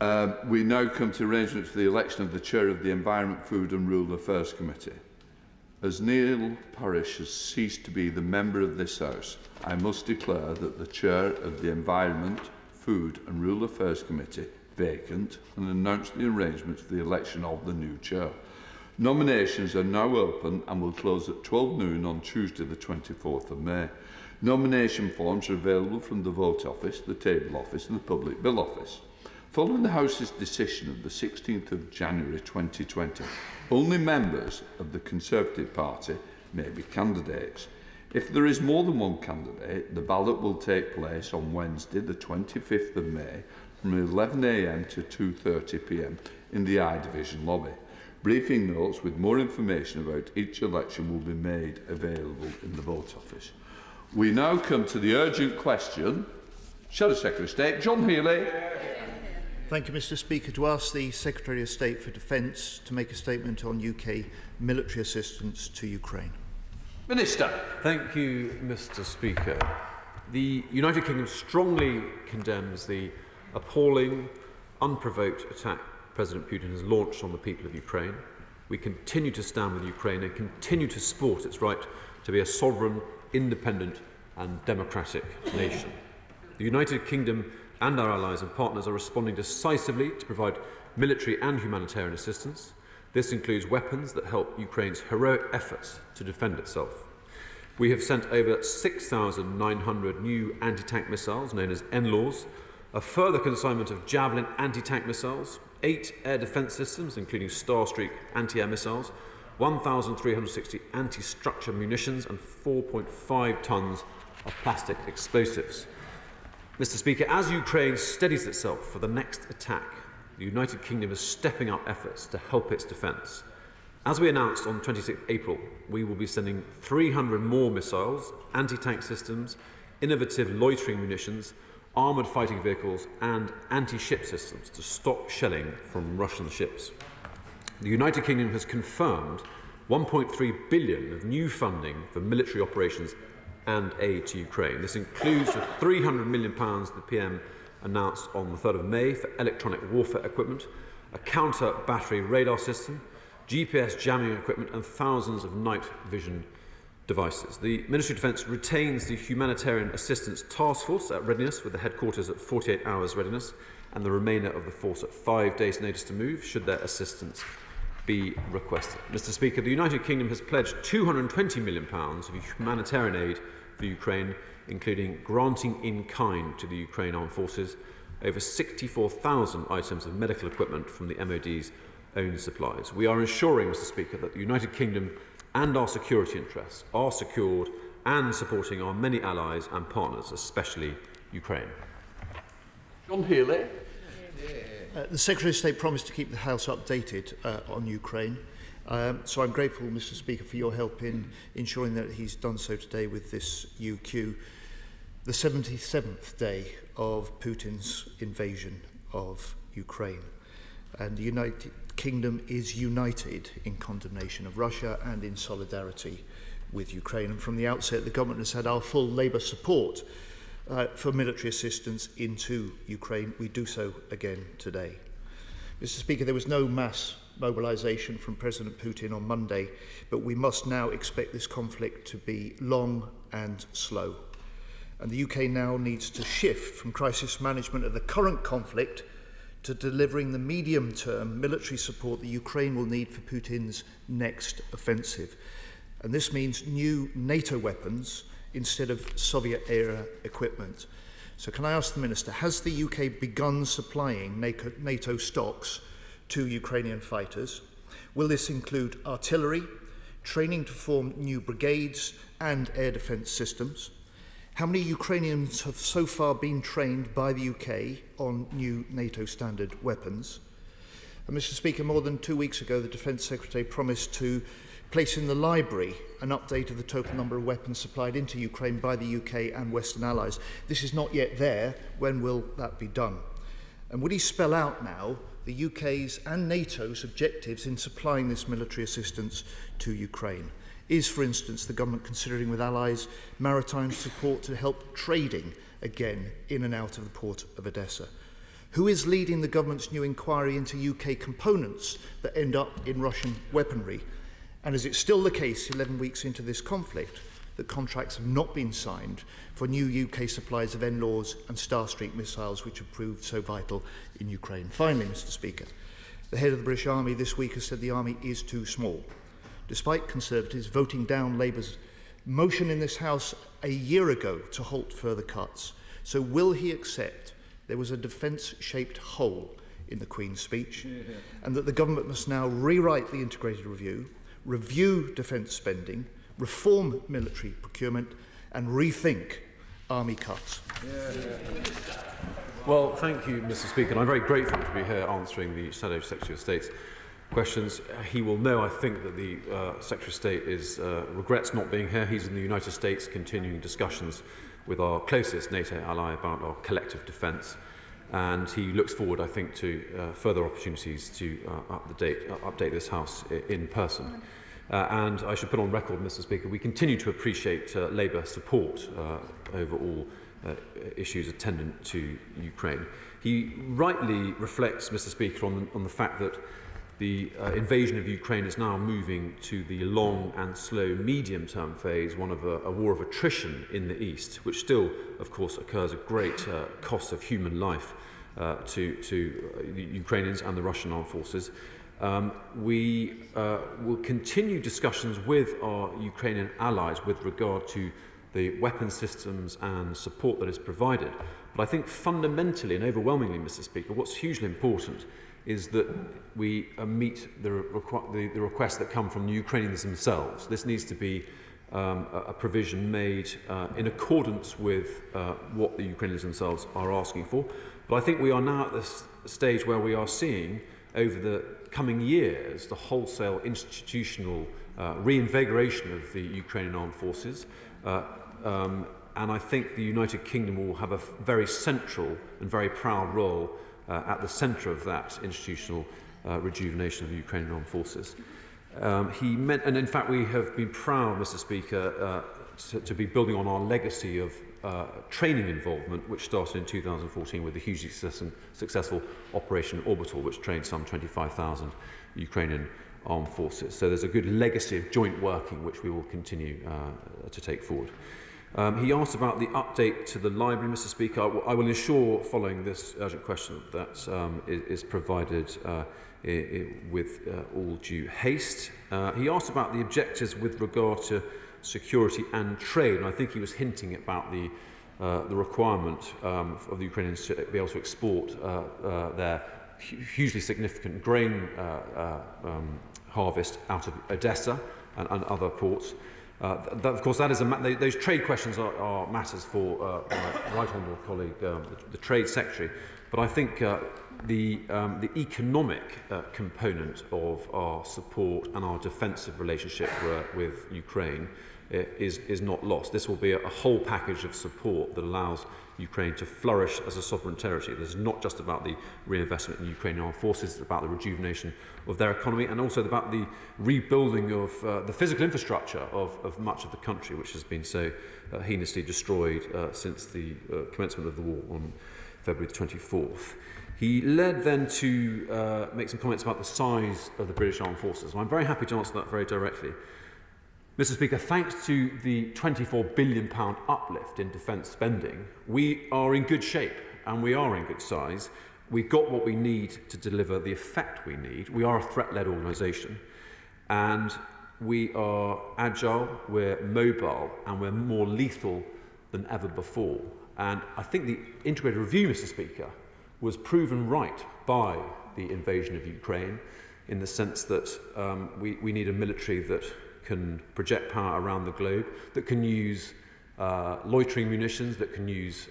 We now come to arrangements for the election of the Chair of the Environment, Food and Rural Affairs Committee. As Neil Parish has ceased to be the member of this House, I must declare that the Chair of the Environment, Food and Rural Affairs Committee vacant and announce the arrangements for the election of the new Chair. Nominations are now open and will close at 12 noon on Tuesday the 24th of May. Nomination forms are available from the Vote Office, the Table Office and the Public Bill Office. Following the House's decision of the 16th of January 2020, only members of the Conservative Party may be candidates. If there is more than one candidate, the ballot will take place on Wednesday the 25th of May from 11 AM to 2:30 PM in the I Division lobby. Briefing notes with more information about each election will be made available in the Vote Office. We now come to the urgent question. Shadow Secretary of State, John Healey. Thank you, Mr. Speaker. To ask the Secretary of State for Defence to make a statement on UK military assistance to Ukraine. Minister. Thank you, Mr. Speaker. The United Kingdom strongly condemns the appalling, unprovoked attack President Putin has launched on the people of Ukraine. We continue to stand with Ukraine and continue to support its right to be a sovereign, independent and democratic nation. The United Kingdom and our allies and partners are responding decisively to provide military and humanitarian assistance. This includes weapons that help Ukraine's heroic efforts to defend itself. We have sent over 6,900 new anti-tank missiles, known as NLAWs, a further consignment of Javelin anti-tank missiles, 8 air defence systems, including Starstreak anti-air missiles, 1,360 anti-structure munitions and 4.5 tonnes of plastic explosives. Mr. Speaker, as Ukraine steadies itself for the next attack, the United Kingdom is stepping up efforts to help its defence. As we announced on 26 April, we will be sending 300 more missiles, anti-tank systems, innovative loitering munitions, armoured fighting vehicles and anti-ship systems to stop shelling from Russian ships. The United Kingdom has confirmed £1.3 billion of new funding for military operations and aid to Ukraine. This includes the £300 million the PM announced on the 3rd of May for electronic warfare equipment, a counter-battery radar system, GPS jamming equipment and thousands of night vision devices. The Ministry of Defence retains the Humanitarian Assistance Task Force at readiness with the headquarters at 48 hours readiness and the remainder of the force at 5 days notice to move should their assistance be requested. Mr. Speaker, the United Kingdom has pledged £220 million of humanitarian aid for Ukraine, including granting in kind to the Ukraine Armed Forces over 64,000 items of medical equipment from the MOD's own supplies. We are ensuring, Mr. Speaker, that the United Kingdom and our security interests are secured and supporting our many allies and partners, especially Ukraine. John Healey. The Secretary of State promised to keep the House updated on Ukraine. So I'm grateful, Mr. Speaker, for your help in ensuring that he's done so today with this UQ, the 77th day of Putin's invasion of Ukraine. And the United Kingdom is united in condemnation of Russia and in solidarity with Ukraine. And from the outset, the government has had our full Labour support for military assistance into Ukraine. We do so again today. Mr. Speaker, there was no mass mobilisation from President Putin on Monday, but we must now expect this conflict to be long and slow. And the UK now needs to shift from crisis management of the current conflict to delivering the medium-term military support that Ukraine will need for Putin's next offensive. And this means new NATO weapons instead of Soviet-era equipment. So can I ask the Minister, has the UK begun supplying NATO stocks to Ukrainian fighters? Will this include artillery, training to form new brigades and air defence systems? How many Ukrainians have so far been trained by the UK on new NATO standard weapons? And Mr. Speaker, more than 2 weeks ago, the Defence Secretary promised to place in the library an update of the total number of weapons supplied into Ukraine by the UK and Western allies. This is not yet there. When will that be done? And would he spell out now the UK's and NATO's objectives in supplying this military assistance to Ukraine? Is, for instance, the government considering with allies maritime support to help trading again in and out of the port of Odessa? Who is leading the government's new inquiry into UK components that end up in Russian weaponry? And is it still the case, 11 weeks into this conflict, that contracts have not been signed for new UK supplies of NLAWs and Starstreak missiles, which have proved so vital in Ukraine? Finally, Mr. Speaker, the head of the British Army this week has said the Army is too small, despite Conservatives voting down Labour's motion in this House a year ago to halt further cuts. So will he accept there was a defence-shaped hole in the Queen's speech, and that the government must now rewrite the integrated review defence spending, reform military procurement, and rethink army cuts? Well, thank you, Mr. Speaker. And I'm very grateful to be here answering the Shadow Secretary of State's questions. He will know, I think, that the Secretary of State regrets not being here. He's in the United States continuing discussions with our closest NATO ally about our collective defence. And he looks forward, I think, to further opportunities to update this House in person. And I should put on record, Mr. Speaker, we continue to appreciate Labour support over all issues attendant to Ukraine. He rightly reflects, Mr. Speaker, on the fact that the invasion of Ukraine is now moving to the long and slow medium-term phase, one of a war of attrition in the east, which still, of course, occurs at great cost of human life to the Ukrainians and the Russian armed forces. We will continue discussions with our Ukrainian allies with regard to the weapon systems and support that is provided. But I think fundamentally and overwhelmingly, Mr. Speaker, what's hugely important is that we meet the requests that come from the Ukrainians themselves. This needs to be a provision made in accordance with what the Ukrainians themselves are asking for. But I think we are now at this stage where we are seeing over the coming years the wholesale institutional reinvigoration of the Ukrainian armed forces. And I think the United Kingdom will have a very central and very proud role at the centre of that institutional rejuvenation of the Ukrainian armed forces. And in fact, we have been proud, Mr. Speaker, to be building on our legacy of training involvement, which started in 2014 with the hugely successful Operation Orbital, which trained some 25,000 Ukrainian armed forces. So there's a good legacy of joint working, which we will continue to take forward. He asked about the update to the library, Mr. Speaker. I will ensure, following this urgent question, that is provided with all due haste. He asked about the objectives with regard to security and trade, and I think he was hinting about the requirement of the Ukrainians to be able to export their hugely significant grain harvest out of Odessa and other ports. Of course, that is those trade questions are matters for my right honourable colleague, the Trade Secretary. But I think the economic component of our support and our defensive relationship with Ukraine is not lost. This will be a whole package of support that allows Ukraine to flourish as a sovereign territory. This is not just about the reinvestment in Ukrainian armed forces, it's about the rejuvenation of their economy and also about the rebuilding of the physical infrastructure of much of the country, which has been so heinously destroyed since the commencement of the war on February the 24th. He led then to make some comments about the size of the British Armed Forces. And I'm very happy to answer that very directly. Mr. Speaker, thanks to the £24 billion uplift in defence spending, we are in good shape and we are in good size. We've got what we need to deliver the effect we need. We are a threat-led organisation and we are agile, we're mobile and we're more lethal than ever before. And I think the integrated review, Mr. Speaker, was proven right by the invasion of Ukraine in the sense that we need a military that can project power around the globe, that can use loitering munitions, that can use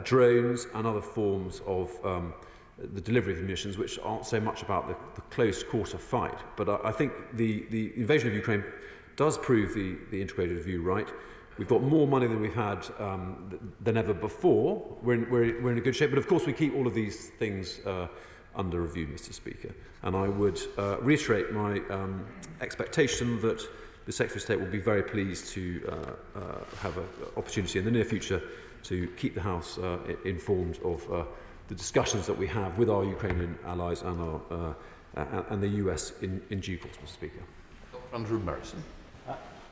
drones and other forms of the delivery of munitions, which aren't so much about the close quarter fight. But I think the invasion of Ukraine does prove the integrated review right. We've got more money than we've had than ever before. We're in a good shape, but of course we keep all of these things under review, Mr. Speaker. And I would reiterate my expectation that the Secretary of State will be very pleased to have an opportunity in the near future to keep the House informed of the discussions that we have with our Ukrainian allies and and the US in due course, Mr. Speaker. Andrew Morrison.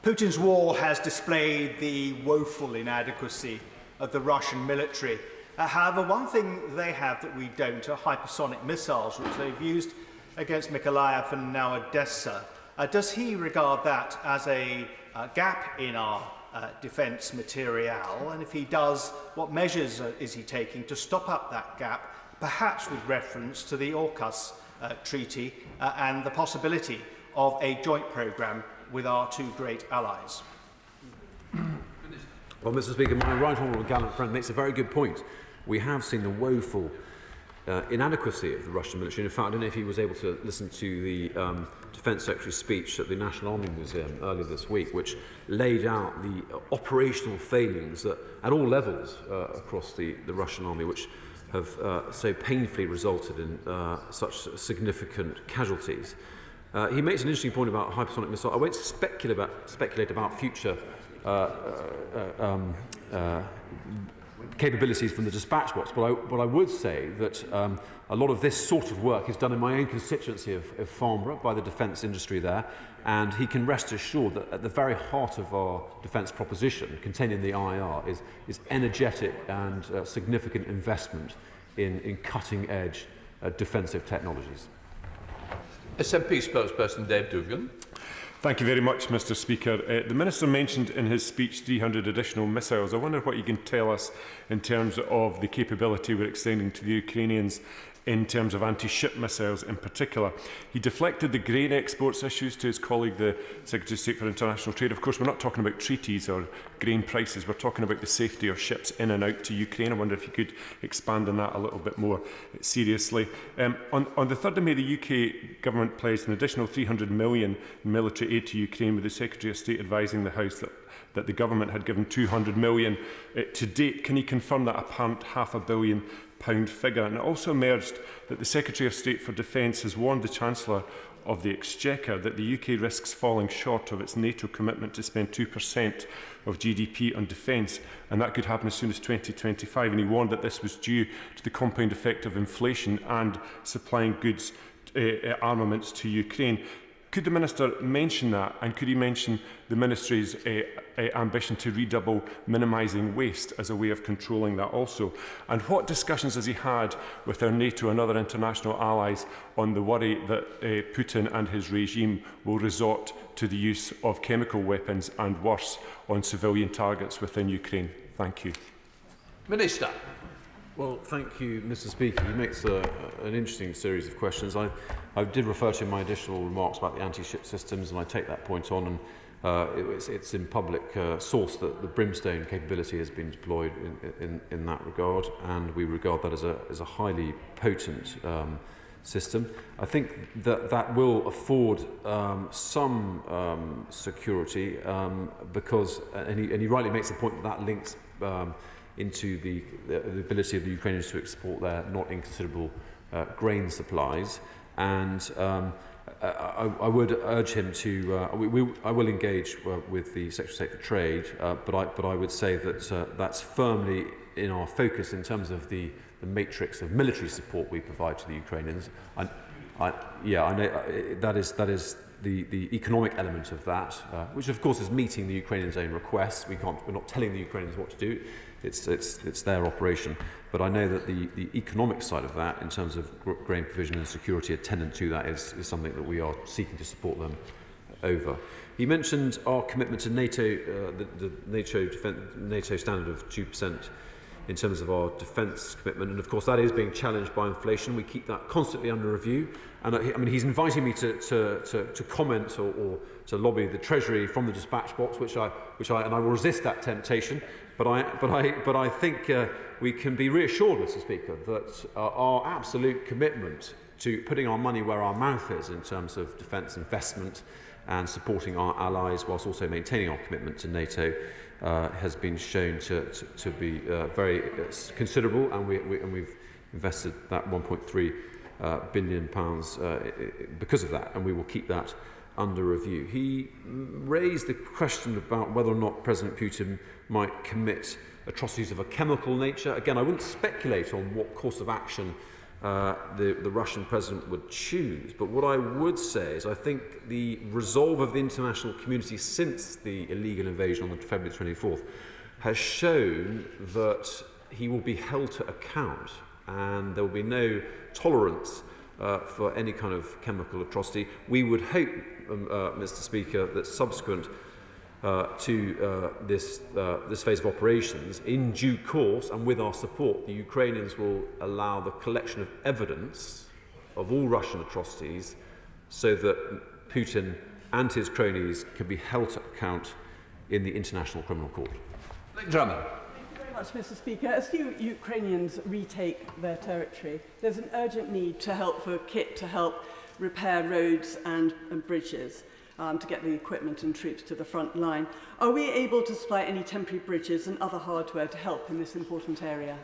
Putin's war has displayed the woeful inadequacy of the Russian military. However, one thing they have that we don't are hypersonic missiles, which they've used against Mykolaiv and now Odessa. Does he regard that as a gap in our defence material? And if he does, what measures is he taking to stop up that gap, perhaps with reference to the AUKUS treaty and the possibility of a joint programme with our two great allies? Well, Mr. Speaker, my right honourable gallant friend makes a very good point. We have seen the woeful inadequacy of the Russian military. In fact, I don't know if he was able to listen to the Defence Secretary's speech at the National Army Museum earlier this week, which laid out the operational failings at all levels across the Russian army, which have so painfully resulted in such significant casualties. He makes an interesting point about hypersonic missiles. I won't speculate about future capabilities from the dispatch box, but I would say that a lot of this sort of work is done in my own constituency of Farnborough by the defence industry there, and he can rest assured that at the very heart of our defence proposition contained in the IR is energetic and significant investment in cutting-edge defensive technologies. SNP spokesperson Dave Dugan. Thank you very much, Mr. Speaker. The Minister mentioned in his speech 300 additional missiles. I wonder what you can tell us in terms of the capability we're extending to the Ukrainians in terms of anti-ship missiles in particular. He deflected the grain exports issues to his colleague, the Secretary of State for International Trade. Of course, we're not talking about treaties or grain prices. We're talking about the safety of ships in and out to Ukraine. I wonder if you could expand on that a little bit more seriously. On the 3rd of May, the UK government pledged an additional £300 million in military aid to Ukraine, with the Secretary of State advising the House that the government had given £200 million to date. Can you confirm that apparent £500 million figure? And it also emerged that the Secretary of State for Defence has warned the Chancellor of the Exchequer that the UK risks falling short of its NATO commitment to spend 2% of GDP on defence, and that could happen as soon as 2025. And he warned that this was due to the compound effect of inflation and supplying goods, armaments to Ukraine. Could the Minister mention that, and could he mention the Ministry's ambition to redouble minimising waste as a way of controlling that also? And what discussions has he had with our NATO and other international allies on the worry that Putin and his regime will resort to the use of chemical weapons and worse on civilian targets within Ukraine? Thank you. Minister. Well, thank you, Mr. Speaker. He makes an interesting series of questions. I did refer to my additional remarks about the anti-ship systems, and I take that point on. And it's in public source that the brimstone capability has been deployed in that regard, and we regard that as a highly potent system. I think that will afford some security because, and he rightly makes the point that links into the ability of the Ukrainians to export their not inconsiderable grain supplies. And I would urge him to, I will engage with the Secretary of State for Trade, but I would say that that's firmly in our focus in terms of the matrix of military support we provide to the Ukrainians. I know that is the economic element of that, which of course is meeting the Ukrainians' own requests. We're not telling the Ukrainians what to do. It's their operation. But I know that the economic side of that, in terms of grain provision and security attendant to that, is something that we are seeking to support them over. He mentioned our commitment to NATO, the NATO standard of 2% in terms of our defence commitment, and of course that is being challenged by inflation. We keep that constantly under review, and I mean he's inviting me to comment or to lobby the Treasury from the dispatch box, which I will resist that temptation. But I think we can be reassured, Mr. Speaker, that our absolute commitment to putting our money where our mouth is in terms of defence investment and supporting our allies, whilst also maintaining our commitment to NATO, has been shown to be very considerable, and we've invested that £1.3 billion because of that, and we will keep that under review. He raised the question about whether or not President Putin might commit atrocities of a chemical nature. Again, I wouldn't speculate on what course of action the Russian president would choose, but what I would say is I think the resolve of the international community since the illegal invasion on February 24th has shown that he will be held to account, and there will be no tolerance for any kind of chemical atrocity. We would hope, Mr. Speaker, that subsequent to this phase of operations, in due course and with our support, the Ukrainians will allow the collection of evidence of all Russian atrocities so that Putin and his cronies can be held to account in the International Criminal Court. Drummond. Much, Mr. Speaker. As Ukrainians retake their territory, there's an urgent need for kit to help repair roads and bridges, to get the equipment and troops to the front line. Are we able to supply any temporary bridges and other hardware to help in this important area?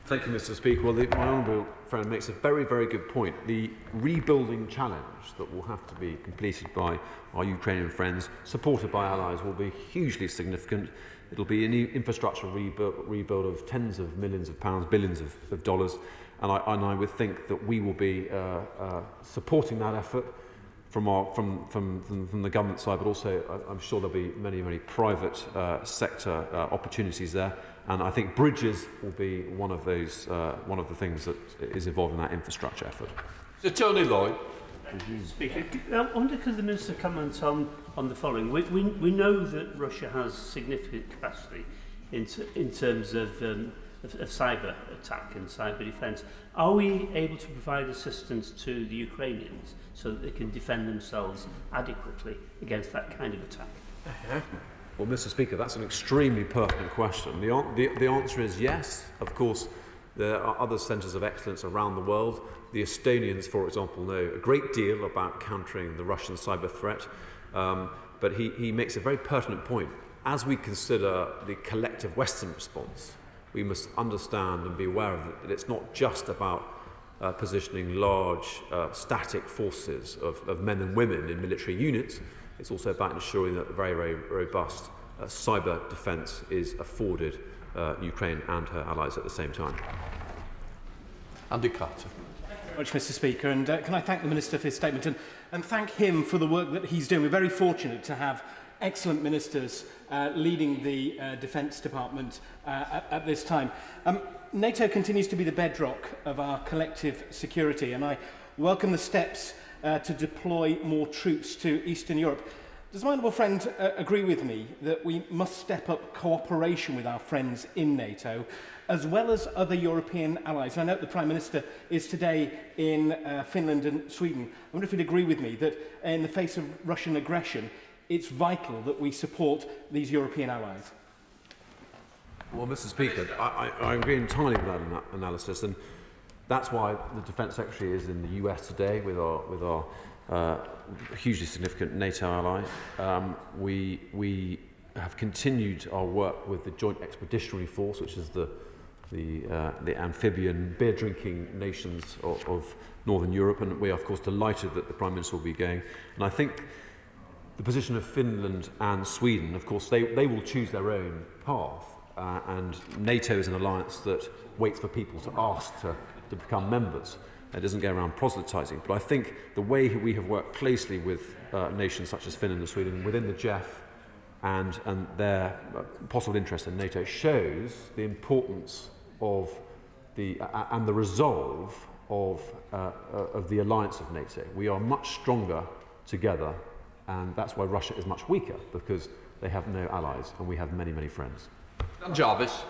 Thank you, Mr. Speaker. Well, my honourable friend makes a very, very good point. The rebuilding challenge that will have to be completed by our Ukrainian friends, supported by allies, will be hugely significant. It'll be an infrastructure rebuild of tens of millions of pounds, billions of dollars, and I would think that we will be supporting that effort from the government side, but also I'm sure there'll be many private sector opportunities there. And I think bridges will be one of the things that is involved in that infrastructure effort. Sir Tony Lloyd. Speaker, I wonder could the Minister comment on the following. We know that Russia has significant capacity in terms of cyber attack and cyber defence. Are we able to provide assistance to the Ukrainians so that they can defend themselves adequately against that kind of attack? Well, Mr. Speaker, that's an extremely pertinent question. The answer is yes. Of course, there are other centres of excellence around the world. The Estonians, for example, know a great deal about countering the Russian cyber threat. But he makes a very pertinent point. As we consider the collective Western response, we must understand and be aware of it, that it's not just about positioning large static forces of men and women in military units. It's also about ensuring that very, very robust cyber defence is afforded Ukraine and her allies at the same time. Andy Carter. Thank you very much, Mr. Speaker, and can I thank the Minister for his statement and thank him for the work that he's doing. We're very fortunate to have excellent ministers leading the Defence Department at this time. NATO continues to be the bedrock of our collective security, and I welcome the steps to deploy more troops to Eastern Europe. Does my honourable friend agree with me that we must step up cooperation with our friends in NATO, as well as other European allies? I note the Prime Minister is today in Finland and Sweden. I wonder if he'd agree with me that in the face of Russian aggression, it's vital that we support these European allies. Well, Mr. Speaker, I agree entirely with that analysis, and that's why the Defence Secretary is in the US today with our hugely significant NATO ally. We have continued our work with the Joint Expeditionary Force, which is the amphibian beer-drinking nations of Northern Europe, and we are, of course, delighted that the Prime Minister will be going. And I think the position of Finland and Sweden, of course, they will choose their own path, and NATO is an alliance that waits for people to ask to become members. It doesn't go around proselytising. But I think the way we have worked closely with nations such as Finland and Sweden within the JEF and their possible interest in NATO shows the importance of and the resolve of the alliance of NATO. We are much stronger together, and that's why Russia is much weaker, because they have no allies and we have many friends. Jarvis.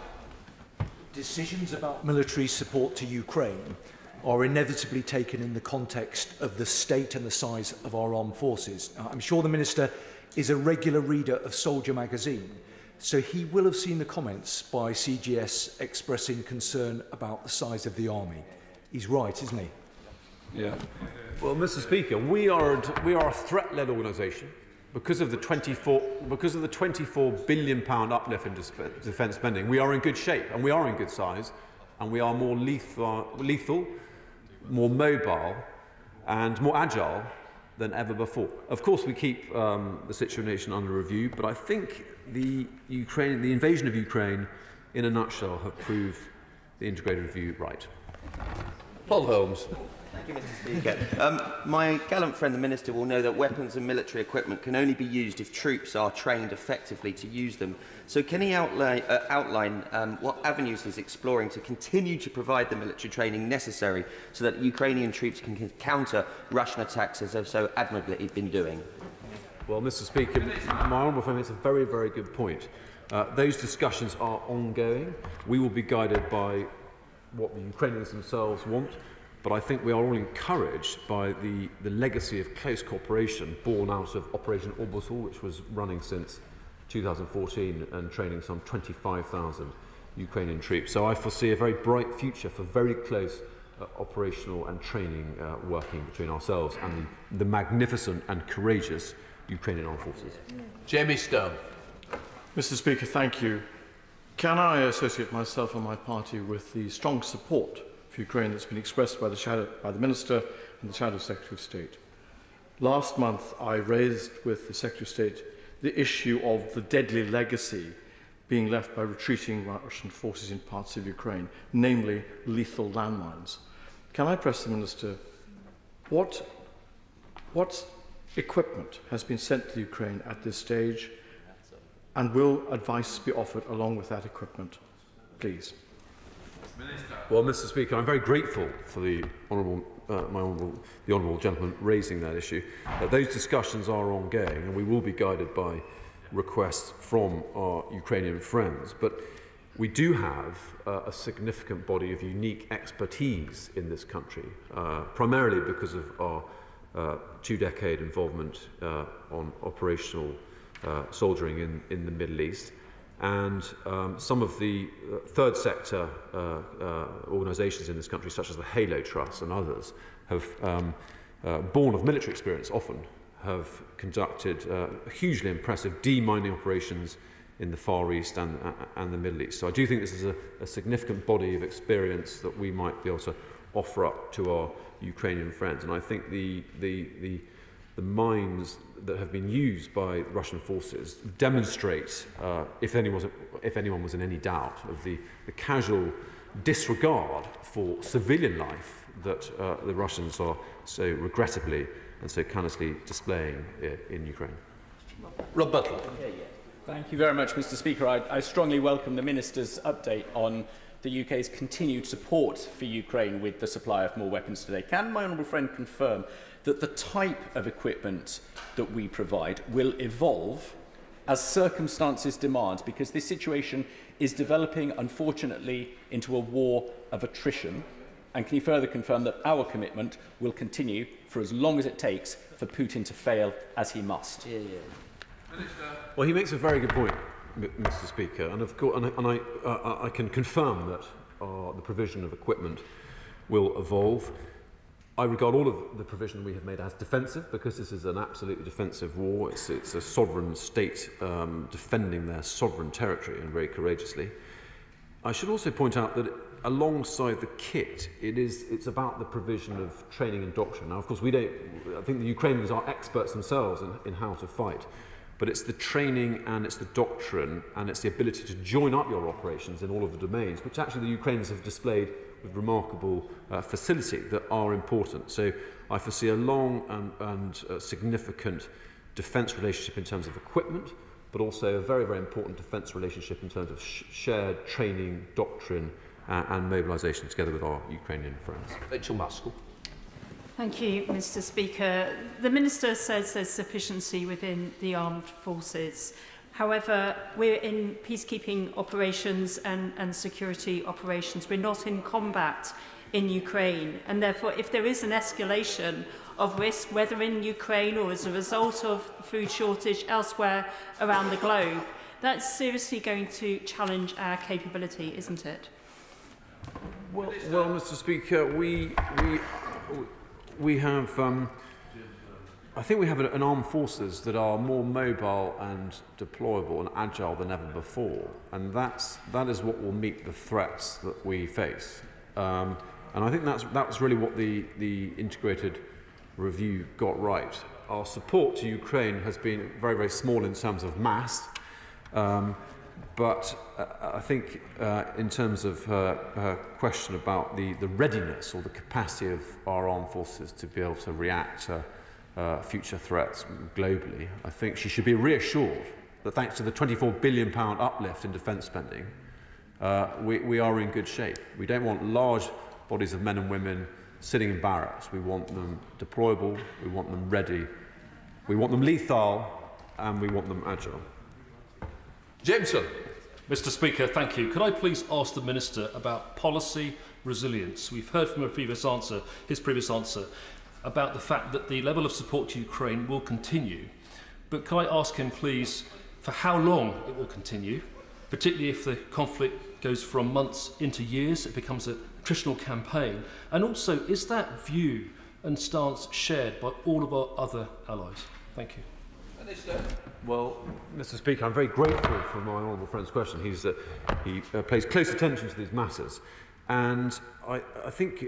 Decisions about military support to Ukraine are inevitably taken in the context of the state and the size of our armed forces. I'm sure the Minister is a regular reader of Soldier magazine, so he will have seen the comments by CGS expressing concern about the size of the army. He's right, isn't he? Yeah. Well, Mr. Speaker, we are a threat-led organisation. Because of the £24 billion uplift in defence spending, we are in good shape, and we are in good size, and we are more lethal, more mobile, and more agile than ever before. Of course, we keep the situation under review, but I think the invasion of Ukraine, in a nutshell, have proved the integrated review right. Paul Holmes. Thank you, Mr. Speaker. My gallant friend, the Minister, will know that weapons and military equipment can only be used if troops are trained effectively to use them. So can he outline what avenues he's exploring to continue to provide the military training necessary so that Ukrainian troops can counter Russian attacks as they've so admirably been doing? Well, Mr. Speaker, my honourable friend makes a very, very good point. Those discussions are ongoing. We will be guided by what the Ukrainians themselves want, but I think we are all encouraged by the legacy of close cooperation born out of Operation Orbital, which was running since 2014 and training some 25,000 Ukrainian troops. So I foresee a very bright future for very close operational and training working between ourselves and the magnificent and courageous Ukrainian armed forces. Jamie Stone. Mr. Speaker, thank you. Can I associate myself and my party with the strong support for Ukraine that's been expressed by the Minister and the Shadow Secretary of State? Last month, I raised with the Secretary of State the issue of the deadly legacy being left by retreating Russian forces in parts of Ukraine, namely lethal landmines. Can I press the Minister, what equipment has been sent to Ukraine at this stage, and will advice be offered along with that equipment, please? Well, Mr. Speaker, I'm very grateful for the honourable gentleman raising that issue. Those discussions are ongoing, and we will be guided by requests from our Ukrainian friends. But we do have a significant body of unique expertise in this country, primarily because of our two-decade involvement on operational soldiering in the Middle East. And some of the third sector organisations in this country, such as the Halo Trust and others, have, born of military experience often, have conducted hugely impressive demining operations in the Far East and the Middle East. So I do think this is a significant body of experience that we might be able to offer up to our Ukrainian friends. And I think the mines that have been used by Russian forces demonstrate, if anyone was in any doubt, of the casual disregard for civilian life that the Russians are so regrettably and so callously displaying in Ukraine. Rob Butler. Thank you very much, Mr. Speaker. I strongly welcome the Minister's update on the UK's continued support for Ukraine with the supply of more weapons today. Can my honourable friend confirm that the type of equipment that we provide will evolve as circumstances demand, because this situation is developing, unfortunately, into a war of attrition? And can you further confirm that our commitment will continue for as long as it takes for Putin to fail as he must? Well, he makes a very good point, Mr. Speaker, and of course, I can confirm that the provision of equipment will evolve. I regard all of the provision we have made as defensive, because this is an absolutely defensive war. It's a sovereign state defending their sovereign territory, and very courageously. I should also point out that alongside the kit, it's about the provision of training and doctrine. Now, of course, I think the Ukrainians are experts themselves in how to fight, but it's the training and it's the doctrine and it's the ability to join up your operations in all of the domains, which actually the Ukrainians have displayed with remarkable facility, that are important. So I foresee a long and significant defence relationship in terms of equipment, but also a very, very important defence relationship in terms of shared training, doctrine and mobilisation together with our Ukrainian friends. Rachel Maskell. Thank you, Mr. Speaker. The Minister says there's sufficiency within the armed forces. However, we're in peacekeeping operations and security operations. We're not in combat in Ukraine. And therefore, if there is an escalation of risk, whether in Ukraine or as a result of food shortage elsewhere around the globe, that's seriously going to challenge our capability, isn't it? Well, Mr. Speaker, we have, I think we have an armed forces that are more mobile and deployable and agile than ever before, and that is what will meet the threats that we face. And I think that's really what the integrated review got right. Our support to Ukraine has been very, very small in terms of mass, but I think in terms of her question about the readiness or the capacity of our armed forces to be able to react to future threats globally, I think she should be reassured that thanks to the £24 billion uplift in defence spending, we are in good shape. We don't want large bodies of men and women sitting in barracks. We want them deployable, we want them ready, we want them lethal, and we want them agile. Jameson. Mr. Speaker, thank you. Could I please ask the Minister about policy resilience? We've heard from his previous answer, about the fact that the level of support to Ukraine will continue. But can I ask him, please, for how long it will continue, particularly if the conflict goes from months into years, it becomes a attritional campaign? And also, is that view and stance shared by all of our other allies? Thank you. Well, Mr. Speaker, I'm very grateful for my honourable friend's question. He pays close attention to these matters, and I think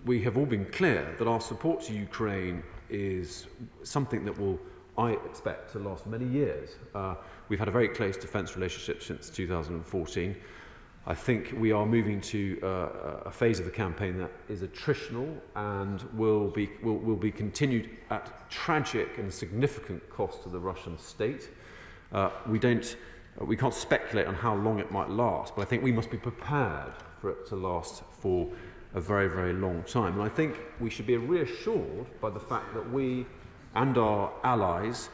we have all been clear that our support to Ukraine is something that will, I expect, to last many years. We've had a very close defence relationship since 2014. I think we are moving to a phase of the campaign that is attritional and will be continued at tragic and significant cost to the Russian state. We can't speculate on how long it might last, but I think we must be prepared for it to last for a very, very long time. And I think we should be reassured by the fact that we and our allies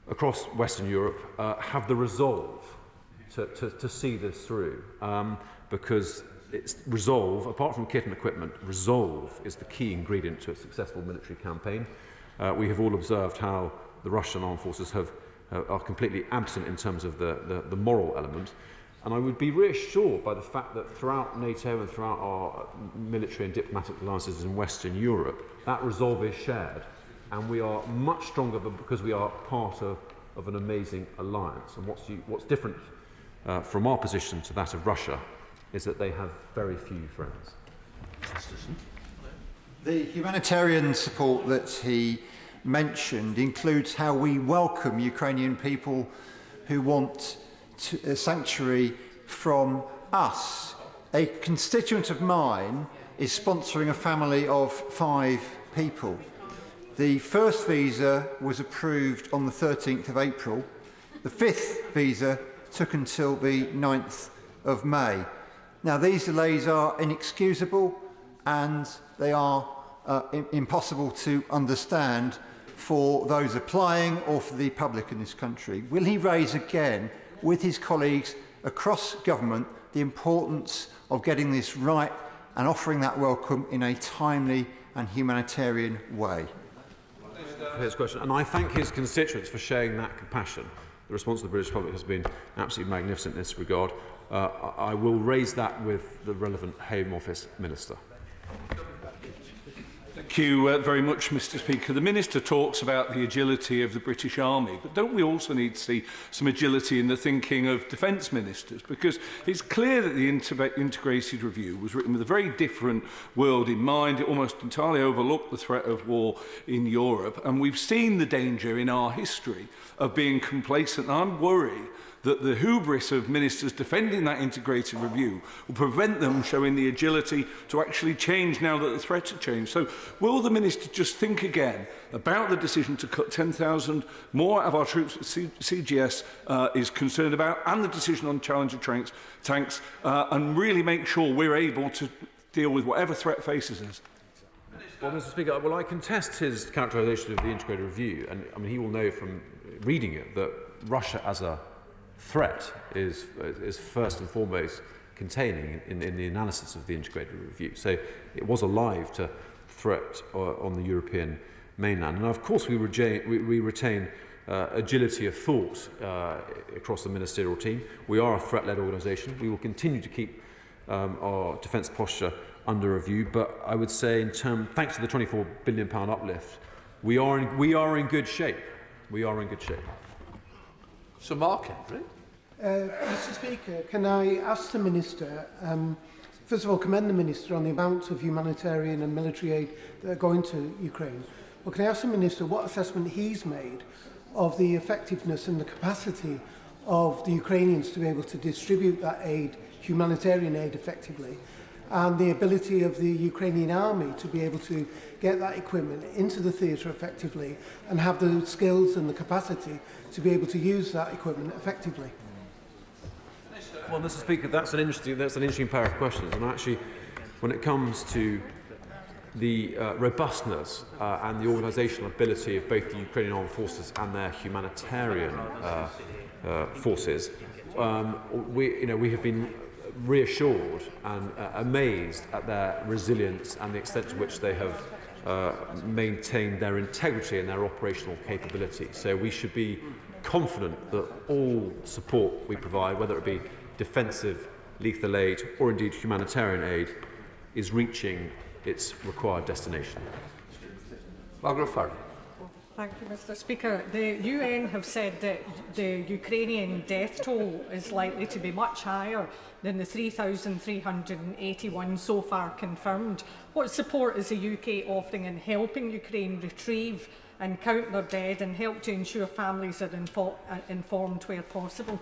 across Western Europe have the resolve to see this through, because it's resolve, apart from kit and equipment, resolve is the key ingredient to a successful military campaign. We have all observed how the Russian armed forces are completely absent in terms of the moral element, and I would be reassured by the fact that throughout NATO and throughout our military and diplomatic alliances in Western Europe, that resolve is shared, and we are much stronger because we are part of an amazing alliance. And what's different from our position to that of Russia is that they have very few friends. The humanitarian support that he mentioned includes how we welcome Ukrainian people who want a sanctuary from us. A constituent of mine is sponsoring a family of 5 people. The first visa was approved on the 13th of April. The 5th visa took until the 9th of May. Now, these delays are inexcusable and they are impossible to understand for those applying or for the public in this country. Will he raise again with his colleagues across government the importance of getting this right and offering that welcome in a timely and humanitarian way? His question, and I thank his constituents for sharing that compassion. The response of the British public has been absolutely magnificent in this regard. I will raise that with the relevant Home Office Minister. Thank you very much, Mr. Speaker. The Minister talks about the agility of the British Army, but don't we also need to see some agility in the thinking of defence ministers? Because it's clear that the integrated review was written with a very different world in mind. It almost entirely overlooked the threat of war in Europe, and we've seen the danger in our history of being complacent. And I'm worried that the hubris of ministers defending that integrated review will prevent them showing the agility to actually change now that the threats have changed. So will the minister just think again about the decision to cut 10,000 more of our troops that CGS is concerned about, and the decision on Challenger tanks, and really make sure we're able to deal with whatever threat faces us? Well, Mr. Speaker, well, I contest his characterisation of the integrated review, and I mean, he will know from reading it that Russia as a threat is first and foremost containing in the analysis of the integrated review. So it was alive to threat on the European mainland. And of course we retain agility of thought across the ministerial team. We are a threat-led organisation. We will continue to keep our defence posture under review. But I would say, thanks to the £24 billion uplift, we are in good shape. We are in good shape. Sir Mark Henry. Mr. Speaker, can I ask the Minister, first of all, commend the Minister on the amount of humanitarian and military aid that are going to Ukraine. But can I ask the Minister what assessment he's made of the effectiveness and the capacity of the Ukrainians to be able to distribute that aid, humanitarian aid, effectively, and the ability of the Ukrainian army to be able to get that equipment into the theatre effectively and have the skills and the capacity to be able to use that equipment effectively? Well, Mr. Speaker, that's an interesting pair of questions. And actually, when it comes to the robustness and the organisational ability of both the Ukrainian armed forces and their humanitarian forces, we have been reassured and amazed at their resilience and the extent to which they have maintained their integrity and their operational capability. So we should be confident that all support we provide, whether it be defensive, lethal aid or indeed humanitarian aid, is reaching its required destination. Margaret Farrell. Thank you, Mr. Speaker. The UN have said that the Ukrainian death toll is likely to be much higher than the 3,381 so far confirmed. What support is the UK offering in helping Ukraine retrieve and count their dead and help to ensure families are informed where possible?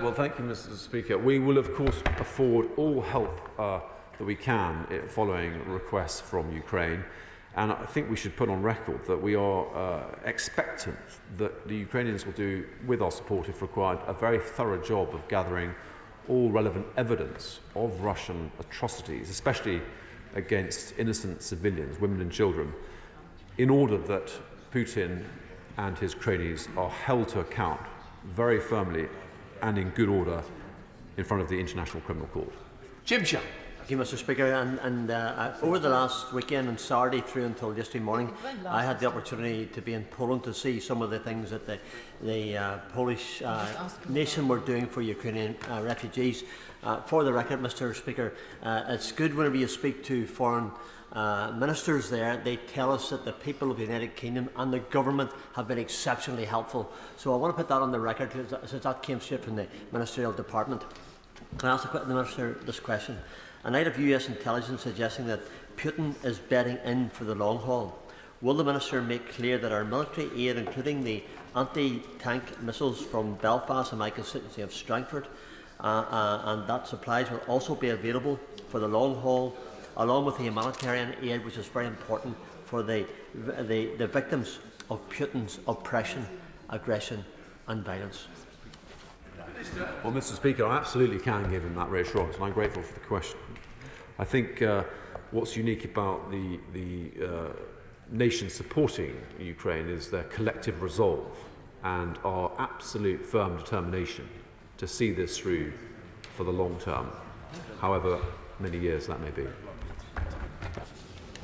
Well, thank you, Mr. Speaker. We will, of course, afford all help that we can following requests from Ukraine. And I think we should put on record that we are expectant that the Ukrainians will do, with our support if required, a very thorough job of gathering all relevant evidence of Russian atrocities, especially against innocent civilians, women and children, in order that Putin and his cronies are held to account very firmly and in good order in front of the International Criminal Court. Jim Shah. Thank you, Mr. Speaker. Over the last weekend and Saturday through until yesterday morning, I had the opportunity to be in Poland to see some of the things that the Polish nation were doing for Ukrainian refugees. For the record, Mr. Speaker, it's good whenever you speak to foreign ministers there, they tell us that the people of the United Kingdom and the government have been exceptionally helpful. So I want to put that on the record, since that came straight from the ministerial department. Can I ask the Minister this question? A night of US intelligence suggesting that Putin is betting in for the long haul. Will the Minister make clear that our military aid, including the anti-tank missiles from Belfast and my constituency of Strangford, and that supplies will also be available for the long haul, along with the humanitarian aid, which is very important for the victims of Putin's oppression, aggression and violence? Well, Mr. Speaker, I absolutely can give him that reassurance, and I'm grateful for the question. I think what's unique about the nation supporting Ukraine is their collective resolve and our absolute firm determination to see this through for the long term, however many years that may be.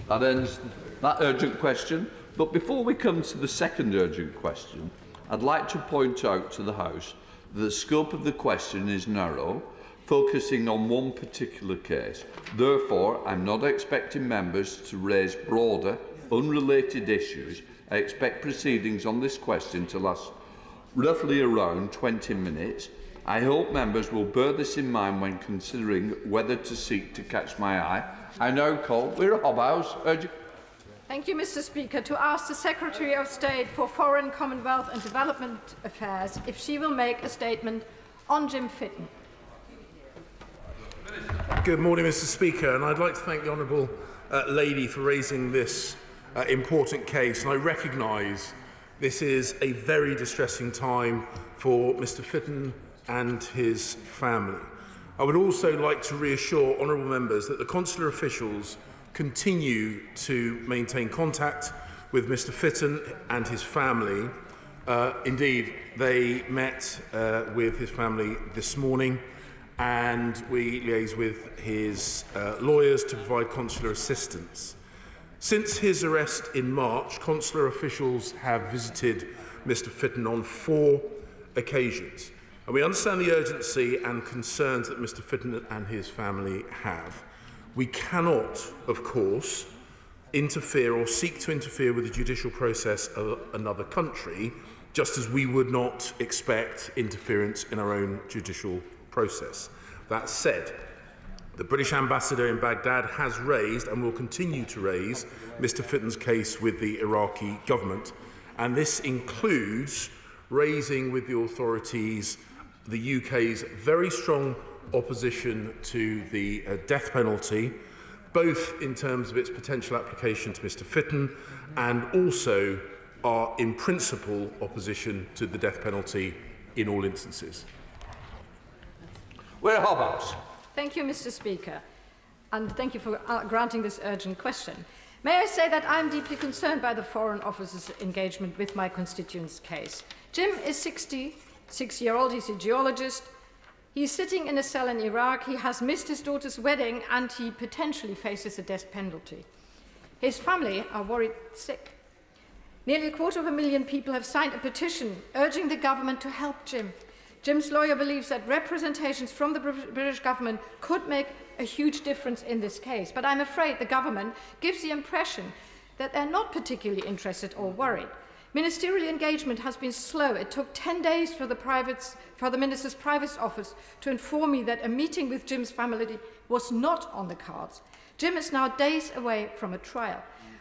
That ends that urgent question. But before we come to the second urgent question, I'd like to point out to the House that the scope of the question is narrow, focusing on one particular case. Therefore, I'm not expecting members to raise broader, unrelated issues. I expect proceedings on this question to last roughly around 20 minutes. I hope members will bear this in mind when considering whether to seek to catch my eye. I now call Vera Hobhouse. Thank you, Mr. Speaker. To ask the Secretary of State for Foreign, Commonwealth and Development Affairs if she will make a statement on Jim Fitton. Good morning, Mr. Speaker, and I'd like to thank the Honourable Lady for raising this important case. And I recognise this is a very distressing time for Mr. Fitton and his family. I would also like to reassure honourable members that the consular officials continue to maintain contact with Mr. Fitton and his family. Indeed, they met with his family this morning, and we liaise with his lawyers to provide consular assistance. Since his arrest in March, consular officials have visited Mr. Fitton on 4 occasions. And we understand the urgency and concerns that Mr. Fitton and his family have. We cannot, of course, interfere or seek to interfere with the judicial process of another country, just as we would not expect interference in our own judicial process. That said, The British ambassador in Baghdad has raised and will continue to raise Mr. Fitton's case with the Iraqi government, and this includes raising with the authorities the UK's very strong opposition to the death penalty, both in terms of its potential application to Mr. Fitton and also our in principle opposition to the death penalty in all instances. Thank you, Mr. Speaker, and thank you for granting this urgent question. May I say that I am deeply concerned by the Foreign Office's engagement with my constituent's case. Jim is 66-year-old, he's a geologist. He's sitting in a cell in Iraq, he has missed his daughter's wedding, and he potentially faces a death penalty. His family are worried sick. Nearly 250,000 people have signed a petition urging the government to help Jim. Jim's lawyer believes that representations from the British government could make a huge difference in this case, but I'm afraid the government gives the impression that they're not particularly interested or worried. Ministerial engagement has been slow. It took 10 days for the Minister's private office to inform me that a meeting with Jim's family was not on the cards. Jim is now days away from a trial.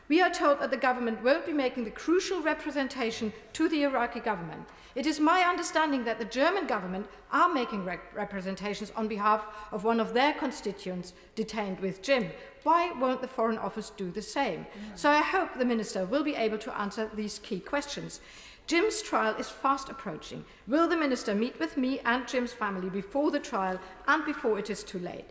We are told that the government won't be making the crucial representation to the Iraqi government. It is my understanding that the German government are making representations on behalf of one of their constituents detained with Jim. Why won't the Foreign Office do the same? So I hope the Minister will be able to answer these key questions. Jim's trial is fast approaching. Will the Minister meet with me and Jim's family before the trial and before it is too late?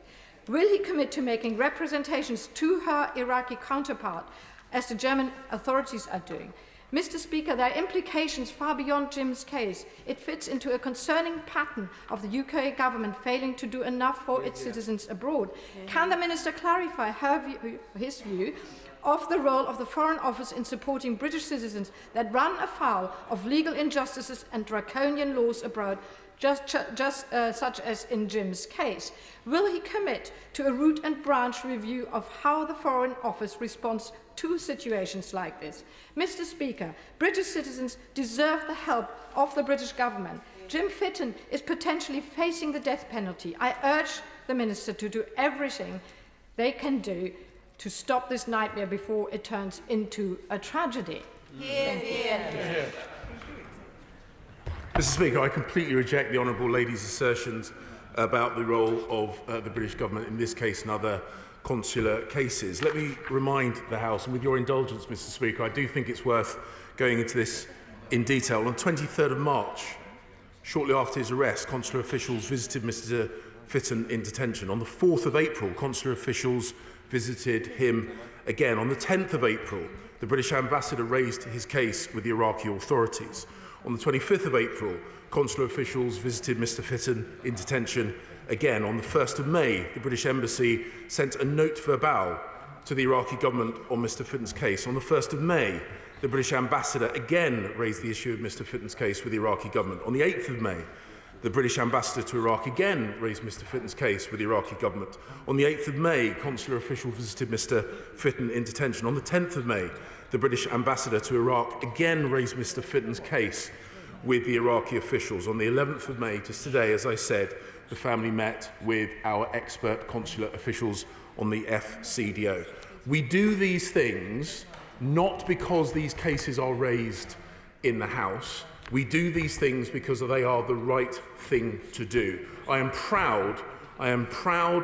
Will he commit to making representations to her Iraqi counterpart, as the German authorities are doing? Mr. Speaker, there are implications far beyond Jim's case. It fits into a concerning pattern of the UK government failing to do enough for its citizens abroad. Can the Minister clarify his view of the role of the Foreign Office in supporting British citizens that run afoul of legal injustices and draconian laws abroad, such as in Jim's case? Will he commit to a root and branch review of how the Foreign Office responds to situations like this? Mr. Speaker, British citizens deserve the help of the British government. Jim Fitton is potentially facing the death penalty. I urge the Minister to do everything they can do to stop this nightmare before it turns into a tragedy. Mr. Speaker, I completely reject the honourable lady's assertions about the role of the British government in this case and other consular cases. Let me remind the House, and with your indulgence, Mr. Speaker, I do think it's worth going into this in detail. On 23rd of March, shortly after his arrest, consular officials visited Mr. Fitton in detention. On the 4th of April, consular officials visited him again. On the 10th of April, the British ambassador raised his case with the Iraqi authorities. On the 25th of April, consular officials visited Mr. Fitton in detention again. On the 1st of May, the British Embassy sent a note verbal to the Iraqi government on Mr. Fitton's case. On the 1st of May, the British ambassador again raised the issue of Mr. Fitton's case with the Iraqi government. On the 8th of May, the British ambassador to Iraq again raised Mr. Fitton's case with the Iraqi government. On the 8th of May, consular officials visited Mr. Fitton in detention. On the 10th of May, the British ambassador to Iraq again raised Mr. Fitton's case with the Iraqi officials. On the 11th of May, just today, as I said, the family met with our expert consular officials on the FCDO. We do these things not because these cases are raised in the House. We do these things because they are the right thing to do. I am proud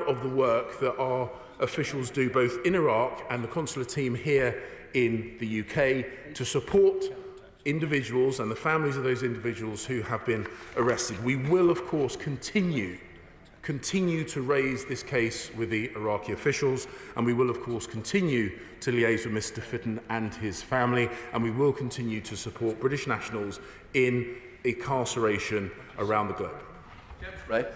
of the work that our officials do both in Iraq and the consular team here in the UK to support individuals and the families of those individuals who have been arrested. We will, of course, continue to raise this case with the Iraqi officials, and we will, of course, continue to liaise with Mr. Fitton and his family, and we will continue to support British nationals in incarceration around the globe. Right.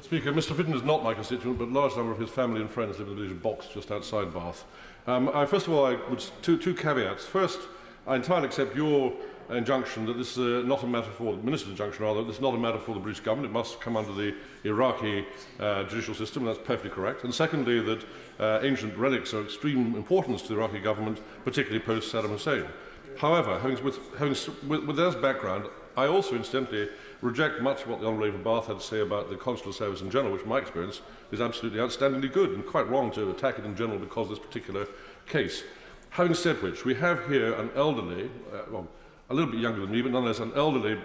Speaker, Mr. Fitton is not my constituent, but a large number of his family and friends live in the village of Box just outside Bath. First of all, I would two caveats. First, I entirely accept your injunction that this is not a matter for the Minister's injunction, rather, this is not a matter for the British government. It must come under the Iraqi judicial system, and that's perfectly correct. And secondly, that ancient relics are of extreme importance to the Iraqi government, particularly post Saddam Hussein. However, with this background, I also, incidentally, reject much of what the Honourable Lady from Bath had to say about the consular service in general, which, in my experience, is absolutely outstandingly good and quite wrong to attack it in general because of this particular case. Having said which, we have here an elderly, well, a little bit younger than me, but nonetheless an elderly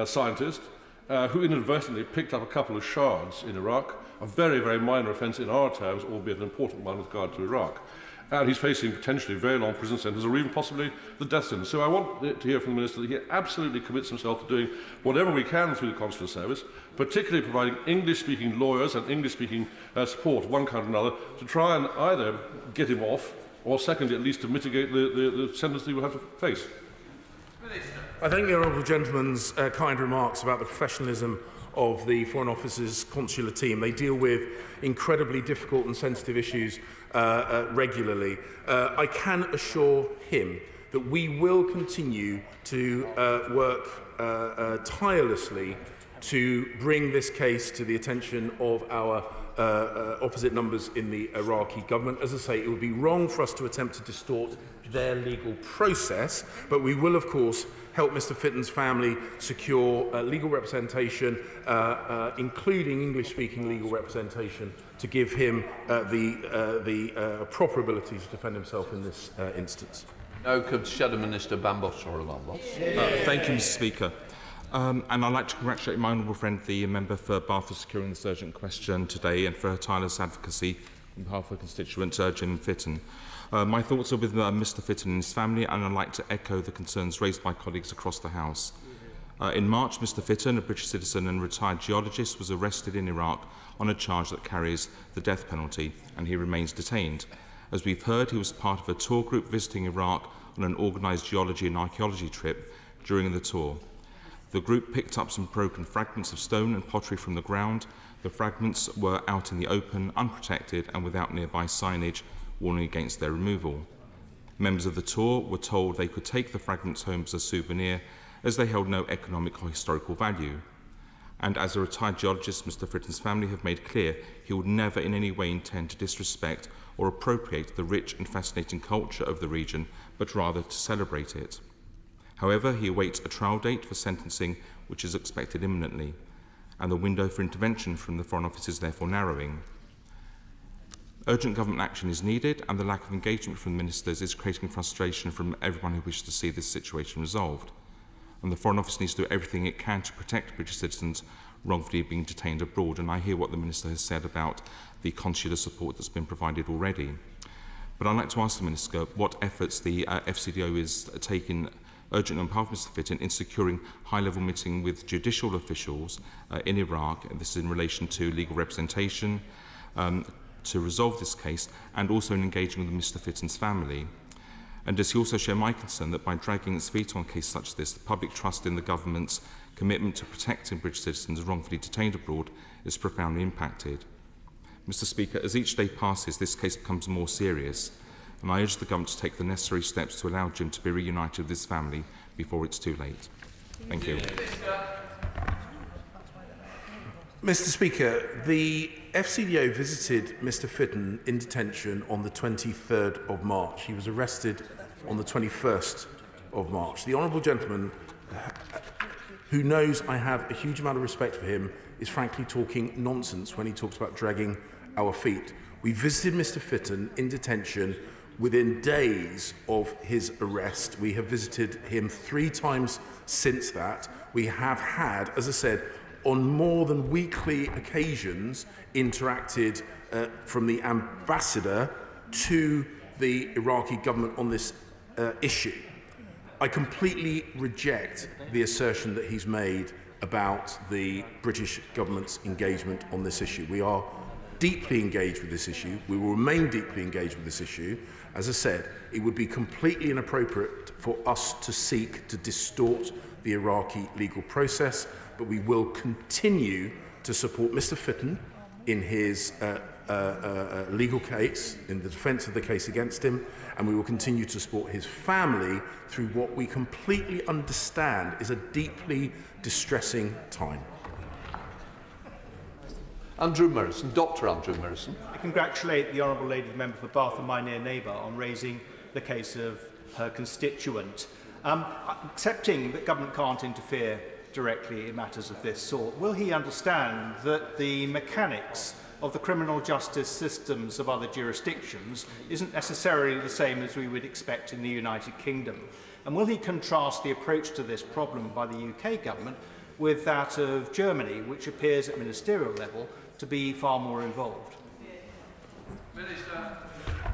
scientist who inadvertently picked up a couple of shards in Iraq, a very, very minor offence in our terms, albeit an important one with regard to Iraq. And he's facing potentially very long prison sentences or even possibly the death sentence. So I want to hear from the Minister that he absolutely commits himself to doing whatever we can through the consular service, particularly providing English-speaking lawyers and English-speaking support of one kind or another to try and either get him off or, secondly, at least to mitigate the sentence that he will have to face. I thank the honourable gentleman's kind remarks about the professionalism of the Foreign Office's consular team. They deal with incredibly difficult and sensitive issues regularly. I can assure him that we will continue to work tirelessly to bring this case to the attention of our opposite numbers in the Iraqi government. As I say, it would be wrong for us to attempt to distort their legal process, but we will, of course, help Mr Fitton's family secure legal representation, including English-speaking legal representation, to give him the proper ability to defend himself in this instance. Now comes Shadow Minister Bambos Orlando. Thank you, Mr Speaker. And I'd like to congratulate my honourable friend, the member for Bath, for securing this urgent question today and for her tireless advocacy on behalf of her constituent, Jim Fitton. My thoughts are with Mr Fitton and his family, and I'd like to echo the concerns raised by colleagues across the House. In March, Mr Fitton, a British citizen and retired geologist, was arrested in Iraq on a charge that carries the death penalty, and he remains detained. As we've heard, he was part of a tour group visiting Iraq on an organised geology and archaeology trip during the tour. The group picked up some broken fragments of stone and pottery from the ground. The fragments were out in the open, unprotected, and without nearby signage warning against their removal. Members of the tour were told they could take the fragments home as a souvenir, as they held no economic or historical value. And as a retired geologist, Mr Fitton's family have made clear he would never in any way intend to disrespect or appropriate the rich and fascinating culture of the region, but rather to celebrate it. However, he awaits a trial date for sentencing, which is expected imminently, and the window for intervention from the Foreign Office is therefore narrowing. Urgent government action is needed, and the lack of engagement from the ministers is creating frustration from everyone who wishes to see this situation resolved. And the Foreign Office needs to do everything it can to protect British citizens wrongfully being detained abroad, and I hear what the Minister has said about the consular support that's been provided already. But I'd like to ask the Minister what efforts the FCDO is taking urgent on behalf of Mr Fitton in securing high-level meeting with judicial officials in Iraq, and this is in relation to legal representation, to resolve this case, and also in engaging with Mr Fitton's family. And does he also share my concern that by dragging its feet on a case such as this, the public trust in the government's commitment to protecting British citizens wrongfully detained abroad is profoundly impacted? Mr Speaker, as each day passes, this case becomes more serious, and I urge the government to take the necessary steps to allow Jim to be reunited with his family before it's too late. Thank you. Mr Speaker, the FCDO visited Mr Fitton in detention on the 23rd of March. He was arrested on the 21st of March. The honourable gentleman, who knows I have a huge amount of respect for him, is frankly talking nonsense when he talks about dragging our feet. We visited Mr Fitton in detention within days of his arrest. We have visited him 3 times since that. We have had, as I said, on more than weekly occasions, interacted from the ambassador to the Iraqi government on this issue. I completely reject the assertion that he's made about the British government's engagement on this issue. We are deeply engaged with this issue. We will remain deeply engaged with this issue. As I said, it would be completely inappropriate for us to seek to distort the Iraqi legal process, but we will continue to support Mr Fitton in his legal case, in the defence of the case against him, and we will continue to support his family through what we completely understand is a deeply distressing time. Andrew Morrison, Dr. Andrew Morrison. I congratulate the Honourable Lady, the member for Bath and my near neighbour, on raising the case of her constituent. Accepting that government can't interfere directly in matters of this sort, will he understand that the mechanics of the criminal justice systems of other jurisdictions isn't necessarily the same as we would expect in the United Kingdom? And will he contrast the approach to this problem by the UK government with that of Germany, which appears at ministerial level to be far more involved?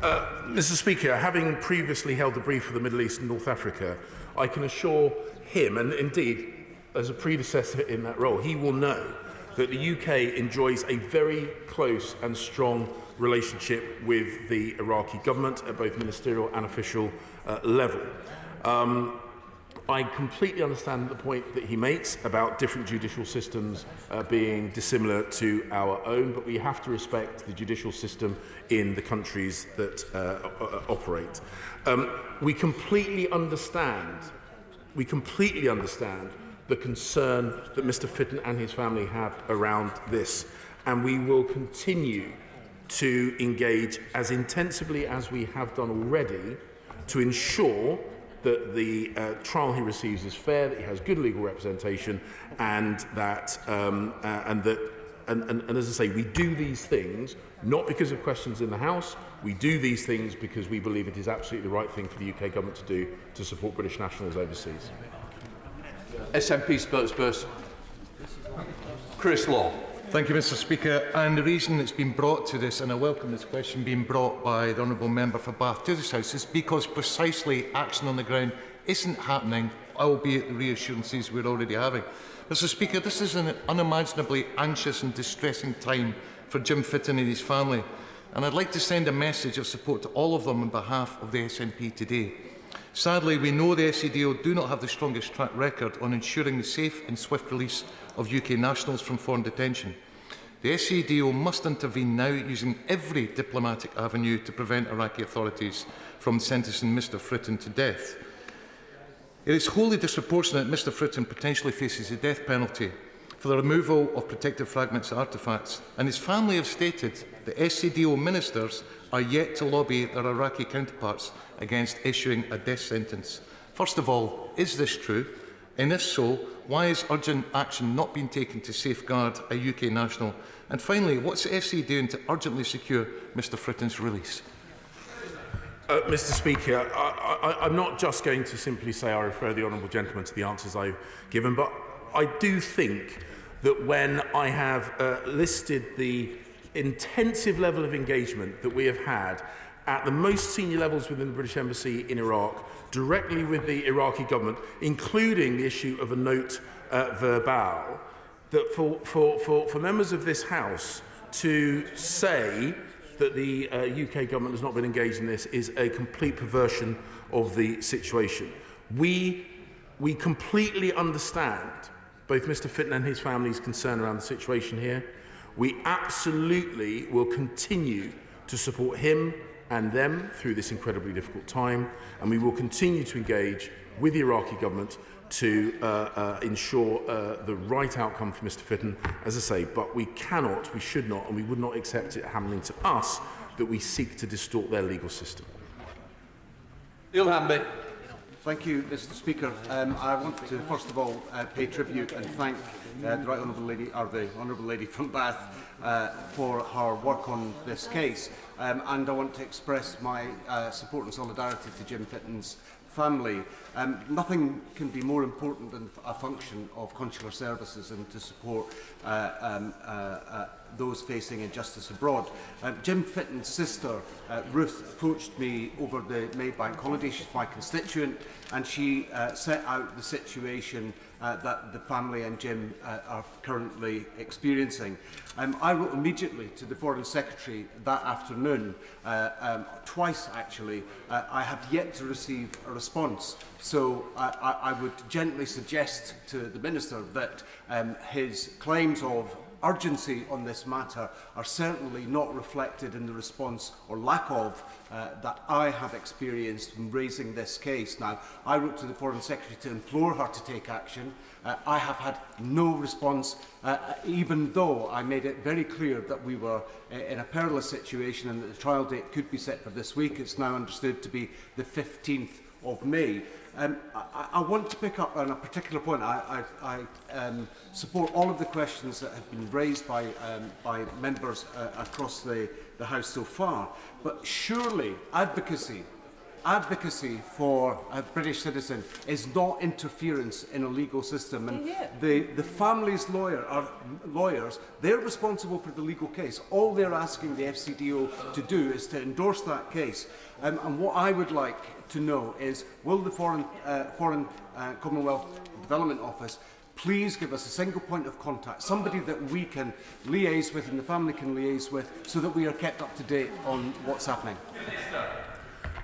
Mr. Speaker, having previously held the brief for the Middle East and North Africa, I can assure him, and indeed as a predecessor in that role, he will know that the UK enjoys a very close and strong relationship with the Iraqi government at both ministerial and official level. I completely understand the point that he makes about different judicial systems being dissimilar to our own, but we have to respect the judicial system in the countries that operate. We completely understand the concern that Mr. Fitton and his family have around this, and we will continue to engage as intensively as we have done already to ensure that the trial he receives is fair, that he has good legal representation, and that, and as I say, we do these things not because of questions in the House. We do these things because we believe it is absolutely the right thing for the UK government to do to support British nationals overseas. SNP spokesperson, Chris Law. Thank you, Mr. Speaker. And the reason it's been brought to this, and I welcome this question being brought by the Honourable Member for Bath to this House, is because precisely action on the ground isn't happening, albeit the reassurances we're already having. Mr. Speaker, this is an unimaginably anxious and distressing time for Jim Fitton and his family, and I'd like to send a message of support to all of them on behalf of the SNP today. Sadly, we know the SCDO do not have the strongest track record on ensuring the safe and swift release of UK nationals from foreign detention. The SCDO must intervene now using every diplomatic avenue to prevent Iraqi authorities from sentencing Mr. Fitton to death. It is wholly disproportionate that Mr. Fitton potentially faces a death penalty for the removal of protected fragments and artefacts, and his family have stated that SCDO ministers are yet to lobby their Iraqi counterparts against issuing a death sentence. First of all, is this true? And if so, why is urgent action not being taken to safeguard a UK national? And finally, what's the FC doing to urgently secure Mr. Fitton's release? Mr. Speaker, I'm not just going to simply say I refer the honourable gentleman to the answers I've given, but I do think that when I have listed the intensive level of engagement that we have had at the most senior levels within the British Embassy in Iraq, directly with the Iraqi government, including the issue of a note verbal, that for members of this House to say that the UK government has not been engaged in this is a complete perversion of the situation. We completely understand both Mr. Fitton and his family's concern around the situation here. We absolutely will continue to support him and them through this incredibly difficult time, and we will continue to engage with the Iraqi government to ensure the right outcome for Mr. Fitton, as I say, but we cannot, we should not, and we would not accept it happening to us that we seek to distort their legal system. Neil Hamby. Thank you, Mr. Speaker. I want to first of all pay tribute and thank the Right Honourable Lady, or the Honourable Lady from Bath, for her work on this case, and I want to express my support and solidarity to Jim Fitton's family. Nothing can be more important than a function of consular services and to support those facing injustice abroad. Jim Fitton's sister, Ruth, approached me over the May Bank holiday. She's my constituent, and she set out the situation that the family and Jim are currently experiencing. I wrote immediately to the Foreign Secretary that afternoon, twice actually. I have yet to receive a response, so I would gently suggest to the Minister that his claims of urgency on this matter are certainly not reflected in the response or lack of that I have experienced in raising this case. Now, I wrote to the Foreign Secretary to implore her to take action. I have had no response, even though I made it very clear that we were in a perilous situation and that the trial date could be set for this week. It's now understood to be the 15th of May. I want to pick up on a particular point. I support all of the questions that have been raised by members across the House so far, but surely advocacy for a British citizen is not interference in a legal system. And the family's lawyers, they're responsible for the legal case. All they're asking the FCDO to do is to endorse that case. And what I would like to know is, will the Foreign Commonwealth Development Office please give us a single point of contact, somebody that we can liaise with and the family can liaise with, so that we are kept up to date on what's happening?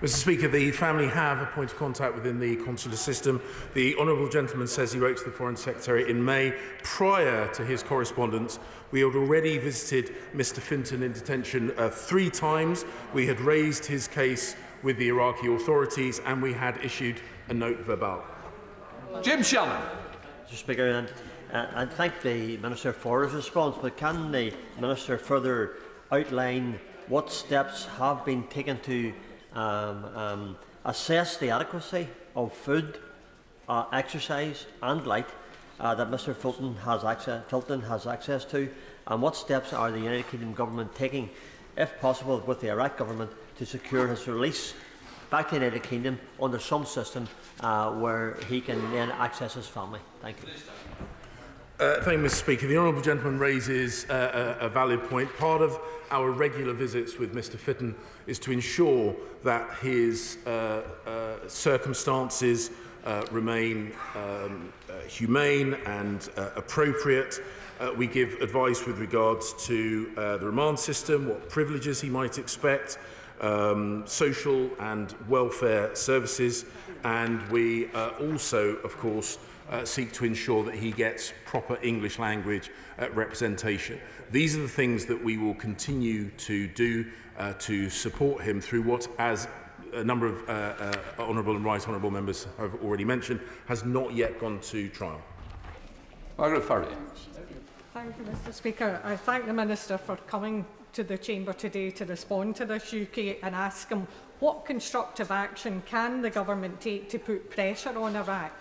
Mr. Speaker, the family have a point of contact within the consular system. The honourable gentleman says he wrote to the Foreign Secretary in May. Prior to his correspondence, we had already visited Mr. Finton in detention 3 times. We had raised his case with the Iraqi authorities and we had issued a note verbal. Jim Shannon. Mr. Speaker, I thank the Minister for his response, but can the Minister further outline what steps have been taken to assess the adequacy of food, exercise and light that Mr. Fulton has access to, and what steps are the United Kingdom Government taking, if possible, with the Iraq Government to secure his release back to the United Kingdom under some system where he can then access his family? Thank you. Thank you, Mr. Speaker. The honourable gentleman raises a valid point. Part of our regular visits with Mr. Fitton is to ensure that his circumstances remain humane and appropriate. We give advice with regards to the remand system, what privileges he might expect, social and welfare services, and we also, of course, seek to ensure that he gets proper English language representation. These are the things that we will continue to do to support him through what, as a number of honourable and right honourable members have already mentioned, has not yet gone to trial. Margaret Farry. Thank you, Mr. Speaker. I thank the Minister for coming to the Chamber today to respond to this UK and ask him what constructive action can the government take to put pressure on Iraq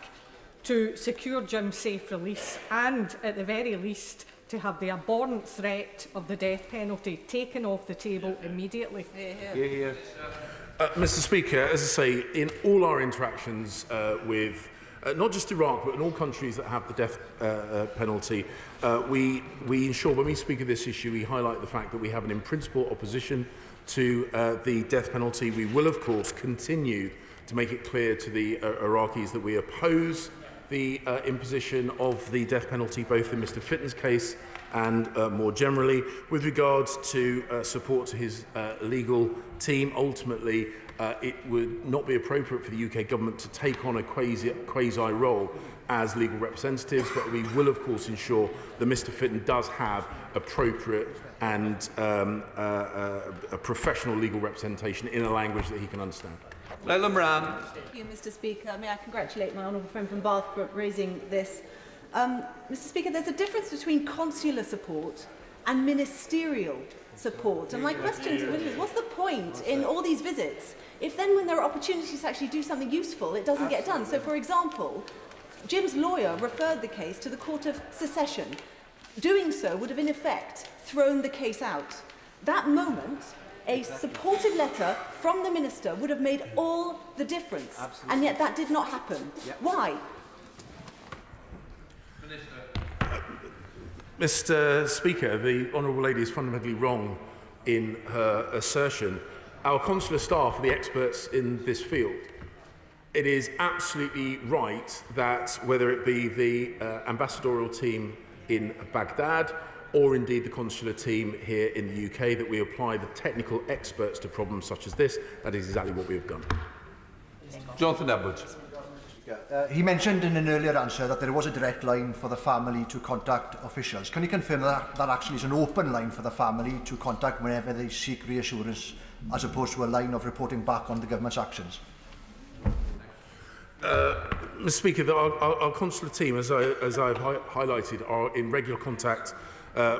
to secure Jim's safe release and, at the very least, to have the abhorrent threat of the death penalty taken off the table immediately. Mr. Speaker, as I say, in all our interactions with not just Iraq, but in all countries that have the death penalty, we ensure, when we speak of this issue, we highlight the fact that we have an in-principle opposition to the death penalty. We will, of course, continue to make it clear to the Iraqis that we oppose the imposition of the death penalty, both in Mr. Fitton's case and more generally. With regards to support to his legal team, ultimately it would not be appropriate for the UK government to take on a quasi role as legal representatives, but we will of course ensure that Mr. Fitton does have appropriate and a professional legal representation in a language that he can understand. Leila Moran. Thank you, Mr. Speaker. May I congratulate my honourable friend from Bath for raising this. Mr. Speaker, there's a difference between consular support and ministerial support. And my question to the Minister is, what's the point in all these visits if then when there are opportunities to actually do something useful, it doesn't get done? So, for example, Jim's lawyer referred the case to the Court of Secession. Doing so would have, in effect, thrown the case out. That moment, a supported letter from the Minister would have made all the difference. Absolutely. And yet that did not happen. Yep. Why? Mr. Speaker, the honourable lady is fundamentally wrong in her assertion. Our consular staff are the experts in this field. It is absolutely right that whether it be the ambassadorial team in Baghdad or indeed the consular team here in the UK, that we apply the technical experts to problems such as this. That is exactly what we have done. Jonathan Edwards. He mentioned in an earlier answer that there was a direct line for the family to contact officials. Can you confirm that that actually is an open line for the family to contact whenever they seek reassurance, as opposed to a line of reporting back on the government's actions? Mr. Speaker, our consular team, as I've highlighted, are in regular contact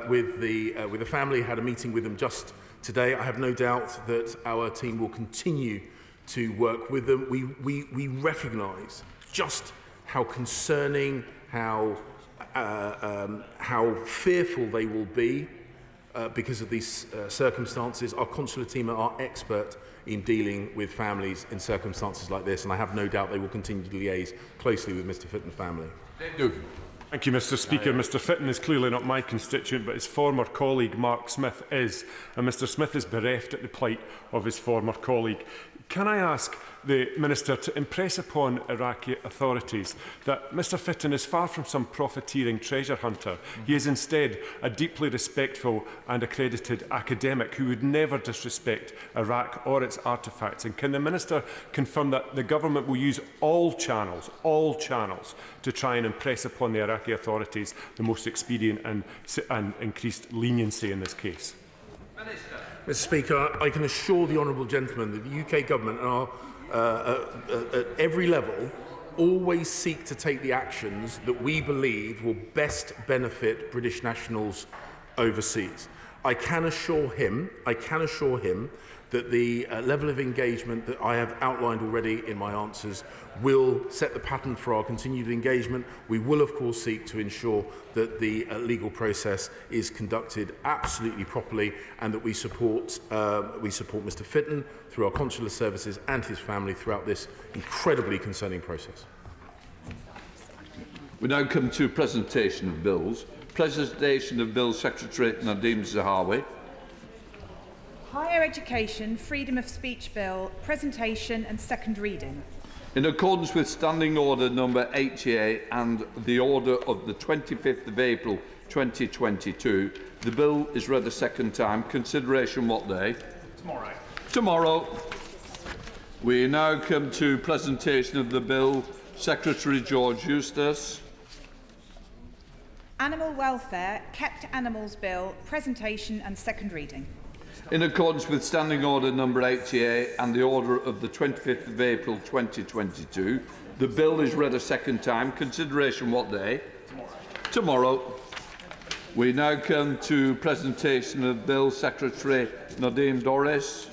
with the family. Had a meeting with them just today. I have no doubt that our team will continue to work with them. We recognise just how concerning, how fearful they will be because of these circumstances. Our consular team are expert in dealing with families in circumstances like this, and I have no doubt they will continue to liaise closely with Mr Fitton's family. Thank you, Mr Speaker. Mr Fitton is clearly not my constituent, but his former colleague Mark Smith is, and Mr Smith is bereft at the plight of his former colleague. Can I ask the Minister to impress upon Iraqi authorities that Mr Fitton is far from some profiteering treasure hunter. He is instead a deeply respectful and accredited academic who would never disrespect Iraq or its artefacts. And can the Minister confirm that the government will use all channels to try and impress upon the Iraqi authorities the most expedient and increased leniency in this case? Mr Speaker, I can assure the honourable gentleman that the UK government are, at every level, always seek to take the actions that we believe will best benefit British nationals overseas. I can assure him that the level of engagement that I have outlined already in my answers will set the pattern for our continued engagement. We will, of course, seek to ensure that the legal process is conducted absolutely properly, and that we support Mr Fitton through our consular services and his family throughout this incredibly concerning process. We now come to presentation of bills. Presentation of Bill Secretary Nadeem Zahawi. Higher Education Freedom of Speech Bill, presentation and second reading. In accordance with Standing Order number 88 and the order of the 25th of April 2022, the bill is read a second time. Consideration what day? Tomorrow. Tomorrow. We now come to presentation of the bill. Secretary George Eustace. Animal Welfare Kept Animals Bill, presentation and second reading. In accordance with Standing Order number 88 and the order of the 25th of April 2022, the bill is read a second time. Consideration what day? Tomorrow. We now come to presentation of Bill. Secretary Nadeem Doris.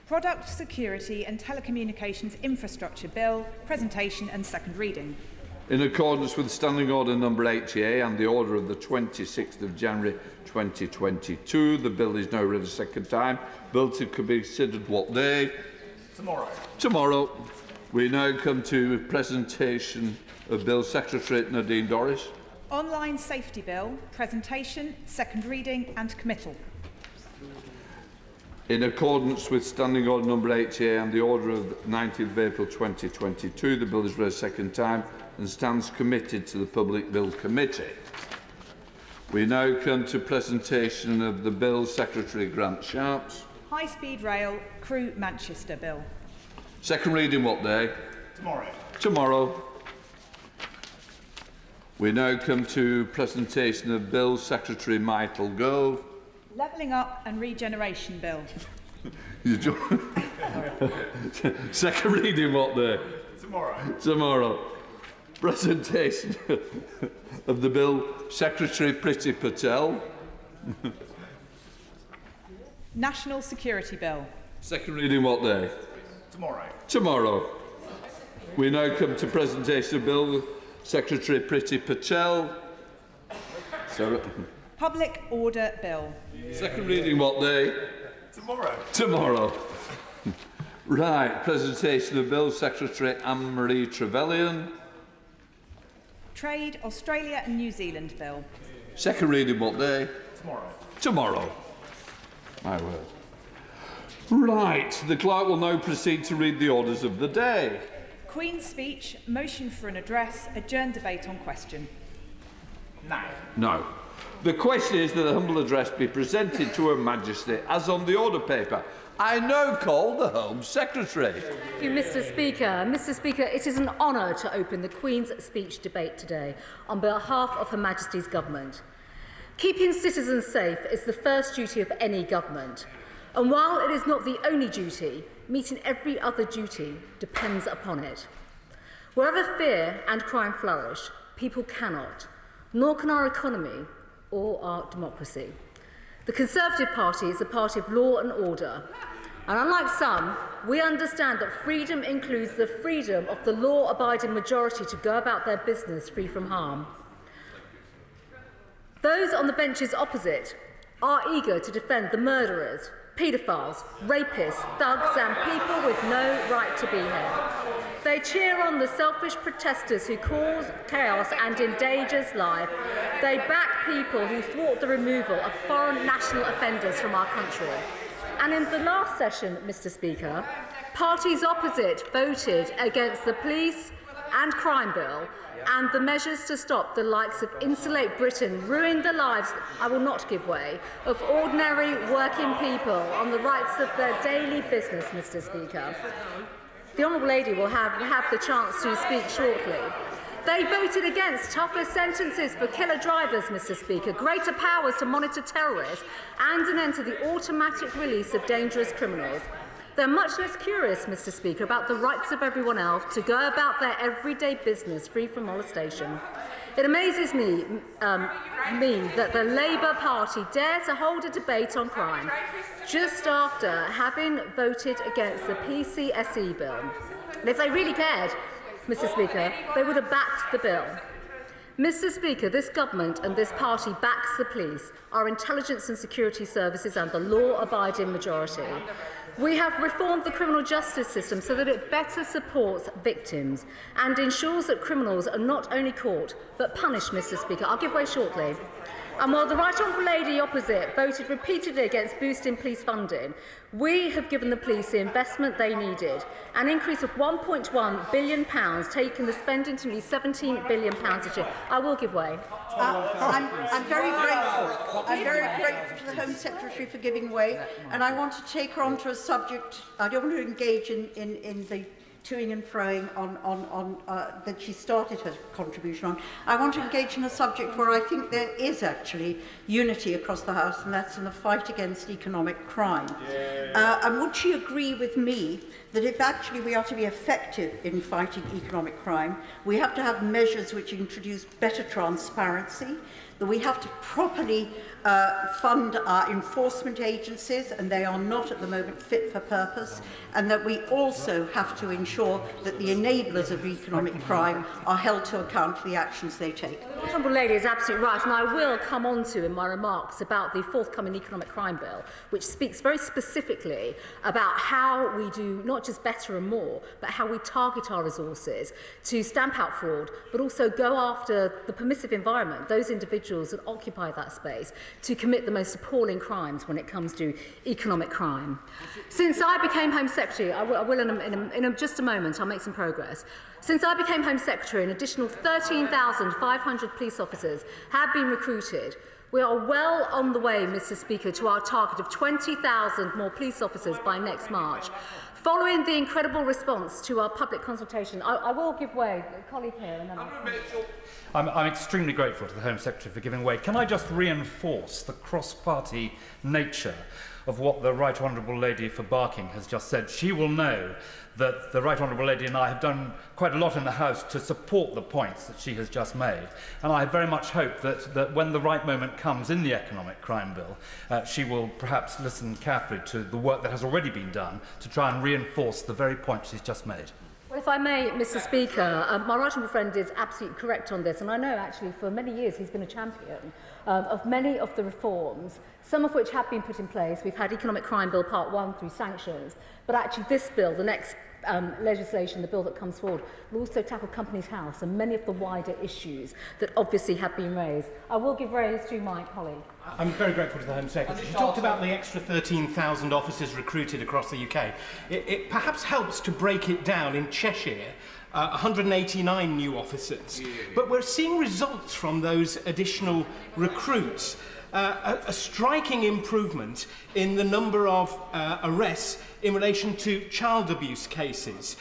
Product Security and Telecommunications Infrastructure Bill, presentation and second reading. In accordance with Standing Order number 88 and the order of the 26th of January 2022, the bill is now read a second time. Bill to be considered what day? Tomorrow. Tomorrow. We now come to presentation of Bill. Secretary Nadeem Doris. Online Safety Bill, presentation, second reading and committal. In accordance with Standing Order number 88 and the order of the 19th of April 2022, the bill is read a second time and stands committed to the Public Bill Committee. We now come to presentation of the bill. Secretary Grant Sharps. High Speed Rail Crewe Manchester Bill. Second reading what day? Tomorrow. Tomorrow. We now come to presentation of bill. Secretary Michael Gove. Levelling Up and Regeneration Bill. Second reading what day? Tomorrow. Tomorrow. Presentation of the bill. Secretary Priti Patel. National Security Bill. Second reading what day? Tomorrow. Tomorrow. We now come to presentation of bill. Secretary Priti Patel. Sorry. Public Order Bill. Second reading what day? Tomorrow. Tomorrow. Right. Presentation of bill. Secretary Anne-Marie Trevelyan. Trade Australia and New Zealand Bill. Second reading what day? Tomorrow. Tomorrow. My word. Right. The clerk will now proceed to read the orders of the day. Queen's Speech, motion for an address, adjourn debate on question. No. The question is that the humble address be presented to Her Majesty as on the order paper. I now call the Home Secretary. Thank you, Mr. Speaker. Mr. Speaker, it is an honour to open the Queen's Speech debate today on behalf of Her Majesty's government. Keeping citizens safe is the first duty of any government. And while it is not the only duty, meeting every other duty depends upon it. Wherever fear and crime flourish, people cannot, nor can our economy or our democracy. The Conservative Party is a party of law and order. And unlike some, we understand that freedom includes the freedom of the law-abiding majority to go about their business free from harm. Those on the benches opposite are eager to defend the murderers, paedophiles, rapists, thugs and people with no right to be here. They cheer on the selfish protesters who cause chaos and endanger life. They back people who thwart the removal of foreign national offenders from our country. And in the last session, Mr. Speaker, parties opposite voted against the police and crime bill and the measures to stop the likes of Insulate Britain ruin the lives, I will not give way, of ordinary working people on the rights of their daily business, Mr. Speaker. The Honourable Lady will have the chance to speak shortly. They voted against tougher sentences for killer drivers, Mr. Speaker, greater powers to monitor terrorists, and an end to the automatic release of dangerous criminals. They're much less curious, Mr. Speaker, about the rights of everyone else to go about their everyday business free from molestation. It amazes me that the Labour Party dare to hold a debate on crime just after having voted against the PCSE bill. And if they really cared, Mr. Speaker, they would have backed the bill. Mr. Speaker, this government and this party backs the police, our intelligence and security services and the law-abiding majority. We have reformed the criminal justice system so that it better supports victims and ensures that criminals are not only caught but punished, Mr. Speaker. I'll give way shortly. And while the Right Honourable Lady opposite voted repeatedly against boosting police funding, we have given the police the investment they needed, an increase of £1.1 billion, taking the spending to nearly £17 billion this year. I will give way. I'm very grateful. I'm very grateful to the Home Secretary for giving way, and I want to take her on to a subject. I don't want to engage in the toing and froing on that she started her contribution on. I want to engage in a subject where I think there is actually unity across the House, and that's in the fight against economic crime. And would she agree with me that if actually we are to be effective in fighting economic crime, we have to have measures which introduce better transparency, that we have to properly fund our enforcement agencies, and they are not at the moment fit for purpose, and that we also have to ensure that the enablers of economic crime are held to account for the actions they take. The Honourable Lady is absolutely right, and I will come on to in my remarks about the forthcoming economic crime bill, which speaks very specifically about how we do not just better and more, but how we target our resources to stamp out fraud, but also go after the permissive environment, those individuals that occupy that space, to commit the most appalling crimes when it comes to economic crime. Since I became Home Secretary, I will in just a moment, I'll make some progress. Since I became Home Secretary, an additional 13,500 police officers have been recruited. We are well on the way, Mr. Speaker, to our target of 20,000 more police officers by next March. Following the incredible response to our public consultation, I will give way. Colleague here, and then I'm extremely grateful to the Home Secretary for giving way. Can I just reinforce the cross-party nature of what the Right Honourable Lady for Barking has just said? She will know that the Right Honourable Lady and I have done quite a lot in the House to support the points that she has just made. And I very much hope that when the right moment comes in the economic crime bill, she will perhaps listen carefully to the work that has already been done to try and reinforce the very point she's just made. Well, if I may, Mr. Speaker, my right honourable friend is absolutely correct on this, and I know actually for many years he's been a champion of many of the reforms, some of which have been put in place. We've had Economic Crime Bill Part 1 through sanctions, but actually this bill, the next legislation, the bill that comes forward, will also tackle Companies House and many of the wider issues that obviously have been raised. I will give rise to my colleague. I'm very grateful to the Home Secretary. She talked about the extra 13,000 officers recruited across the UK. It perhaps helps to break it down. In Cheshire, 189 new officers. But we're seeing results from those additional recruits. A striking improvement in the number of arrests in relation to child abuse cases.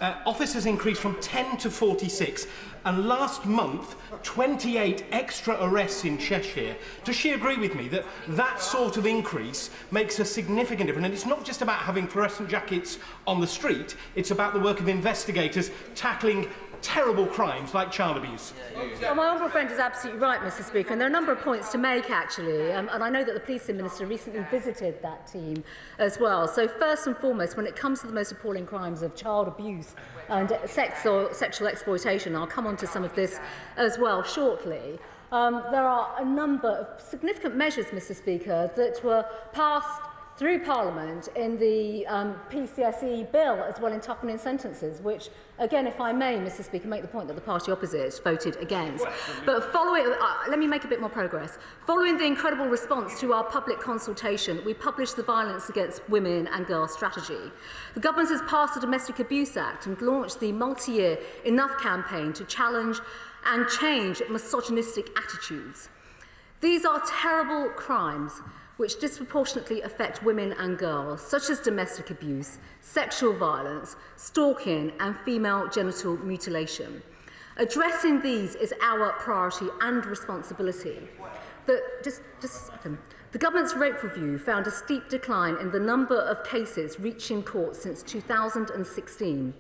officers increased from 10 to 46, and last month, 28 extra arrests in Cheshire. Does she agree with me that that sort of increase makes a significant difference? And it's not just about having fluorescent jackets on the street, it's about the work of investigators tackling terrible crimes like child abuse. Well, my honourable friend is absolutely right, Mr. Speaker, and there are a number of points to make, actually, and I know that the Policing Minister recently visited that team as well. So first and foremost, when it comes to the most appalling crimes of child abuse and sex or sexual exploitation, I'll come on to some of this as well shortly. There are a number of significant measures, Mr. Speaker, that were passed through Parliament in the PCSE bill as well in toughening sentences, which, again, if I may, Mr. Speaker, make the point that the party opposite voted against. But following, let me make a bit more progress. Following the incredible response to our public consultation, we published the Violence Against Women and Girls strategy. The government has passed the Domestic Abuse Act and launched the multi-year Enough campaign to challenge and change misogynistic attitudes. These are terrible crimes which disproportionately affect women and girls, such as domestic abuse, sexual violence, stalking and female genital mutilation. Addressing these is our priority and responsibility. Just a second. The government's rape review found a steep decline in the number of cases reaching court since 2016.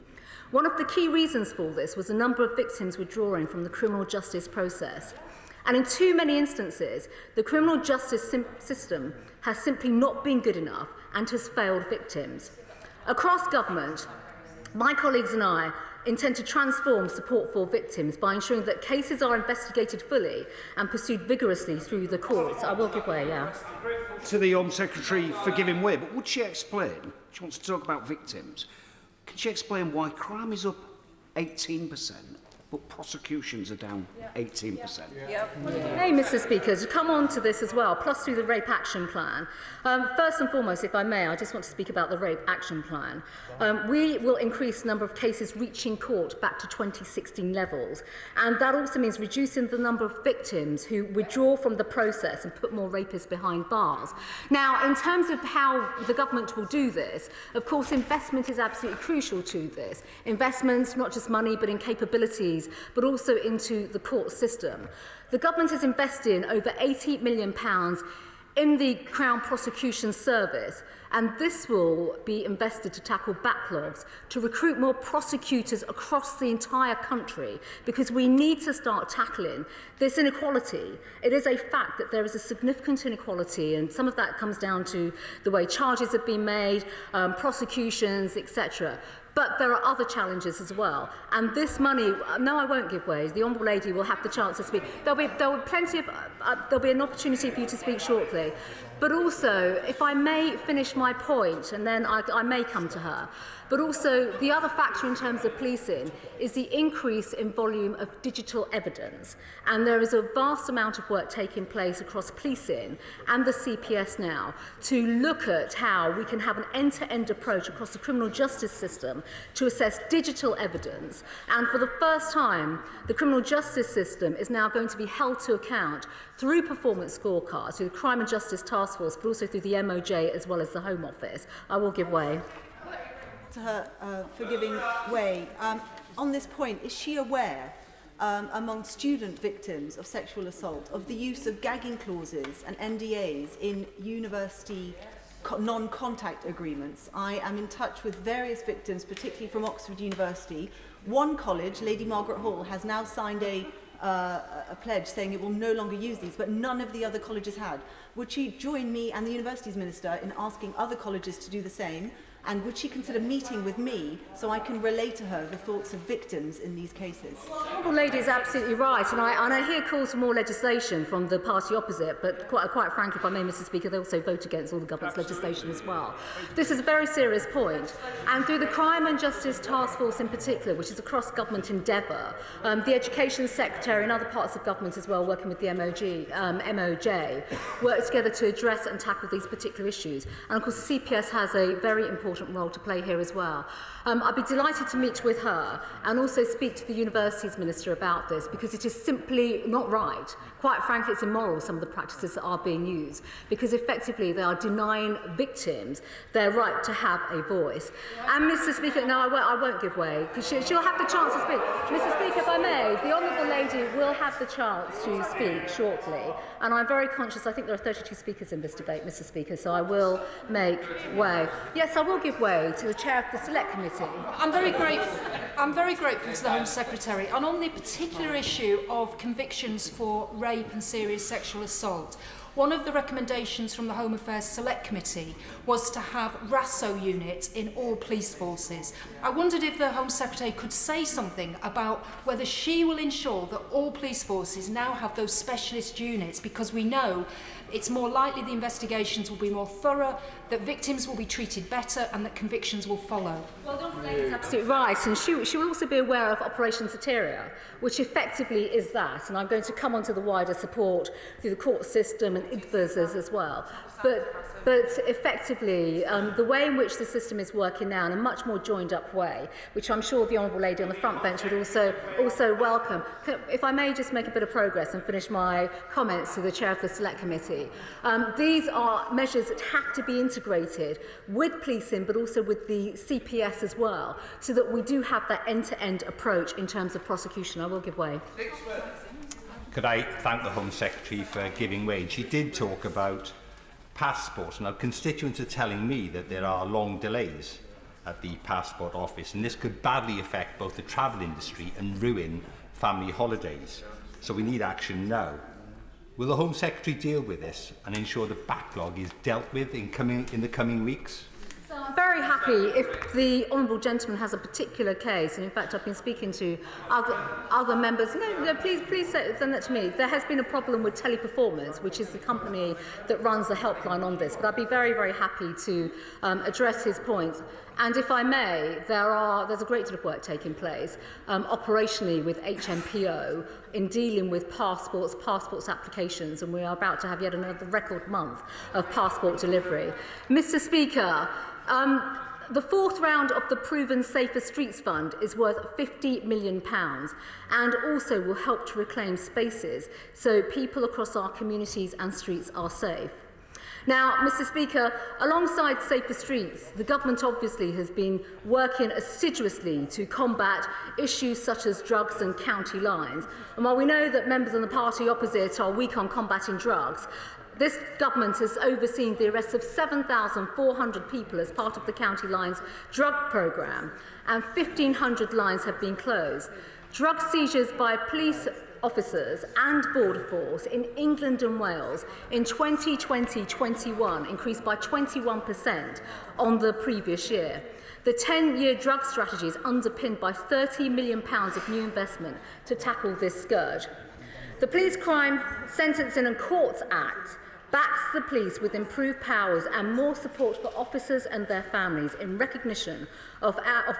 One of the key reasons for this was the number of victims withdrawing from the criminal justice process. And in too many instances, the criminal justice system has simply not been good enough and has failed victims. Across government, my colleagues and I intend to transform support for victims by ensuring that cases are investigated fully and pursued vigorously through the courts. I will give way, yeah. To the Home Secretary for giving way, but would she explain, she wants to talk about victims, can she explain why crime is up 18%? But prosecutions are down 18%. Hey, Mr. Speaker, to come on to this as well, plus through the Rape Action Plan. First and foremost, if I may, I just want to speak about the Rape Action Plan. We will increase the number of cases reaching court back to 2016 levels, and that also means reducing the number of victims who withdraw from the process and put more rapists behind bars. Now, in terms of how the government will do this, of course, investment is absolutely crucial to this. Investment, not just money, but in capabilities, but also into the court system. The government is investing over £80 million in the Crown Prosecution Service, and this will be invested to tackle backlogs, to recruit more prosecutors across the entire country, because we need to start tackling this inequality. It is a fact that there is a significant inequality, and some of that comes down to the way charges have been made, prosecutions, etc. But there are other challenges as well. And this money, no, I won't give way. The Honourable Lady will have the chance to speak. There'll be an opportunity for you to speak shortly. But also, if I may finish my point, and then I may come to her. But also, the other factor in terms of policing is the increase in volume of digital evidence. And there is a vast amount of work taking place across policing and the CPS now to look at how we can have an end-to-end approach across the criminal justice system to assess digital evidence. And for the first time, the criminal justice system is now going to be held to account through performance scorecards, through the Crime and Justice Task Force, but also through the MOJ as well as the Home Office. I will give way. To her for giving way. On this point, is she aware, among student victims of sexual assault, of the use of gagging clauses and NDAs in university non-contact agreements? I am in touch with various victims, particularly from Oxford University. One college, Lady Margaret Hall, has now signed a pledge saying it will no longer use these, but none of the other colleges had. Would she join me and the Universities Minister in asking other colleges to do the same? And would she consider meeting with me so I can relay to her the thoughts of victims in these cases? The Honourable Lady is absolutely right, and I hear calls for more legislation from the party opposite, but quite frankly, if I may, Mr. Speaker, they also vote against all the government's legislation as well. This is a very serious point, and through the Crime and Justice Task Force in particular, which is a cross-government endeavour, the Education Secretary and other parts of government as well, working with the MOJ, work together to address and tackle these particular issues. And of course, the CPS has a very important important role to play here as well. I'd be delighted to meet with her and also speak to the Universities Minister about this, because it is simply not right. Quite frankly, it's immoral, some of the practices that are being used, because effectively they are denying victims their right to have a voice. And Mr. Speaker, no, I won't give way, because she'll have the chance to speak. Mr. Speaker, if I may, the Honourable Lady will have the chance to speak shortly, and I'm very conscious, I think there are 32 speakers in this debate, Mr. Speaker, so I will make way. Yes, I will give way to the Chair of the Select Committee. I'm very grateful to the Home Secretary. And on the particular issue of convictions for rape and serious sexual assault, one of the recommendations from the Home Affairs Select Committee was to have RASO units in all police forces. I wondered if the Home Secretary could say something about whether she will ensure that all police forces now have those specialist units, because we know it's more likely the investigations will be more thorough, that victims will be treated better and that convictions will follow. Well, the Honourable Lady is absolutely right, and she will also be aware of Operation Soteria, which effectively is that, and I'm going to come on to the wider support through the court system and IDVAs as well. But effectively, the way in which the system is working now in a much more joined-up way, which I'm sure the Honourable Lady on the front bench would also welcome. If I may just make a bit of progress and finish my comments to the Chair of the Select Committee. These are measures that have to be integrated with policing, but also with the CPS as well, so that we do have that end-to-end approach in terms of prosecution. I will give way. Could I thank the Home Secretary for giving way? She did talk about passports. Now, constituents are telling me that there are long delays at the passport office, and this could badly affect both the travel industry and ruin family holidays. So we need action now. Will the Home Secretary deal with this and ensure the backlog is dealt with in the coming weeks? So I'm very happy if the Honourable Gentleman has a particular case, and in fact I've been speaking to other members. No, please send that to me. There has been a problem with Teleperformance, which is the company that runs the helpline on this, but I'd be very, very happy to address his points. And if I may, there's a great deal of work taking place operationally with HMPO in dealing with passports applications, and we are about to have yet another record month of passport delivery. Mr. Speaker, the fourth round of the Proven Safer Streets Fund is worth £50 million and also will help to reclaim spaces so people across our communities and streets are safe. Now, Mr. Speaker, alongside Safer Streets, the government obviously has been working assiduously to combat issues such as drugs and county lines. And while we know that members of the party opposite are weak on combating drugs, this government has overseen the arrest of 7,400 people as part of the County Lines drug programme, and 1,500 lines have been closed. Drug seizures by police officers and border force in England and Wales in 2020-21 increased by 21% on the previous year. The 10-year drug strategy is underpinned by £30 million of new investment to tackle this scourge. The Police Crime Sentencing and Courts Act backs the police with improved powers and more support for officers and their families in recognition of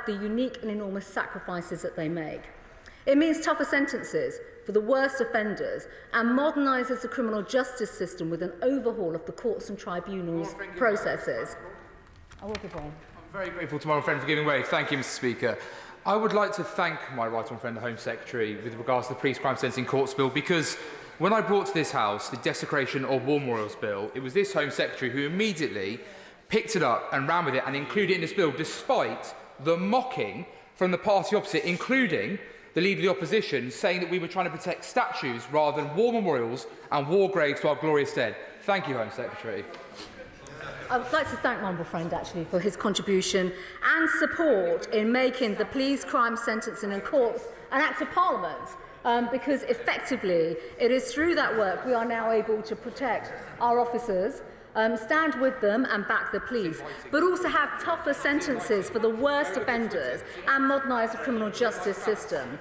the unique and enormous sacrifices that they make. It means tougher sentences for the worst offenders and modernises the criminal justice system with an overhaul of the courts and tribunals processes. I will give way. I'm very grateful to my friend for giving way. Thank you, Mr. Speaker. I would like to thank my right honourable friend, the Home Secretary, with regards to the Police Crime Sentencing Courts Bill, because when I brought to this House the Desecration of War Memorials Bill, it was this Home Secretary who immediately picked it up and ran with it and included it in this bill, despite the mocking from the party opposite, including the Leader of the Opposition, saying that we were trying to protect statues rather than war memorials and war graves to our glorious dead. Thank you, Home Secretary. I would like to thank my honourable friend actually for his contribution and support in making the Police Crime Sentencing and Courts an Act of Parliament. Because effectively it is through that work we are now able to protect our officers, stand with them and back the police, but also have tougher sentences for the worst offenders and modernise the criminal justice system.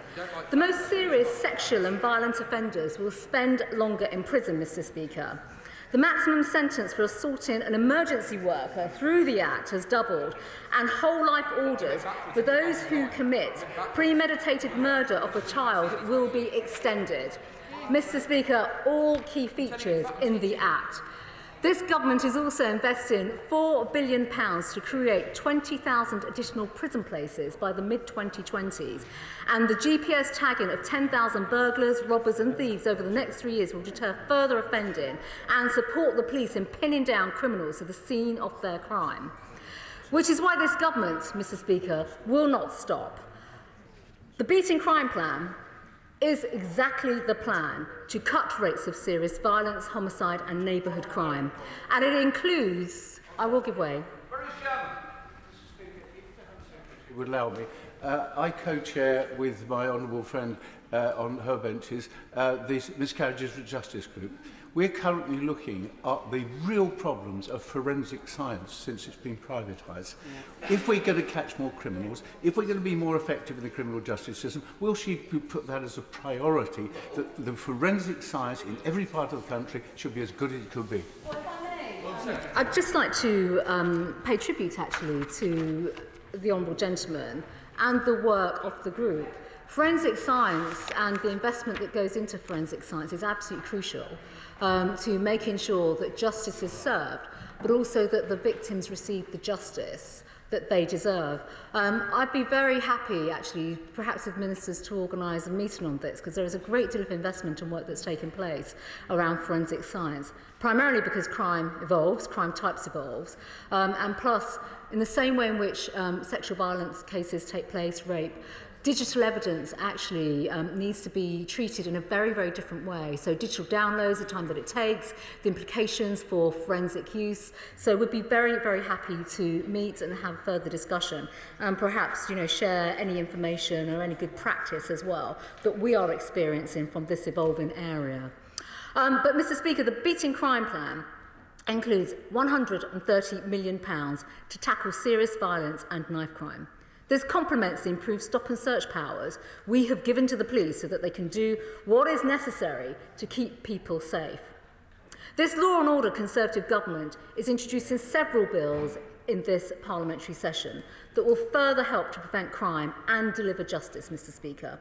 The most serious sexual and violent offenders will spend longer in prison, Mr. Speaker. The maximum sentence for assaulting an emergency worker through the Act has doubled, and whole-life orders for those who commit premeditated murder of a child will be extended. Mr. Speaker, all key features in the Act. This government is also investing £4 billion to create 20,000 additional prison places by the mid-2020s, and the GPS tagging of 10,000 burglars, robbers and thieves over the next 3 years will deter further offending and support the police in pinning down criminals at the scene of their crime. Which is why this government, Mr. Speaker, will not stop. The Beating Crime Plan is exactly the plan to cut rates of serious violence, homicide and neighbourhood crime. And it includes, I will give way. Would allow me. I co-chair with my honourable friend on her benches the Miscarriages of Justice group. We're currently looking at the real problems of forensic science since it's been privatised. If we're going to catch more criminals, if we're going to be more effective in the criminal justice system, will she put that as a priority, that the forensic science in every part of the country should be as good as it could be? I'd just like to pay tribute, actually, to the honourable gentleman and the work of the group. Forensic science and the investment that goes into forensic science is absolutely crucial to making sure that justice is served, but also that the victims receive the justice that they deserve. I'd be very happy, actually, perhaps with ministers to organise a meeting on this, because there is a great deal of investment and work that's taken place around forensic science, primarily because crime evolves, crime types evolves, and plus, in the same way in which sexual violence cases take place, rape, digital evidence actually needs to be treated in a very, very different way. So digital downloads, the time that it takes, the implications for forensic use. So we'd be very, very happy to meet and have further discussion and perhaps, share any information or any good practice as well that we are experiencing from this evolving area. But Mr. Speaker, the Beating Crime Plan includes £130 million to tackle serious violence and knife crime. This complements the improved stop and search powers we have given to the police so that they can do what is necessary to keep people safe. This Law and Order Conservative government is introducing several bills in this parliamentary session that will further help to prevent crime and deliver justice, Mr. Speaker.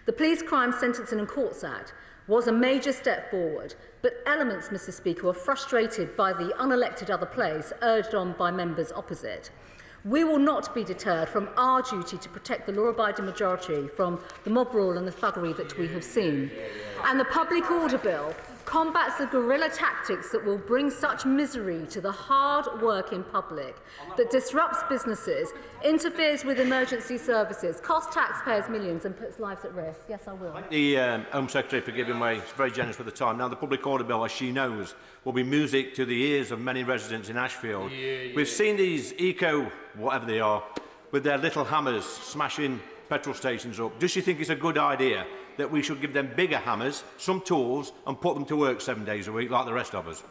The Police Crime Sentencing and Courts Act was a major step forward, but elements, Mr. Speaker, were frustrated by the unelected other place urged on by members opposite. We will not be deterred from our duty to protect the law-abiding majority from the mob rule and the thuggery that we have seen. And the Public Order Bill combats the guerrilla tactics that will bring such misery to the hard-working public, that disrupts businesses, interferes with emergency services, costs taxpayers millions and puts lives at risk. Yes, I will. Thank the Home Secretary for giving way. It's very generous with the time. Now, the Public Order Bill, as she knows, will be music to the ears of many residents in Ashfield. We've seen these eco, whatever they are, with their little hammers smashing petrol stations up. Does she think it's a good idea that we should give them bigger hammers, some tools, and put them to work 7 days a week like the rest of us?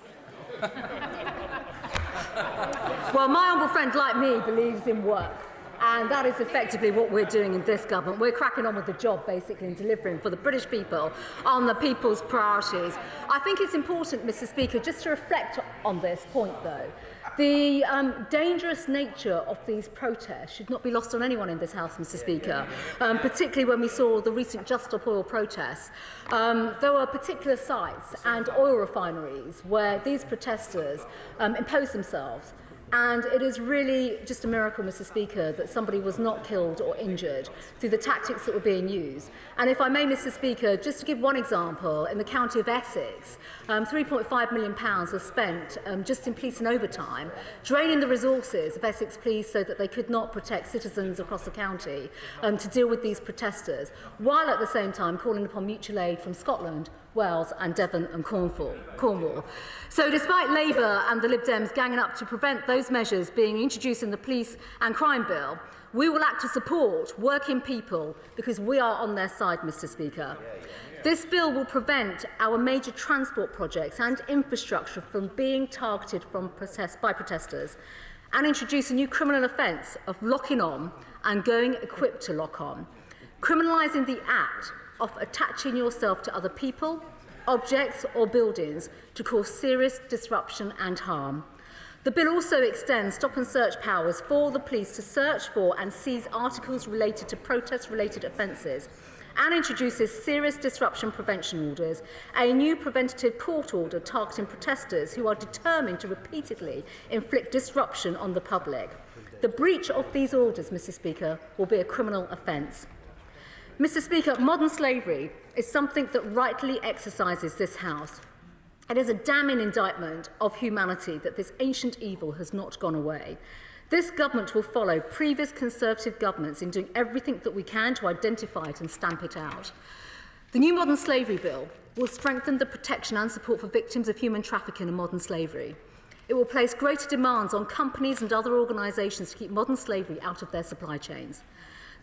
Well, my humble friend, like me, believes in work. And that is effectively what we're doing in this government. We're cracking on with the job, basically, and delivering for the British people on the people's priorities. I think it's important, Mr. Speaker, just to reflect on this point, though. The dangerous nature of these protests should not be lost on anyone in this House, Mr. Speaker, particularly when we saw the recent Just Stop Oil protests. There were particular sites and oil refineries where these protesters imposed themselves. And it is really just a miracle, Mr. Speaker, that somebody was not killed or injured through the tactics that were being used. And if I may, Mr. Speaker, just to give one example, in the county of Essex, £3.5 million was spent just in police and overtime, draining the resources of Essex Police so that they could not protect citizens across the county to deal with these protesters, while at the same time calling upon mutual aid from Scotland, Wales and Devon and Cornwall. So despite Labour and the Lib Dems ganging up to prevent those measures being introduced in the Police and Crime Bill, we will act to support working people because we are on their side, Mr. Speaker. This bill will prevent our major transport projects and infrastructure from being targeted by protesters and introduce a new criminal offence of locking on and going equipped to lock on, criminalising the act of attaching yourself to other people, objects or buildings to cause serious disruption and harm. The bill also extends stop and search powers for the police to search for and seize articles related to protest-related offences, and introduces serious disruption prevention orders, a new preventative court order targeting protesters who are determined to repeatedly inflict disruption on the public. The breach of these orders, Mr. Speaker, will be a criminal offence. Mr. Speaker, modern slavery is something that rightly exercises this House. It is a damning indictment of humanity that this ancient evil has not gone away. This government will follow previous Conservative governments in doing everything that we can to identify it and stamp it out. The new modern slavery bill will strengthen the protection and support for victims of human trafficking and modern slavery. It will place greater demands on companies and other organisations to keep modern slavery out of their supply chains.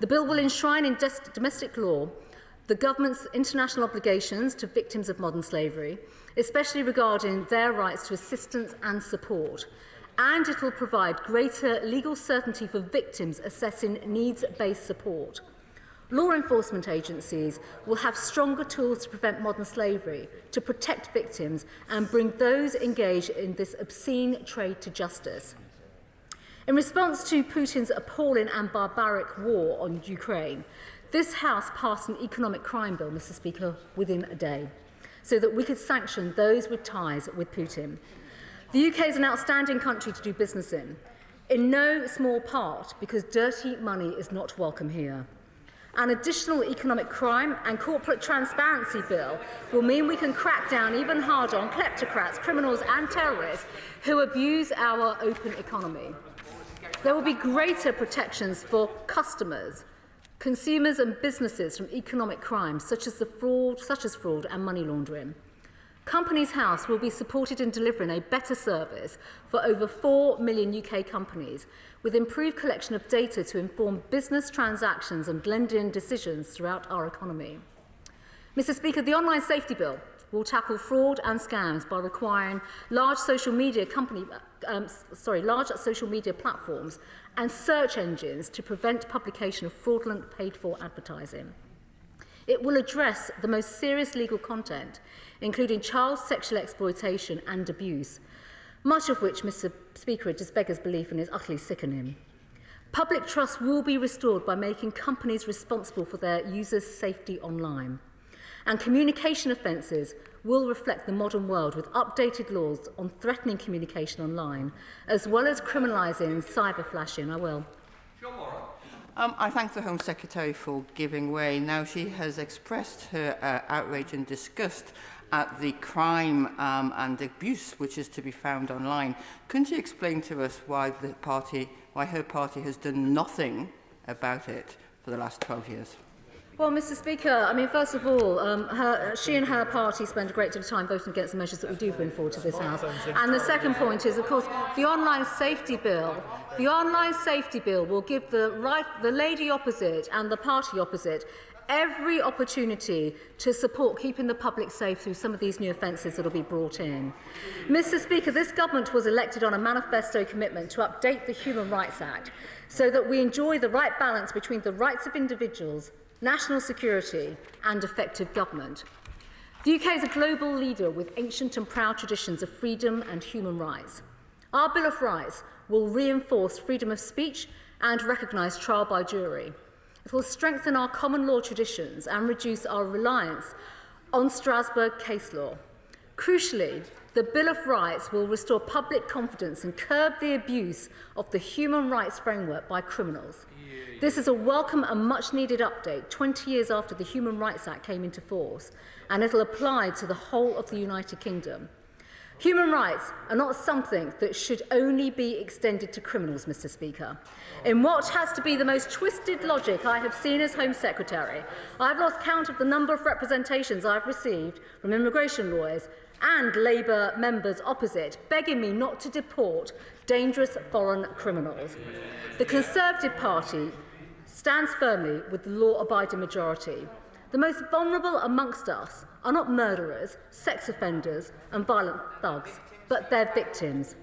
The bill will enshrine in domestic law the government's international obligations to victims of modern slavery, especially regarding their rights to assistance and support. And it will provide greater legal certainty for victims assessing needs-based support. Law enforcement agencies will have stronger tools to prevent modern slavery, to protect victims and bring those engaged in this obscene trade to justice. In response to Putin's appalling and barbaric war on Ukraine, this House passed an economic crime bill, Mr. Speaker, within a day, so that we could sanction those with ties with Putin. The UK is an outstanding country to do business in no small part because dirty money is not welcome here. An additional economic crime and corporate transparency bill will mean we can crack down even harder on kleptocrats, criminals and terrorists who abuse our open economy. There will be greater protections for customers, consumers and businesses from economic crime such as fraud and money laundering. Companies House will be supported in delivering a better service for over 4 million UK companies, with improved collection of data to inform business transactions and lending decisions throughout our economy. Mr. Speaker, the online safety bill will tackle fraud and scams by requiring large social media platforms and search engines to prevent publication of fraudulent paid-for advertising. It will address the most serious legal content, including child sexual exploitation and abuse, much of which, Mr. Speaker, it just beggars belief and is utterly sickening. Public trust will be restored by making companies responsible for their users' safety online. And communication offences will reflect the modern world with updated laws on threatening communication online, as well as criminalising cyber flashing. I thank the Home Secretary for giving way. Now, she has expressed her outrage and disgust at the crime and abuse which is to be found online. Couldn't she explain to us why her party has done nothing about it for the last 12 years? Well, Mr. Speaker, first of all, she and her party spend a great deal of time voting against the measures that we do bring forward to this House. And the second point is, of course, the online safety bill. The online safety bill will give the lady opposite and the party opposite every opportunity to support keeping the public safe through some of these new offences that will be brought in. Mr. Speaker, this government was elected on a manifesto commitment to update the Human Rights Act so that we enjoy the right balance between the rights of individuals, national security and effective government. The UK is a global leader with ancient and proud traditions of freedom and human rights. Our Bill of Rights will reinforce freedom of speech and recognise trial by jury. It will strengthen our common law traditions and reduce our reliance on Strasbourg case law. Crucially, the Bill of Rights will restore public confidence and curb the abuse of the human rights framework by criminals. This is a welcome and much-needed update 20 years after the Human Rights Act came into force, and it will apply to the whole of the United Kingdom. Human rights are not something that should only be extended to criminals, Mr. Speaker. In what has to be the most twisted logic I have seen as Home Secretary, I have lost count of the number of representations I have received from immigration lawyers and Labour members opposite, begging me not to deport dangerous foreign criminals. The Conservative Party stands firmly with the law-abiding majority. The most vulnerable amongst us are not murderers, sex offenders and violent thugs, but their victims.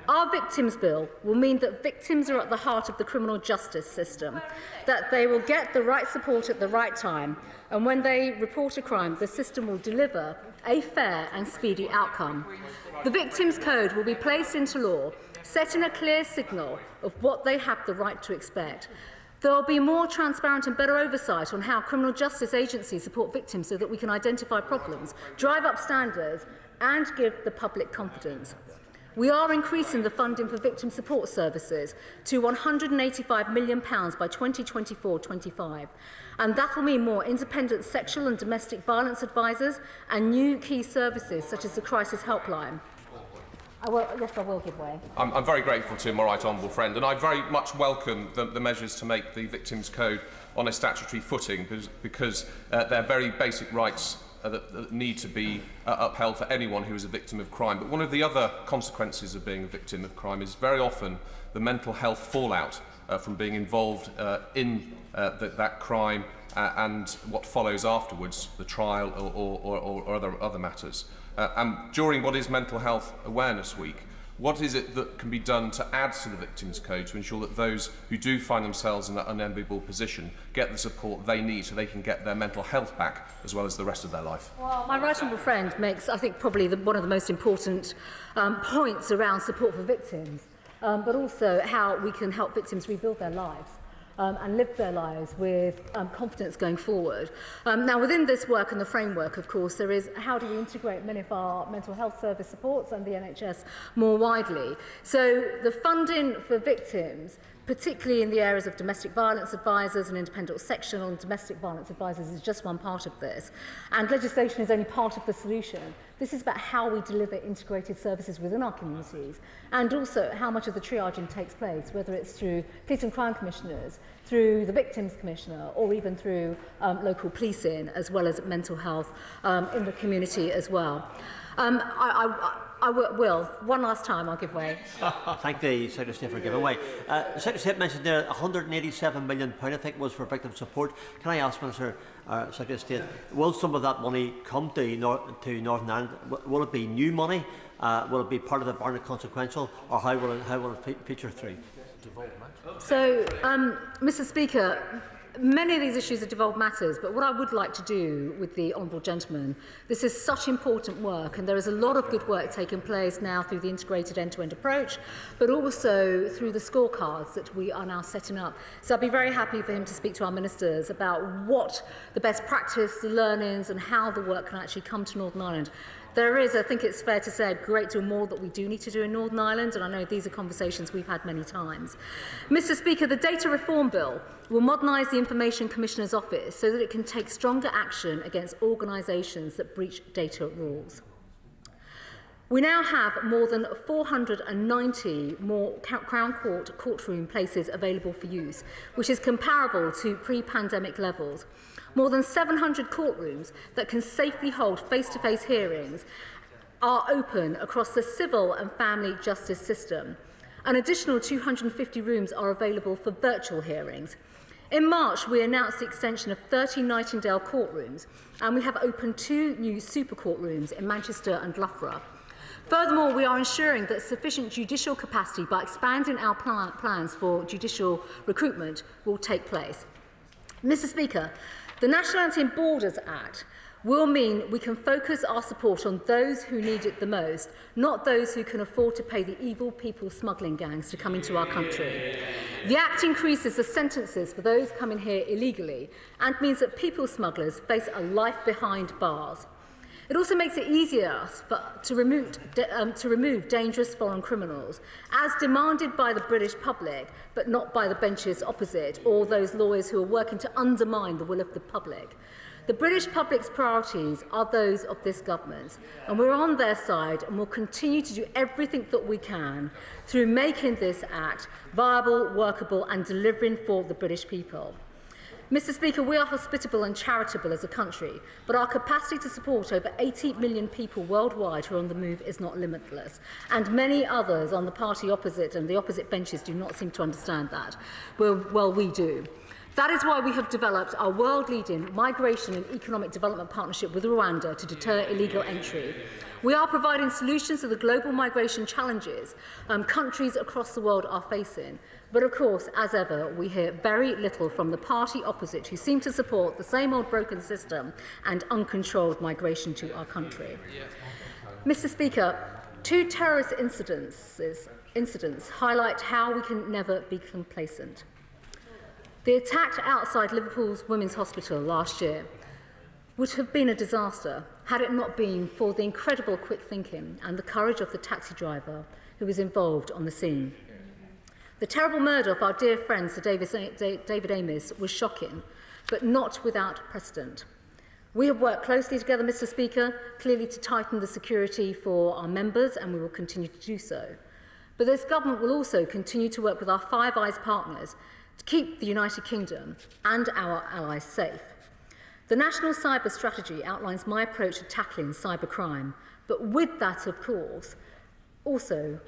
Our Victims Bill will mean that victims are at the heart of the criminal justice system, that they will get the right support at the right time, and when they report a crime, the system will deliver a fair and speedy outcome. The Victims Code will be placed into law setting a clear signal of what they have the right to expect. There will be more transparent and better oversight on how criminal justice agencies support victims so that we can identify problems, drive up standards and give the public confidence. We are increasing the funding for victim support services to £185 million by 2024-25, and that will mean more independent sexual and domestic violence advisors and new key services such as the crisis helpline. I will give way. I'm very grateful to my right honourable friend, and I very much welcome the measures to make the Victims Code on a statutory footing because they're very basic rights that need to be upheld for anyone who is a victim of crime. But one of the other consequences of being a victim of crime is very often the mental health fallout from being involved in that crime and what follows afterwards, the trial or other matters. And during what is Mental Health Awareness Week, what is it that can be done to add to the Victims Code to ensure that those who do find themselves in that unenviable position get the support they need so they can get their mental health back as well as the rest of their life? Well, my right honourable friend makes, I think, probably one of the most important points around support for victims, but also how we can help victims rebuild their lives. And live their lives with confidence going forward. Now, within this work and the framework, of course, there is how do we integrate many of our mental health service supports and the NHS more widely. So the funding for victims, particularly in the areas of domestic violence advisors and independent sectional and domestic violence advisors, is just one part of this. And legislation is only part of the solution. This is about how we deliver integrated services within our communities and also how much of the triaging takes place, whether it's through police and crime commissioners, through the victims commissioner, or even through local policing, as well as mental health in the community as well. I will. One last time, I'll give way. Thank the Secretary of State for giving way. The Secretary of State mentioned there £187 million, I think, was for victim support. Can I ask, Mr. Secretary of State, will some of that money come to Northern Ireland? Will it be new money? Will it be part of the Barnett consequential, or how will it feature through? So, Mr. Speaker, many of these issues are devolved matters, but what I would like to do with the honourable gentleman, this is such important work, and there is a lot of good work taking place now through the integrated end-to-end approach, but also through the scorecards that we are now setting up. So I'd be very happy for him to speak to our ministers about what the best practice, the learnings, and how the work can actually come to Northern Ireland. There is, I think it's fair to say, a great deal more that we do need to do in Northern Ireland, and I know these are conversations we've had many times. Mr. Speaker, the Data Reform Bill will modernise the Information Commissioner's Office so that it can take stronger action against organisations that breach data rules. We now have more than 490 more Crown Court courtroom places available for use, which is comparable to pre-pandemic levels. More than 700 courtrooms that can safely hold face-to-face hearings are open across the civil and family justice system. An additional 250 rooms are available for virtual hearings. In March, we announced the extension of 30 Nightingale courtrooms, and we have opened 2 new super courtrooms in Manchester and Loughborough. Furthermore, we are ensuring that sufficient judicial capacity by expanding our plans for judicial recruitment will take place. Mr. Speaker, the Nationality and Borders Act will mean we can focus our support on those who need it the most, not those who can afford to pay the evil people smuggling gangs to come into our country. The Act increases the sentences for those coming here illegally and means that people smugglers face a life behind bars. It also makes it easier to remove dangerous foreign criminals, as demanded by the British public, but not by the benches opposite or those lawyers who are working to undermine the will of the public. The British public's priorities are those of this government, and we're on their side and will continue to do everything that we can through making this Act viable, workable and delivering for the British people. Mr. Speaker, we are hospitable and charitable as a country, but our capacity to support over 80 million people worldwide who are on the move is not limitless, and many others on the party opposite and the opposite benches do not seem to understand that. Well, we do. That is why we have developed our world-leading migration and economic development partnership with Rwanda to deter illegal entry. We are providing solutions to the global migration challenges countries across the world are facing. But of course, as ever, we hear very little from the party opposite, who seem to support the same old broken system and uncontrolled migration to our country. Mr. Speaker, 2 terrorist incidences incidents highlight how we can never be complacent. The attack outside Liverpool's Women's Hospital last year would have been a disaster had it not been for the incredible quick thinking and the courage of the taxi driver who was involved on the scene. The terrible murder of our dear friend Sir David Amis was shocking, but not without precedent. We have worked closely together, Mr. Speaker, clearly to tighten the security for our members, and we will continue to do so. But this government will also continue to work with our Five Eyes partners to keep the United Kingdom and our allies safe. The National Cyber Strategy outlines my approach to tackling cybercrime, but with that, of course, also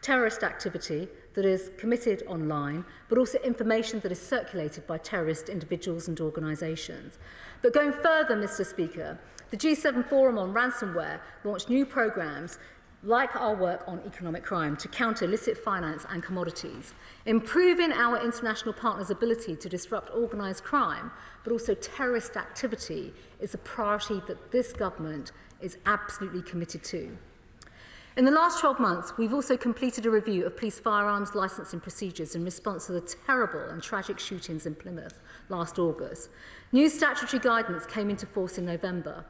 terrorist activity that is committed online, but also information that is circulated by terrorist individuals and organisations. But going further, Mr. Speaker, the G7 Forum on Ransomware launched new programmes like our work on economic crime to counter illicit finance and commodities. Improving our international partners' ability to disrupt organised crime, but also terrorist activity, is a priority that this government is absolutely committed to. In the last 12 months, we've also completed a review of police firearms licensing procedures in response to the terrible and tragic shootings in Plymouth last August. New statutory guidance came into force in November.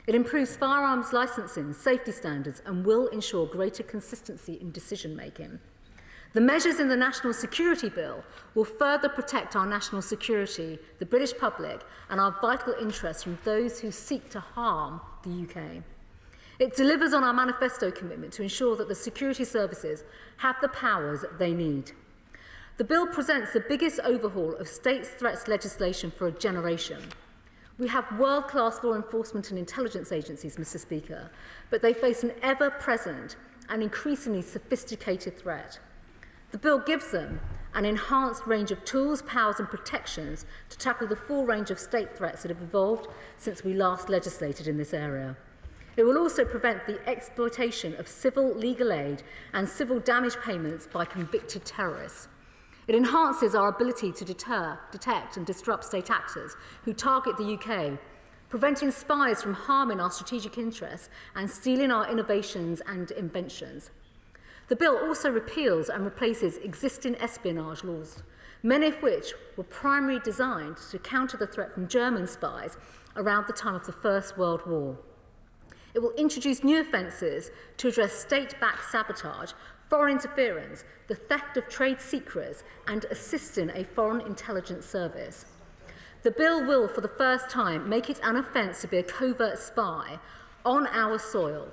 It improves firearms licensing, safety standards, and will ensure greater consistency in decision-making. The measures in the National Security Bill will further protect our national security, the British public, and our vital interests from those who seek to harm the UK. It delivers on our manifesto commitment to ensure that the security services have the powers they need. The bill presents the biggest overhaul of state threats legislation for a generation. We have world-class law enforcement and intelligence agencies, Mr. Speaker, but they face an ever-present and increasingly sophisticated threat. The bill gives them an enhanced range of tools, powers and protections to tackle the full range of state threats that have evolved since we last legislated in this area. It will also prevent the exploitation of civil legal aid and civil damage payments by convicted terrorists. It enhances our ability to deter, detect and disrupt state actors who target the UK, preventing spies from harming our strategic interests and stealing our innovations and inventions. The bill also repeals and replaces existing espionage laws, many of which were primarily designed to counter the threat from German spies around the time of the First World War. It will introduce new offences to address state-backed sabotage, foreign interference, the theft of trade secrets, and assisting a foreign intelligence service. The bill will, for the first time, make it an offence to be a covert spy on our soil.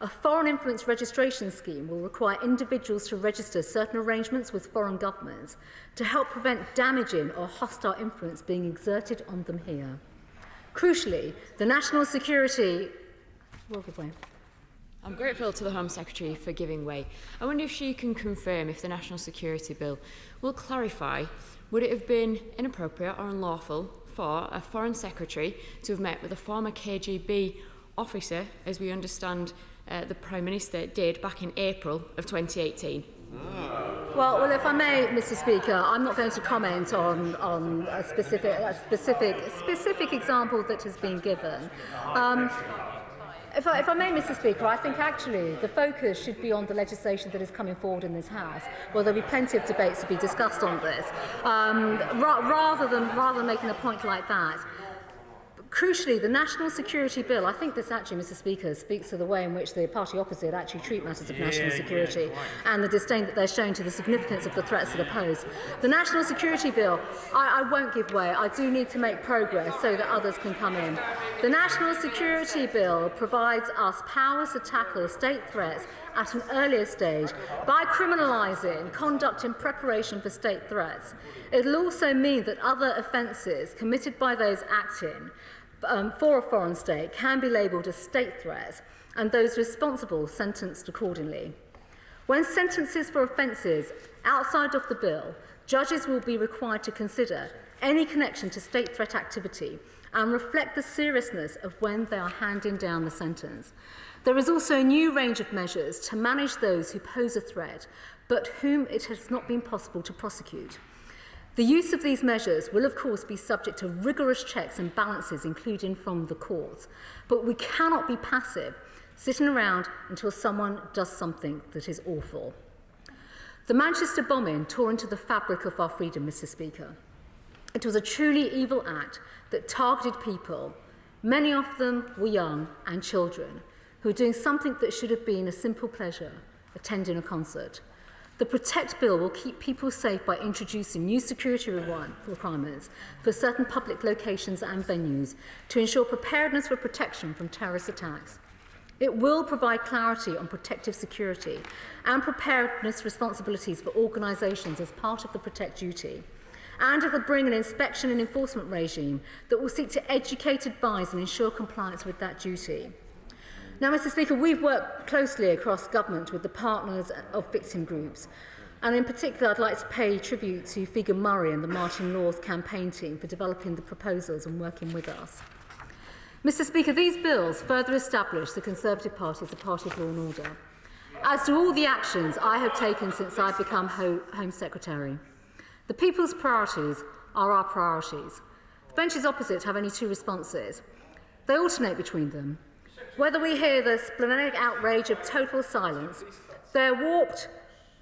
A foreign influence registration scheme will require individuals to register certain arrangements with foreign governments to help prevent damaging or hostile influence being exerted on them here. Crucially, the national security will give way. I'm grateful to the Home Secretary for giving way. I wonder if she can confirm if the National Security Bill will clarify, would it have been inappropriate or unlawful for a Foreign Secretary to have met with a former KGB officer, as we understand the Prime Minister did back in April of 2018? Well, if I may, Mr. Speaker, I'm not going to comment on a specific example that has been given. If I may, Mr. Speaker, I think actually the focus should be on the legislation that is coming forward in this House, where there'll be plenty of debates to be discussed on this, rather than making a point like that. Crucially, the National Security Bill, I think this actually, Mr. Speaker, speaks to the way in which the party opposite actually treat matters of national security and the disdain that they're showing to the significance of the threats that are posed. The National Security Bill, I won't give way. I do need to make progress so that others can come in. The National Security Bill provides us powers to tackle state threats at an earlier stage by criminalising conduct in preparation for state threats. It will also mean that other offences committed by those acting for a foreign state can be labelled as state threats, and those responsible sentenced accordingly. When sentences for offences outside of the bill, judges will be required to consider any connection to state threat activity and reflect the seriousness of when they are handing down the sentence. There is also a new range of measures to manage those who pose a threat, but whom it has not been possible to prosecute. The use of these measures will, of course, be subject to rigorous checks and balances, including from the courts. But we cannot be passive, sitting around until someone does something that is awful. The Manchester bombing tore into the fabric of our freedom, Mr. Speaker. It was a truly evil act that targeted people. Many of them were young and children who were doing something that should have been a simple pleasure, attending a concert. The Protect Bill will keep people safe by introducing new security requirements for certain public locations and venues to ensure preparedness for protection from terrorist attacks. It will provide clarity on protective security and preparedness responsibilities for organisations as part of the Protect duty. And it will bring an inspection and enforcement regime that will seek to educate, advise and ensure compliance with that duty. Now, Mr. Speaker, we've worked closely across government with the partners of victim groups, and in particular I'd like to pay tribute to Figa Murray and the Martin Laws campaign team for developing the proposals and working with us. Mr. Speaker, these bills further establish the Conservative Party as a party of law and order, as do all the actions I have taken since I've become Home Secretary. The people's priorities are our priorities. The benches opposite have only two responses. They alternate between them. Whether we hear the splenetic outrage of total silence, their warped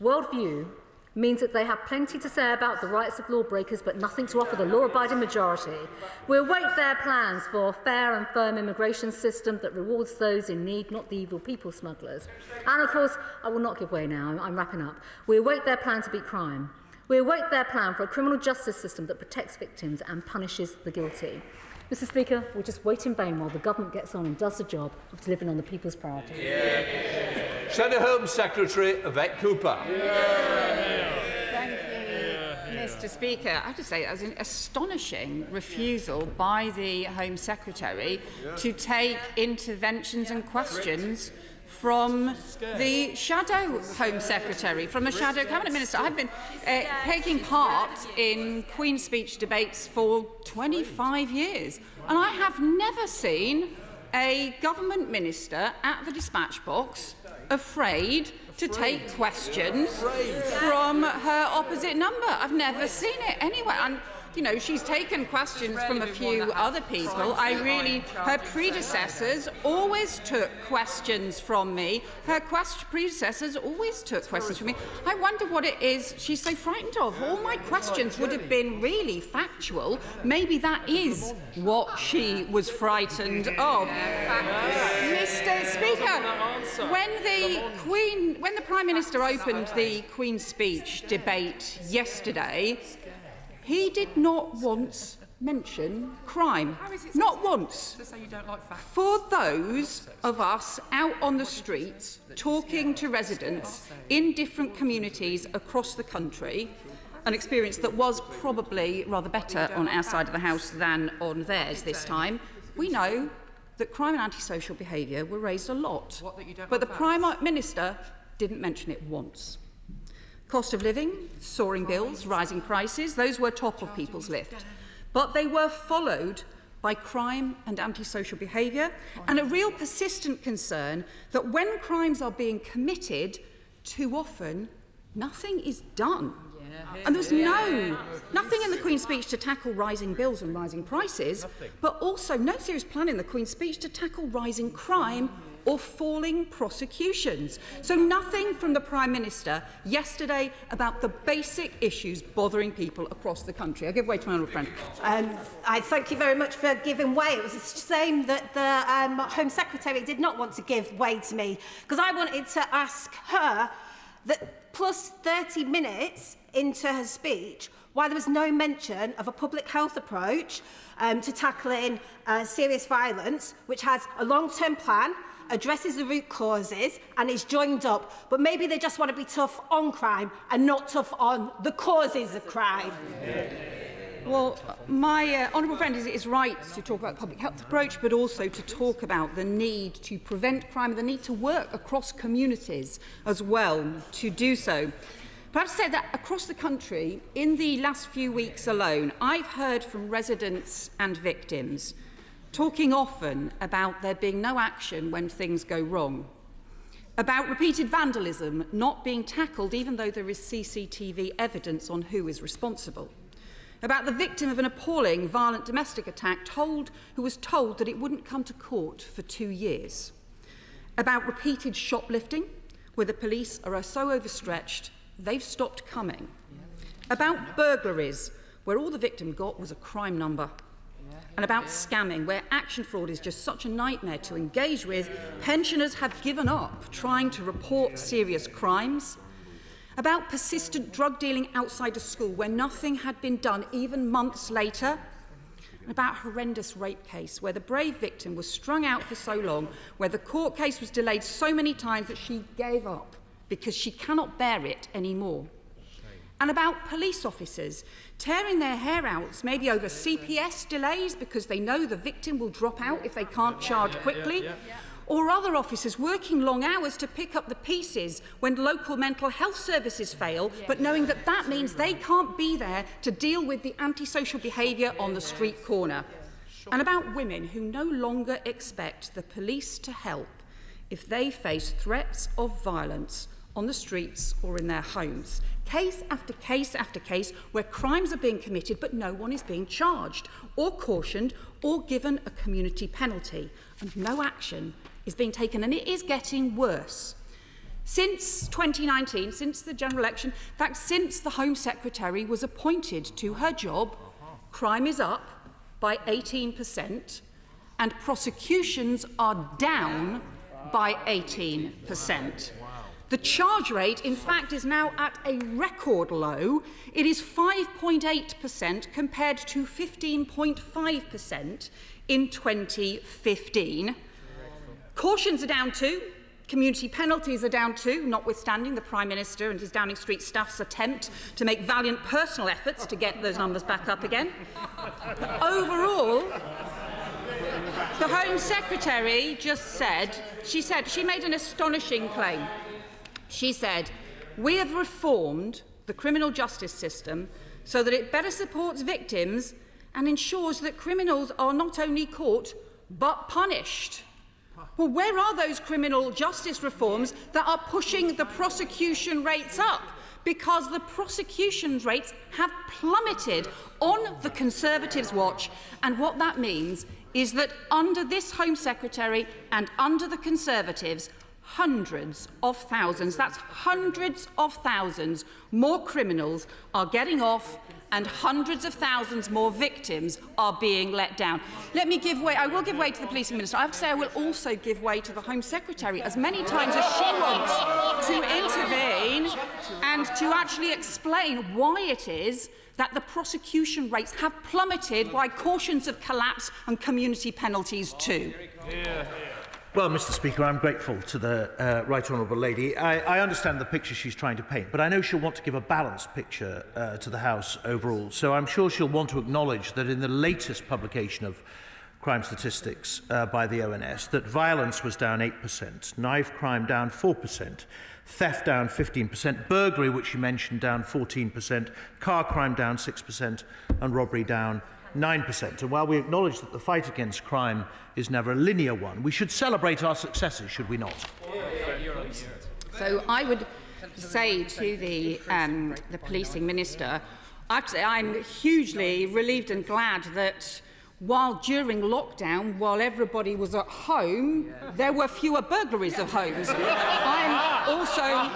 worldview means that they have plenty to say about the rights of lawbreakers but nothing to offer the law-abiding majority. We await their plans for a fair and firm immigration system that rewards those in need, not the evil people smugglers. And of course, I will not give way now, I'm wrapping up. We await their plan to beat crime. We await their plan for a criminal justice system that protects victims and punishes the guilty. Mr. Speaker, we'll just wait in vain while the government gets on and does the job of delivering on the people's priorities. Senate Home Secretary Yvette Cooper. Thank you, Mr. Speaker. I have to say, that was an astonishing refusal by the Home Secretary to take interventions and questions from the Shadow Home Secretary, from a Shadow Cabinet Minister. I've been taking part in Queen's Speech debates for 25 years, and I have never seen a government minister at the dispatch box afraid to take questions from her opposite number. I've never seen it anywhere. And you know, she's taken questions from a few other people. Her predecessors always took questions from me. Her predecessors always took questions from me. I wonder what it is she's so frightened of. All my questions would have been really factual. Maybe that is what she was frightened of. Mr. Speaker, when the Prime Minister opened the Queen's Speech debate yesterday, he did not once mention crime. Not once. For those of us out on the streets talking to residents in different communities across the country, an experience that was probably rather better on our side of the House than on theirs this time, we know that crime and antisocial behaviour were raised a lot. But the Prime Minister didn't mention it once. Cost of living, soaring bills, rising prices, those were top of people's list. But they were followed by crime and antisocial behaviour and a real persistent concern that when crimes are being committed, too often nothing is done. And there was nothing in the Queen's Speech to tackle rising bills and rising prices, but also no serious plan in the Queen's Speech to tackle rising crime or falling prosecutions. So nothing from the Prime Minister yesterday about the basic issues bothering people across the country. I'll give way to my honourable friend. I thank you very much for giving way. It was a shame that the Home Secretary did not want to give way to me, because I wanted to ask her that plus 30 minutes into her speech why there was no mention of a public health approach to tackling serious violence, which has a long-term plan, addresses the root causes and is joined up, but maybe they just want to be tough on crime and not tough on the causes of crime. Well, my honourable friend is right to talk about the public health approach, but also to talk about the need to prevent crime and the need to work across communities as well to do so. But I have to say that across the country, in the last few weeks alone, I've heard from residents and victims talking often about there being no action when things go wrong, about repeated vandalism not being tackled even though there is CCTV evidence on who is responsible, about the victim of an appalling violent domestic attack who was told that it wouldn't come to court for 2 years, about repeated shoplifting where the police are so overstretched they've stopped coming. About burglaries, where all the victim got was a crime number. And about scamming, where action fraud is just such a nightmare to engage with, pensioners have given up trying to report serious crimes. About persistent drug dealing outside of school, where nothing had been done even months later. And about a horrendous rape case, where the brave victim was strung out for so long, where the court case was delayed so many times that she gave up because she cannot bear it anymore. And about police officers tearing their hair out, maybe over CPS delays because they know the victim will drop out if they can't charge quickly, or other officers working long hours to pick up the pieces when local mental health services fail, but knowing that that means they can't be there to deal with the antisocial behaviour on the street corner. And about women who no longer expect the police to help if they face threats of violence on the streets or in their homes. Case after case after case where crimes are being committed but no one is being charged or cautioned or given a community penalty, and no action is being taken, and it is getting worse. Since 2019, since the general election, in fact, since the Home Secretary was appointed to her job, crime is up by 18% and prosecutions are down by 18%. The charge rate, in fact, is now at a record low. It is 5.8% compared to 15.5% in 2015. Cautions are down too. Community penalties are down too, notwithstanding the Prime Minister and his Downing Street staff's attempt to make valiant personal efforts to get those numbers back up again. But overall, the Home Secretary just said, she made an astonishing claim. She said, "We have reformed the criminal justice system so that it better supports victims and ensures that criminals are not only caught but punished." Well, where are those criminal justice reforms that are pushing the prosecution rates up? Because the prosecution rates have plummeted on the Conservatives' watch, and what that means is that under this Home Secretary and under the Conservatives, hundreds of thousands, that's hundreds of thousands more criminals are getting off and hundreds of thousands more victims are being let down. Let me give way. I will give way to the Policing Minister. I have to say I will also give way to the Home Secretary as many times as she wants to intervene and to actually explain why it is that the prosecution rates have plummeted, why cautions have collapsed and community penalties too. Well, Mr. Speaker, I'm grateful to the Right Honourable Lady. I understand the picture she's trying to paint, but I know she'll want to give a balanced picture to the House overall. So I'm sure she'll want to acknowledge that in the latest publication of crime statistics by the ONS, that violence was down 8%, knife crime down 4%, theft down 15%, burglary, which you mentioned, down 14%, car crime down 6%, and robbery down 9%. And while we acknowledge that the fight against crime is never a linear one, we should celebrate our successes, should we not? So I would say to the Policing Minister, actually, I'm hugely relieved and glad that while during lockdown, while everybody was at home, there were fewer burglaries of homes. I'm also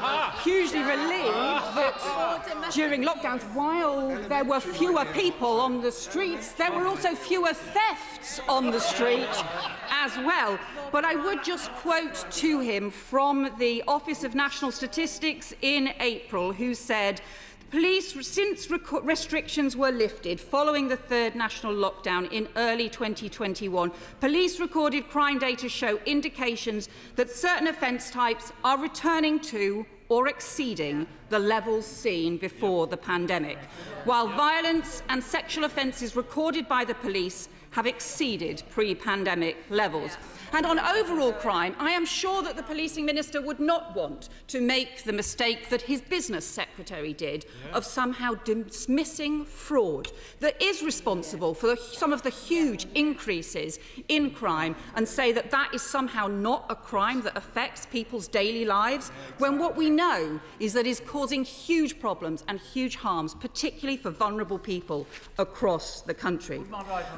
hugely relieved that during lockdowns, while there were fewer people on the streets, there were also fewer thefts on the street as well. But I would just quote to him from the Office of National Statistics in April, who said, "Police, since restrictions were lifted following the third national lockdown in early 2021, police recorded crime data show indications that certain offence types are returning to or exceeding the levels seen before the pandemic, while violence and sexual offences recorded by the police have exceeded pre-pandemic levels." And on overall crime, I am sure that the Policing Minister would not want to make the mistake that his Business Secretary did of somehow dismissing fraud that is responsible for some of the huge increases in crime and say that that is somehow not a crime that affects people's daily lives, when what we know is that it is causing huge problems and huge harms, particularly for vulnerable people across the country.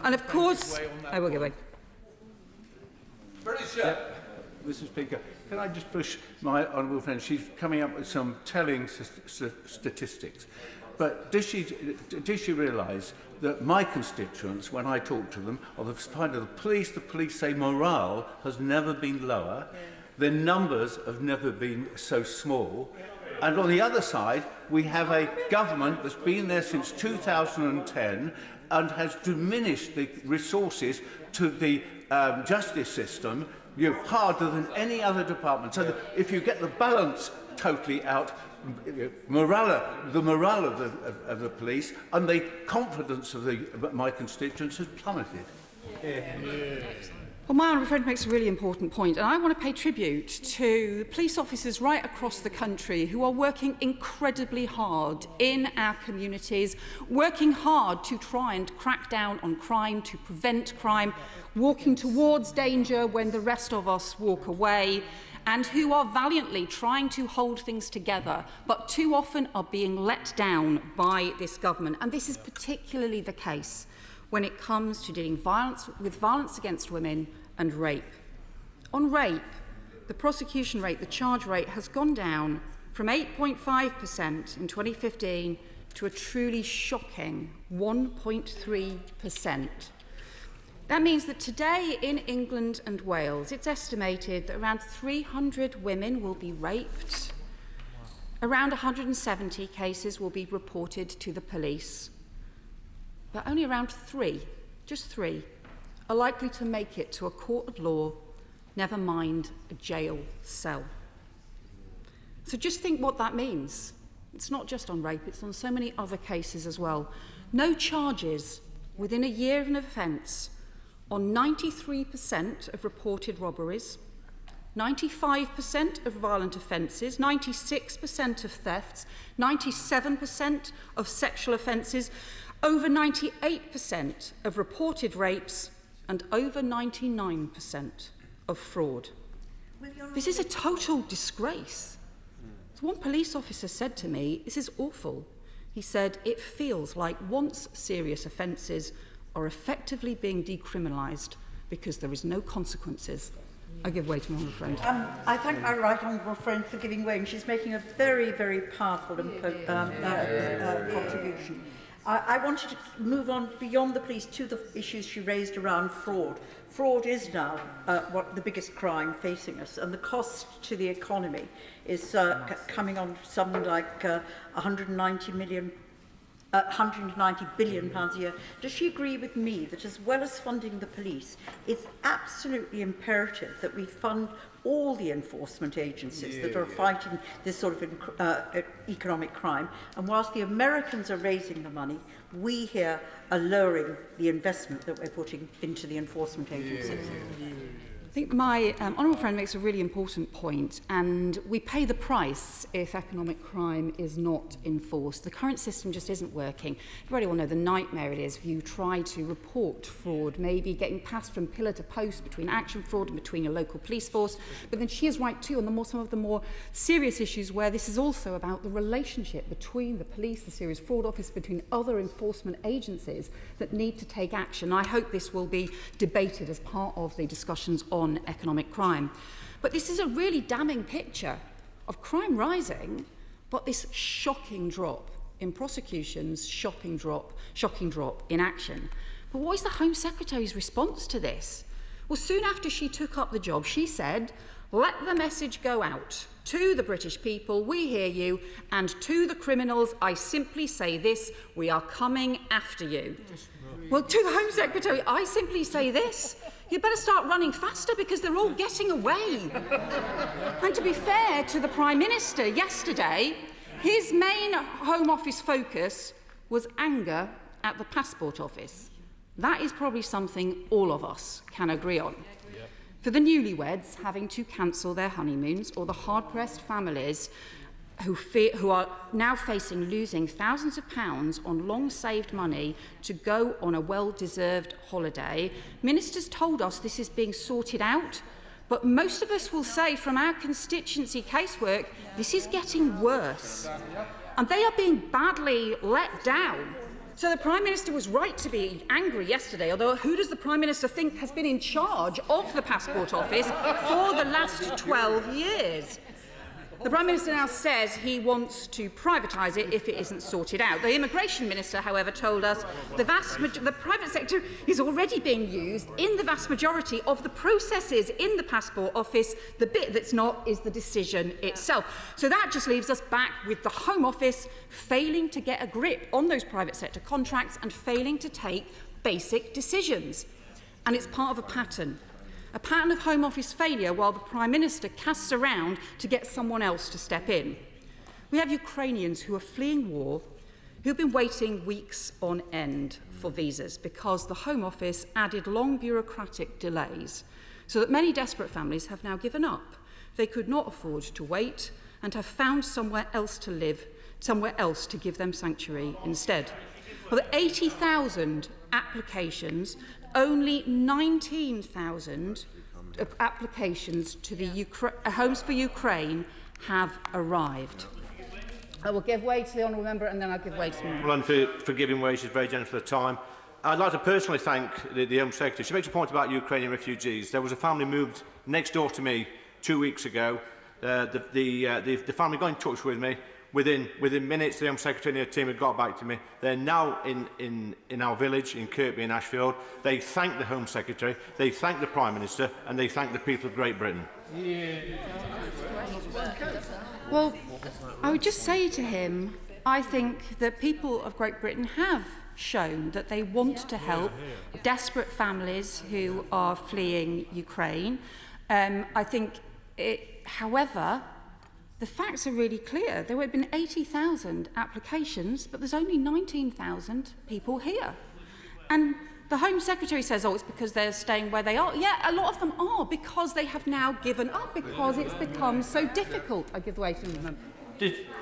And of course, I will give way. Mr. Speaker, can I just push my honourable friend? She's coming up with some telling statistics. But does she realise that my constituents, when I talk to them, are the side of the police say morale has never been lower, their numbers have never been so small, and on the other side, we have a government that's been there since 2010 and has diminished the resources to the justice system harder than any other department. So that if you get the balance totally out, the morale of the police and the confidence of my constituents has plummeted. Well, my honourable friend makes a really important point, and I want to pay tribute to the police officers right across the country who are working incredibly hard in our communities, working hard to try and crack down on crime, to prevent crime, walking towards danger when the rest of us walk away, and who are valiantly trying to hold things together, but too often are being let down by this government. And this is particularly the case when it comes to dealing with violence against women and rape. On rape, the prosecution rate, the charge rate, has gone down from 8.5% in 2015 to a truly shocking 1.3%. That means that today in England and Wales, it's estimated that around 300 women will be raped, around 170 cases will be reported to the police, but only around just three, are likely to make it to a court of law, never mind a jail cell. So just think what that means. It's not just on rape, it's on so many other cases as well. No charges within a year of an offence on 93% of reported robberies, 95% of violent offences, 96% of thefts, 97% of sexual offences, over 98% of reported rapes, and over 99% of fraud. This is a total disgrace. As one police officer said to me, this is awful. He said, it feels like once serious offences are effectively being decriminalised because there is no consequences. I give way to my honourable friend. I thank my right honourable friend for giving way, and she's making a very, very powerful contribution. I wanted to move on beyond the police to the issues she raised around fraud. Fraud is now the biggest crime facing us, and the cost to the economy is coming on something like 190 billion pounds a year. Does she agree with me that as well as funding the police, it's absolutely imperative that we fund all the enforcement agencies that are fighting this sort of economic crime? And whilst the Americans are raising the money, we here are lowering the investment that we're putting into the enforcement agencies. I think my honourable friend makes a really important point, and we pay the price if economic crime is not enforced. The current system just isn't working. Everybody will know the nightmare it is if you try to report fraud, maybe getting passed from pillar to post between action fraud and between your local police force. But then she is right too on some of the more serious issues where this is also about the relationship between the police, the serious fraud office, between other enforcement agencies that need to take action. I hope this will be debated as part of the discussions on economic crime. But this is a really damning picture of crime rising, but this shocking drop in prosecutions, shocking drop in action. But what is the Home Secretary's response to this? Well, soon after she took up the job, she said, let the message go out to the British people, we hear you, and to the criminals, I simply say this, we are coming after you. Well, to the Home Secretary, I simply say this, you better start running faster because they're all getting away. And to be fair to the Prime Minister yesterday, his main Home Office focus was anger at the Passport Office. That is probably something all of us can agree on. For the newlyweds having to cancel their honeymoons, or the hard-pressed families who are now facing losing thousands of pounds on long-saved money to go on a well-deserved holiday, ministers told us this is being sorted out, but most of us will say from our constituency casework, this is getting worse. And they are being badly let down So the Prime Minister was right to be angry yesterday, although who does the Prime Minister think has been in charge of the Passport Office for the last 12 years? The Prime Minister now says he wants to privatise it if it isn't sorted out. The Immigration Minister, however, told us the private sector is already being used in the vast majority of the processes in the Passport Office. The bit that's not is the decision itself. So that just leaves us back with the Home Office failing to get a grip on those private sector contracts and failing to take basic decisions. And it's part of a pattern of Home Office failure while the Prime Minister casts around to get someone else to step in. We have Ukrainians who are fleeing war, who have been waiting weeks on end for visas because the Home Office added long bureaucratic delays, so that many desperate families have now given up. They could not afford to wait and have found somewhere else to live, somewhere else to give them sanctuary instead. Of the 80,000 applications, only 19,000 applications to the Homes for Ukraine have arrived. I will give way to the honourable member and then I'll give way to the member. Well, and for giving way, she's very generous for the time. I'd like to personally thank the Home Secretary. She makes a point about Ukrainian refugees. There was a family moved next door to me 2 weeks ago. The family got in touch with me. Within minutes, the Home Secretary and her team had got back to me. They're now in our village, in Kirkby in Ashfield. They thank the Home Secretary, they thank the Prime Minister, and they thank the people of Great Britain. Well, I would just say to him, I think the people of Great Britain have shown that they want to help desperate families who are fleeing Ukraine. I think, however, the facts are really clear. There have been 80,000 applications, but there's only 19,000 people here. And the Home Secretary says, oh, it's because they're staying where they are. Yeah, a lot of them are, because they have now given up, because it's become so difficult. I give way to them.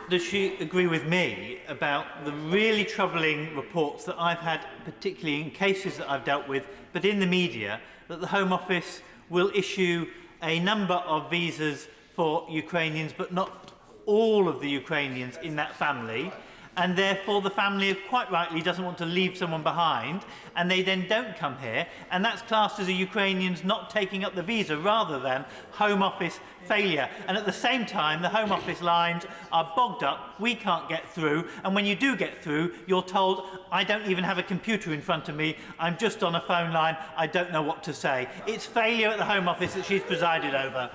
Does she agree with me about the really troubling reports that I've had, particularly in cases that I've dealt with, but in the media, that the Home Office will issue a number of visas for Ukrainians, but not all of the Ukrainians in that family, and therefore the family quite rightly doesn't want to leave someone behind, and they then don't come here, and that's classed as a Ukrainians not taking up the visa rather than Home Office failure. And at the same time, the Home Office lines are bogged up, we can't get through, and when you do get through, you're told, I don't even have a computer in front of me, I'm just on a phone line, I don't know what to say. It's failure at the Home Office that she's presided over.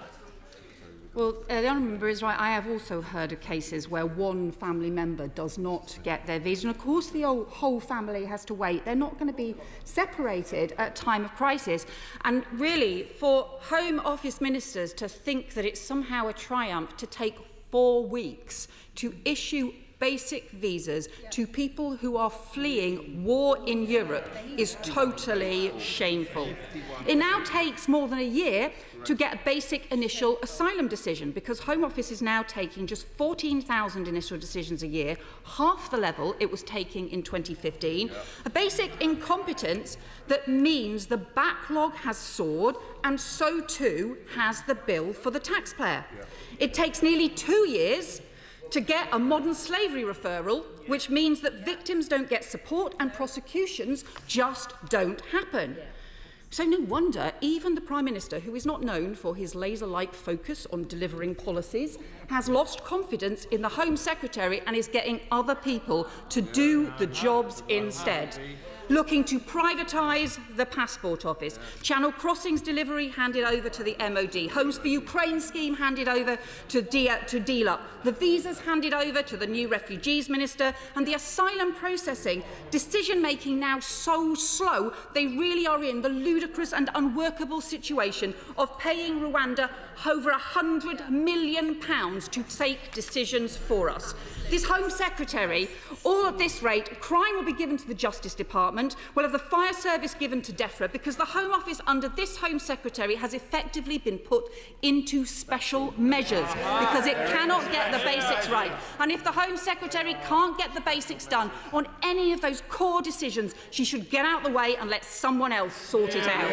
Well, the honourable member is right. I have also heard of cases where one family member does not get their visa. And of course, the whole family has to wait. They're not going to be separated at time of crisis. And really, for Home Office ministers to think that it's somehow a triumph to take 4 weeks to issue basic visas to people who are fleeing war in Europe is totally shameful. It now takes more than a year to get a basic initial asylum decision, because Home Office is now taking just 14,000 initial decisions a year, half the level it was taking in 2015. A basic incompetence that means the backlog has soared, and so too has the bill for the taxpayer. It takes nearly 2 years to get a modern slavery referral, which means that victims don't get support and prosecutions just don't happen. So no wonder even the Prime Minister, who is not known for his laser-like focus on delivering policies, has lost confidence in the Home Secretary and is getting other people to do the jobs instead. Looking to privatise the Passport Office, Channel Crossings delivery handed over to the MOD, Homes for Ukraine scheme handed over to DLUP, the visas handed over to the new Refugees Minister, and the asylum processing decision-making now so slow they really are in the ludicrous and unworkable situation of paying Rwanda over £100 million to take decisions for us. This Home Secretary, all at this rate, crime will be given to the Justice Department, will have the fire service given to DEFRA, because the Home Office under this Home Secretary has effectively been put into special measures because it cannot get the basics right. And if the Home Secretary can't get the basics done on any of those core decisions, she should get out of the way and let someone else sort it out.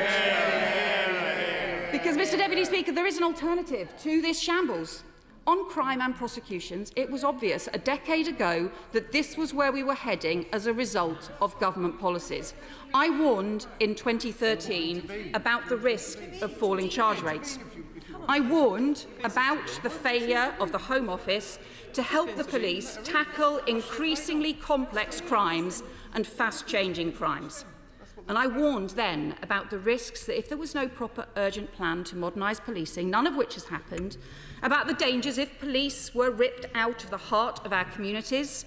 Because, Mr Deputy Speaker, there is an alternative to this shambles. On crime and prosecutions, it was obvious a decade ago that this was where we were heading as a result of government policies. I warned in 2013 about the risk of falling charge rates. I warned about the failure of the Home Office to help the police tackle increasingly complex crimes and fast-changing crimes. And I warned then about the risks that if there was no proper urgent plan to modernise policing, none of which has happened, about the dangers if police were ripped out of the heart of our communities,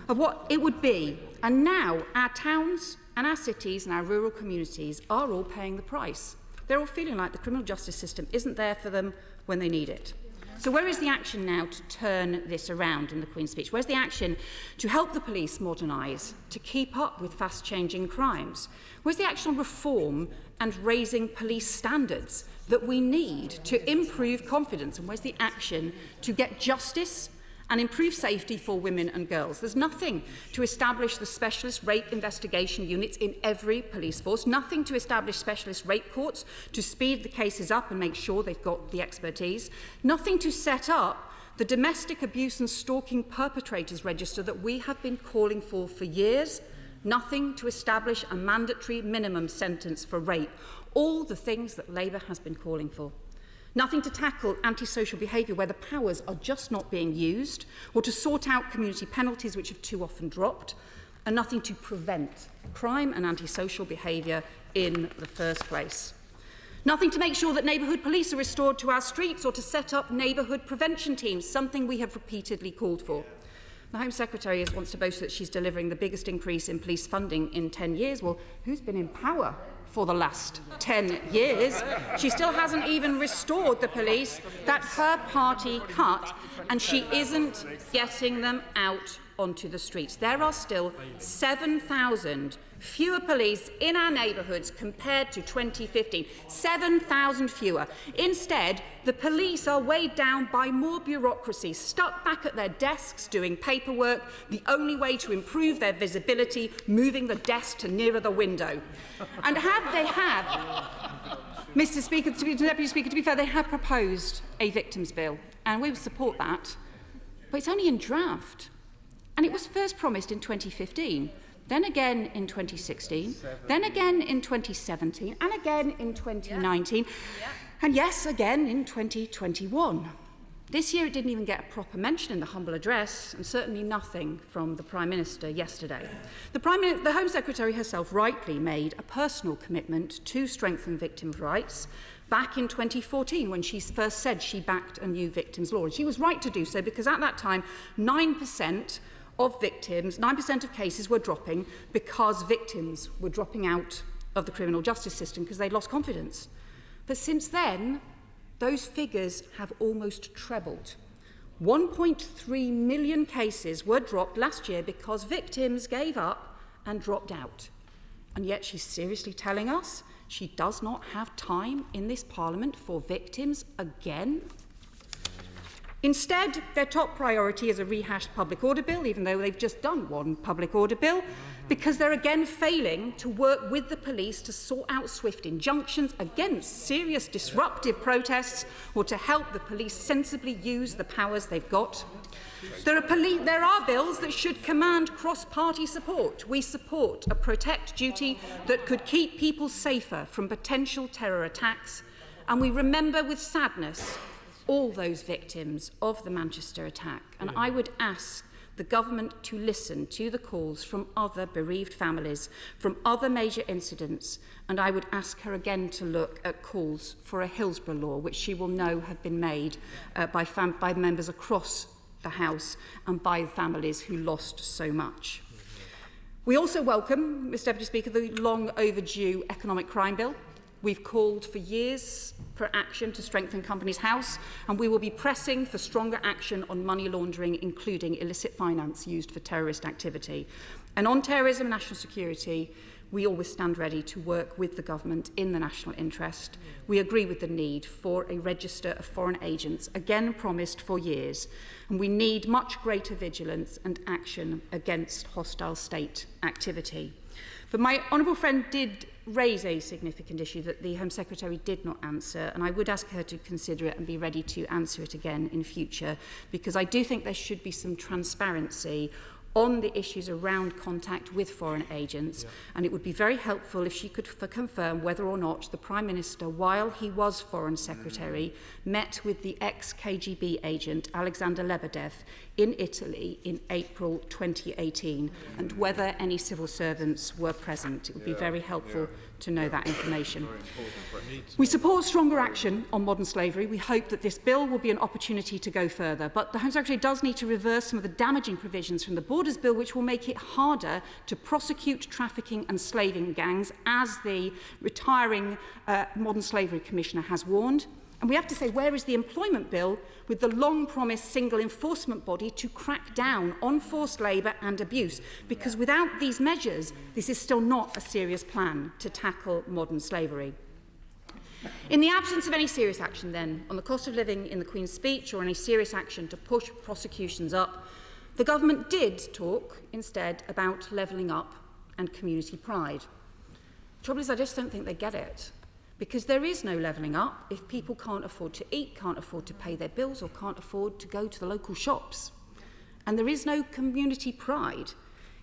of what it would be. And now our towns and our cities and our rural communities are all paying the price. They're all feeling like the criminal justice system isn't there for them when they need it. So where is the action now to turn this around in the Queen's speech? Where's the action to help the police modernise, to keep up with fast-changing crimes? Where's the action on reform and raising police standards that we need to improve confidence? And where's the action to get justice and improve safety for women and girls? There's nothing to establish the specialist rape investigation units in every police force, nothing to establish specialist rape courts to speed the cases up and make sure they've got the expertise, nothing to set up the domestic abuse and stalking perpetrators register that we have been calling for years, nothing to establish a mandatory minimum sentence for rape, all the things that Labour has been calling for. Nothing to tackle antisocial behaviour where the powers are just not being used, or to sort out community penalties which have too often dropped, and nothing to prevent crime and antisocial behaviour in the first place. Nothing to make sure that neighbourhood police are restored to our streets or to set up neighbourhood prevention teams, something we have repeatedly called for. The Home Secretary wants to boast that she's delivering the biggest increase in police funding in 10 years. Well, who's been in power for the last 10 years? She still hasn't even restored the police that her party cut, and she isn't getting them out onto the streets. There are still 7,000 fewer police in our neighbourhoods compared to 2015. 7,000 fewer. Instead, the police are weighed down by more bureaucracy, stuck back at their desks doing paperwork, the only way to improve their visibility, moving the desk to nearer the window. And Mr. Speaker, Deputy Speaker, to be fair, they have proposed a victims' bill, and we will support that, but it's only in draft. And it was first promised in 2015, then again in 2016, then again in 2017, and again in 2019, and yes, again in 2021. This year it didn't even get a proper mention in the humble address, and certainly nothing from the Prime Minister yesterday. The Home Secretary herself rightly made a personal commitment to strengthen victims' rights back in 2014 when she first said she backed a new victims' law. And she was right to do so because at that time 9% of cases were dropping because victims were dropping out of the criminal justice system because they'd lost confidence. But since then, those figures have almost trebled. 1.3 million cases were dropped last year because victims gave up and dropped out. And yet she's seriously telling us she does not have time in this Parliament for victims again? Instead, their top priority is a rehashed public order bill, even though they've just done one public order bill, because they're again failing to work with the police to sort out swift injunctions against serious disruptive protests or to help the police sensibly use the powers they've got. There are bills that should command cross-party support. We support a protect duty that could keep people safer from potential terror attacks, and we remember with sadness all those victims of the Manchester attack. And I would ask the government to listen to the calls from other bereaved families, from other major incidents, and I would ask her again to look at calls for a Hillsborough law, which she will know have been made by members across the House and by families who lost so much. We also welcome, Mr Deputy Speaker, the long overdue economic crime bill. We've called for years for action to strengthen Companies House, and we will be pressing for stronger action on money laundering, including illicit finance used for terrorist activity. And on terrorism and national security, we always stand ready to work with the government in the national interest. We agree with the need for a register of foreign agents, again promised for years, and we need much greater vigilance and action against hostile state activity. But my honourable friend did raise a significant issue that the Home Secretary did not answer, and I would ask her to consider it and be ready to answer it again in future, because I do think there should be some transparency on the issues around contact with foreign agents, and it would be very helpful if she could confirm whether or not the Prime Minister, while he was Foreign Secretary, met with the ex-KGB agent Alexander Lebedev in Italy in April 2018, and whether any civil servants were present. It would be very helpful to know that information. We support stronger action on modern slavery. We hope that this bill will be an opportunity to go further, but the Home Secretary does need to reverse some of the damaging provisions from the Borders Bill, which will make it harder to prosecute trafficking and slaving gangs, as the retiring Modern Slavery Commissioner has warned. And we have to say, where is the employment bill with the long-promised single enforcement body to crack down on forced labour and abuse? Because without these measures, this is still not a serious plan to tackle modern slavery. In the absence of any serious action, then, on the cost of living in the Queen's speech or any serious action to push prosecutions up, the government did talk instead about levelling up and community pride. The trouble is, I just don't think they get it. Because there is no levelling up if people can't afford to eat, can't afford to pay their bills, or can't afford to go to the local shops. And there is no community pride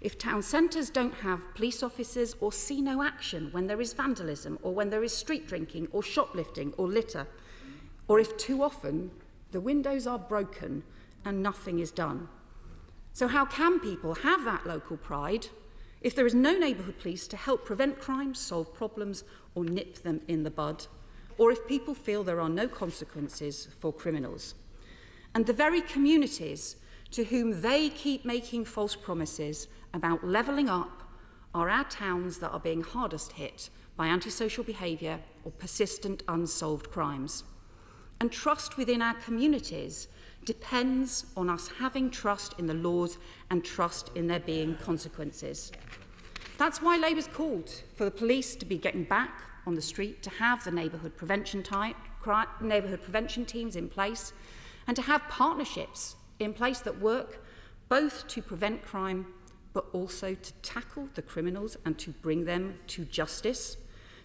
if town centres don't have police officers or see no action when there is vandalism, or when there is street drinking or shoplifting or litter, or if too often the windows are broken and nothing is done. So how can people have that local pride if there is no neighbourhood police to help prevent crimes, solve problems, or nip them in the bud, or if people feel there are no consequences for criminals? And the very communities to whom they keep making false promises about levelling up are our towns that are being hardest hit by antisocial behaviour or persistent unsolved crimes. And trust within our communities depends on us having trust in the laws and trust in there being consequences. That's why Labour's called for the police to be getting back on the street, to have the neighbourhood prevention teams in place, and to have partnerships in place that work both to prevent crime but also to tackle the criminals and to bring them to justice.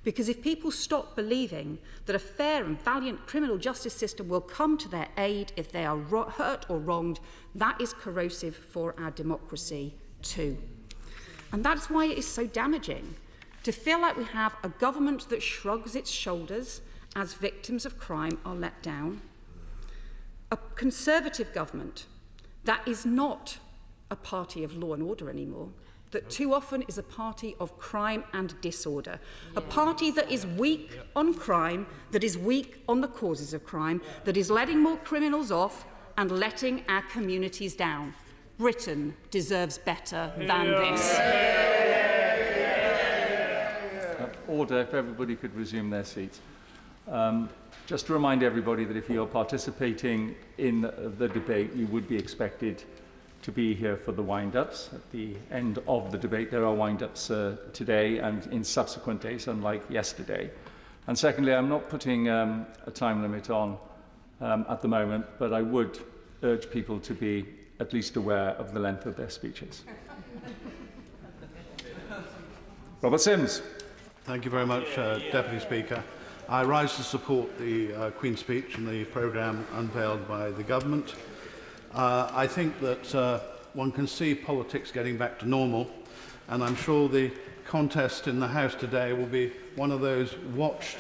Because if people stop believing that a fair and valiant criminal justice system will come to their aid if they are hurt or wronged, that is corrosive for our democracy too. And that's why it is so damaging to feel like we have a government that shrugs its shoulders as victims of crime are let down, a Conservative government that is not a party of law and order anymore, that too often is a party of crime and disorder, a party that is weak on crime, that is weak on the causes of crime, that is letting more criminals off and letting our communities down. Britain deserves better than this. Order, if everybody could resume their seats. Just to remind everybody that if you're participating in the debate, you would be expected to be here for the wind-ups. At the end of the debate, there are wind-ups today and in subsequent days, unlike yesterday. And secondly, I'm not putting a time limit on at the moment, but I would urge people to be at least aware of the length of their speeches. Robert Sims. Thank you very much, Deputy Speaker. I rise to support the Queen's speech and the programme unveiled by the government. I think that one can see politics getting back to normal, and I'm sure the contest in the House today will be one of those watched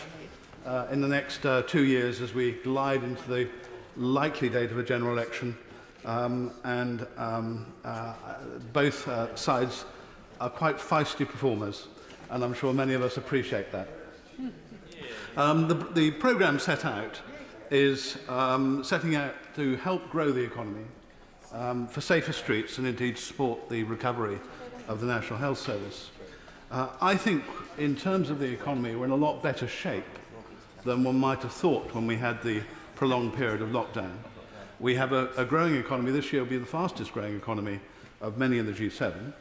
in the next 2 years as we glide into the likely date of a general election, both sides are quite feisty performers, and I'm sure many of us appreciate that. The programme set out is setting out to help grow the economy, for safer streets and indeed support the recovery of the National Health Service. I think in terms of the economy we're in a lot better shape than one might have thought when we had the prolonged period of lockdown. We have a growing economy. This year will be the fastest growing economy of many in the G7.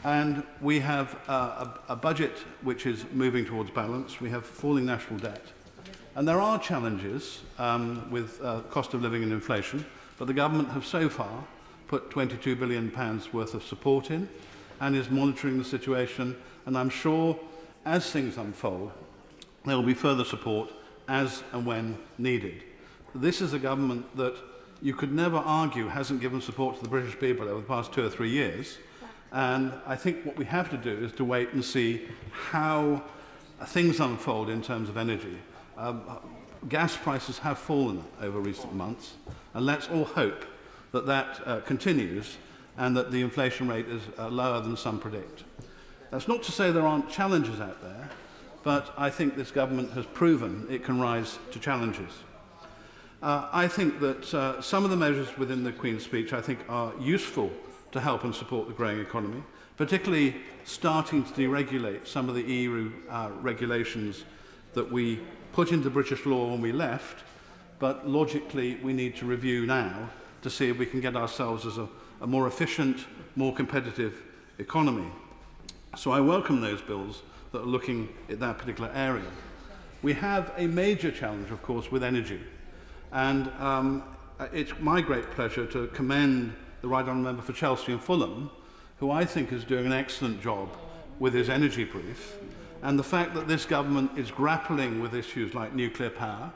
And we have a budget which is moving towards balance. We have falling national debt. And there are challenges with cost of living and inflation, but the government have so far put £22 billion worth of support in. and is monitoring the situation. And I'm sure as things unfold, there will be further support as and when needed. This is a government that you could never argue hasn't given support to the British people over the past 2 or 3 years. And I think what we have to do is to wait and see how things unfold in terms of energy. Gas prices have fallen over recent months, and let's all hope that that continues and that the inflation rate is lower than some predict. That's not to say there aren't challenges out there, but I think this government has proven it can rise to challenges. I think that some of the measures within the Queen's speech I think are useful to help and support the growing economy, particularly starting to deregulate some of the EU regulations that we put into British law when we left, but logically we need to review now to see if we can get ourselves as a more efficient, more competitive economy. So I welcome those bills that are looking at that particular area. We have a major challenge, of course, with energy. And it's my great pleasure to commend the Right Honourable Member for Chelsea and Fulham, who I think is doing an excellent job with his energy brief. And the fact that this government is grappling with issues like nuclear power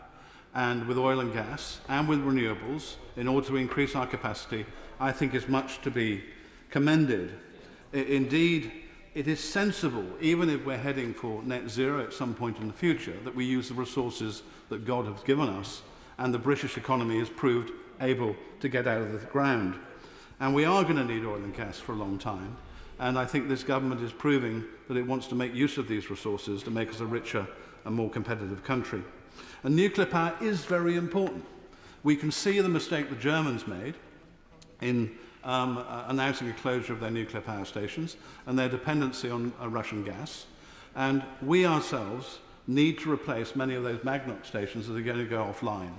and with oil and gas and with renewables in order to increase our capacity, I think is much to be commended. Indeed, it is sensible, even if we're heading for net zero at some point in the future, that we use the resources that God has given us, and the British economy has proved able to get out of the ground. And we are going to need oil and gas for a long time, and I think this government is proving that it wants to make use of these resources to make us a richer and more competitive country. And nuclear power is very important. We can see the mistake the Germans made in announcing a closure of their nuclear power stations and their dependency on Russian gas. And we ourselves need to replace many of those magnet stations that are going to go offline.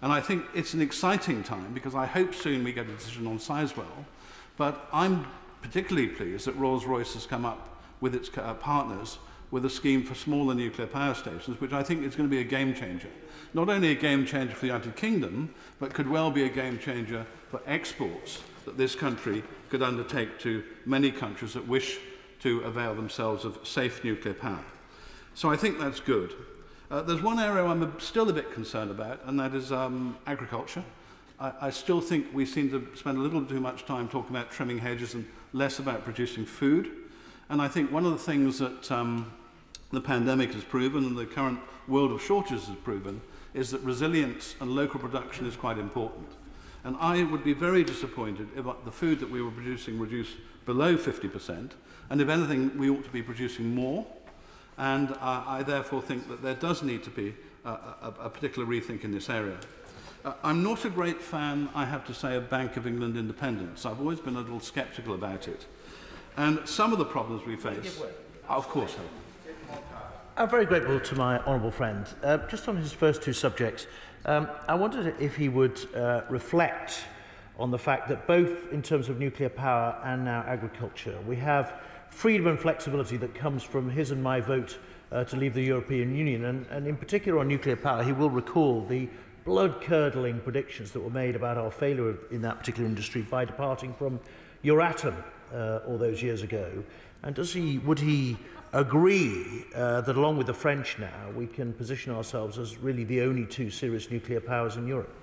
And I think it's an exciting time because I hope soon we get a decision on Sizewell. But I'm particularly pleased that Rolls-Royce has come up with its partners with a scheme for smaller nuclear power stations, which I think is going to be a game changer. Not only a game changer for the United Kingdom, but could well be a game changer for exports that this country could undertake to many countries that wish to avail themselves of safe nuclear power. So I think that's good. There's one area I'm still a bit concerned about, and that is agriculture. I still think we seem to spend a little too much time talking about trimming hedges and less about producing food. And I think one of the things that the pandemic has proven and the current world of shortages has proven is that resilience and local production is quite important. And I would be very disappointed if the food that we were producing reduced below 50%, and if anything, we ought to be producing more. And I therefore think that there does need to be a particular rethink in this area. I'm not a great fan, I have to say, of Bank of England independence. I've always been a little sceptical about it. And some of the problems we face, of course. I'm very grateful to my honourable friend. Just on his first two subjects, I wondered if he would reflect on the fact that both in terms of nuclear power and now agriculture, we have freedom and flexibility that comes from his and my vote to leave the European Union. And in particular on nuclear power, he will recall the blood-curdling predictions that were made about our failure in that particular industry by departing from Euratom all those years ago. And would he agree that along with the French now, we can position ourselves as really the only two serious nuclear powers in Europe?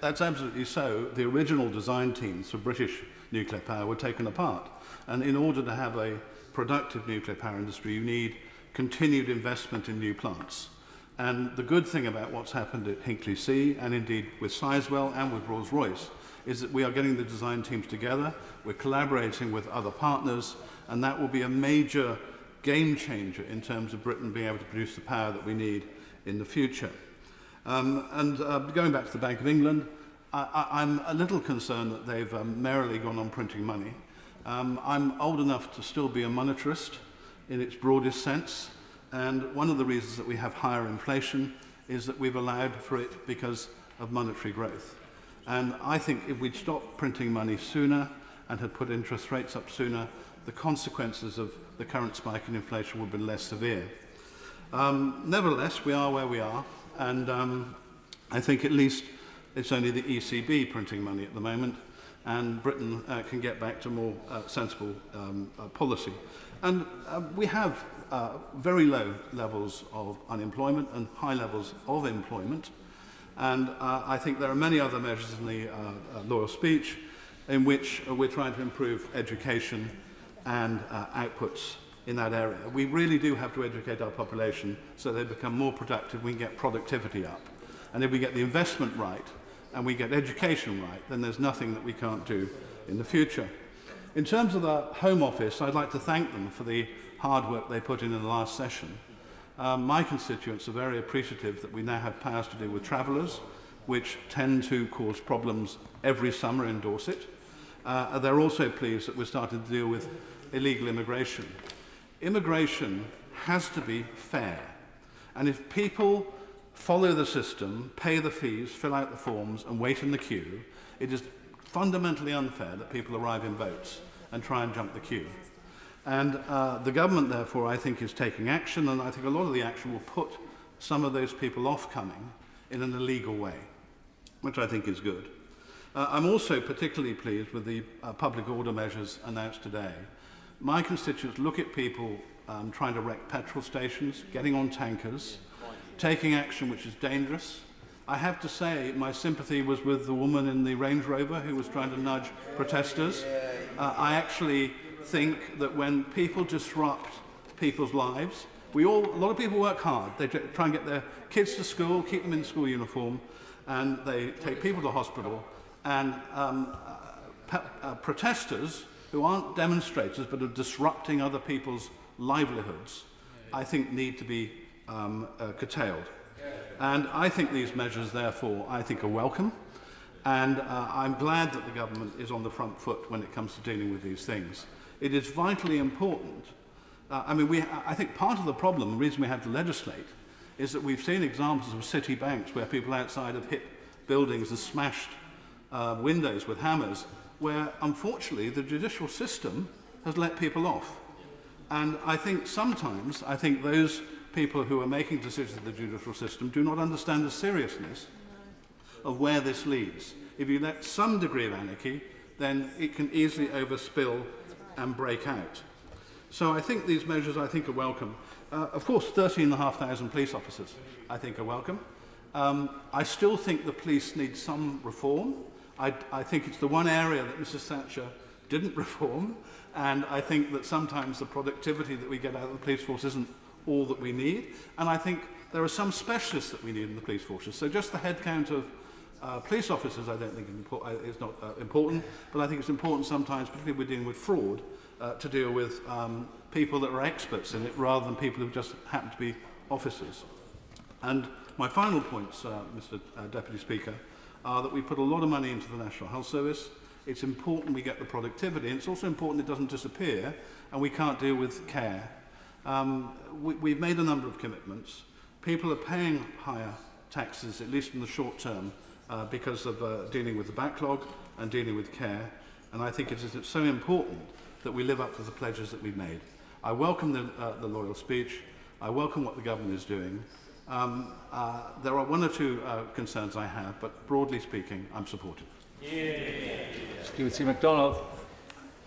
That's absolutely so. The original design teams for British nuclear power were taken apart. And in order to have a productive nuclear power industry, you need continued investment in new plants. And the good thing about what's happened at Hinkley C, and indeed with Sizewell and with Rolls-Royce, is that we are getting the design teams together, we're collaborating with other partners, and that will be a major game changer in terms of Britain being able to produce the power that we need in the future. Going back to the Bank of England, I'm a little concerned that they've merrily gone on printing money. I'm old enough to still be a monetarist in its broadest sense, and one of the reasons that we have higher inflation is that we've allowed for it because of monetary growth. And I think if we'd stopped printing money sooner and had put interest rates up sooner, the consequences of the current spike in inflation would have been less severe. Nevertheless, we are where we are, and I think at least it's only the ECB printing money at the moment. and Britain can get back to more sensible policy. And we have very low levels of unemployment and high levels of employment. And I think there are many other measures in the loyal speech in which we're trying to improve education and outputs in that area. We really do have to educate our population so they become more productive, we can get productivity up. And if we get the investment right and we get education right, then there's nothing that we can't do in the future. In terms of the Home Office, I'd like to thank them for the hard work they put in the last session. My constituents are very appreciative that we now have powers to deal with travellers, which tend to cause problems every summer in Dorset. They're also pleased that we're starting to deal with illegal immigration. Immigration has to be fair. And if people follow the system, pay the fees, fill out the forms and wait in the queue, it is fundamentally unfair that people arrive in boats and try and jump the queue. And the government, therefore, I think is taking action, and I think a lot of the action will put some of those people off coming in an illegal way, which I think is good. I'm also particularly pleased with the public order measures announced today. My constituents look at people trying to wreck petrol stations, getting on tankers, taking action which is dangerous. I have to say my sympathy was with the woman in the Range Rover who was trying to nudge protesters. I actually think that when people disrupt people's lives, a lot of people work hard. They try and get their kids to school, keep them in school uniform, and they take people to hospital. And protesters who aren't demonstrators but are disrupting other people's livelihoods, I think need to be curtailed. And I think these measures, therefore, I think are welcome. And I'm glad that the government is on the front foot when it comes to dealing with these things. It is vitally important. I think part of the problem, the reason we had to legislate, is that we've seen examples of city banks where people outside have hit buildings and smashed windows with hammers, where, unfortunately, the judicial system has let people off. And I think sometimes, those people who are making decisions in the judicial system do not understand the seriousness of where this leads. If you let some degree of anarchy, then it can easily overspill and break out. So I think these measures, are welcome. Of course, 13,500 police officers, I think, are welcome. I still think the police need some reform. I think it's the one area that Mrs. Thatcher didn't reform, and I think that sometimes the productivity that we get out of the police force isn't all that we need, and I think there are some specialists that we need in the police forces. So just the head count of police officers I don't think is not important, but I think it's important sometimes, particularly if we're dealing with fraud, to deal with people that are experts in it rather than people who just happen to be officers. And my final points, Mr. Deputy Speaker, are that we put a lot of money into the National Health Service. It's important we get the productivity, and it's also important it doesn't disappear and we can't deal with care. We've made a number of commitments. People are paying higher taxes, at least in the short term, because of dealing with the backlog and dealing with care. And I think it's so important that we live up to the pledges that we've made. I welcome the loyal speech. I welcome what the government is doing. There are one or two concerns I have, but broadly speaking, I'm supportive. Stuart C. MacDonald.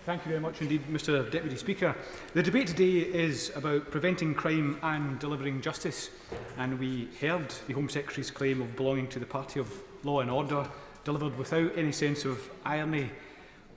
Thank you very much indeed, Mr. Deputy Speaker. The debate today is about preventing crime and delivering justice, and we heard the Home Secretary's claim of belonging to the party of law and order, delivered without any sense of irony.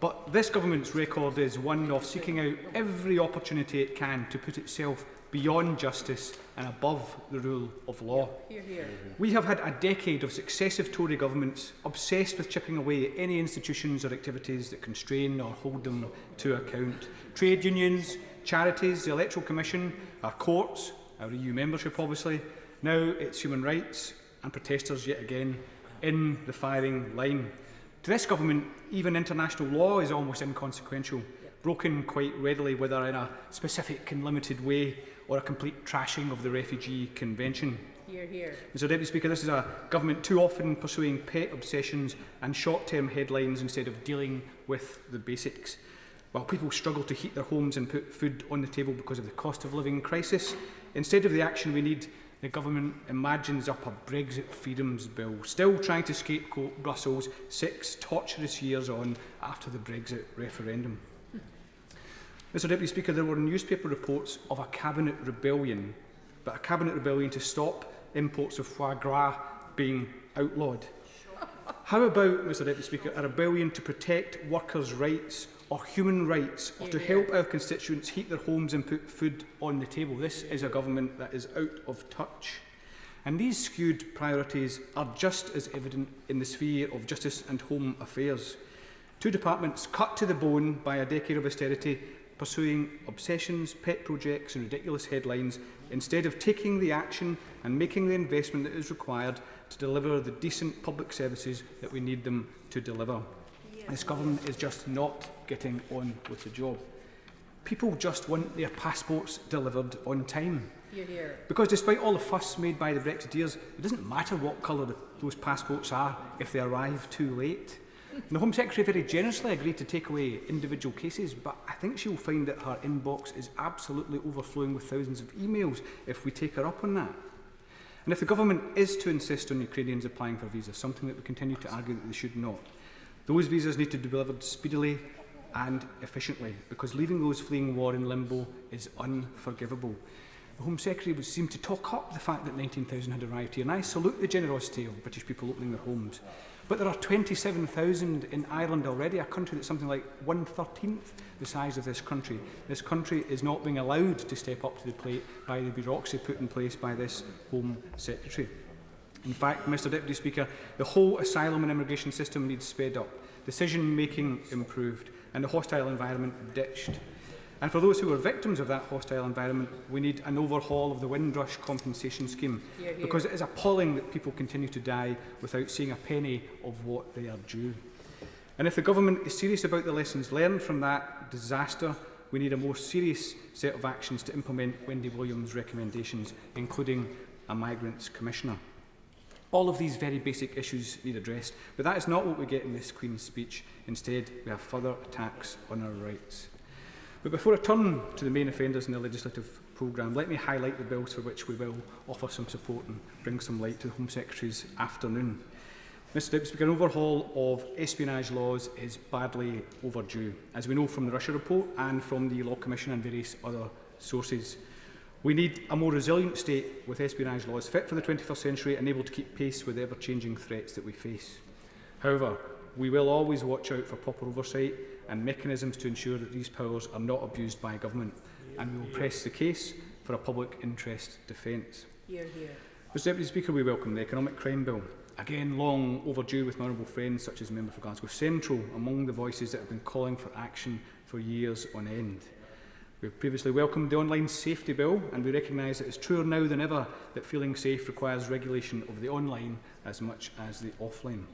But this government's record is one of seeking out every opportunity it can to put itself beyond justice and above the rule of law. Hear, hear. We have had a decade of successive Tory governments obsessed with chipping away at any institutions or activities that constrain or hold them to account. Trade unions, charities, the Electoral Commission, our courts, our EU membership obviously, now it's human rights and protesters yet again in the firing line. To this government, even international law is almost inconsequential, broken quite readily, whether in a specific and limited way or a complete trashing of the Refugee Convention. Hear, hear. Mr. Deputy Speaker, this is a government too often pursuing pet obsessions and short-term headlines instead of dealing with the basics. While people struggle to heat their homes and put food on the table because of the cost of living crisis, instead of the action we need, The government imagines up a Brexit freedoms bill, still trying to scapegoat Brussels 6 torturous years on after the Brexit referendum. Mr Deputy Speaker, there were newspaper reports of a cabinet rebellion, but a cabinet rebellion to stop imports of foie gras being outlawed. How about, Mr Deputy Speaker, a rebellion to protect workers' rights or human rights, or to help our constituents heat their homes and put food on the table? This is a government that is out of touch. And these skewed priorities are just as evident in the sphere of justice and home affairs. Two departments cut to the bone by a decade of austerity, pursuing obsessions, pet projects and ridiculous headlines, instead of taking the action and making the investment that is required to deliver the decent public services that we need them to deliver. This government is just not getting on with the job. People just want their passports delivered on time. Hear, hear. Because despite all the fuss made by the Brexiteers, it doesn't matter what colour those passports are if they arrive too late. And the Home Secretary very generously agreed to take away individual cases, but I think she'll find that her inbox is absolutely overflowing with thousands of emails if we take her up on that. And if the government is to insist on Ukrainians applying for visas, something that we continue to argue that they should not, those visas need to be delivered speedily and efficiently, because leaving those fleeing war in limbo is unforgivable. The Home Secretary would seem to talk up the fact that 19,000 had arrived here, and I salute the generosity of British people opening their homes. But there are 27,000 in Ireland already, a country that's something like 1/13 the size of this country. This country is not being allowed to step up to the plate by the bureaucracy put in place by this Home Secretary. In fact, Mr Deputy Speaker, the whole asylum and immigration system needs sped up, decision-making improved, and the hostile environment ditched. And for those who are victims of that hostile environment, we need an overhaul of the Windrush compensation scheme, because it is appalling that people continue to die without seeing a penny of what they are due. And if the government is serious about the lessons learned from that disaster, we need a more serious set of actions to implement Wendy Williams' recommendations, including a Migrants Commissioner. All of these very basic issues need addressed, but that is not what we get in this Queen's speech. Instead, we have further attacks on our rights. But before I turn to the main offenders in the legislative programme, let me highlight the bills for which we will offer some support and bring some light to the Home Secretary's afternoon. Mr Deputy Speaker, an overhaul of espionage laws is badly overdue, as we know from the Russia report and from the Law Commission and various other sources. We need a more resilient state with espionage laws fit for the 21st century and able to keep pace with the ever-changing threats that we face. However, we will always watch out for proper oversight and mechanisms to ensure that these powers are not abused by government, and we will press the case for a public interest defence. Hear, hear. Mr Deputy Speaker, we welcome the Economic Crime Bill. Again, long overdue, with my honourable friends such as the Member for Glasgow Central among the voices that have been calling for action for years on end. We have previously welcomed the Online Safety Bill, and we recognise that it is truer now than ever that feeling safe requires regulation of the online as much as the offline.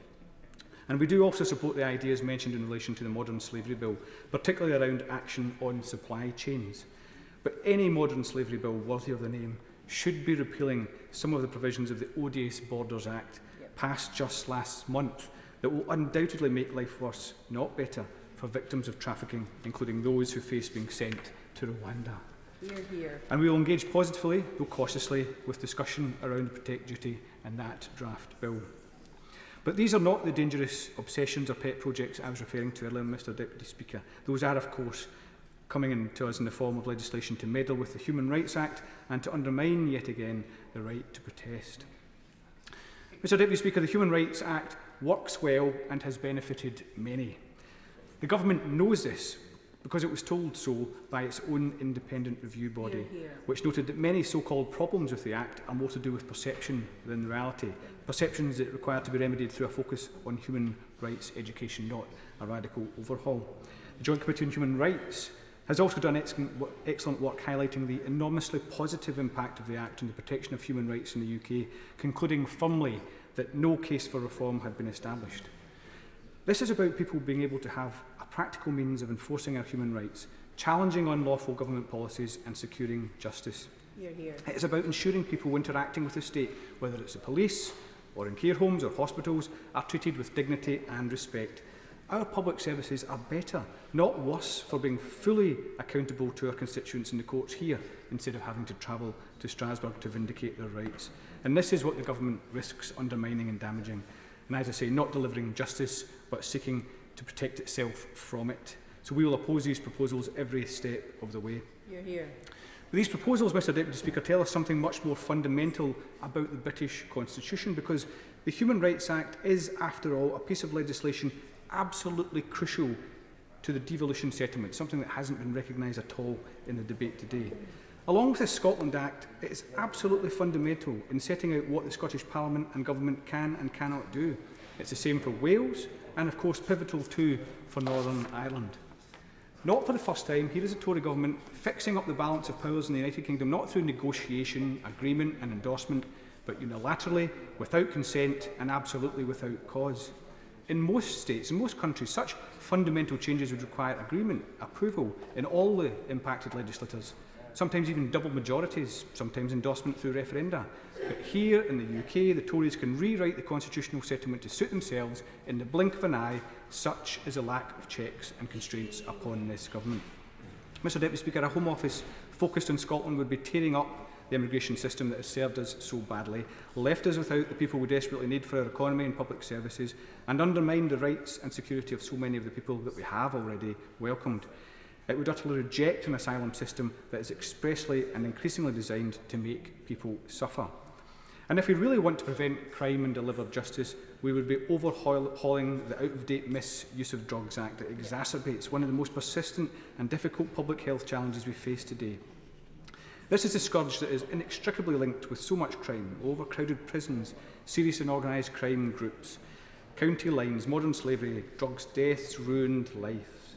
And we do also support the ideas mentioned in relation to the Modern Slavery Bill, particularly around action on supply chains. But any modern slavery bill worthy of the name should be repealing some of the provisions of the odious Borders Act, passed just last month, that will undoubtedly make life worse, not better, for victims of trafficking, including those who face being sent to Rwanda. Hear, hear. And we will engage positively, though cautiously, with discussion around the Protect Duty and that draft bill. But these are not the dangerous obsessions or pet projects I was referring to earlier, Mr Deputy Speaker. Those are, of course, coming in to us in the form of legislation to meddle with the Human Rights Act and to undermine, yet again, the right to protest. Mr Deputy Speaker, the Human Rights Act works well and has benefited many. The government knows this because it was told so by its own independent review body, which noted that many so-called problems with the Act are more to do with perception than reality, perceptions that require to be remedied through a focus on human rights education, not a radical overhaul. The Joint Committee on Human Rights has also done excellent work highlighting the enormously positive impact of the Act on the protection of human rights in the UK, concluding firmly that no case for reform had been established. This is about people being able to have a practical means of enforcing our human rights, challenging unlawful government policies and securing justice. Hear, hear. It is about ensuring people interacting with the state, whether it's the police or in care homes or hospitals, are treated with dignity and respect. Our public services are better, not worse, for being fully accountable to our constituents in the courts here, instead of having to travel to Strasbourg to vindicate their rights. And this is what the government risks undermining and damaging. And as I say, not delivering justice, but seeking to protect itself from it. So we will oppose these proposals every step of the way. You're here. These proposals, Mr Deputy Speaker, tell us something much more fundamental about the British Constitution, because the Human Rights Act is, after all, a piece of legislation absolutely crucial to the devolution settlement, something that hasn't been recognised at all in the debate today. Along with the Scotland Act, it is absolutely fundamental in setting out what the Scottish Parliament and Government can and cannot do. It's the same for Wales, and of course pivotal too for Northern Ireland. Not for the first time, here is a Tory government fixing up the balance of powers in the United Kingdom, not through negotiation, agreement and endorsement, but unilaterally, without consent and absolutely without cause. In most states, in most countries, such fundamental changes would require agreement, approval in all the impacted legislators, sometimes even double majorities, sometimes endorsement through referenda. But here in the UK, the Tories can rewrite the constitutional settlement to suit themselves in the blink of an eye. Such is a lack of checks and constraints upon this government. Mr Deputy Speaker, a Home Office focused on Scotland would be tearing up the immigration system that has served us so badly, left us without the people we desperately need for our economy and public services, and undermined the rights and security of so many of the people that we have already welcomed. It would utterly reject an asylum system that is expressly and increasingly designed to make people suffer. And if we really want to prevent crime and deliver justice, we would be overhauling the out-of-date Misuse of Drugs Act that exacerbates one of the most persistent and difficult public health challenges we face today. This is a scourge that is inextricably linked with so much crime: overcrowded prisons, serious and organised crime groups, county lines, modern slavery, drugs, deaths, ruined lives.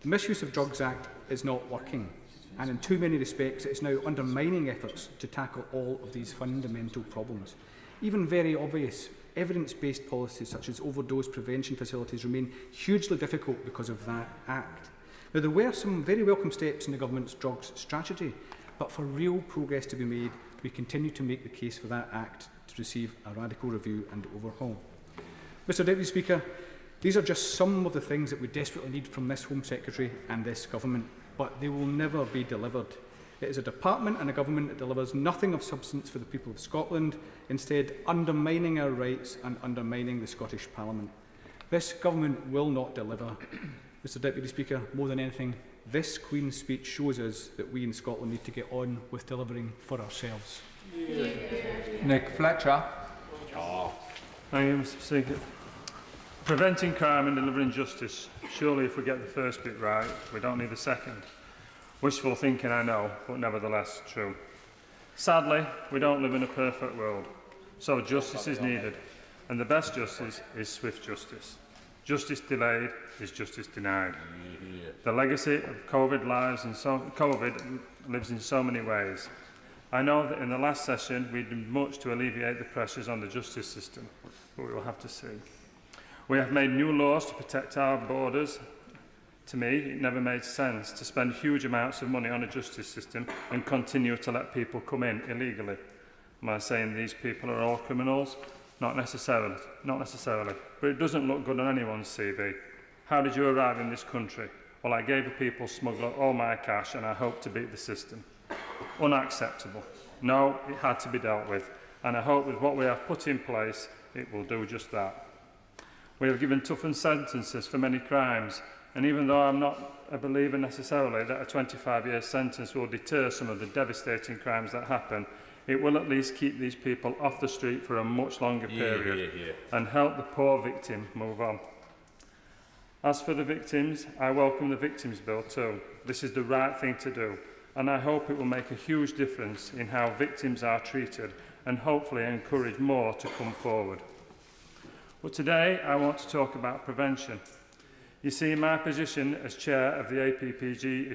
The Misuse of Drugs Act is not working, and in too many respects it is now undermining efforts to tackle all of these fundamental problems. Even very obvious evidence-based policies such as overdose prevention facilities remain hugely difficult because of that act. Now, there were some very welcome steps in the government's drugs strategy, but for real progress to be made, we continue to make the case for that act to receive a radical review and overhaul. Mr Deputy Speaker, these are just some of the things that we desperately need from this Home Secretary and this government, but they will never be delivered. It is a department and a government that delivers nothing of substance for the people of Scotland, instead undermining our rights and undermining the Scottish Parliament. This government will not deliver. Mr Deputy Speaker, more than anything, this Queen's speech shows us that we in Scotland need to get on with delivering for ourselves. Nick Fletcher. Thank you, Mr Speaker. Preventing crime and delivering justice. Surely if we get the first bit right, we don't need the second. Wishful thinking, I know, but nevertheless true. Sadly, we don't live in a perfect world, so justice is needed, and the best justice is swift justice. Justice delayed is justice denied. The legacy of COVID lives in so many ways. I know that in the last session we did much to alleviate the pressures on the justice system, but we will have to see. We have made new laws to protect our borders. To me, it never made sense to spend huge amounts of money on a justice system and continue to let people come in illegally. Am I saying these people are all criminals? Not necessarily, but it doesn't look good on anyone's CV. How did you arrive in this country? Well, I gave a people smuggler all my cash and I hope to beat the system. Unacceptable. No, it had to be dealt with, and I hope with what we have put in place, it will do just that. We have given toughened sentences for many crimes, and even though I'm not a believer necessarily that a 25-year sentence will deter some of the devastating crimes that happen, it will at least keep these people off the street for a much longer period and help the poor victim move on. As for the victims, I welcome the Victims Bill too. This is the right thing to do, and I hope it will make a huge difference in how victims are treated and hopefully encourage more to come forward. But today I want to talk about prevention. You see, my position as chair of the APPG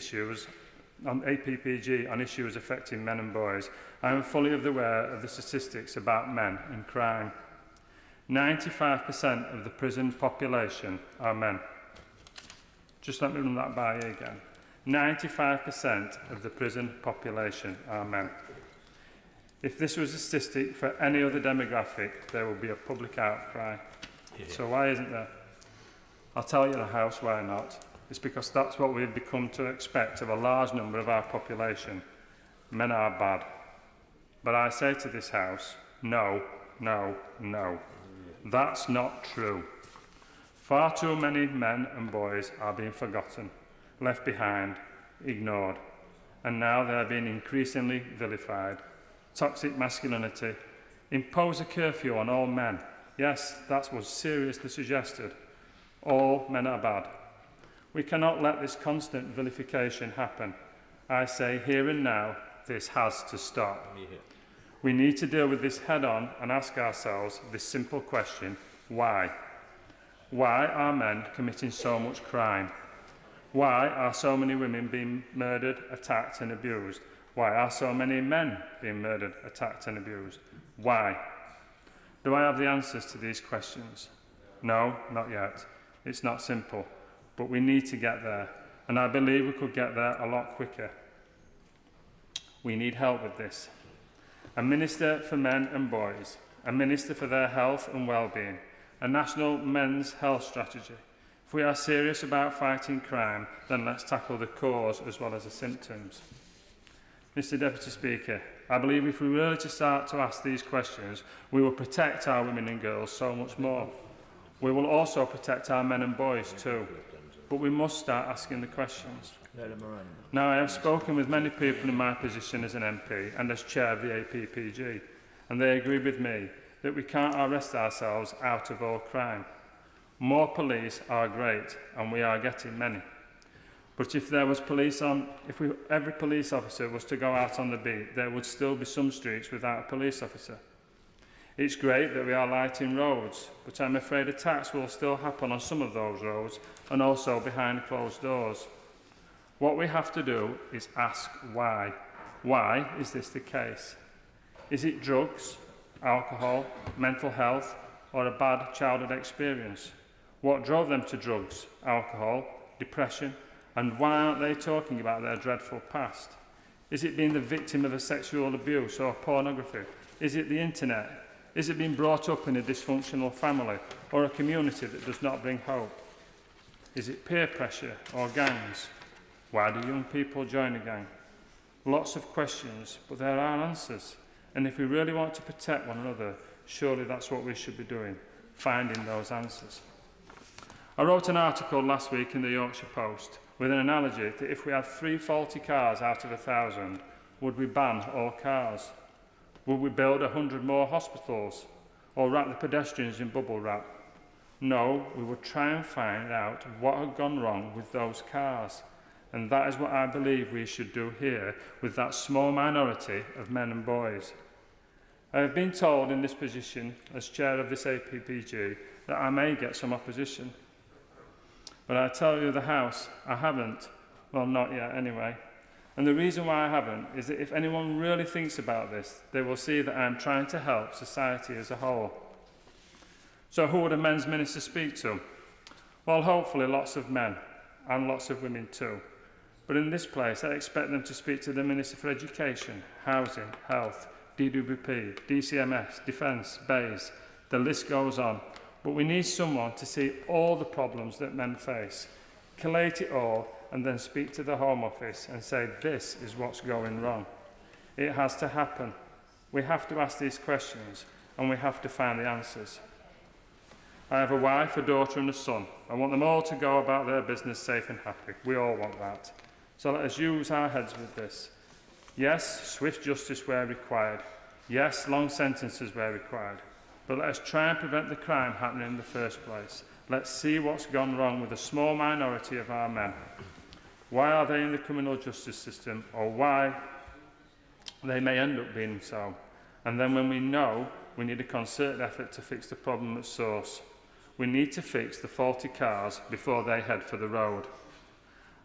on issues affecting men and boys, I am fully aware of the statistics about men and crime. 95% of the prison population are men. Just let me run that by you again. 95% of the prison population are men. If this was a statistic for any other demographic, there would be a public outcry. So why isn't there? I'll tell you the House why not. It's because that's what we've become to expect of a large number of our population. Men are bad. But I say to this House, no, no, no. That's not true. Far too many men and boys are being forgotten, left behind, ignored, and now they are being increasingly vilified. Toxic masculinity, impose a curfew on all men. Yes, that was seriously suggested. All men are bad. We cannot let this constant vilification happen. I say here and now, this has to stop. We need to deal with this head on and ask ourselves this simple question: why? Why are men committing so much crime? Why are so many women being murdered, attacked and abused? Why are so many men being murdered, attacked and abused? Why? Do I have the answers to these questions? No, not yet. It's not simple, but we need to get there, and I believe we could get there a lot quicker. We need help with this. A minister for men and boys, a minister for their health and well-being, a national men's health strategy. If we are serious about fighting crime, then let's tackle the cause as well as the symptoms. Mr. Deputy Speaker, I believe if we really start to ask these questions, we will protect our women and girls so much more. We will also protect our men and boys too, but we must start asking the questions. Now, I have spoken with many people in my position as an MP and as chair of the APPG, and they agree with me that we can't arrest ourselves out of all crime. More police are great, and we are getting many. But if there was police on, every police officer was to go out on the beat, there would still be some streets without a police officer. It's great that we are lighting roads, but I'm afraid attacks will still happen on some of those roads and also behind closed doors. What we have to do is ask why. Why is this the case? Is it drugs, alcohol, mental health, or a bad childhood experience? What drove them to drugs, alcohol, depression, and why aren't they talking about their dreadful past? Is it being the victim of a sexual abuse or pornography? Is it the internet? Is it being brought up in a dysfunctional family or a community that does not bring hope? Is it peer pressure or gangs? Why do young people join a gang? Lots of questions, but there are answers. And if we really want to protect one another, surely that's what we should be doing, finding those answers. I wrote an article last week in the Yorkshire Post with an analogy that if we had 3 faulty cars out of 1,000, would we ban all cars? Would we build 100 more hospitals or wrap the pedestrians in bubble wrap? No, we would try and find out what had gone wrong with those cars. And that is what I believe we should do here with that small minority of men and boys. I have been told in this position as chair of this APPG that I may get some opposition. But I tell you the House, I haven't. Well, not yet anyway. And the reason why I haven't is that if anyone really thinks about this, they will see that I am trying to help society as a whole. So who would a men's minister speak to? Well, hopefully lots of men and lots of women too. But in this place, I expect them to speak to the Minister for Education, Housing, Health, DWP, DCMS, Defence, BEIS. The list goes on. But we need someone to see all the problems that men face, collate it all, and then speak to the Home Office and say, this is what's going wrong. It has to happen. We have to ask these questions, and we have to find the answers. I have a wife, a daughter, and a son. I want them all to go about their business safe and happy. We all want that. So let us use our heads with this. Yes, swift justice where required. Yes, long sentences where required. But let us try and prevent the crime happening in the first place. Let's see what's gone wrong with a small minority of our men. Why are they in the criminal justice system, or why they may end up being so? And then when we know, we need a concerted effort to fix the problem at source. We need to fix the faulty cars before they head for the road.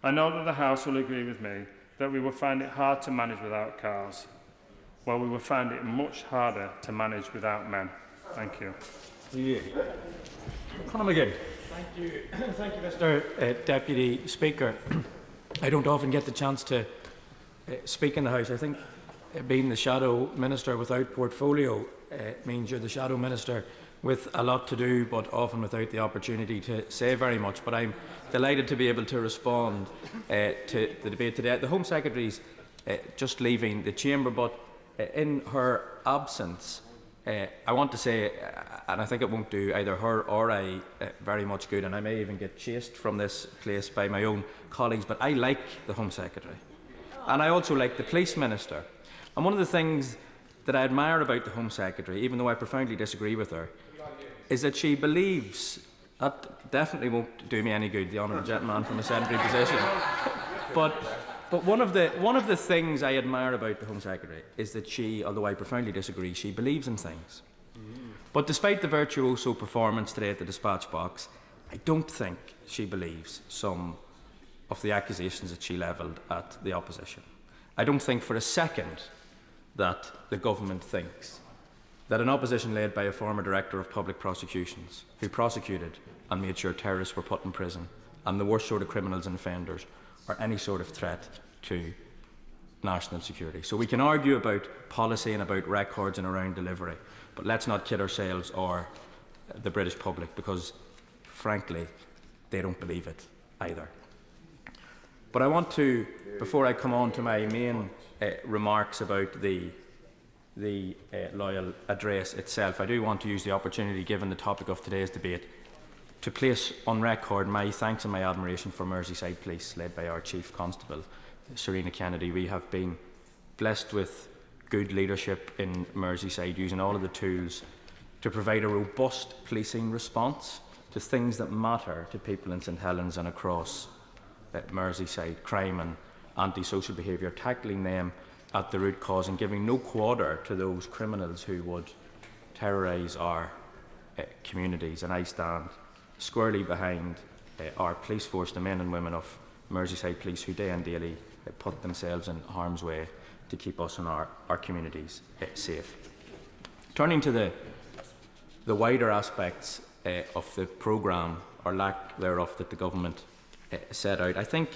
I know that the House will agree with me that we will find it hard to manage without cars. Well, we will find it much harder to manage without men. Thank you. Conor McGinn. Thank you. Thank you, Mr. Deputy Speaker. I don't often get the chance to speak in the House. I think being the shadow minister without portfolio means you're the shadow minister with a lot to do, but often without the opportunity to say very much. But I'm delighted to be able to respond to the debate today. The Home Secretary's just leaving the chamber, but in her absence, I want to say, and I think it won't do either her or I very much good, and I may even get chased from this place by my own colleagues, but I like the Home Secretary. And I also like the Police Minister. And one of the things that I admire about the Home Secretary, even though I profoundly disagree with her, is that she believes, that definitely won't do me any good, the honourable gentleman from a sedentary position, but one of the things I admire about the Home Secretary is that she, although I profoundly disagree, she believes in things. But despite the virtuoso performance today at the dispatch box, I don't think she believes some of the accusations that she levelled at the opposition. I don't think for a second that the government thinks that an opposition led by a former director of public prosecutions, who prosecuted and made sure terrorists were put in prison, and the worst sort of criminals and offenders, are any sort of threat to national security. So we can argue about policy and about records and around delivery, but let's not kid ourselves or the British public, because frankly they don't believe it either. But I want to, before I come on to my main remarks about the loyal address itself, I do want to use the opportunity, given the topic of today's debate, to place on record my thanks and my admiration for Merseyside Police, led by our Chief Constable, Serena Kennedy. We have been blessed with good leadership in Merseyside, using all of the tools to provide a robust policing response to things that matter to people in St Helens and across Merseyside: crime and antisocial behaviour, tackling them at the root cause and giving no quarter to those criminals who would terrorise our communities. And I stand squarely behind our police force, the men and women of Merseyside Police, who day and daily put themselves in harm's way to keep us and our communities safe. Turning to the wider aspects of the programme, or lack thereof, that the government set out, I think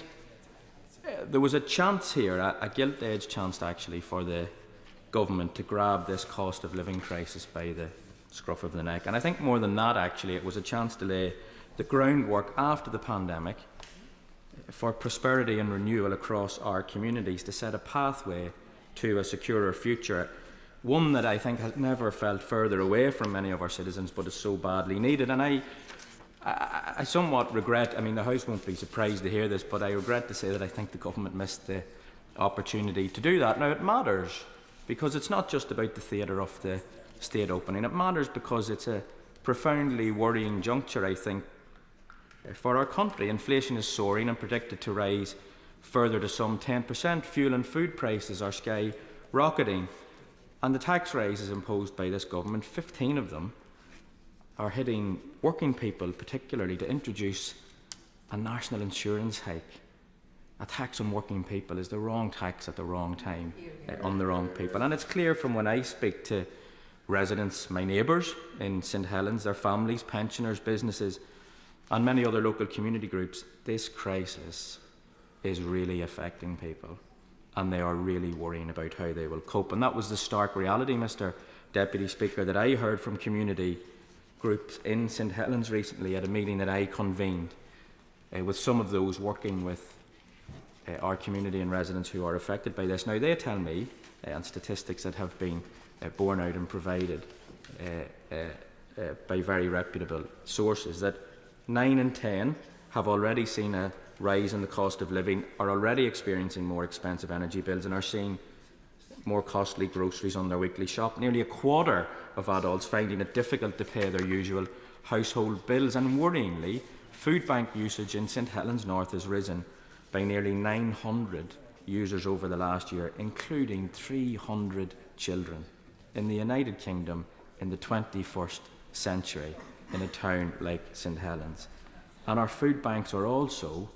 there was a chance here, a gilt-edged chance actually, for the government to grab this cost of living crisis by the scruff of the neck. And I think more than that, actually, it was a chance to lay the groundwork after the pandemic for prosperity and renewal across our communities, to set a pathway to a securer future, one that I think has never felt further away from many of our citizens, but is so badly needed. And I somewhat regret, I mean, the House won't be surprised to hear this, but I regret to say that I think the government missed the opportunity to do that. Now, it matters because it's not just about the theatre of the state opening. It matters because it's a profoundly worrying juncture, I think, for our country. Inflation is soaring and predicted to rise further to some 10%. Fuel and food prices are skyrocketing, and the tax rises imposed by this government, 15 of them, are hitting working people, particularly to introduce a national insurance hike. A tax on working people is the wrong tax at the wrong time on the wrong people. And it's clear from when I speak to residents, my neighbours in St Helens, their families, pensioners, businesses, and many other local community groups, this crisis is really affecting people, and they are really worrying about how they will cope. And that was the stark reality, Mr Deputy Speaker, that I heard from community groups in St Helens recently at a meeting that I convened with some of those working with our community and residents who are affected by this. Now, they tell me, and statistics that have been borne out and provided by very reputable sources, that 9 in 10 have already seen a rise in the cost of living, are already experiencing more expensive energy bills, and are seeing more costly groceries on their weekly shop. Nearly a quarter of adults finding it difficult to pay their usual household bills, and worryingly, food bank usage in St Helens North has risen by nearly 900 users over the last year, including 300 children in the United Kingdom in the 21st century in a town like St Helens. And our food banks are also,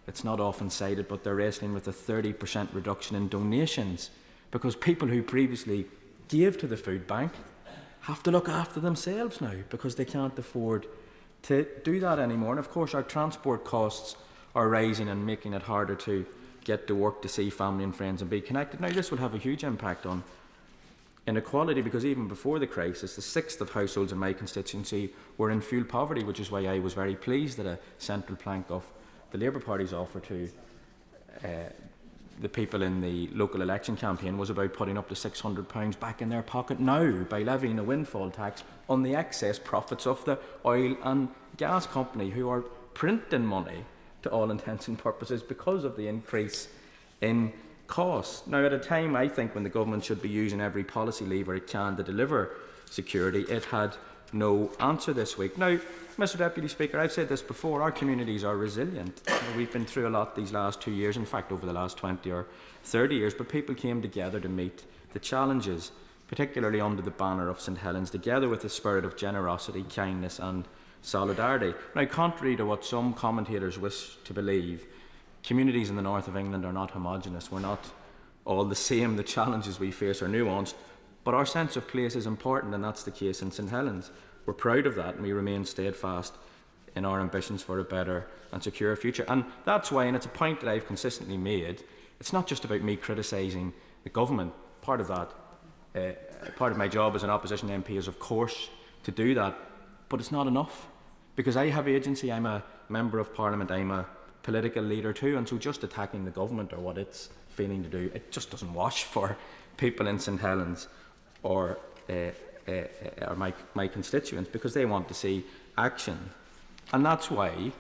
it's not often cited, but they're wrestling with a 30% reduction in donations, because people who previously gave to the food bank have to look after themselves now because they can't afford to do that anymore. And of course, our transport costs are rising and making it harder to get to work, to see family and friends and be connected. Now, this will have a huge impact on inequality, because even before the crisis, the 1/6 of households in my constituency were in fuel poverty, which is why I was very pleased that a central plank of the Labour Party's offer to the people in the local election campaign was about putting up to £600 back in their pocket now by levying a windfall tax on the excess profits of the oil and gas company, who are printing money to all intents and purposes because of the increase in costs. Now, at a time, I think, when the government should be using every policy lever it can to deliver security, it had no answer this week. Now, Mr Deputy Speaker, I've said this before, our communities are resilient. We've been through a lot these last 2 years, in fact over the last 20 or 30 years, but people came together to meet the challenges, particularly under the banner of St Helens, together with a spirit of generosity, kindness and solidarity. Now, contrary to what some commentators wish to believe, communities in the north of England are not homogenous. We're not all the same. The challenges we face are nuanced, but our sense of place is important, and that's the case in St Helens. We're proud of that, and we remain steadfast in our ambitions for a better and secure future. And that's why, and it's a point that I've consistently made, it's not just about me criticising the government. Part of that, part of my job as an opposition MP is, of course, to do that, but it's not enough, because I have agency. I'm a member of Parliament, I'm a political leader too, and so just attacking the government or what it's failing to do, it just doesn't wash for people in St Helens or my constituents, because they want to see action. And that's why,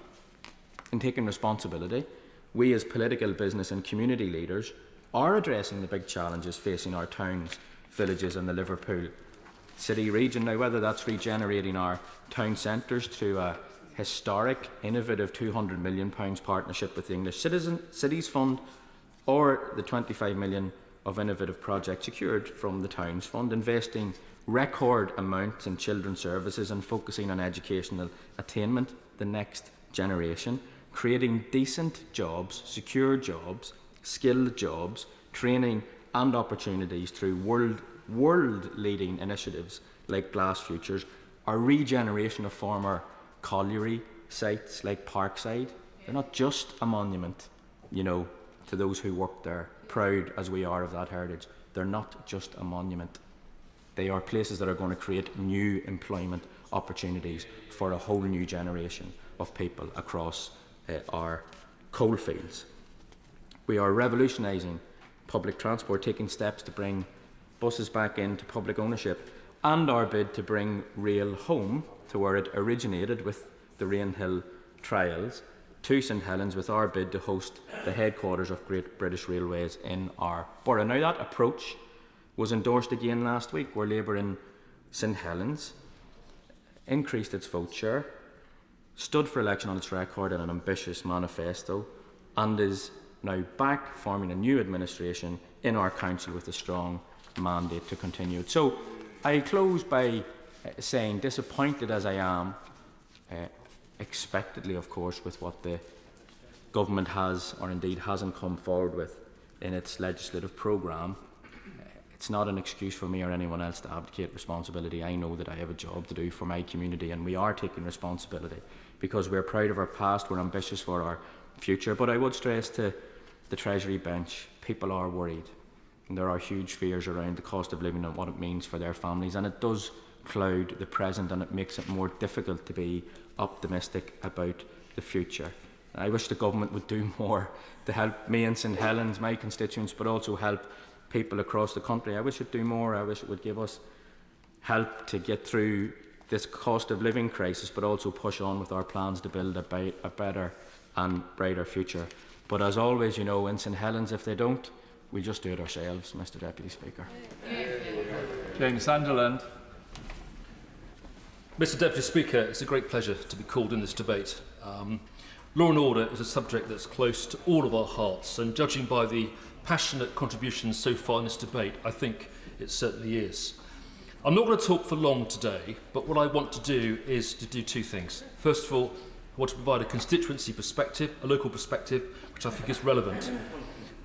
in taking responsibility, we as political, business and community leaders are addressing the big challenges facing our towns, villages and the Liverpool city region. Now, whether that's regenerating our town centres through a historic, innovative £200 million partnership with the English Cities Fund, or the £25 million of innovative projects secured from the Towns Fund, investing record amounts in children's services and focusing on educational attainment, the next generation, creating decent jobs, secure jobs, skilled jobs, training and opportunities through world-leading initiatives like Glass Futures, our regeneration of former colliery sites like Parkside. They're not just a monument, you know, to those who worked there, proud as we are of that heritage. They're not just a monument. They are places that are going to create new employment opportunities for a whole new generation of people across our coalfields. We are revolutionising public transport, taking steps to bring buses back into public ownership, and our bid to bring rail home to where it originated with the Rainhill trials, to St Helens, with our bid to host the headquarters of Great British Railways in our borough. Now, that approach was endorsed again last week, where Labour in St Helens increased its vote share, stood for election on its record in an ambitious manifesto, and is now back forming a new administration in our council with a strong mandate to continue it. So I close by saying, disappointed as I am, expectedly of course, with what the government has, or indeed hasn't, come forward with in its legislative programme, it's not an excuse for me or anyone else to abdicate responsibility. I know that I have a job to do for my community, and we are taking responsibility because we're proud of our past, we're ambitious for our future. But I would stress to the Treasury bench, people are worried, and there are huge fears around the cost of living and what it means for their families, and it does cloud the present, and it makes it more difficult to be optimistic about the future. I wish the government would do more to help me in St Helens, my constituents, but also help people across the country. I wish it would do more. I wish it would give us help to get through this cost of living crisis, but also push on with our plans to build a better and brighter future. But as always, you know, in St Helens, if they don't, we'll just do it ourselves, Mr Deputy Speaker. James Sunderland. Mr Deputy Speaker, it's a great pleasure to be called in this debate. Law and order is a subject that's close to all of our hearts, and judging by the passionate contributions so far in this debate, I think it certainly is. I'm not going to talk for long today, but what I want to do is to do two things. First of all, I want to provide a constituency perspective, a local perspective, which I think is relevant.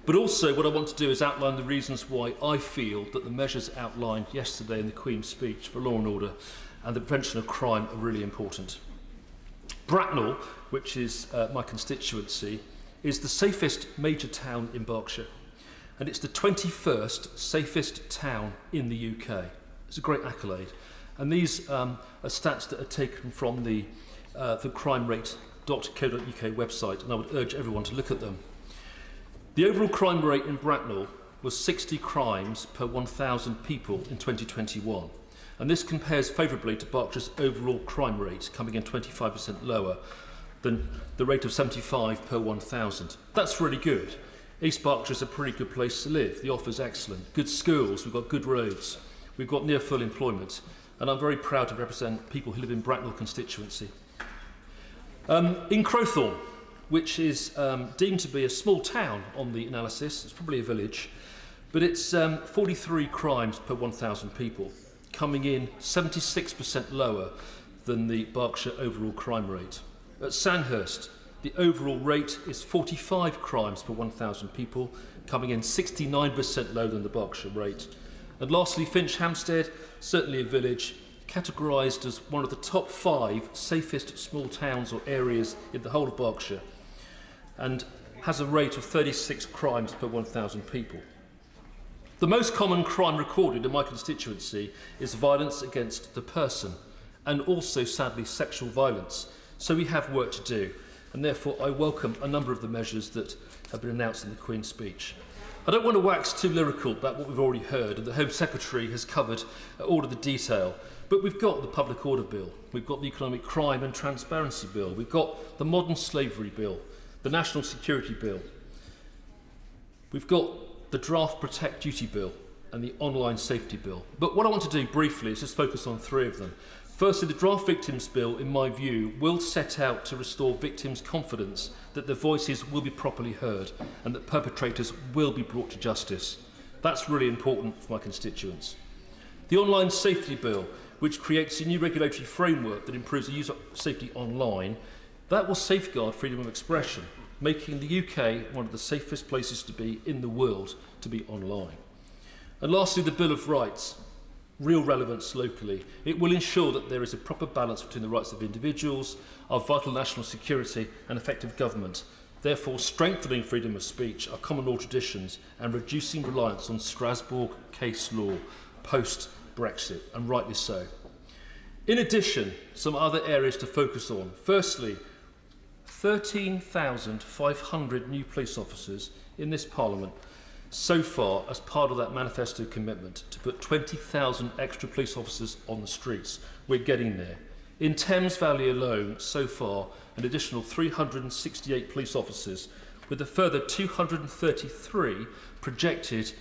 But also what I want to do is outline the reasons why I feel that the measures outlined yesterday in the Queen's speech for law and order and the prevention of crime are really important. Bracknell, which is my constituency, is the safest major town in Berkshire, and it's the 21st safest town in the UK. It's a great accolade. And these are stats that are taken from the crimerate.co.uk website, and I would urge everyone to look at them. The overall crime rate in Bracknell was 60 crimes per 1,000 people in 2021. And this compares favourably to Berkshire's overall crime rate, coming in 25% lower than the rate of 75 per 1,000. That's really good. East Berkshire's a pretty good place to live. The offer's excellent. Good schools, we've got good roads, we've got near full employment, and I'm very proud to represent people who live in Bracknell constituency. In Crowthorne, which is deemed to be a small town on the analysis, it's probably a village, but it's 43 crimes per 1,000 people, coming in 76% lower than the Berkshire overall crime rate. At Sandhurst, the overall rate is 45 crimes per 1,000 people, coming in 69% lower than the Berkshire rate. And lastly, Finch Hampstead, certainly a village, categorised as one of the top 5 safest small towns or areas in the whole of Berkshire, and has a rate of 36 crimes per 1,000 people. The most common crime recorded in my constituency is violence against the person, and also, sadly, sexual violence. So we have work to do, and therefore I welcome a number of the measures that have been announced in the Queen's speech. I don't want to wax too lyrical about what we've already heard, and the Home Secretary has covered all of the detail, but we've got the Public Order Bill, we've got the Economic Crime and Transparency Bill, we've got the Modern Slavery Bill, the National Security Bill, we've got the Draft Protect Duty Bill and the Online Safety Bill. But what I want to do briefly is just focus on 3 of them. Firstly, the Draft Victims Bill, in my view, will set out to restore victims' confidence that their voices will be properly heard and that perpetrators will be brought to justice. That's really important for my constituents. The Online Safety Bill, which creates a new regulatory framework that improves the user safety online, that will safeguard freedom of expression, making the UK one of the safest places to be in the world to be online. And lastly, the Bill of Rights, real relevance locally. It will ensure that there is a proper balance between the rights of individuals, our vital national security and effective government, therefore strengthening freedom of speech, our common law traditions and reducing reliance on Strasbourg case law post-Brexit, and rightly so. In addition, some other areas to focus on. Firstly, 13,500 new police officers in this Parliament so far as part of that manifesto commitment to put 20,000 extra police officers on the streets. We're getting there. In Thames Valley alone, so far, an additional 368 police officers, with a further 233 projected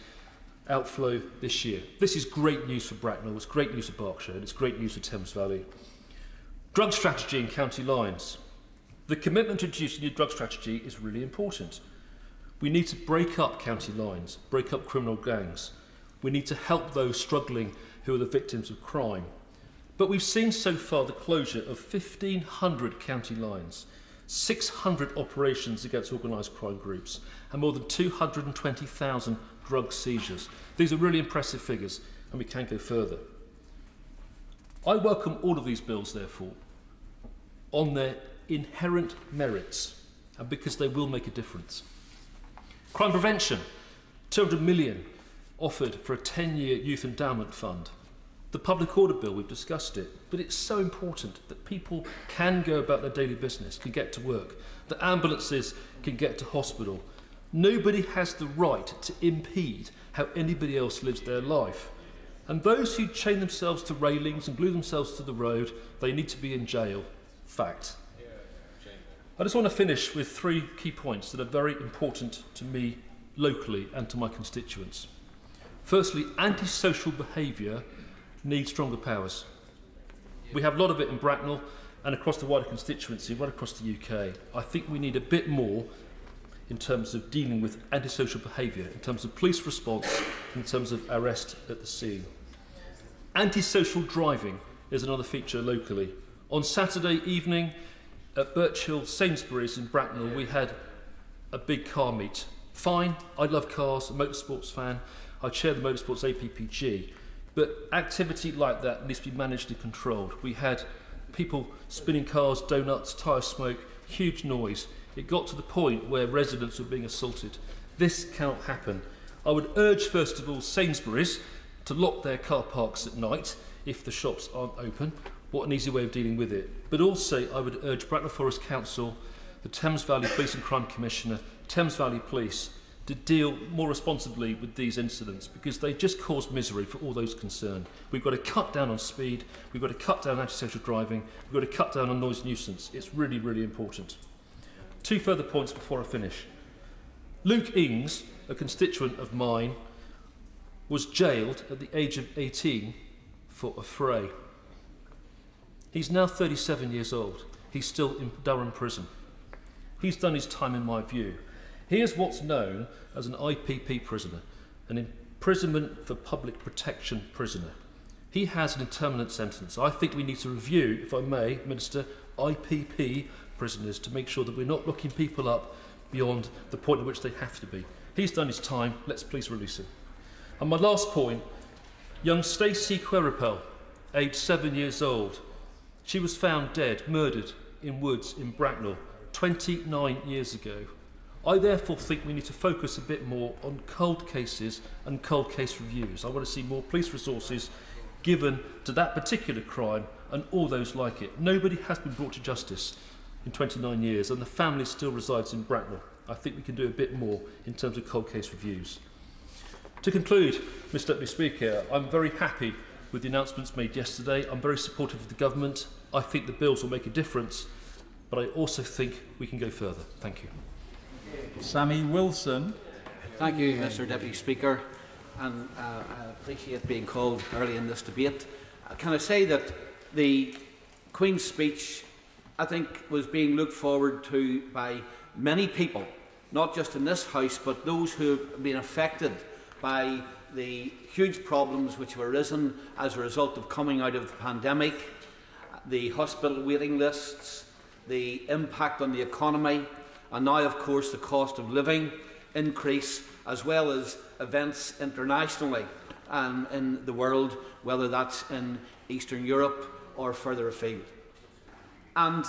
outflow this year. This is great news for Bracknell, it's great news for Berkshire, and it's great news for Thames Valley. Drug strategy in county lines. The commitment to introduce a new drug strategy is really important. We need to break up county lines, break up criminal gangs. We need to help those struggling who are the victims of crime. But we've seen so far the closure of 1,500 county lines, 600 operations against organised crime groups, and more than 220,000 drug seizures. These are really impressive figures, and we can go further. I welcome all of these bills, therefore, on their inherent merits, and because they will make a difference. Crime prevention, 200 million offered for a 10-year youth endowment fund. The Public Order Bill, we've discussed it, but it's so important that people can go about their daily business, can get to work, that ambulances can get to hospital. Nobody has the right to impede how anybody else lives their life. And those who chain themselves to railings and glue themselves to the road, they need to be in jail. Fact. I just want to finish with 3 key points that are very important to me locally and to my constituents. Firstly, antisocial behaviour needs stronger powers. We have a lot of it in Bracknell and across the wider constituency, right across the UK. I think we need a bit more in terms of dealing with antisocial behaviour, in terms of police response, in terms of arrest at the scene. Antisocial driving is another feature locally. On Saturday evening, at Birchill Sainsbury's in Bracknell, we had a big car meet. Fine, I love cars, a motorsports fan, I chair the motorsports APPG, but activity like that needs to be managed and controlled. We had people spinning cars, donuts, tyre smoke, huge noise. It got to the point where residents were being assaulted. This cannot happen. I would urge, first of all, Sainsbury's to lock their car parks at night if the shops aren't open. What an easy way of dealing with it. But also, I would urge Bracknell Forest Council, the Thames Valley Police and Crime Commissioner, Thames Valley Police, to deal more responsibly with these incidents, because they just cause misery for all those concerned. We've got to cut down on speed, we've got to cut down antisocial driving, we've got to cut down on noise nuisance. It's really, really important. 2 further points before I finish. Luke Ings, a constituent of mine, was jailed at the age of 18 for a fray. He's now 37 years old. He's still in Durham prison. He's done his time in my view. He is what's known as an IPP prisoner, an imprisonment for public protection prisoner. He has an indeterminate sentence. I think we need to review, if I may, Minister, IPP prisoners to make sure that we're not locking people up beyond the point at which they have to be. He's done his time. Let's please release him. And my last point, young Stacey Queripel, aged 7 years old. She was found dead, murdered in woods in Bracknell 29 years ago. I therefore think we need to focus a bit more on cold cases and cold case reviews. I want to see more police resources given to that particular crime and all those like it. Nobody has been brought to justice in 29 years and the family still resides in Bracknell. I think we can do a bit more in terms of cold case reviews. To conclude, Mr Deputy Speaker, I'm very happy with the announcements made yesterday. I'm very supportive of the government. I think the bills will make a difference, but I also think we can go further. Thank you. Sammy Wilson. Thank you, Mr Deputy Speaker, and I appreciate being called early in this debate. Can I say that the Queen's speech, I think, was being looked forward to by many people, not just in this House, but those who have been affected by the huge problems which have arisen as a result of coming out of the pandemic, the hospital waiting lists, the impact on the economy, and now, of course, the cost of living increase, as well as events internationally and in the world, whether that's in Eastern Europe or further afield. And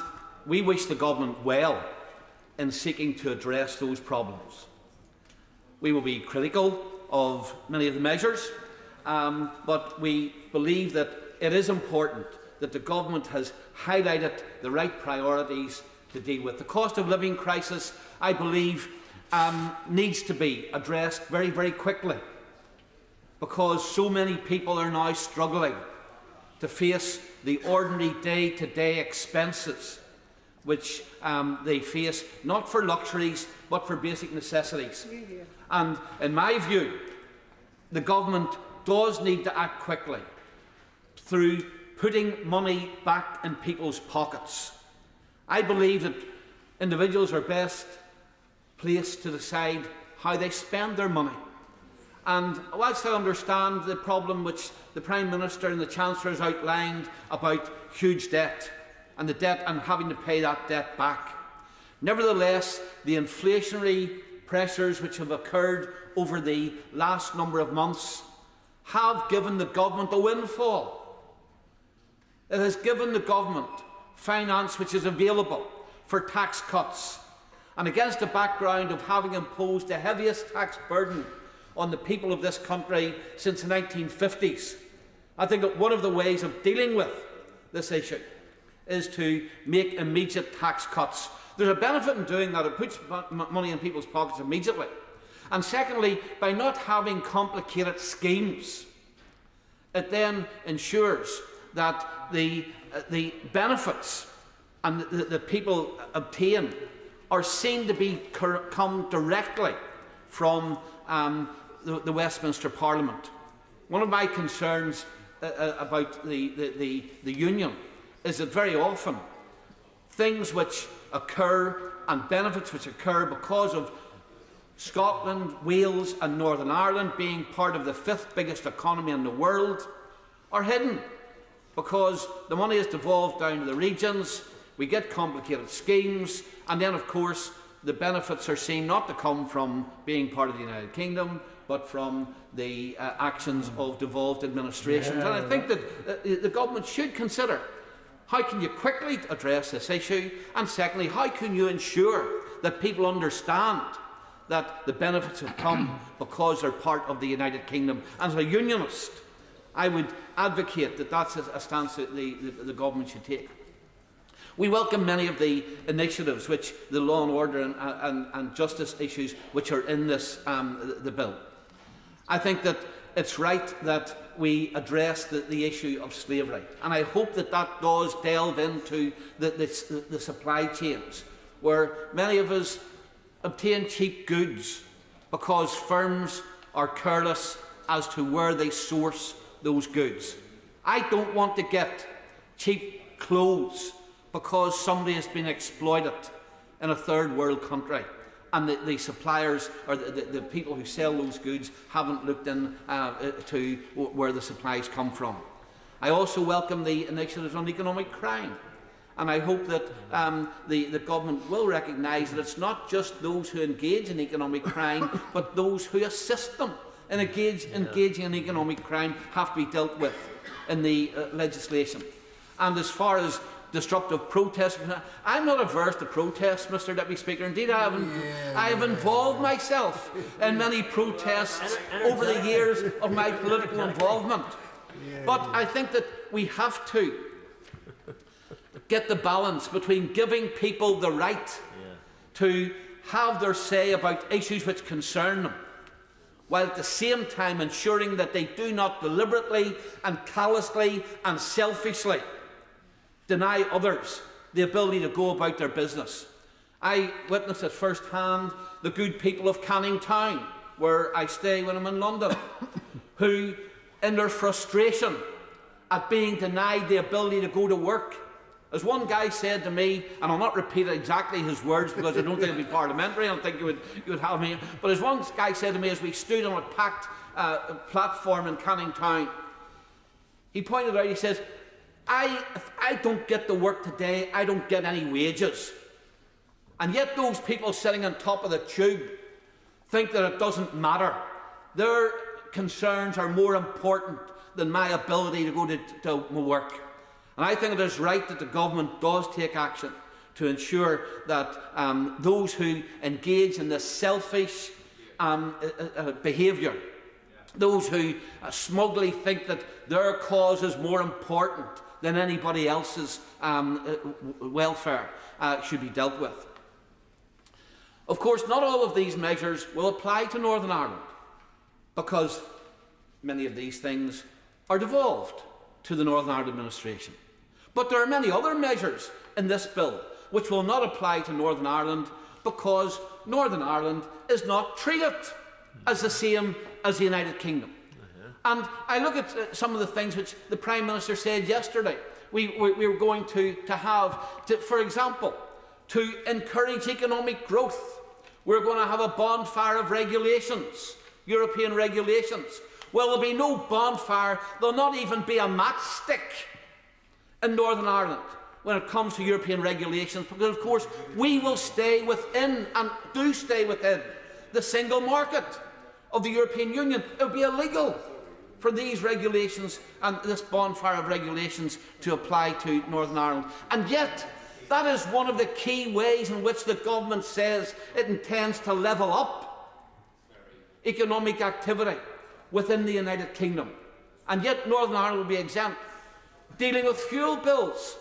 we wish the government well in seeking to address those problems. We will be critical of many of the measures, but we believe that it is important that the government has highlighted the right priorities to deal with. The cost of living crisis, I believe, needs to be addressed very, very quickly, because so many people are now struggling to face the ordinary day-to-day expenses which they face, not for luxuries but for basic necessities. And in my view, the government does need to act quickly through putting money back in people's pockets. I believe that individuals are best placed to decide how they spend their money. And whilst I understand the problem which the Prime Minister and the Chancellor has outlined about huge debt and the debt and having to pay that debt back, nevertheless, the inflationary pressures which have occurred over the last number of months have given the government a windfall. It has given the government finance which is available for tax cuts. And against the background of having imposed the heaviest tax burden on the people of this country since the 1950s, I think that one of the ways of dealing with this issue is to make immediate tax cuts. There's a benefit in doing that. It puts money in people's pockets immediately. And secondly, by not having complicated schemes, it then ensures that the benefits and that people obtain are seen to come directly from the Westminster Parliament. One of my concerns about the Union is that very often things which occur and benefits which occur because of Scotland, Wales and Northern Ireland being part of the 5th biggest economy in the world are hidden, because the money is devolved down to the regions, we get complicated schemes, and then of course the benefits are seen not to come from being part of the United Kingdom, but from the actions of devolved administrations. And I think that the government should consider How can you quickly address this issue? And secondly, how can you ensure that people understand that the benefits have come because they're part of the United Kingdom? And as a unionist, I would advocate that that's a stance that the government should take. We welcome many of the initiatives, which the law and order and justice issues which are in this the bill. I think that it's right that we address the issue of slavery, and I hope that that does delve into the supply chains, where many of us obtain cheap goods because firms are careless as to where they source those goods. I don't want to get cheap clothes because somebody has been exploited in a third world country and the suppliers or the people who sell those goods haven't looked in to where the supplies come from. I also welcome the initiatives on economic crime, and I hope that the government will recognise that it's not just those who engage in economic crime but those who assist them in engaging in economic crime have to be dealt with in the legislation. And as far as disruptive protests, I'm not averse to protests, Mr Deputy Speaker. Indeed, I have involved myself in many protests over the years of my political involvement. But I think that we have to get the balance between giving people the right to have their say about issues which concern them, while at the same time ensuring that they do not deliberately and callously and selfishly deny others the ability to go about their business. I witnessed at first hand the good people of Canning Town, where I stay when I'm in London, who, in their frustration at being denied the ability to go to work, as one guy said to me, and I'll not repeat exactly his words because I don't think it would be parliamentary, I don't think you would have me, but as one guy said to me as we stood on a packed platform in Canning Town, he pointed out, he says, if I don't get to work today, I don't get any wages. And yet those people sitting on top of the tube think that it doesn't matter. Their concerns are more important than my ability to go to my work. And I think it is right that the government does take action to ensure that those who engage in this selfish behaviour, those who smugly think that their cause is more important than anybody else's welfare, should be dealt with. Of course, not all of these measures will apply to Northern Ireland, because many of these things are devolved to the Northern Ireland administration. But there are many other measures in this bill which will not apply to Northern Ireland, because Northern Ireland is not treated as the same as the United Kingdom. And I look at some of the things which the Prime Minister said yesterday. We were going to have, for example, to encourage economic growth. We're going to have a bonfire of regulations, European regulations. Well, there'll be no bonfire, there'll not even be a matchstick in Northern Ireland when it comes to European regulations, because of course we will stay within, and do stay within, the single market of the European Union. It would be illegal for these regulations and this bonfire of regulations to apply to Northern Ireland. And yet, that is one of the key ways in which the government says it intends to level up economic activity within the United Kingdom. And yet Northern Ireland will be exempt. Dealing with fuel bills,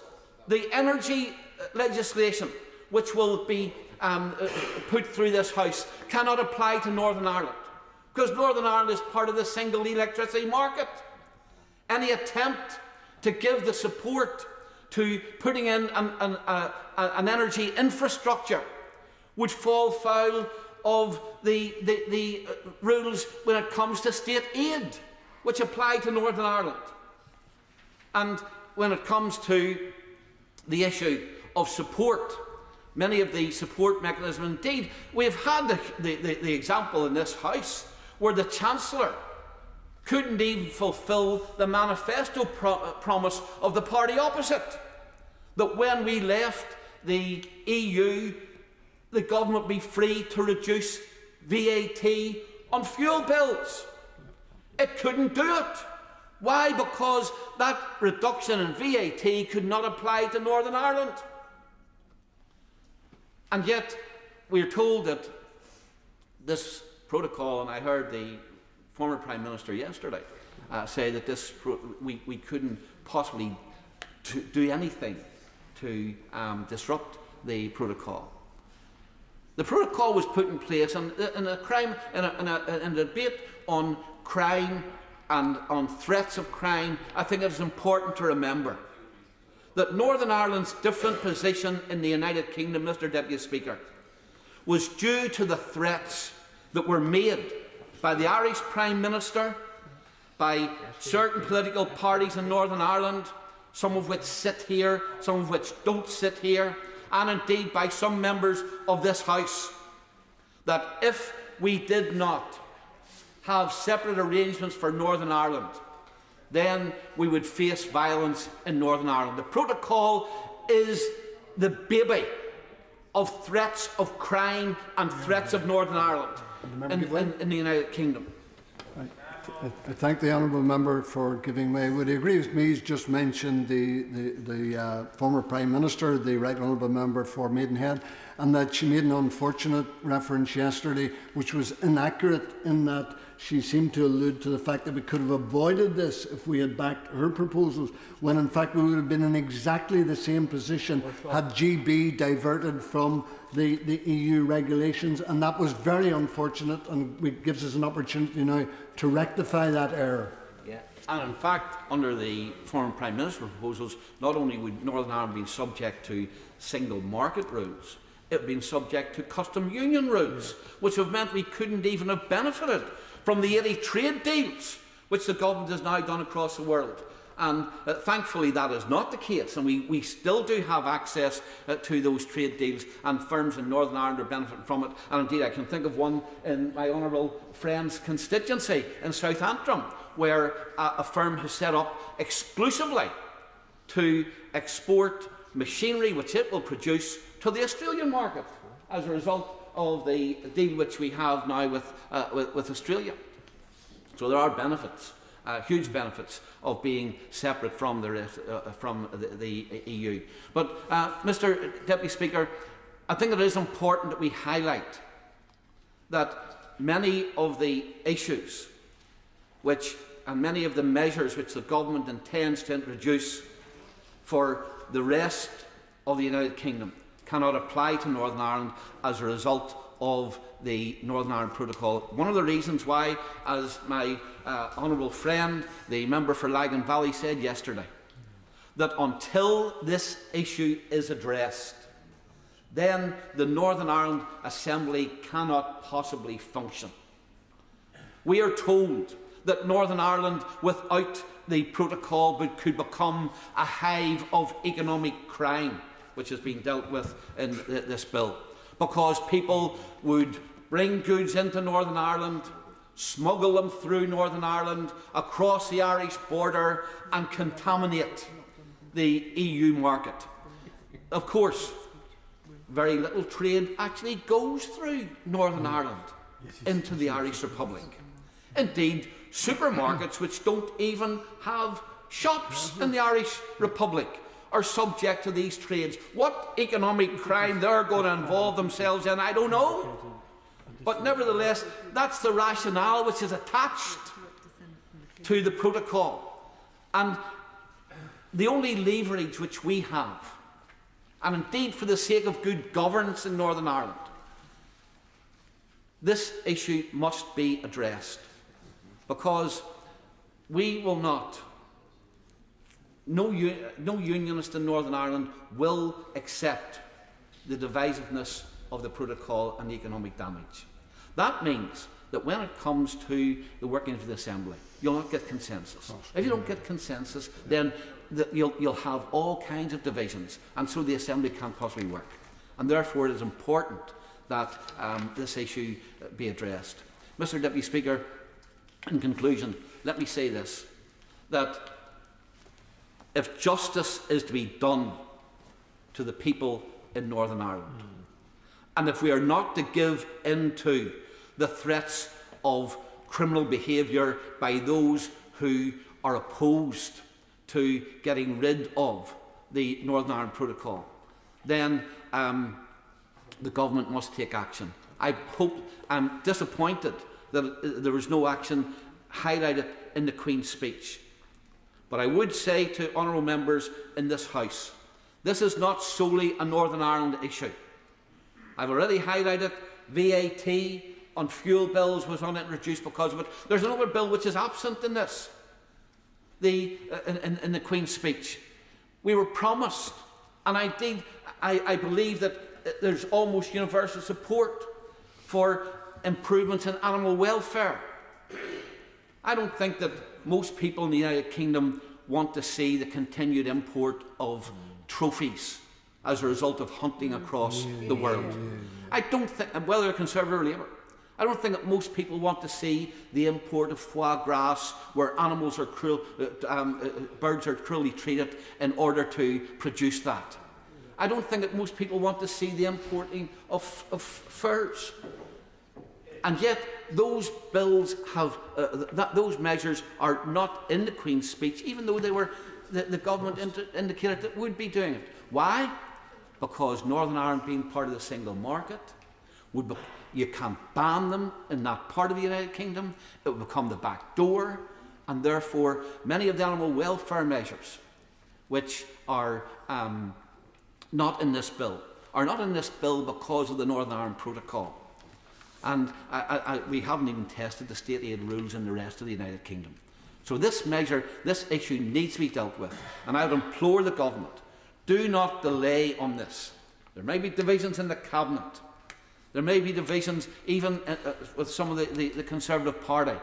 the energy legislation which will be put through this House cannot apply to Northern Ireland, because Northern Ireland is part of the single electricity market. Any attempt to give the support to putting in an energy infrastructure would fall foul of the rules when it comes to state aid, which apply to Northern Ireland. And when it comes to the issue of support, many of the support mechanisms, indeed, we've had the example in this House where the Chancellor couldn't even fulfil the manifesto promise of the party opposite, that when we left the EU, the government would be free to reduce VAT on fuel bills. It couldn't do it Why? Because that reduction in VAT could not apply to Northern Ireland. And yet we are told that this protocol, and I heard the former Prime Minister yesterday say that we couldn't possibly do anything to disrupt the protocol. The protocol was put in place in a debate on crime and on threats of crime. I think it is important to remember that Northern Ireland's different position in the United Kingdom, Mr. Deputy Speaker, was due to the threats that were made by the Irish Prime Minister, by certain political parties in Northern Ireland, some of which sit here, some of which don't sit here, and indeed by some members of this House, that if we did not have separate arrangements for Northern Ireland, then we would face violence in Northern Ireland. The protocol is the baby of threats of crime and threats of Northern Ireland in the United Kingdom. I thank the honourable member for giving way. Would he agree with me? He's just mentioned the former Prime Minister, the Right Honourable Member for Maidenhead, and that she made an unfortunate reference yesterday, which was inaccurate, in that she seemed to allude to the fact that we could have avoided this if we had backed her proposals, when in fact we would have been in exactly the same position had GB diverted from the EU regulations, and that was very unfortunate, and it gives us an opportunity now to rectify that error. Yeah. And in fact, under the former Prime Minister's proposals, not only would Northern Ireland be subject to single market rules, it would be subject to custom union rules, which have meant we couldn't even have benefited from the 80 trade deals which the government has now done across the world. And thankfully that is not the case, and we still do have access to those trade deals, and firms in Northern Ireland are benefiting from it. And indeed I can think of one in my honourable friend's constituency in South Antrim, where a firm has set up exclusively to export machinery which it will produce to the Australian market as a result of the deal which we have now with Australia. So there are benefits, huge benefits, of being separate from the EU. But, Mr. Deputy Speaker, I think it is important that we highlight that many of the issues and many of the measures which the government intends to introduce for the rest of the United Kingdom cannot apply to Northern Ireland as a result of the Northern Ireland Protocol. One of the reasons why, as my honourable friend, the member for Lagan Valley, said yesterday, that until this issue is addressed, then the Northern Ireland Assembly cannot possibly function. We are told that Northern Ireland, without the protocol, could become a hive of economic crime, which has been dealt with in this bill, because people would bring goods into Northern Ireland, smuggle them through Northern Ireland, across the Irish border, and contaminate the EU market. Of course, very little trade actually goes through Northern Ireland into the Irish Republic. Indeed, supermarkets which don't even have shops in the Irish Republic are subject to these trades. What economic crime they're going to involve themselves in, I don't know. But nevertheless, that's the rationale which is attached to the protocol. And the only leverage which we have, and indeed for the sake of good governance in Northern Ireland, this issue must be addressed, because we will not, no unionist in Northern Ireland will accept the divisiveness of the protocol and the economic damage. That means that when it comes to the working of the Assembly, you'll not get consensus. If you don't get consensus, then you'll have all kinds of divisions, and so the Assembly can't possibly work. And therefore it is important that this issue be addressed. Mr. Deputy Speaker, in conclusion, let me say this, that if justice is to be done to the people in Northern Ireland, and if we are not to give in to the threats of criminal behaviour by those who are opposed to getting rid of the Northern Ireland Protocol, then the government must take action. I'm disappointed that there was no action highlighted in the Queen's speech. But I would say to honourable members in this House, this is not solely a Northern Ireland issue. I've already highlighted VAT on fuel bills was introduced because of it. There's another bill which is absent in this, in the Queen's speech. We were promised, and I believe that there's almost universal support for improvements in animal welfare. I don't think that most people in the United Kingdom want to see the continued import of trophies as a result of hunting across the world. I don't think, whether they're Conservative or Labour, I don't think that most people want to see the import of foie gras, where animals are birds are cruelly treated in order to produce that. I don't think that most people want to see the importing of furs. And yet, those bills have those measures are not in the Queen's speech, even though they were the government indicated that would be doing it. Why? Because Northern Ireland, being part of the single market, you can't ban them in that part of the United Kingdom. It would become the back door, and therefore many of the animal welfare measures, which are not in this bill, are not in this bill because of the Northern Ireland Protocol. And we haven't even tested the state aid rules in the rest of the United Kingdom. So this issue needs to be dealt with. And I would implore the government, do not delay on this. There may be divisions in the Cabinet. There may be divisions even with some of the Conservative Party.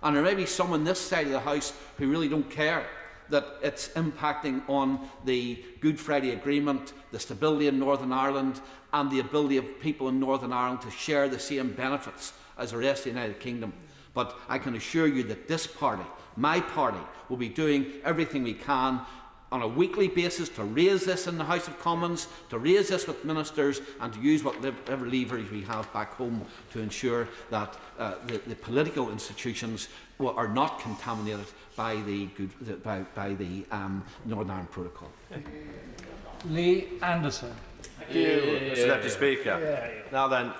And there may be some on this side of the House who really don't care that it's impacting on the Good Friday Agreement, the stability in Northern Ireland, and the ability of people in Northern Ireland to share the same benefits as the rest of the United Kingdom. But I can assure you that this party, my party, will be doing everything we can on a weekly basis to raise this in the House of Commons, to raise this with ministers, and to use whatever leverage we have back home to ensure that the political institutions are not contaminated by the Northern Ireland Protocol. Lee Anderson. Thank you, Mr. Deputy Speaker. Now then,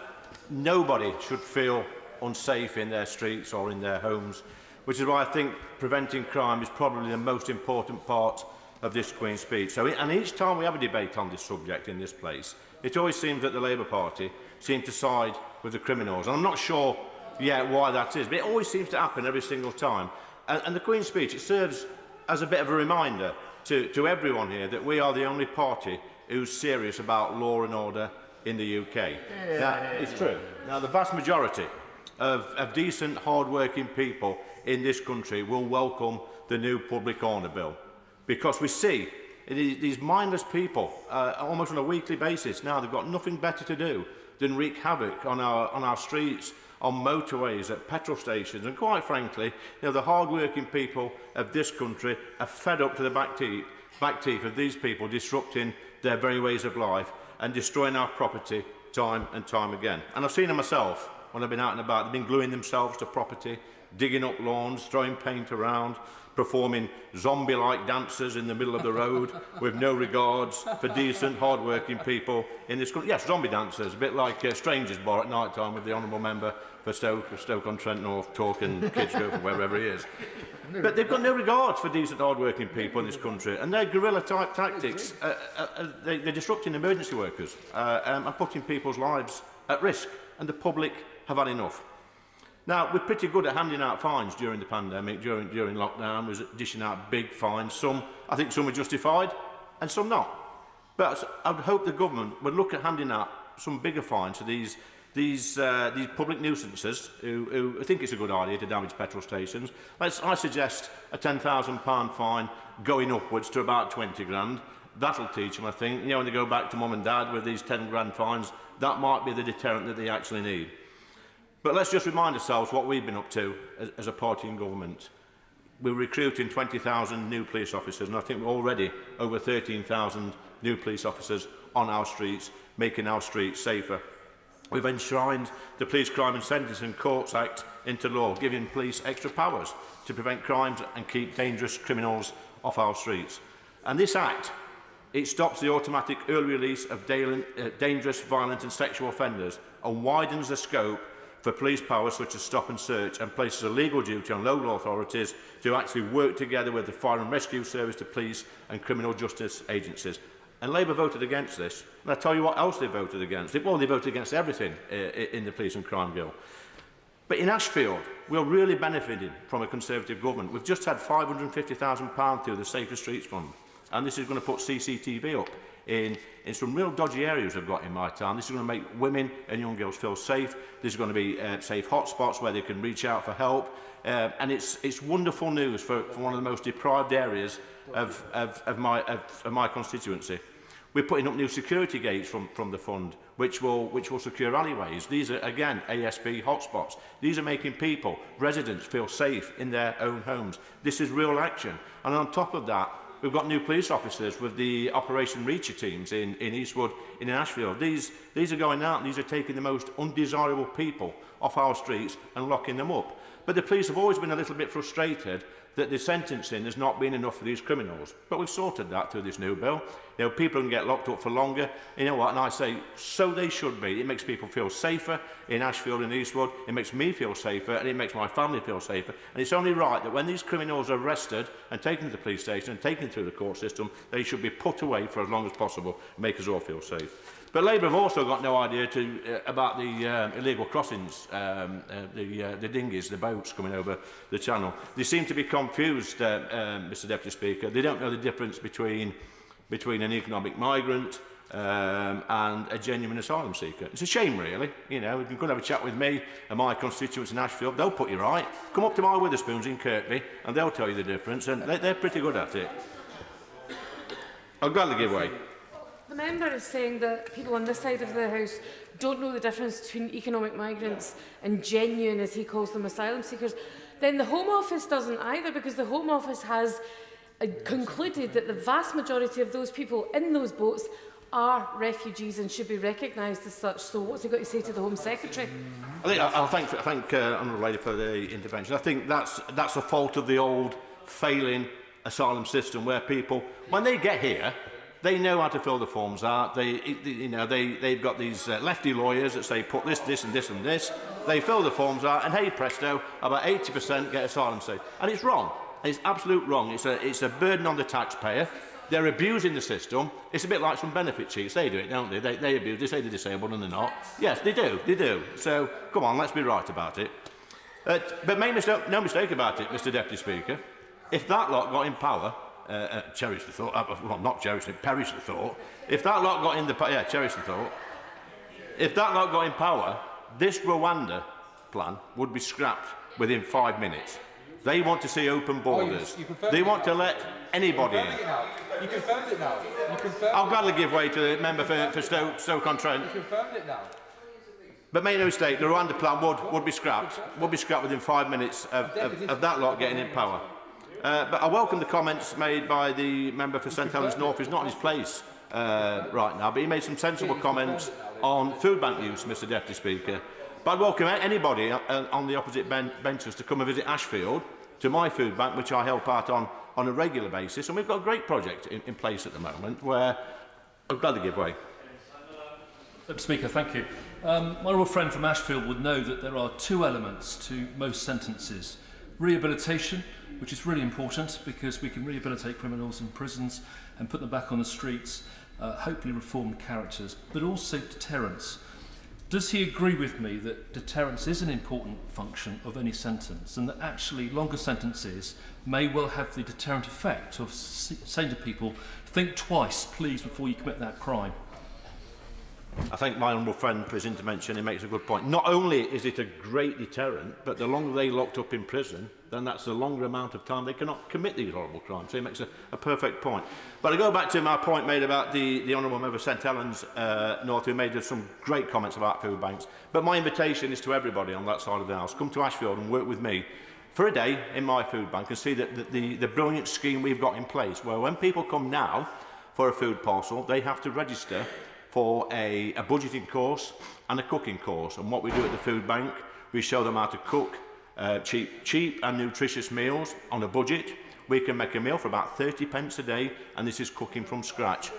nobody should feel unsafe in their streets or in their homes, which is why I think preventing crime is probably the most important part of this Queen's speech. And each time we have a debate on this subject in this place, it always seems that the Labour Party seem to side with the criminals. And I'm not sure yet why that is, but it always seems to happen every single time. And the Queen's speech, it serves as a bit of a reminder to everyone here that we are the only party who's serious about law and order in the UK. It's true. Now, the vast majority of decent, hard-working people in this country will welcome the new Public Order Bill, because we see these mindless people almost on a weekly basis now. They've got nothing better to do than wreak havoc on our streets, on motorways, at petrol stations, and quite frankly, the hard-working people of this country are fed up to the back teeth of these people disrupting their very ways of life and destroying our property time and time again. And I've seen it myself when I've been out and about. They've been gluing themselves to property, digging up lawns, throwing paint around, performing zombie-like dances in the middle of the road with no regards for decent, hard-working people in this country. Yes, zombie dancers, a bit like Strangers Bar at night time with the honourable member for Stoke-on-Trent North talking kids go for wherever he is. But they've got no regards for decent, hard-working people in this country, and their guerrilla-type tactics, they're disrupting emergency workers and putting people's lives at risk, and the public have had enough. Now, we're pretty good at handing out fines during the pandemic, during lockdown. We're dishing out big fines. I think some are justified, and some not. But I would hope the government would look at handing out some bigger fines to these public nuisances who think it's a good idea to damage petrol stations. I suggest a £10,000 fine going upwards to about 20 grand. That'll teach them, I think. When they go back to mum and dad with these 10 grand fines, that might be the deterrent that they actually need. But let's just remind ourselves what we've been up to as a party in government. We're recruiting 20,000 new police officers, and I think we're already over 13,000 new police officers on our streets, making our streets safer. We've enshrined the Police Crime and Sentencing Courts Act into law, giving police extra powers to prevent crimes and keep dangerous criminals off our streets. And this Act, it stops the automatic early release of dangerous, violent and sexual offenders and widens the scope for police powers such as stop and search, and places a legal duty on local authorities to actually work together with the Fire and Rescue Service, the police and criminal justice agencies. And Labour voted against this. And I'll tell you what else they voted against. Well, they voted against everything in the Police and Crime Bill. But in Ashfield, we're really benefiting from a Conservative government. We've just had £550,000 through the Safer Streets Fund. And this is going to put CCTV up in some real dodgy areas we've got in my town. This is going to make women and young girls feel safe. There's going to be safe hotspots where they can reach out for help. And it's wonderful news for one of the most deprived areas of my constituency. We're putting up new security gates from the fund, which will secure alleyways. These are, again, ASB hotspots. These are making people, residents, feel safe in their own homes. This is real action. And on top of that, we've got new police officers with the Operation Reacher teams in Eastwood, in Ashfield. These are going out, and these are taking the most undesirable people off our streets and locking them up. But the police have always been a little bit frustrated that the sentencing has not been enough for these criminals. But we've sorted that through this new bill. You know, people can get locked up for longer. You know what? And I say, so they should be. It makes people feel safer in Ashfield and Eastwood. It makes me feel safer, and it makes my family feel safer. And it's only right that when these criminals are arrested and taken to the police station and taken through the court system, they should be put away for as long as possible and make us all feel safe. But Labour have also got no idea about the illegal crossings, the dinghies, the boats coming over the channel. They seem to be confused, Mr Deputy Speaker. They don't know the difference between an economic migrant and a genuine asylum seeker. It's a shame, really. You know, you can come have a chat with me and my constituents in Ashfield. They'll put you right. Come up to my Witherspoons in Kirkby and they'll tell you the difference, and they're pretty good at it. I'll gladly give way. The member is saying that people on this side of the House don't know the difference between economic migrants and genuine, as he calls them, asylum seekers. Then the Home Office doesn't either, because the Home Office has concluded that the vast majority of those people in those boats are refugees and should be recognised as such. So what's he got to say to the Home Secretary? I'll thank Honourable Lady for the intervention. I think that's a fault of the old failing asylum system, where people, when they get here, they know how to fill the forms out. They've got these lefty lawyers that say put this, this and this and this. They fill the forms out and hey presto, about 80% get asylum status. And it's wrong. It's absolute wrong. It's a burden on the taxpayer. They're abusing the system. It's a bit like some benefit cheats. They do it, don't they? They abuse. They say they're disabled and they're not. Yes, they do. They do. So come on, let's be right about it. But make no mistake about it, Mr Deputy Speaker. If that lot got in power, cherish the thought. Well, not cherish it, perish the thought. If that lot got in the cherish the thought. If that lot got in power, this Rwanda plan would be scrapped within 5 minutes. They want to see open borders. They want to let anybody in. You confirmed it now. I'll gladly give way to the member for Stoke-on-Trent. You confirmed it now. But make no mistake, the Rwanda plan would be scrapped. Would be scrapped within 5 minutes of that lot getting in power. But I welcome the comments made by the member for St Helens North, who's not in his place right now, but he made some sensible comments on food bank use, Mr Deputy Speaker. But I'd welcome anybody on the opposite benches to come and visit Ashfield, to my food bank, which I help out on a regular basis. And we've got a great project in place at the moment where I'm glad to give way. Mr Speaker, thank you. My honourable friend from Ashfield would know that there are two elements to most sentences. Rehabilitation, which is really important because we can rehabilitate criminals in prisons and put them back on the streets, hopefully reformed characters, but also deterrence. Does he agree with me that deterrence is an important function of any sentence, and that actually longer sentences may well have the deterrent effect of saying to people, think twice, please, before you commit that crime? I thank my honourable friend for his intervention. He makes a good point. Not only is it a great deterrent, but the longer they're locked up in prison, then that's the longer amount of time they cannot commit these horrible crimes. So he makes a perfect point. But I go back to my point made about the honourable member of St Helens North, who made some great comments about food banks. But my invitation is to everybody on that side of the House. Come to Ashfield and work with me for a day in my food bank and see the brilliant scheme we've got in place, where when people come now for a food parcel, they have to register for a budgeting course and a cooking course. And what we do at the food bank, we show them how to cook cheap and nutritious meals on a budget. We can make a meal for about 30 pence a day, and this is cooking from scratch.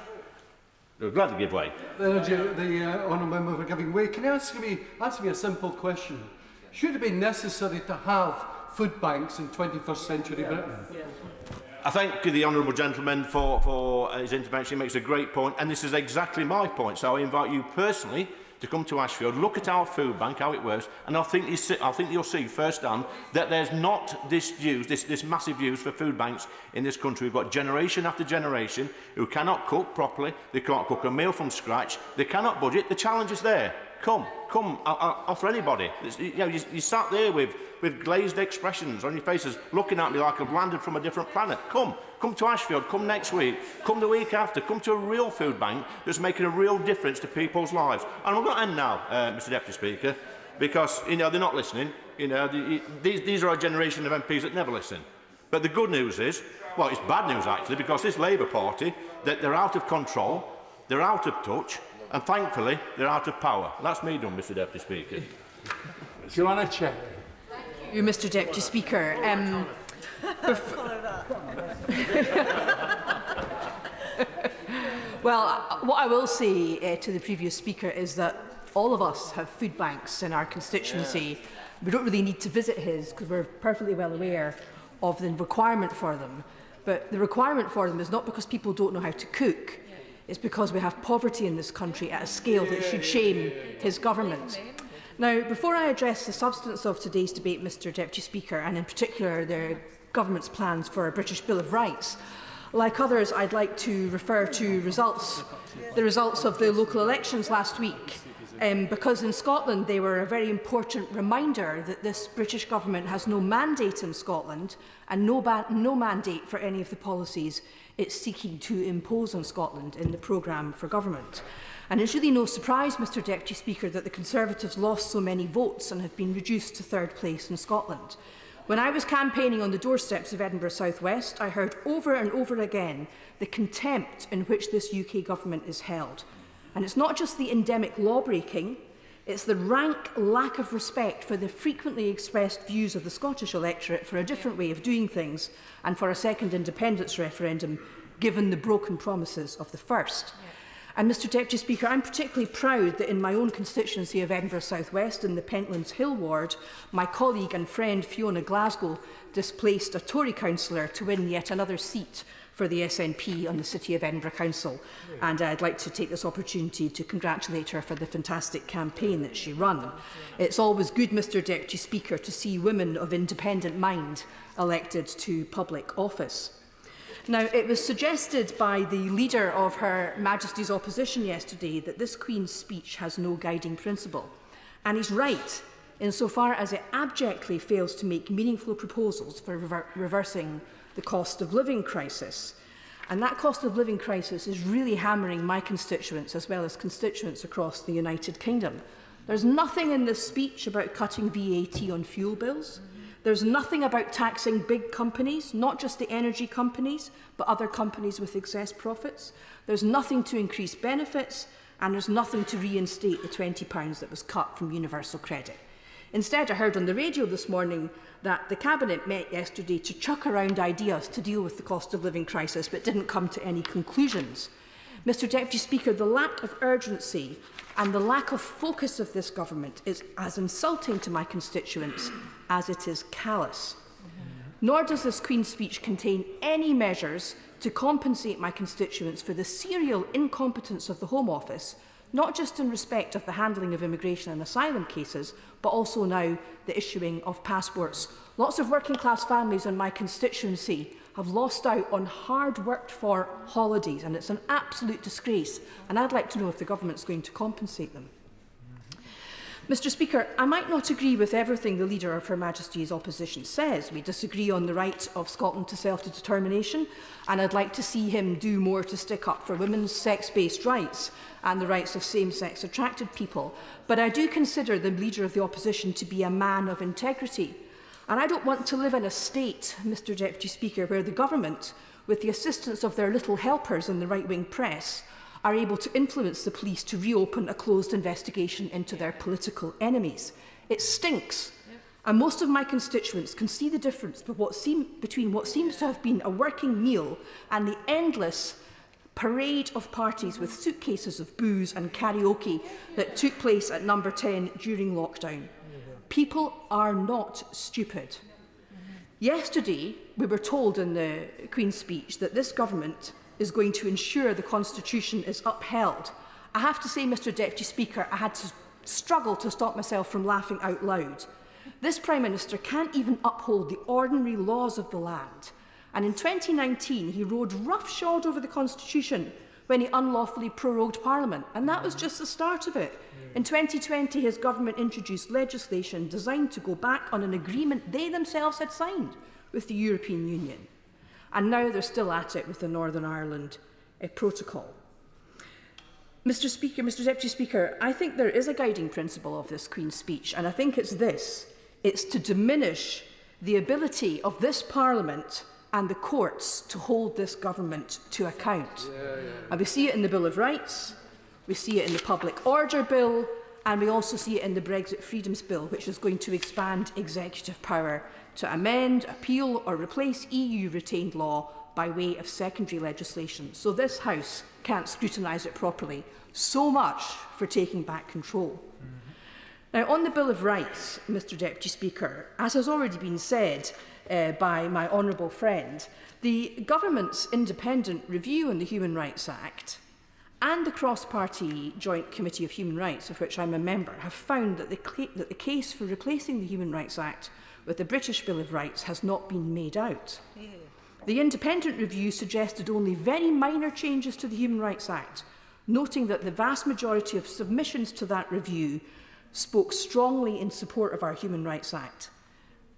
We're glad to give way. The honourable member for giving way. Can you answer me a simple question? Should it be necessary to have food banks in 21st century Britain? I thank the honourable gentleman for his intervention. He makes a great point, and this is exactly my point. So I invite you personally to come to Ashfield, look at our food bank, how it works, and I think you'll see firsthand that there's not this massive use for food banks in this country. We've got generation after generation who cannot cook properly, they can't cook a meal from scratch, they cannot budget. The challenge is there. Come, I'll offer anybody. You sat there with glazed expressions on your faces, looking at me like I've landed from a different planet. Come to Ashfield, come next week, come the week after, come to a real food bank that's making a real difference to people's lives. And we're going to end now, Mr Deputy Speaker, because they're not listening. These are a generation of MPs that never listen. But the good news is, well, it's bad news actually, because this Labour Party, they're out of control, they're out of touch, and thankfully they're out of power. That's me done, Mr Deputy Speaker. Joanna Cherry. Thank you, Mr Deputy Speaker. Well, what I will say to the previous speaker is that all of us have food banks in our constituency. We don't really need to visit his because we're perfectly well aware of the requirement for them. But the requirement for them is not because people don't know how to cook. It's because we have poverty in this country at a scale that should shame his government. Now, before I address the substance of today's debate, Mr Deputy Speaker, and in particular the government's plans for a British Bill of Rights, like others, I'd like to refer to the results of the local elections last week, because in Scotland they were a very important reminder that this British government has no mandate in Scotland and no mandate for any of the policies it's seeking to impose on Scotland in the programme for government. And it's really no surprise, Mr Deputy Speaker, that the Conservatives lost so many votes and have been reduced to third place in Scotland. When I was campaigning on the doorsteps of Edinburgh South West, I heard over and over again the contempt in which this UK government is held. And it's not just the endemic law-breaking, it's the rank lack of respect for the frequently expressed views of the Scottish electorate for a different way of doing things and for a second independence referendum, given the broken promises of the first. And Mr Deputy Speaker, I'm particularly proud that in my own constituency of Edinburgh South West, in the Pentlands Hill ward, my colleague and friend Fiona Glasgow displaced a Tory councillor to win yet another seat for the SNP on the City of Edinburgh Council. And I'd like to take this opportunity to congratulate her for the fantastic campaign that she ran. It's always good, Mr Deputy Speaker, to see women of independent mind elected to public office. Now, it was suggested by the leader of Her Majesty's opposition yesterday that this Queen's speech has no guiding principle. And he's right, insofar as it abjectly fails to make meaningful proposals for reversing the cost of living crisis. And that cost of living crisis is really hammering my constituents as well as constituents across the United Kingdom. There's nothing in this speech about cutting VAT on fuel bills. There's nothing about taxing big companies, not just the energy companies, but other companies with excess profits. There's nothing to increase benefits, and there's nothing to reinstate the £20 that was cut from universal credit. Instead, I heard on the radio this morning that the Cabinet met yesterday to chuck around ideas to deal with the cost of living crisis, but didn't come to any conclusions. Mr Deputy Speaker, the lack of urgency and the lack of focus of this government is as insulting to my constituents as it is callous. Nor does this Queen's speech contain any measures to compensate my constituents for the serial incompetence of the Home Office, not just in respect of the handling of immigration and asylum cases, but also now the issuing of passports. Lots of working class families in my constituency have lost out on hard-worked-for holidays, and it's an absolute disgrace, and I'd like to know if the government's going to compensate them. Mr Speaker, I might not agree with everything the Leader of Her Majesty's opposition says. We disagree on the right of Scotland to self-determination, and I'd like to see him do more to stick up for women's sex-based rights and the rights of same-sex attracted people. But I do consider the Leader of the opposition to be a man of integrity. And I don't want to live in a state, Mr Deputy Speaker, where the government, with the assistance of their little helpers in the right-wing press, are able to influence the police to reopen a closed investigation into their political enemies. It stinks And most of my constituents can see the difference between what seems to have been a working meal and the endless parade of parties with suitcases of booze and karaoke that took place at Number 10 during lockdown. People are not stupid. Yesterday, we were told in the Queen's speech that this government is going to ensure the Constitution is upheld. I have to say, Mr Deputy Speaker, I had to struggle to stop myself from laughing out loud. This Prime Minister can't even uphold the ordinary laws of the land. And in 2019, he rode roughshod over the Constitution when he unlawfully prorogued Parliament. And that was just the start of it. In 2020, his government introduced legislation designed to go back on an agreement they themselves had signed with the European Union. And now they're still at it with the Northern Ireland Protocol. Mr Deputy Speaker, I think there is a guiding principle of this Queen's speech, and I think it's this. It's to diminish the ability of this Parliament and the courts to hold this government to account. And we see it in the Bill of Rights, we see it in the Public Order Bill, and we also see it in the Brexit Freedoms Bill, which is going to expand executive power to amend, appeal or replace EU retained law by way of secondary legislation. So this House can't scrutinise it properly. So much for taking back control. Now, on the Bill of Rights, Mr Deputy Speaker, as has already been said by my honourable friend, the government's independent review on the Human Rights Act and the Cross-Party Joint Committee of Human Rights, of which I'm a member, have found that the case for replacing the Human Rights Act with the British Bill of Rights has not been made out. The independent review suggested only very minor changes to the Human Rights Act, noting that the vast majority of submissions to that review spoke strongly in support of our Human Rights Act.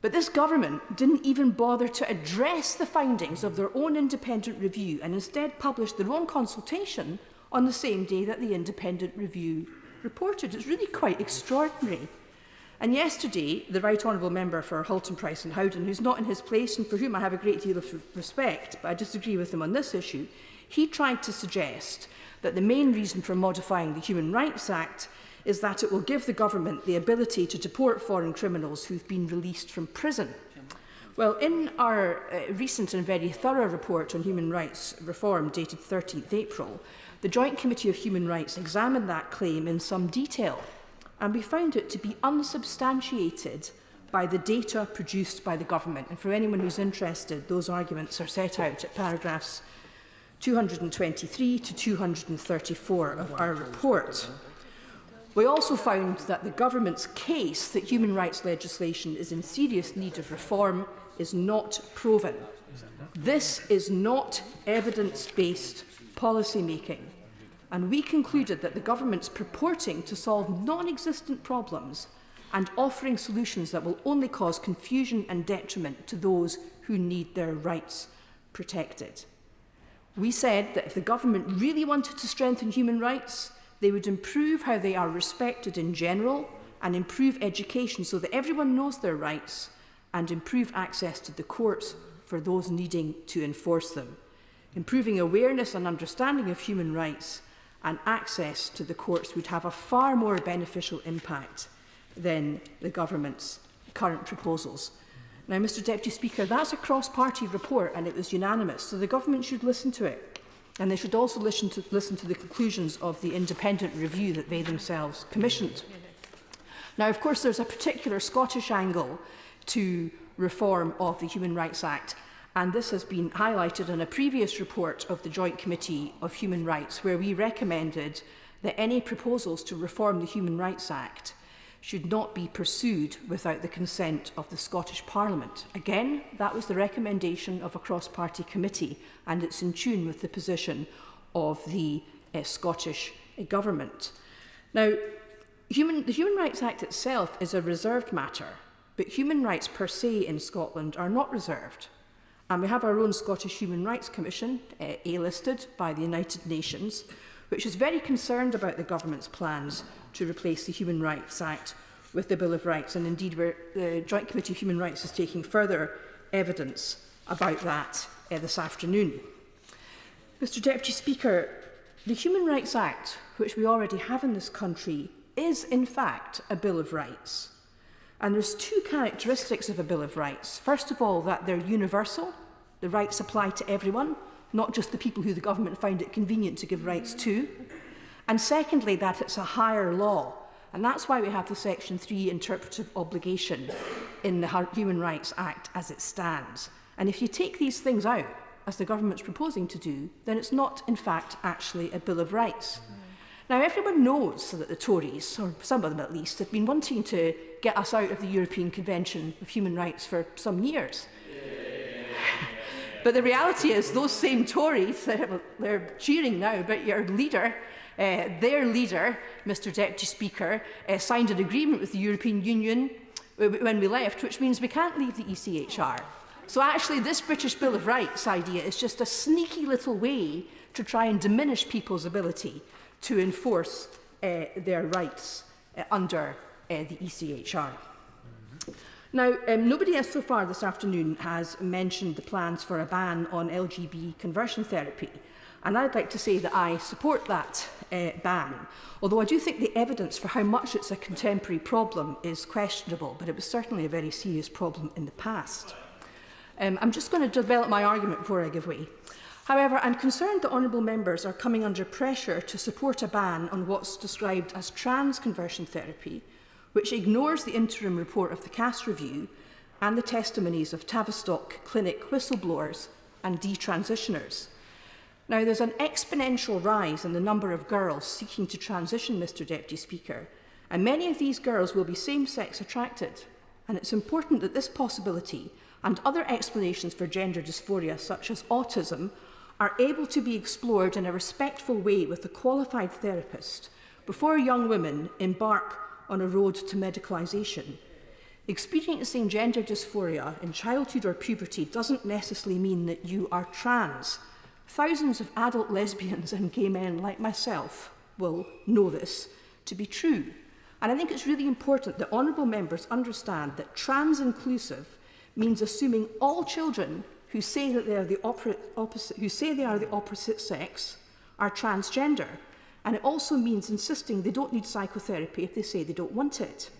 But this government didn't even bother to address the findings of their own independent review and instead published their own consultation on the same day that the independent review reported. It's really quite extraordinary. And yesterday, the Right Honourable Member for Halton, Price and Howden, who's not in his place and for whom I have a great deal of respect, but I disagree with him on this issue, he tried to suggest that the main reason for modifying the Human Rights Act is that it will give the government the ability to deport foreign criminals who've been released from prison. Well, in our recent and very thorough report on human rights reform dated 13th April, the Joint Committee of Human Rights examined that claim in some detail, and we found it to be unsubstantiated by the data produced by the government. And for anyone who's interested, those arguments are set out at paragraphs 223 to 234 of our report. We also found that the government's case that human rights legislation is in serious need of reform is not proven. This is not evidence-based policy making, and we concluded that the government's purporting to solve non-existent problems and offering solutions that will only cause confusion and detriment to those who need their rights protected. We said that if the government really wanted to strengthen human rights, they would improve how they are respected in general and improve education so that everyone knows their rights, and improve access to the courts for those needing to enforce them. Improving awareness and understanding of human rights and access to the courts would have a far more beneficial impact than the government's current proposals. Now, Mr Deputy Speaker, that's a cross-party report and it was unanimous, so the government should listen to it. And they should also listen to the conclusions of the independent review that they themselves commissioned. Now, of course, there's a particular Scottish angle to reform of the Human Rights Act, and this has been highlighted in a previous report of the Joint Committee of Human Rights, where we recommended that any proposals to reform the Human Rights Act should not be pursued without the consent of the Scottish Parliament. Again, that was the recommendation of a cross-party committee, and it's in tune with the position of the Scottish Government. Now, the Human Rights Act itself is a reserved matter, but human rights per se in Scotland are not reserved. And we have our own Scottish Human Rights Commission, A-listed by the United Nations, which is very concerned about the government's plans to replace the Human Rights Act with the Bill of Rights. And indeed, the Joint Committee of Human Rights is taking further evidence about that this afternoon. Mr Deputy Speaker, the Human Rights Act, which we already have in this country, is in fact a Bill of Rights. And there's two characteristics of a Bill of Rights. First of all, that they're universal. The rights apply to everyone, not just the people who the government find it convenient to give rights to. And secondly, that it's a higher law. And that's why we have the Section 3 interpretive obligation in the Human Rights Act as it stands. And if you take these things out, as the government's proposing to do, then it's not, in fact, actually a Bill of Rights. Now, everyone knows that the Tories, or some of them at least, have been wanting to get us out of the European Convention of Human Rights for some years. But the reality is, those same Tories, they're cheering now about your leader. Their leader, Mr Deputy Speaker, signed an agreement with the European Union when we left, which means we can't leave the ECHR. So actually, this British Bill of Rights idea is just a sneaky little way to try and diminish people's ability to enforce their rights under the ECHR. Now, nobody else so far this afternoon has mentioned the plans for a ban on LGB conversion therapy. And I'd like to say that I support that ban, although I do think the evidence for how much it's a contemporary problem is questionable, but it was certainly a very serious problem in the past. I'm just going to develop my argument before I give way. However, I'm concerned that honourable members are coming under pressure to support a ban on what's described as trans conversion therapy, which ignores the interim report of the CAS review and the testimonies of Tavistock Clinic whistleblowers and detransitioners. Now, there's an exponential rise in the number of girls seeking to transition, Mr Deputy Speaker, and many of these girls will be same-sex attracted. And it's important that this possibility and other explanations for gender dysphoria, such as autism, are able to be explored in a respectful way with a qualified therapist before young women embark on a road to medicalisation. Experiencing gender dysphoria in childhood or puberty doesn't necessarily mean that you are trans. Thousands of adult lesbians and gay men like myself will know this to be true. And I think it's really important that honourable members understand that trans-inclusive means assuming all children who say that they are the opposite sex are transgender. And it also means insisting they don't need psychotherapy if they say they don't want it.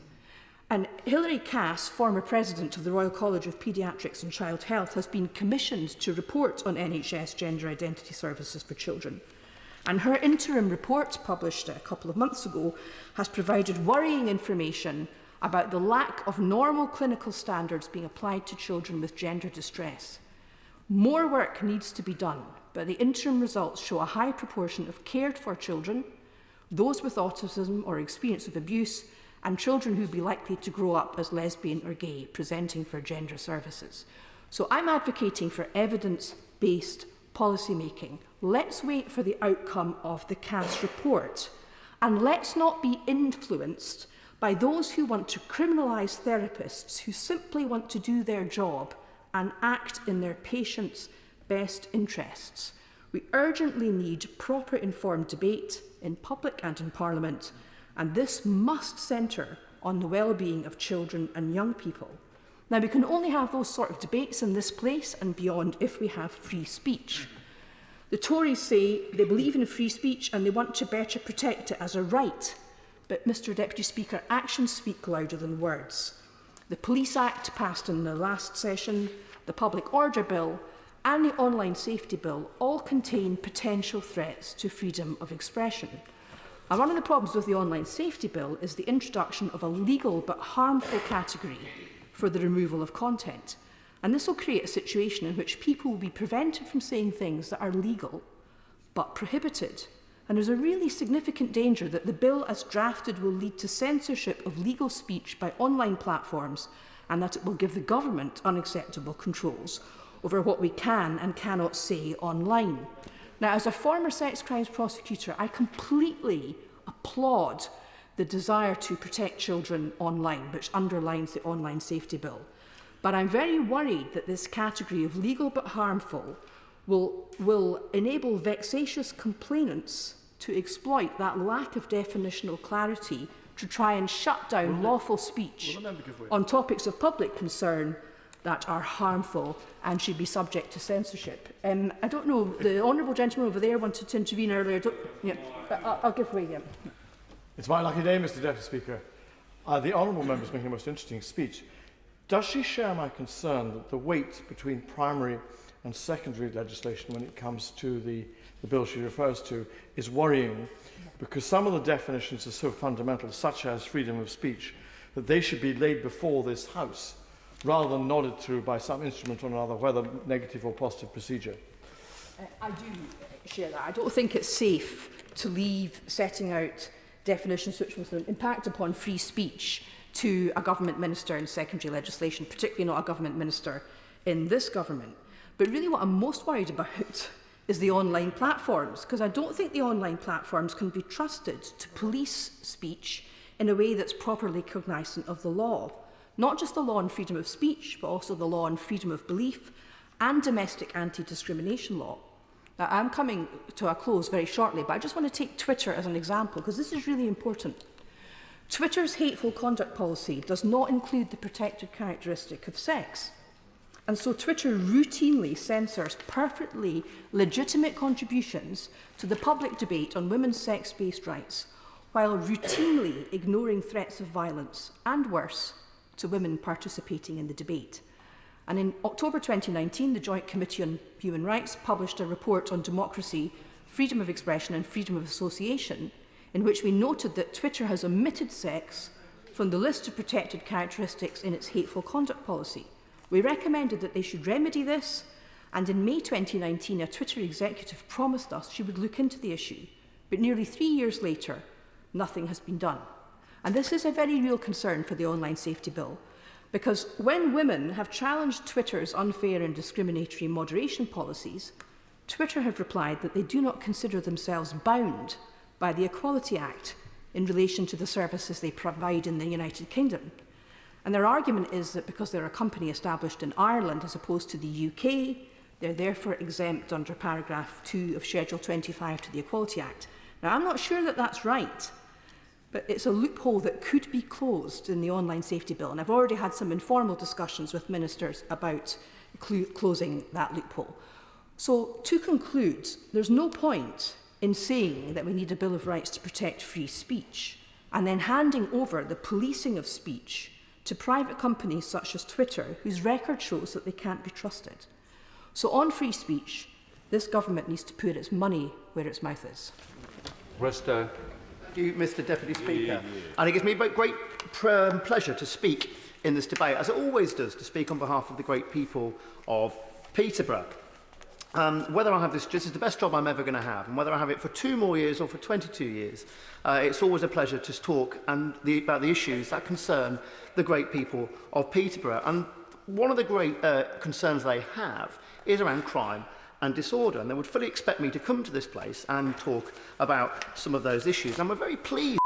And Hilary Cass, former president of the Royal College of Paediatrics and Child Health, has been commissioned to report on NHS gender identity services for children. And her interim report, published a couple of months ago, has provided worrying information about the lack of normal clinical standards being applied to children with gender distress. More work needs to be done, but the interim results show a high proportion of cared-for children, those with autism or experience of abuse, and children who would be likely to grow up as lesbian or gay, presenting for gender services. So I'm advocating for evidence-based policy making. Let's wait for the outcome of the CAS report, and let's not be influenced by those who want to criminalise therapists who simply want to do their job and act in their patients' best interests. We urgently need proper informed debate in public and in Parliament, and this must centre on the well-being of children and young people. Now, we can only have those sort of debates in this place and beyond if we have free speech. The Tories say they believe in free speech and they want to better protect it as a right. But, Mr Deputy Speaker, actions speak louder than words. The Police Act passed in the last session, the Public Order Bill and the Online Safety Bill all contain potential threats to freedom of expression. And one of the problems with the Online Safety Bill is the introduction of a legal but harmful category for the removal of content. And this will create a situation in which people will be prevented from saying things that are legal but prohibited. And there's a really significant danger that the bill as drafted will lead to censorship of legal speech by online platforms, and that it will give the government unacceptable controls over what we can and cannot say online. Now, as a former sex crimes prosecutor, I completely applaud the desire to protect children online, which underlines the Online Safety Bill. But I'm very worried that this category of legal but harmful will enable vexatious complainants to exploit that lack of definitional clarity to try and shut down lawful speech on topics of public concern that are harmful and should be subject to censorship. I don't know, the honourable gentleman over there wanted to intervene earlier. I'll give way. It's my lucky day, Mr Deputy Speaker. The honourable member is making a most interesting speech. Does she share my concern that the weight between primary and secondary legislation when it comes to the bill she refers to is worrying, because some of the definitions are so fundamental, such as freedom of speech, that they should be laid before this House rather than nodded through by some instrument or another, whether negative or positive procedure? I do share that. I don't think it's safe to leave setting out definitions which will impact upon free speech to a government minister in secondary legislation, particularly not a government minister in this government. But really what I'm most worried about is the online platforms, because I don't think the online platforms can be trusted to police speech in a way that's properly cognizant of the law. Not just the law on freedom of speech, but also the law on freedom of belief and domestic anti-discrimination law. Now, I'm coming to a close very shortly, but I just want to take Twitter as an example, because this is really important. Twitter's hateful conduct policy does not include the protected characteristic of sex. And so Twitter routinely censors perfectly legitimate contributions to the public debate on women's sex-based rights, while routinely ignoring threats of violence, and worse, to women participating in the debate. And in October 2019, the Joint Committee on Human Rights published a report on democracy, freedom of expression and freedom of association, in which we noted that Twitter has omitted sex from the list of protected characteristics in its hateful conduct policy. We recommended that they should remedy this, and in May 2019, a Twitter executive promised us she would look into the issue. But nearly 3 years later, nothing has been done. And this is a very real concern for the Online Safety Bill, because when women have challenged Twitter's unfair and discriminatory moderation policies, Twitter have replied that they do not consider themselves bound by the Equality Act in relation to the services they provide in the United Kingdom. And their argument is that because they're a company established in Ireland as opposed to the UK, they're therefore exempt under paragraph 2 of Schedule 25 to the Equality Act. Now, I'm not sure that that's right, but it's a loophole that could be closed in the Online Safety Bill, and I've already had some informal discussions with ministers about closing that loophole. So, to conclude, there's no point in saying that we need a Bill of Rights to protect free speech and then handing over the policing of speech to private companies such as Twitter, whose record shows that they can't be trusted. So on free speech, this government needs to put its money where its mouth is. Thank you, Mr Deputy Speaker. And it gives me great pleasure to speak in this debate, as it always does, to speak on behalf of the great people of Peterborough. Whether I have this is the best job I'm ever going to have, and whether I have it for 2 more years or for 22 years, it's always a pleasure to talk about the issues that concern the great people of Peterborough. And one of the great concerns they have is around crime and disorder, and they would fully expect me to come to this place and talk about some of those issues. And we're very pleased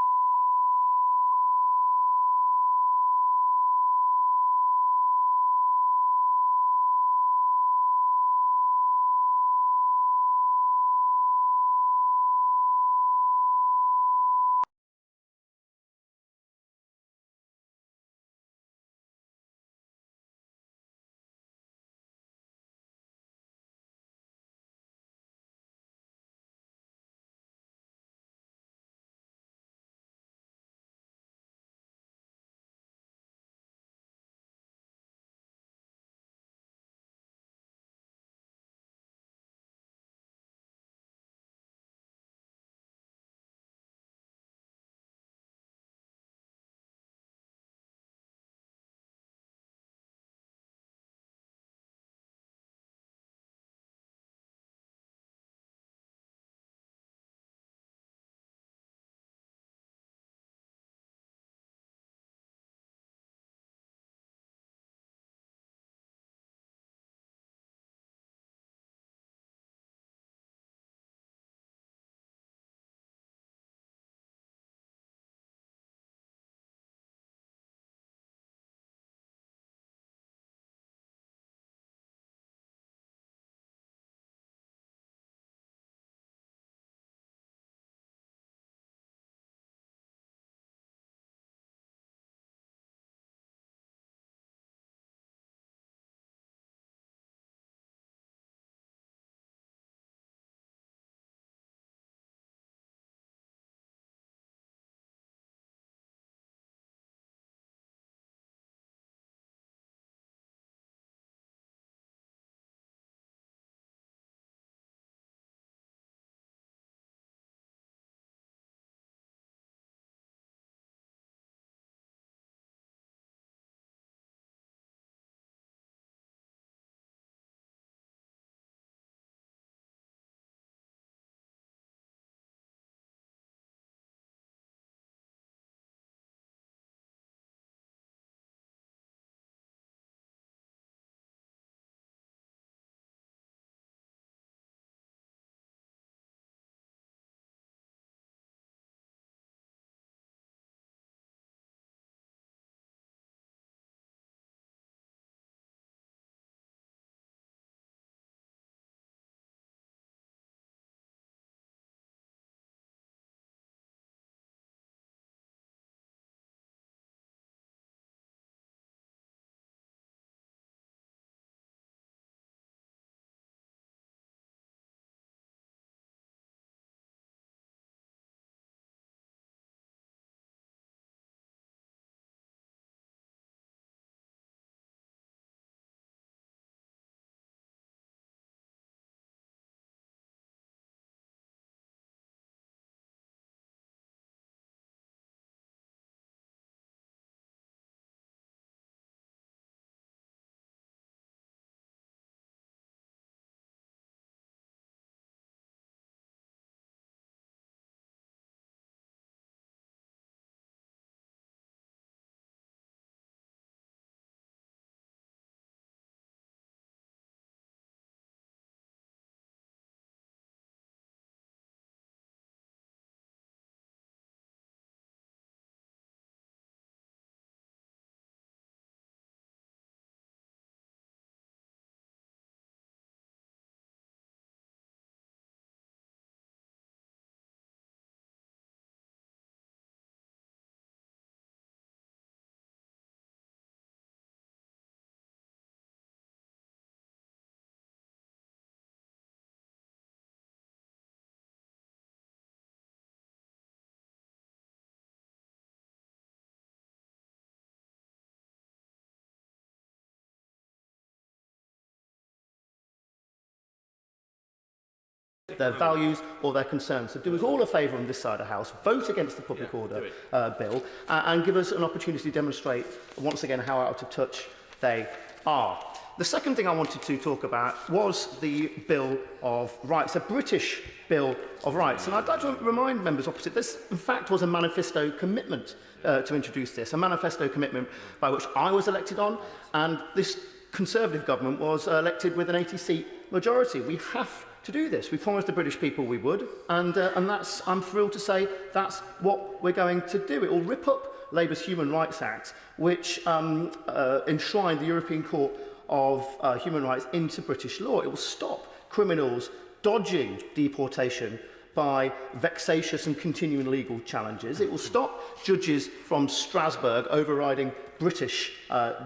their values or their concerns. So do us all a favour on this side of the House, vote against the Public Order Bill and give us an opportunity to demonstrate once again how out of touch they are. The second thing I wanted to talk about was the Bill of Rights, a British Bill of Rights. And I'd like to remind members opposite, this in fact was a manifesto commitment to introduce this, a manifesto commitment by which I was elected on, and this Conservative government was elected with an 80-seat majority. We have to do this. We promised the British people we would, and that's, I'm thrilled to say, that's what we're going to do. It will rip up Labour's Human Rights Act, which enshrined the European Court of Human Rights into British law. It will stop criminals dodging deportation by vexatious and continuing legal challenges. It will stop judges from Strasbourg overriding British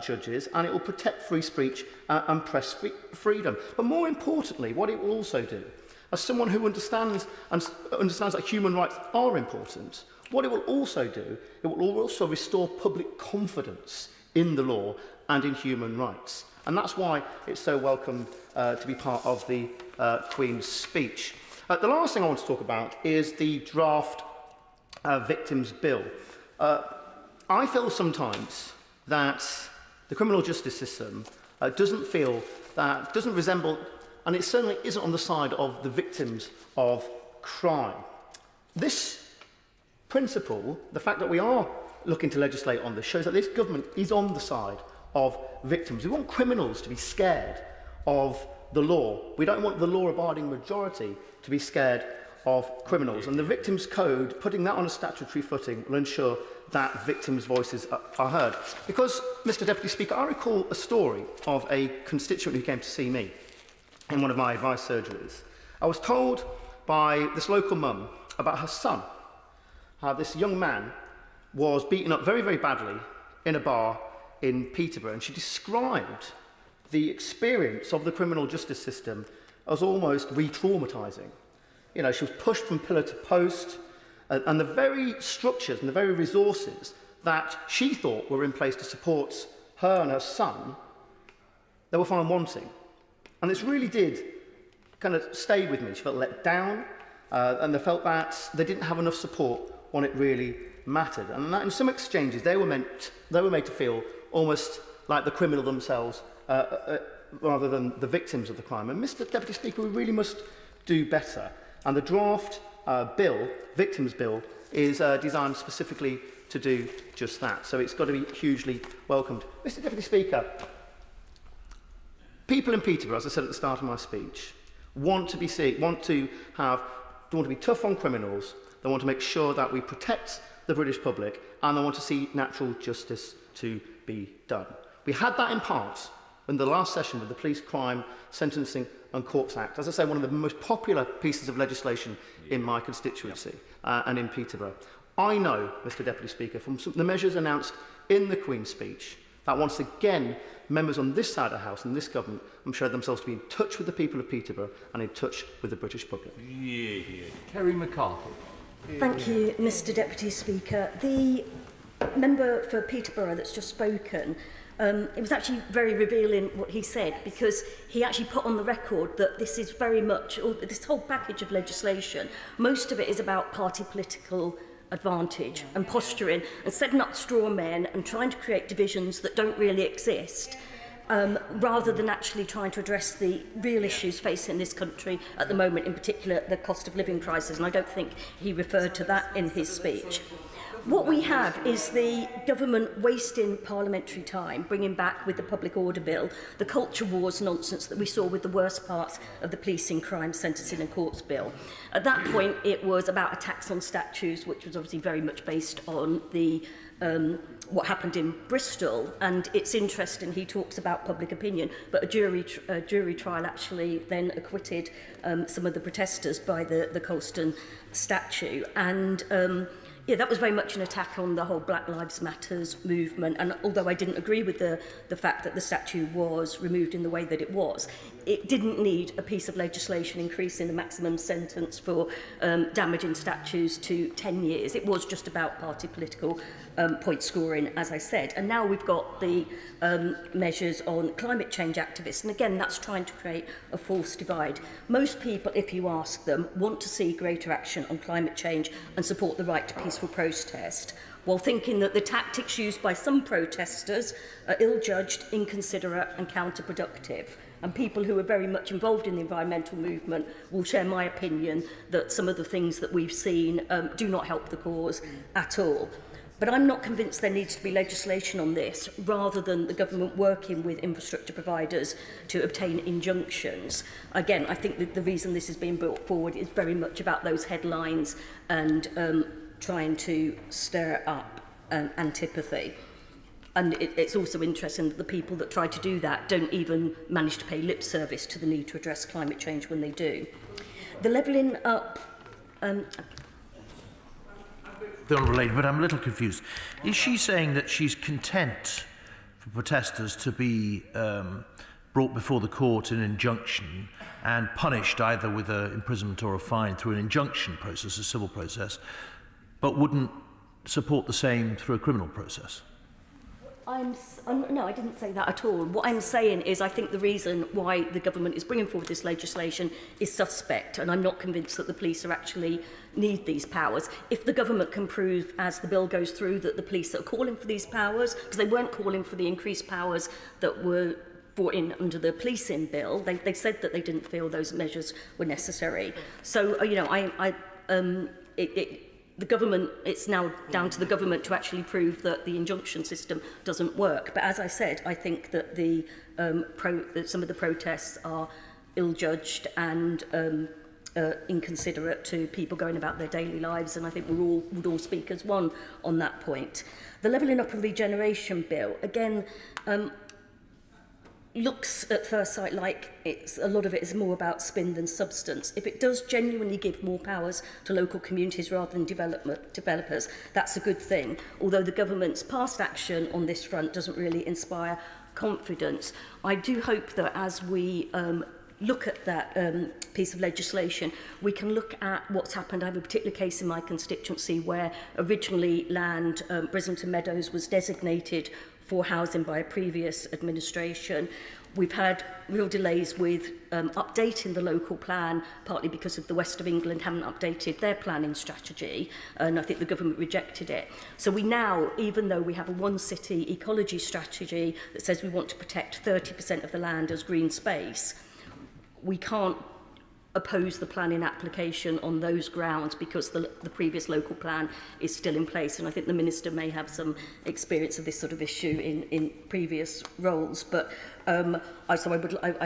judges, and it will protect free speech and press freedom. But more importantly, what it will also do, as someone who understands that human rights are important, what it will also do, it will also restore public confidence in the law and in human rights. And that's why it's so welcome to be part of the Queen's speech. The last thing I want to talk about is the draft Victims' Bill. I feel sometimes that the criminal justice system doesn't resemble, and it certainly isn't on the side of the victims of crime. This principle, the fact that we are looking to legislate on this, shows that this government is on the side of victims. We want criminals to be scared of the law. We don't want the law-abiding majority to be scared of criminals. And the Victims' Code, putting that on a statutory footing, will ensure that victims' voices are heard. Because, Mr Deputy Speaker, I recall a story of a constituent who came to see me in one of my advice surgeries. I was told by this local mum about her son, how this young man was beaten up very, very badly in a bar in Peterborough, and she described the experience of the criminal justice system as almost re-traumatising. You know, she was pushed from pillar to post, and the very structures and the very resources that she thought were in place to support her and her son, they were found wanting. And this really did kind of stay with me. She felt let down, and they felt that they didn't have enough support when it really mattered. And that in some exchanges, they were made to feel almost like the criminal themselves, rather than the victims of the crime. And Mr Deputy Speaker, we really must do better. And the draft bill, Victims' Bill, is designed specifically to do just that. So it's got to be hugely welcomed. Mr Deputy Speaker, people in Peterborough, as I said at the start of my speech, want to be tough on criminals. They want to make sure that we protect the British public, and they want to see natural justice to be done. We had that in part in the last session with the Police Crime Sentencing and Courts Act. As I say, one of the most popular pieces of legislation in my constituency and in Peterborough. I know, Mr Deputy Speaker, from some of the measures announced in the Queen's speech, that once again, members on this side of the House and this government have shown themselves to be in touch with the people of Peterborough and in touch with the British public. Kerry McCarthy. Thank you, Mr Deputy Speaker. The member for Peterborough that's just spoken, it was actually very revealing what he said, because he actually put on the record that this is very much, this whole package of legislation, most of it is about party political advantage and posturing and setting up straw men and trying to create divisions that don't really exist, rather than actually trying to address the real issues facing this country at the moment, in particular the cost of living crisis, and I don't think he referred to that in his speech. What we have is the government wasting parliamentary time, bringing back with the Public Order Bill the culture wars nonsense that we saw with the worst parts of the Policing, Crime, Sentencing and Courts Bill. At that point, it was about a tax on statues, which was obviously very much based on the what happened in Bristol. And it's interesting, he talks about public opinion, but a jury trial actually then acquitted some of the protesters by the Colston statue. And yeah, that was very much an attack on the whole Black Lives Matters movement. And although I didn't agree with the fact that the statue was removed in the way that it was, it didn't need a piece of legislation increasing the maximum sentence for damaging statues to 10 years. It was just about party political point scoring, as I said. And now we've got the measures on climate change activists. And again, that's trying to create a false divide. Most people, if you ask them, want to see greater action on climate change and support the right to peaceful protest, while thinking that the tactics used by some protesters are ill-judged, inconsiderate and counterproductive. And people who are very much involved in the environmental movement will share my opinion that some of the things that we've seen do not help the cause at all. But I'm not convinced there needs to be legislation on this, rather than the government working with infrastructure providers to obtain injunctions. Again, I think that the reason this is being brought forward is very much about those headlines and trying to stir up antipathy. And it's also interesting that the people that try to do that don't even manage to pay lip service to the need to address climate change when they do. The levelling up... The Honourable Lady, but I'm a little confused. Is she saying that she's content for protesters to be brought before the court in injunction and punished either with an imprisonment or a fine through an injunction process, a civil process, but wouldn't support the same through a criminal process? No, I didn't say that at all. What I'm saying is I think the reason why the government is bringing forward this legislation is suspect, and I'm not convinced that the police are actually need these powers. If the government can prove, as the bill goes through, that the police are calling for these powers, because they weren't calling for the increased powers that were brought in under the policing bill, they said that they didn't feel those measures were necessary. So, you know, the government, it's now down to the government to actually prove that the injunction system doesn't work. But as I said, I think that that some of the protests are ill-judged and inconsiderate to people going about their daily lives, and I think would all speak as one on that point. The Levelling Up and Regeneration Bill, again, looks at first sight like a lot of it is more about spin than substance. If it does genuinely give more powers to local communities rather than developers, that's a good thing. Although the government's past action on this front doesn't really inspire confidence. I do hope that as we look at that piece of legislation, we can look at what's happened. I have a particular case in my constituency where originally land, Brislington Meadows, was designated for housing by a previous administration. We've had real delays with updating the local plan, partly because of the West of England haven't updated their planning strategy, and I think the government rejected it. So we now, even though we have a one city ecology strategy that says we want to protect 30% of the land as green space, we can't oppose the planning application on those grounds because the previous local plan is still in place. And I think the Minister may have some experience of this sort of issue in previous roles. But I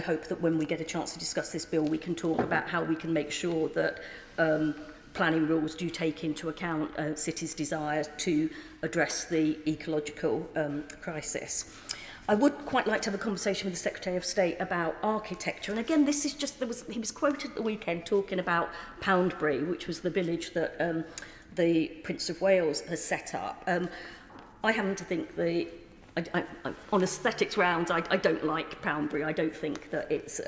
hope that when we get a chance to discuss this bill, we can talk about how we can make sure that planning rules do take into account cities' desire to address the ecological crisis. I would quite like to have a conversation with the Secretary of State about architecture. And again, this is just, he was quoted at the weekend talking about Poundbury, which was the village that the Prince of Wales has set up. I happen to think on aesthetics grounds, I don't like Poundbury. I don't think that it's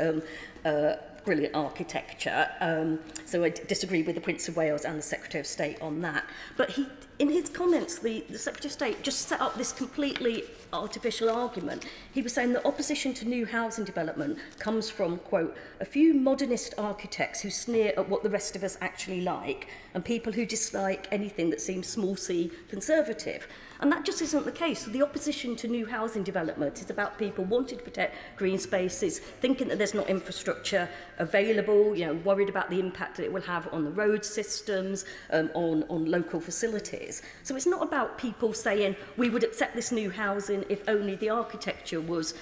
brilliant architecture. So I disagree with the Prince of Wales and the Secretary of State on that. But in his comments, the Secretary of State just set up this completely artificial argument. He was saying that opposition to new housing development comes from, quote, a few modernist architects who sneer at what the rest of us actually like, and people who dislike anything that seems small c conservative. And that just isn't the case. So the opposition to new housing development is about people wanting to protect green spaces, thinking that there's not infrastructure available, you know, worried about the impact that it will have on the road systems, on local facilities. So it's not about people saying we would accept this new housing if only the architecture was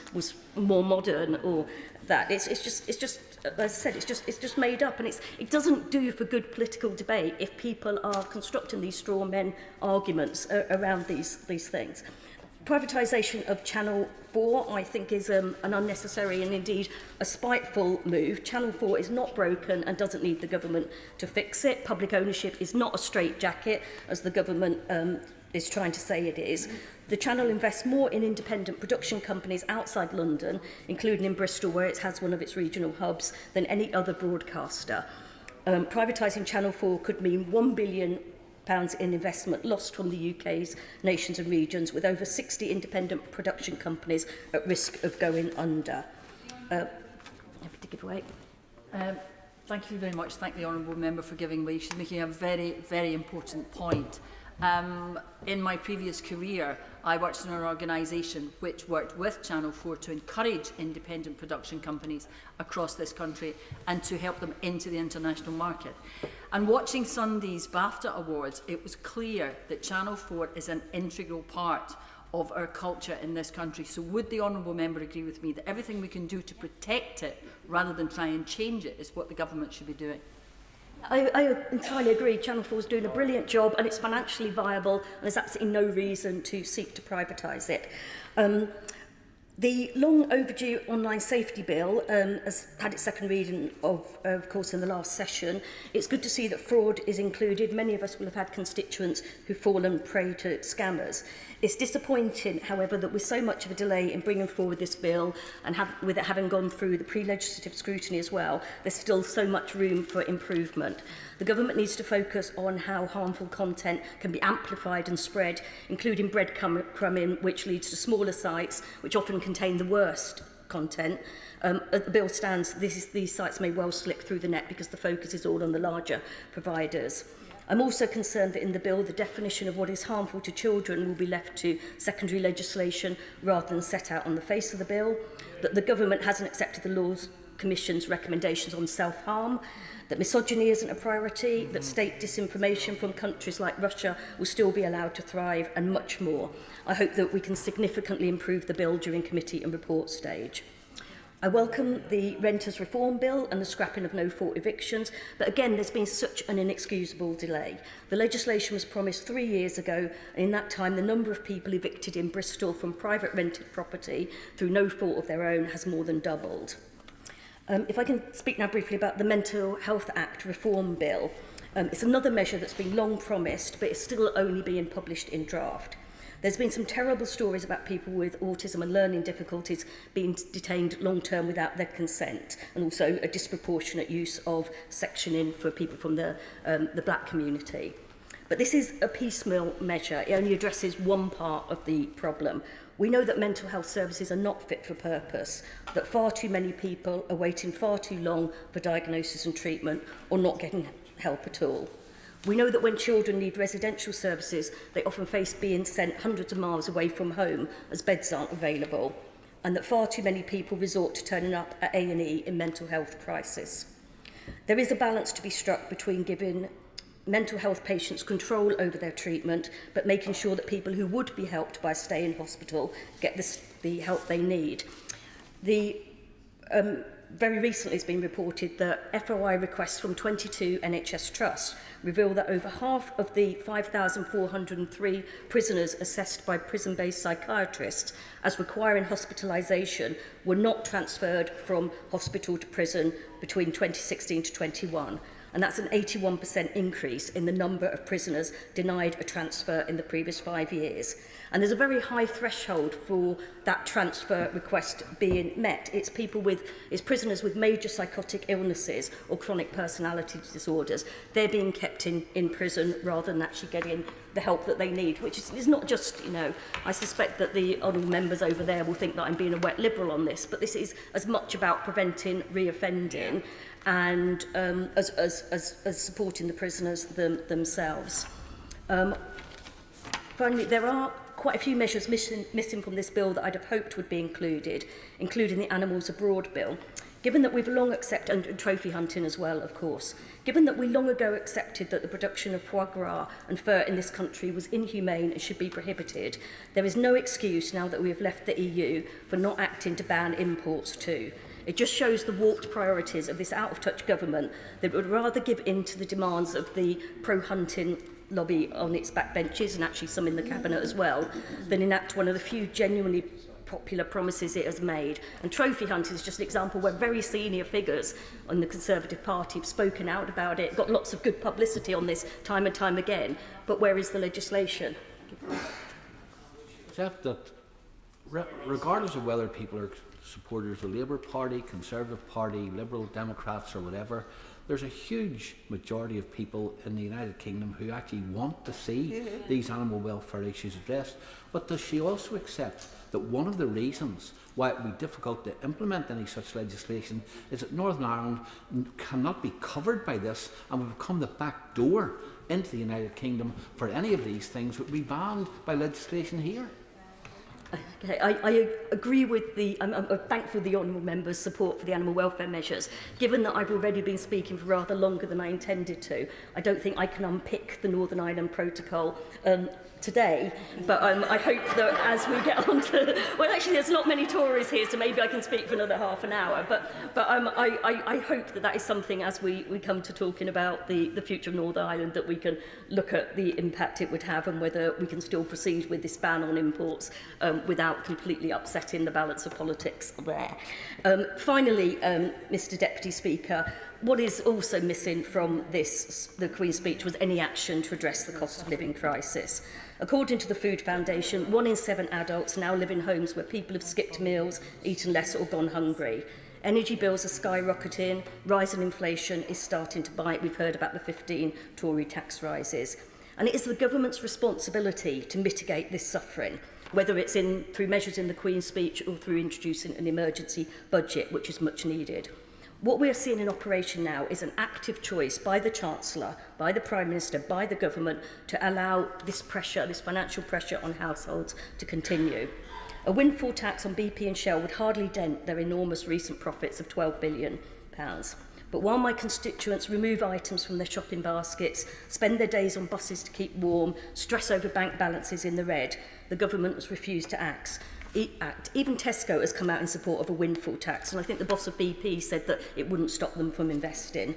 more modern or that. It's just as I said, it's just made up, and it doesn't do for good political debate if people are constructing these straw men arguments around these things. Privatisation of Channel 4, I think, is an unnecessary and indeed a spiteful move. Channel 4 is not broken and doesn't need the government to fix it. Public ownership is not a straitjacket, as the government is trying to say it is. The channel invests more in independent production companies outside London, including in Bristol, where it has one of its regional hubs, than any other broadcaster. Privatising Channel 4 could mean £1 billion in investment lost from the UK's nations and regions, with over 60 independent production companies at risk of going under. Happy to give away. Thank you very much. Thank the Honourable Member for giving way. She's making a very, very important point. In my previous career, I worked in an organisation which worked with Channel 4 to encourage independent production companies across this country and to help them into the international market. And watching Sunday's BAFTA Awards, it was clear that Channel 4 is an integral part of our culture in this country. So would the Honourable Member agree with me that everything we can do to protect it rather than try and change it is what the government should be doing? I entirely agree. Channel 4 is doing a brilliant job and it's financially viable and there's absolutely no reason to seek to privatise it. The long overdue online safety bill has had its second reading of course in the last session. It's good to see that fraud is included. Many of us will have had constituents who've fallen prey to scammers. It's disappointing, however, that with so much of a delay in bringing forward this bill and with it having gone through the pre-legislative scrutiny as well, there's still so much room for improvement. The government needs to focus on how harmful content can be amplified and spread, including breadcrumbing, which leads to smaller sites, which often contain the worst content. As the bill stands, these sites may well slip through the net because the focus is all on the larger providers. I'm also concerned that in the bill, the definition of what is harmful to children will be left to secondary legislation rather than set out on the face of the bill, that the government hasn't accepted the Laws Commission's recommendations on self-harm, that misogyny isn't a priority, that state disinformation from countries like Russia will still be allowed to thrive, and much more. I hope that we can significantly improve the bill during committee and report stage. I welcome the Renters Reform Bill and the scrapping of no-fault evictions, but again, there's been such an inexcusable delay. The legislation was promised 3 years ago, and in that time, the number of people evicted in Bristol from private rented property through no fault of their own has more than doubled. If I can speak now briefly about the Mental Health Act Reform Bill. It's another measure that's been long promised, but it's still only being published in draft. There's been some terrible stories about people with autism and learning difficulties being detained long-term without their consent, and also a disproportionate use of sectioning for people from the black community. But this is a piecemeal measure. It only addresses one part of the problem. We know that mental health services are not fit for purpose, that far too many people are waiting far too long for diagnosis and treatment or not getting help at all. We know that when children need residential services, they often face being sent hundreds of miles away from home as beds aren't available, and that far too many people resort to turning up at A&E in mental health crisis. There is a balance to be struck between giving mental health patients control over their treatment, but making sure that people who would be helped by a stay in hospital get the help they need. Very recently it's been reported that FOI requests from 22 NHS trusts reveal that over half of the 5,403 prisoners assessed by prison-based psychiatrists as requiring hospitalisation were not transferred from hospital to prison between 2016 to 21. And that's an 81% increase in the number of prisoners denied a transfer in the previous 5 years. And there's a very high threshold for that transfer request being met. It's prisoners with major psychotic illnesses or chronic personality disorders. They're being kept in prison rather than actually getting the help that they need, which is not just, I suspect that the honourable members over there will think that I'm being a wet liberal on this, but this is as much about preventing reoffending and as supporting the prisoners themselves. Finally, there are quite a few measures missing from this bill that I'd have hoped would be included, including the Animals Abroad bill. Given that we've long accepted, and trophy hunting as well, of course, given that we long ago accepted that the production of foie gras and fur in this country was inhumane and should be prohibited, there is no excuse now that we have left the EU for not acting to ban imports too. It just shows the warped priorities of this out-of-touch government that would rather give in to the demands of the pro-hunting lobby on its backbenches, and actually some in the cabinet as well, than enact one of the few genuinely popular promises it has made. And trophy hunting is just an example where very senior figures on the Conservative Party have spoken out about it, got lots of good publicity on this time and time again, but where is the legislation? Except that regardless of whether people are supporters of the Labour Party, Conservative Party, Liberal Democrats or whatever, there's a huge majority of people in the United Kingdom who actually want to see these animal welfare issues addressed. But does she also accept that one of the reasons why it would be difficult to implement any such legislation is that Northern Ireland cannot be covered by this and will become the back door into the United Kingdom for any of these things that would be banned by legislation here? Okay, I agree with the, I'm thankful for the honourable member's support for the animal welfare measures. Given that I've already been speaking for rather longer than I intended to, I don't think I can unpick the Northern Ireland Protocol today, but I hope that as we get on to, well actually there's not many Tories here, so maybe I can speak for another half an hour, but I hope that that is something as we come to talking about the future of Northern Ireland, that we can look at the impact it would have and whether we can still proceed with this ban on imports without completely upsetting the balance of politics there. Finally, Mr Deputy Speaker, what is also missing from the Queen's speech was any action to address the cost of living crisis. According to the Food Foundation, 1 in 7 adults now live in homes where people have skipped meals, eaten less or gone hungry. Energy bills are skyrocketing, rising inflation is starting to bite. We've heard about the 15 Tory tax rises. And it is the government's responsibility to mitigate this suffering, whether it's through measures in the Queen's speech or through introducing an emergency budget, which is much needed. What we are seeing in operation now is an active choice by the Chancellor, by the Prime Minister, by the government to allow this pressure, this financial pressure on households to continue. A windfall tax on BP and Shell would hardly dent their enormous recent profits of £12 billion. But while my constituents remove items from their shopping baskets, spend their days on buses to keep warm, stress over bank balances in the red, the government has refused to act. Even Tesco has come out in support of a windfall tax, and I think the boss of BP said that it wouldn't stop them from investing.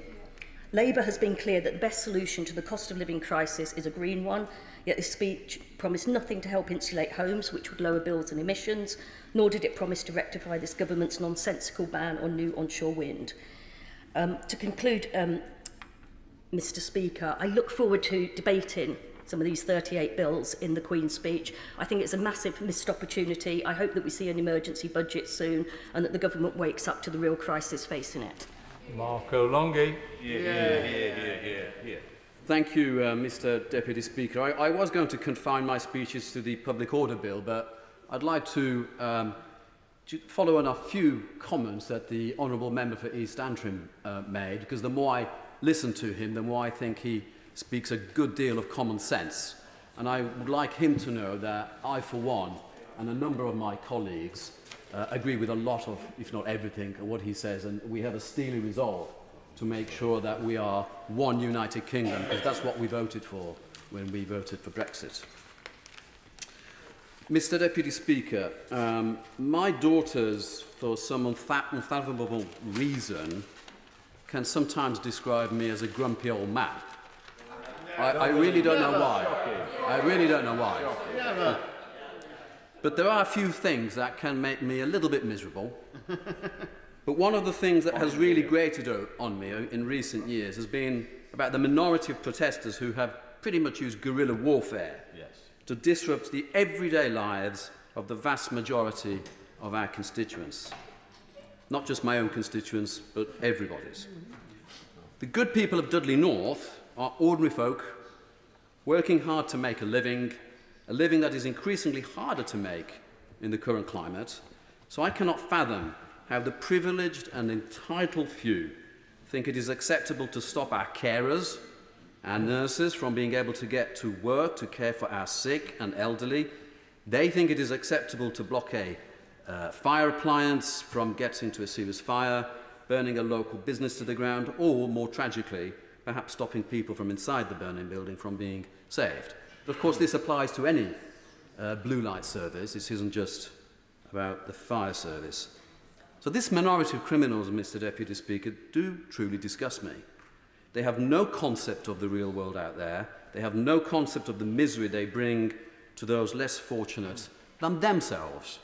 Labour has been clear that the best solution to the cost of living crisis is a green one, yet this speech promised nothing to help insulate homes, which would lower bills and emissions, nor did it promise to rectify this government's nonsensical ban on new onshore wind. To conclude, Mr Speaker, I look forward to debating some of these 38 bills in the Queen's speech. I think it's a massive missed opportunity. I hope that we see an emergency budget soon and that the government wakes up to the real crisis facing it. Marco Longhi. Thank you, Mr Deputy Speaker. I was going to confine my speeches to the Public Order Bill, but I'd like to follow on a few comments that the Honourable Member for East Antrim made, because the more I listen to him, the more I think he speaks a good deal of common sense. And I would like him to know that I, for one, and a number of my colleagues agree with a lot of, if not everything, of what he says, and we have a steely resolve to make sure that we are one united kingdom, because that's what we voted for when we voted for Brexit. Mr Deputy Speaker, my daughters, for some unfathomable reason, can sometimes describe me as a grumpy old man. I really don't know why. I really don't know why. But there are a few things that can make me a little bit miserable. But one of the things that has really grated on me in recent years has been about the minority of protesters who have pretty much used guerrilla warfare to disrupt the everyday lives of the vast majority of our constituents. Not just my own constituents, but everybody's. The good people of Dudley North are ordinary folk working hard to make a living that is increasingly harder to make in the current climate. So I cannot fathom how the privileged and entitled few think it is acceptable to stop our carers, our nurses from being able to get to work to care for our sick and elderly. They think it is acceptable to block a fire appliance from getting to a serious fire, burning a local business to the ground, or, more tragically, perhaps stopping people from inside the burning building from being saved. But of course, this applies to any blue light service. This isn't just about the fire service. So this minority of criminals, Mr Deputy Speaker, do truly disgust me. They have no concept of the real world out there. They have no concept of the misery they bring to those less fortunate than themselves.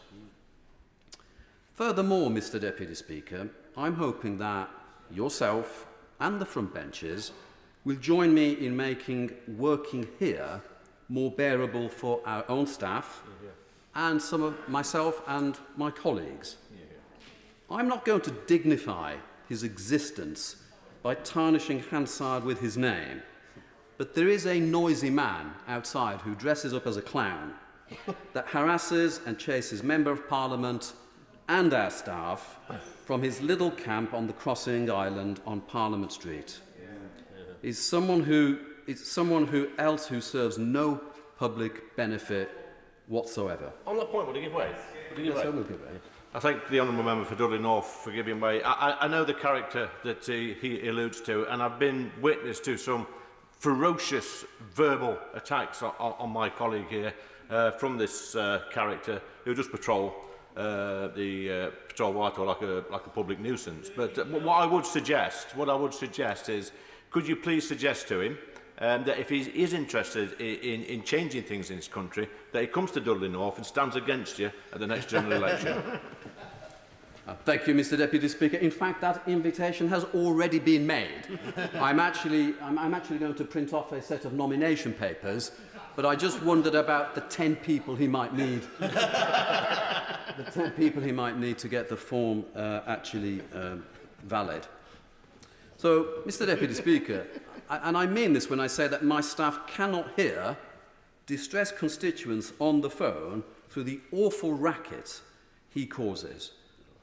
Furthermore, Mr Deputy Speaker, I'm hoping that yourself and the front benches will join me in making working here more bearable for our own staff and some of myself and my colleagues. I'm not going to dignify his existence by tarnishing Hansard with his name, but there is a noisy man outside who dresses up as a clown that harasses and chases Member of Parliament and our staff from his little camp on the crossing island on Parliament Street. He's someone who serves no public benefit whatsoever. On that point, would he give way? Yes, I will give way. I thank the honourable member for Dudley North for giving way. I know the character that he alludes to, and I've been witness to some ferocious verbal attacks on my colleague here from this character who does patrol patrol Whitehall like a public nuisance. But what I would suggest is, could you please suggest to him that if he is interested in changing things in this country, that he comes to Dudley North and stands against you at the next general election? Thank you, Mr. Deputy Speaker. In fact, that invitation has already been made. I'm actually going to print off a set of nomination papers, but I just wondered about the 10 people he might need. The 10 people he might need to get the form actually valid. So, Mr. Deputy Speaker, and I mean this when I say that my staff cannot hear distressed constituents on the phone through the awful racket he causes.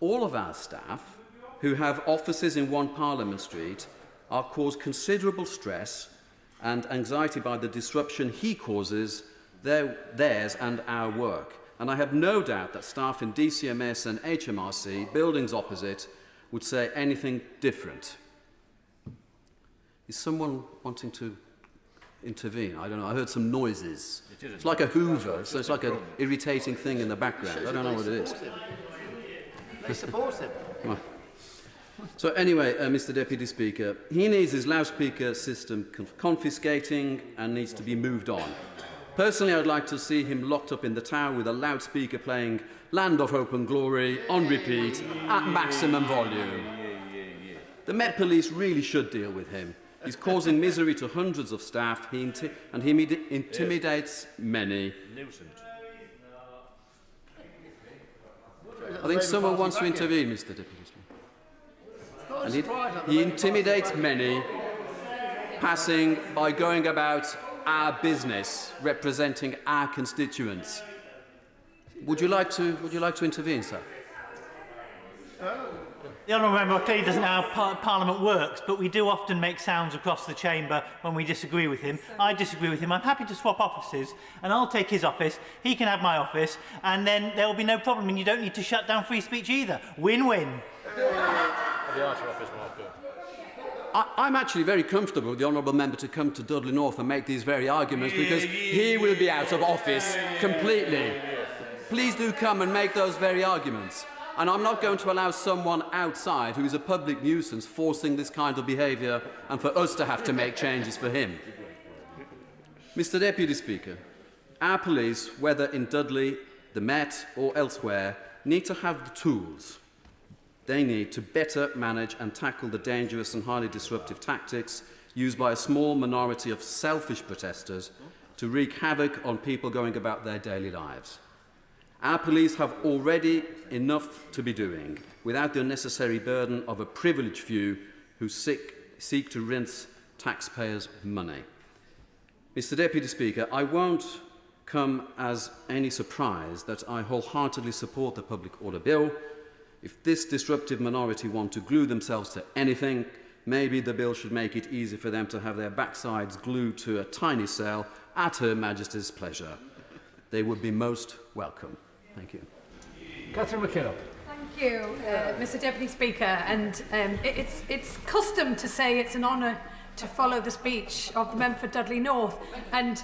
All of our staff who have offices in 1 Parliament Street are caused considerable stress and anxiety by the disruption he causes, theirs and our work. And I have no doubt that staff in DCMS and HMRC, buildings opposite, would say anything different. Is someone wanting to intervene? I don't know. I heard some noises. It's like a Hoover, so it's like an irritating thing in the background. I don't know what it is. They support him. Right. So anyway, Mr. Deputy Speaker, he needs his loudspeaker system confiscating and needs to be moved on. Personally, I'd like to see him locked up in the tower with a loudspeaker playing Land of Hope and Glory on repeat at maximum volume. The Met Police really should deal with him. He's causing misery to hundreds of staff and he intimidates many. I think someone wants to intervene, Mr. Deputy Speaker. And he intimidates many, passing by going about our business, representing our constituents. Would you like to intervene, sir? The honourable member clearly doesn't know how Parliament works, but we do often make sounds across the chamber when we disagree with him. I disagree with him. I'm happy to swap offices, and I'll take his office, he can have my office, and then there will be no problem, and you don't need to shut down free speech either. Win-win. I'm actually very comfortable with the honourable member to come to Dudley North and make these very arguments because he will be out of office completely. Please do come and make those very arguments. And I'm not going to allow someone outside who is a public nuisance forcing this kind of behaviour and for us to have to make changes for him. Mr. Deputy Speaker, our police, whether in Dudley, the Met or elsewhere, need to have the tools they need to better manage and tackle the dangerous and highly disruptive tactics used by a small minority of selfish protesters to wreak havoc on people going about their daily lives. Our police have already enough to be doing without the unnecessary burden of a privileged few who seek to rinse taxpayers' money. Mr. Deputy Speaker, I won't come as any surprise that I wholeheartedly support the Public Order Bill. If this disruptive minority want to glue themselves to anything, maybe the bill should make it easy for them to have their backsides glued to a tiny cell at Her Majesty's pleasure. They would be most welcome. Thank you. Catherine McKenna. Thank you, Mr. Deputy Speaker. And it's custom to say it's an honour to follow the speech of the member for Dudley North, and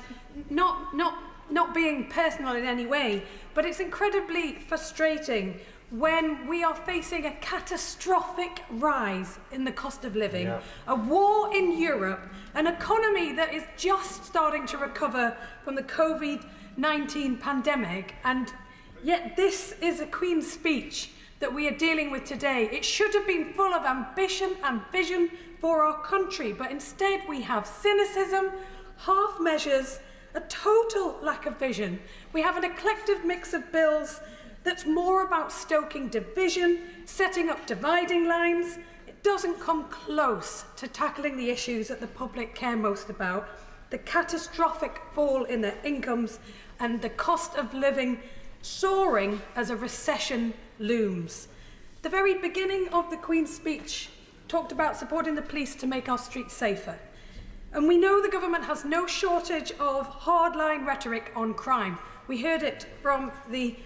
not being personal in any way, but it's incredibly frustrating when we are facing a catastrophic rise in the cost of living, a war in Europe, an economy that is just starting to recover from the COVID-19 pandemic, and yet this is a Queen's speech that we are dealing with today. It should have been full of ambition and vision for our country, but instead we have cynicism, half measures, a total lack of vision. We have an eclectic mix of bills that's more about stoking division, setting up dividing lines. It doesn't come close to tackling the issues that the public care most about, the catastrophic fall in their incomes and the cost of living soaring as a recession looms. The very beginning of the Queen's speech talked about supporting the police to make our streets safer. And we know the government has no shortage of hardline rhetoric on crime. We heard it from the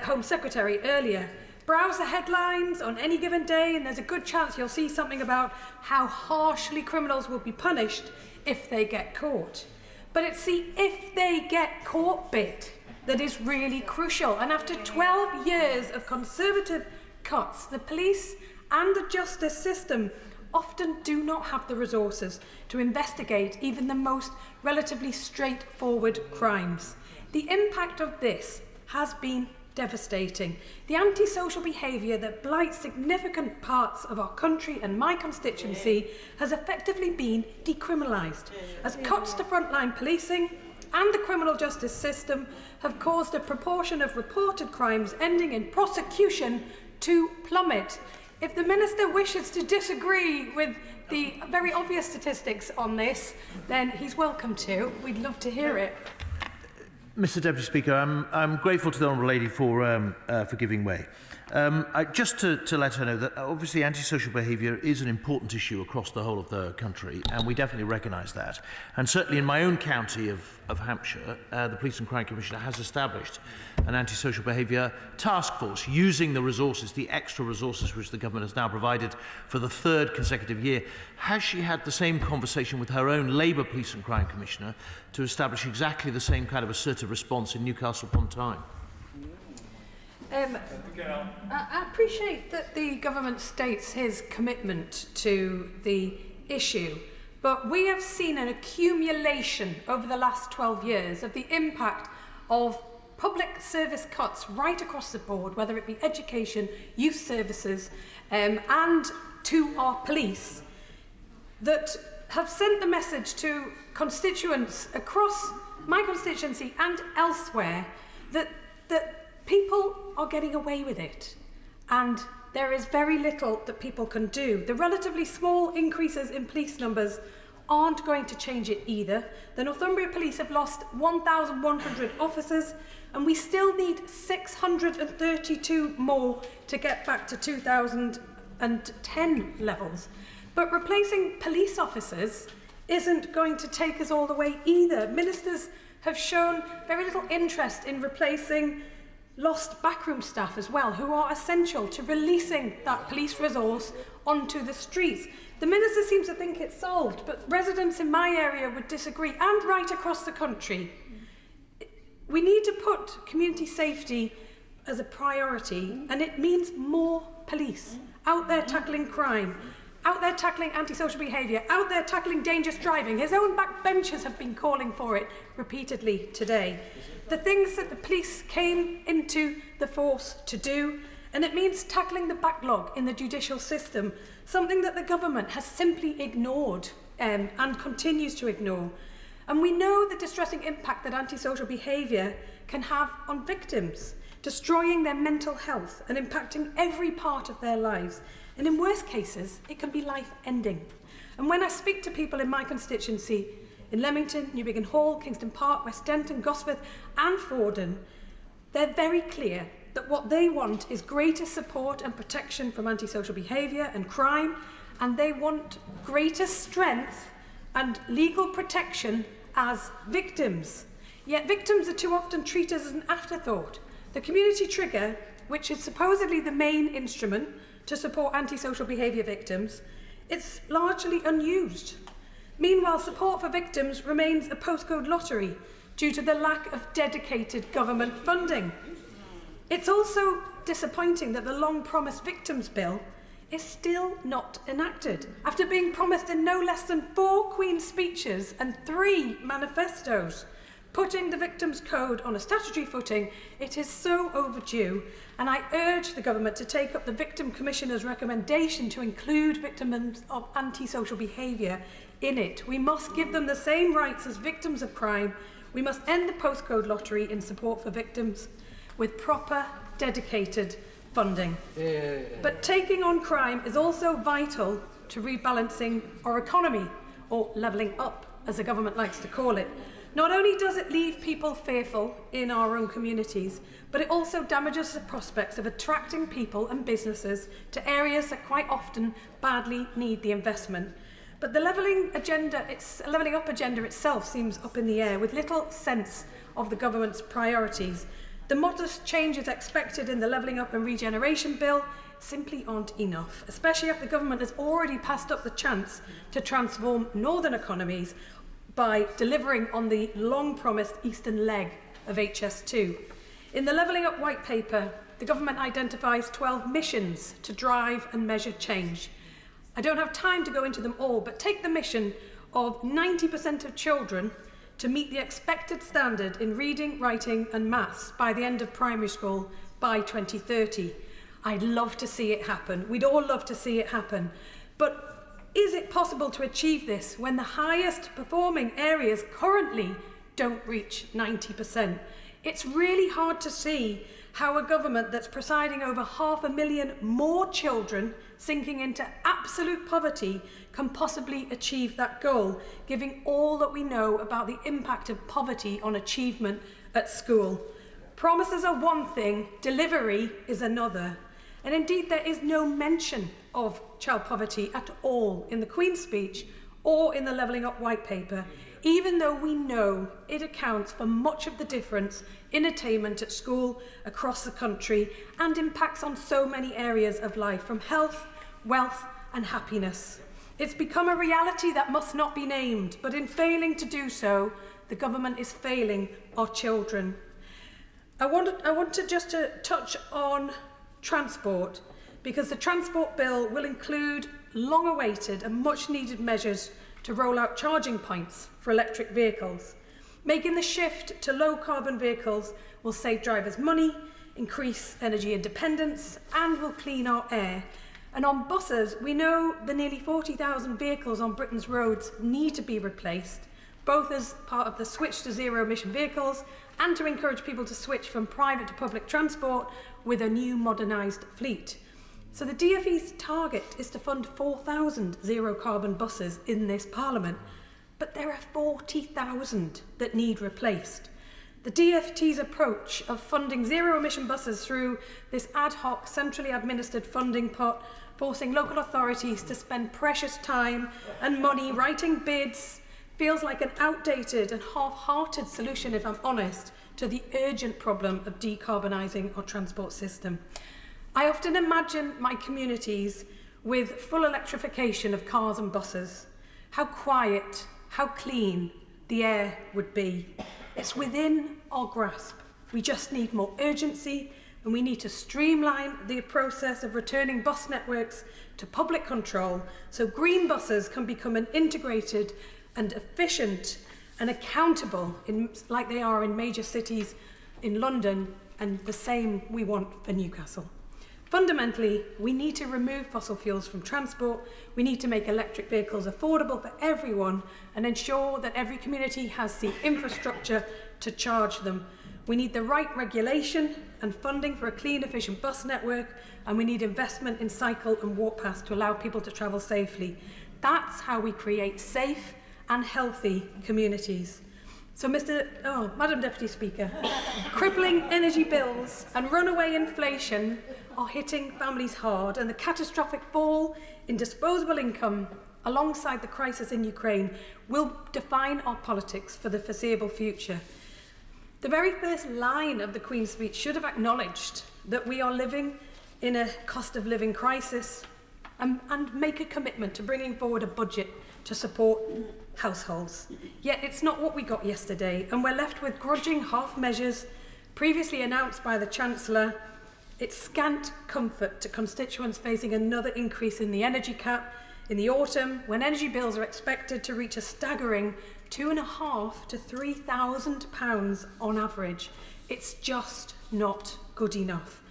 Home Secretary earlier. Browse the headlines on any given day and there's a good chance you'll see something about how harshly criminals will be punished if they get caught. But it's the if they get caught bit that is really crucial. And after 12 years of Conservative cuts, the police and the justice system often do not have the resources to investigate even the most relatively straightforward crimes. The impact of this has been devastating. The antisocial behaviour that blights significant parts of our country and my constituency has effectively been decriminalised, as cuts to frontline policing and the criminal justice system have caused a proportion of reported crimes ending in prosecution to plummet. If the Minister wishes to disagree with the very obvious statistics on this, then he's welcome to. We'd love to hear it. Mr Deputy Speaker, I'm grateful to the Honourable Lady for giving way. Just to let her know that obviously antisocial behaviour is an important issue across the whole of the country, and we definitely recognise that. And certainly in my own county of Hampshire, the Police and Crime Commissioner has established an antisocial behaviour task force using the resources, the extra resources which the government has now provided for the third consecutive year. Has she had the same conversation with her own Labour Police and Crime Commissioner to establish exactly the same kind of assertive response in Newcastle upon Tyne? I appreciate that the government states his commitment to the issue, but we have seen an accumulation over the last 12 years of the impact of public service cuts right across the board, whether it be education, youth services, and to our police, that have sent the message to constituents across my constituency and elsewhere that people are getting away with it, and there is very little that people can do. The relatively small increases in police numbers aren't going to change it either. The Northumbria Police have lost 1,100 officers, and we still need 632 more to get back to 2010 levels. But replacing police officers isn't going to take us all the way either. Ministers have shown very little interest in replacing lost backroom staff as well, who are essential to releasing that police resource onto the streets. The Minister seems to think it's solved, but residents in my area would disagree, and right across the country. We need to put community safety as a priority, and it means more police out there tackling crime, out there tackling antisocial behaviour, out there tackling dangerous driving. His own backbenchers have been calling for it repeatedly today. The things that the police came into the force to do, and it means tackling the backlog in the judicial system, something that the government has simply ignored and continues to ignore. And we know the distressing impact that antisocial behaviour can have on victims, destroying their mental health and impacting every part of their lives. And in worst cases, it can be life-ending. And when I speak to people in my constituency, in Leamington, New Biggin Hall, Kingston Park, West Denton, Gosforth and Fordham, they're very clear that what they want is greater support and protection from antisocial behaviour and crime, and they want greater strength and legal protection as victims. Yet victims are too often treated as an afterthought. The community trigger, which is supposedly the main instrument to support antisocial behaviour victims, it's largely unused. Meanwhile, support for victims remains a postcode lottery due to the lack of dedicated government funding. It's also disappointing that the long-promised Victims Bill is still not enacted, after being promised in no less than 4 Queen's speeches and 3 manifestos. Putting the Victims Code on a statutory footing, it is so overdue, and I urge the government to take up the Victim Commissioner's recommendation to include victims of antisocial behaviour in it. We must give them the same rights as victims of crime. We must end the postcode lottery in support for victims with proper, dedicated funding. But taking on crime is also vital to rebalancing our economy, or levelling up, as the government likes to call it. Not only does it leave people fearful in our own communities, but it also damages the prospects of attracting people and businesses to areas that quite often badly need the investment. But the levelling up agenda itself seems up in the air, with little sense of the government's priorities. The modest changes expected in the Levelling Up and Regeneration Bill simply aren't enough, especially if the government has already passed up the chance to transform northern economies by delivering on the long-promised eastern leg of HS2. In the Levelling Up White Paper, the government identifies 12 missions to drive and measure change. I don't have time to go into them all, but take the mission of 90% of children to meet the expected standard in reading, writing and maths by the end of primary school by 2030. I'd love to see it happen. We'd all love to see it happen. But is it possible to achieve this when the highest performing areas currently don't reach 90%? It's really hard to see how a government that's presiding over 500,000 more children sinking into absolute poverty can possibly achieve that goal, given all that we know about the impact of poverty on achievement at school. Promises are one thing, delivery is another. And indeed, there is no mention of child poverty at all in the Queen's speech or in the Levelling Up White Paper, even though we know it accounts for much of the difference in attainment at school across the country and impacts on so many areas of life, from health, wealth and happiness. It's become a reality that must not be named, but in failing to do so, the government is failing our children. I want to just touch on transport, because the transport bill will include long-awaited and much-needed measures to roll out charging points for electric vehicles. Making the shift to low-carbon vehicles will save drivers money, increase energy independence and will clean our air. And on buses, we know the nearly 40,000 vehicles on Britain's roads need to be replaced, both as part of the switch to zero-emission vehicles and to encourage people to switch from private to public transport with a new modernised fleet. So the DfE's target is to fund 4,000 zero-carbon buses in this Parliament, but there are 40,000 that need replaced. The DfT's approach of funding zero-emission buses through this ad hoc, centrally administered funding pot, forcing local authorities to spend precious time and money writing bids, feels like an outdated and half-hearted solution, if I'm honest, to the urgent problem of decarbonising our transport system. I often imagine my communities with full electrification of cars and buses. How quiet, how clean the air would be. It's within our grasp. We just need more urgency, and we need to streamline the process of returning bus networks to public control so green buses can become an integrated and efficient and accountable, like they are in major cities in London, and the same we want for Newcastle. Fundamentally, we need to remove fossil fuels from transport, we need to make electric vehicles affordable for everyone and ensure that every community has the infrastructure to charge them. We need the right regulation and funding for a clean, efficient bus network, and we need investment in cycle and walk paths to allow people to travel safely. That's how we create safe and healthy communities. So, Madam Deputy Speaker, crippling energy bills and runaway inflation are hitting families hard, and the catastrophic fall in disposable income alongside the crisis in Ukraine will define our politics for the foreseeable future. The very first line of the Queen's speech should have acknowledged that we are living in a cost of living crisis and make a commitment to bringing forward a budget to support households. Yet it's not what we got yesterday, and we're left with grudging half measures previously announced by the Chancellor. It's scant comfort to constituents facing another increase in the energy cap in the autumn, when energy bills are expected to reach a staggering £2,500 to £3,000 on average. It's just not good enough.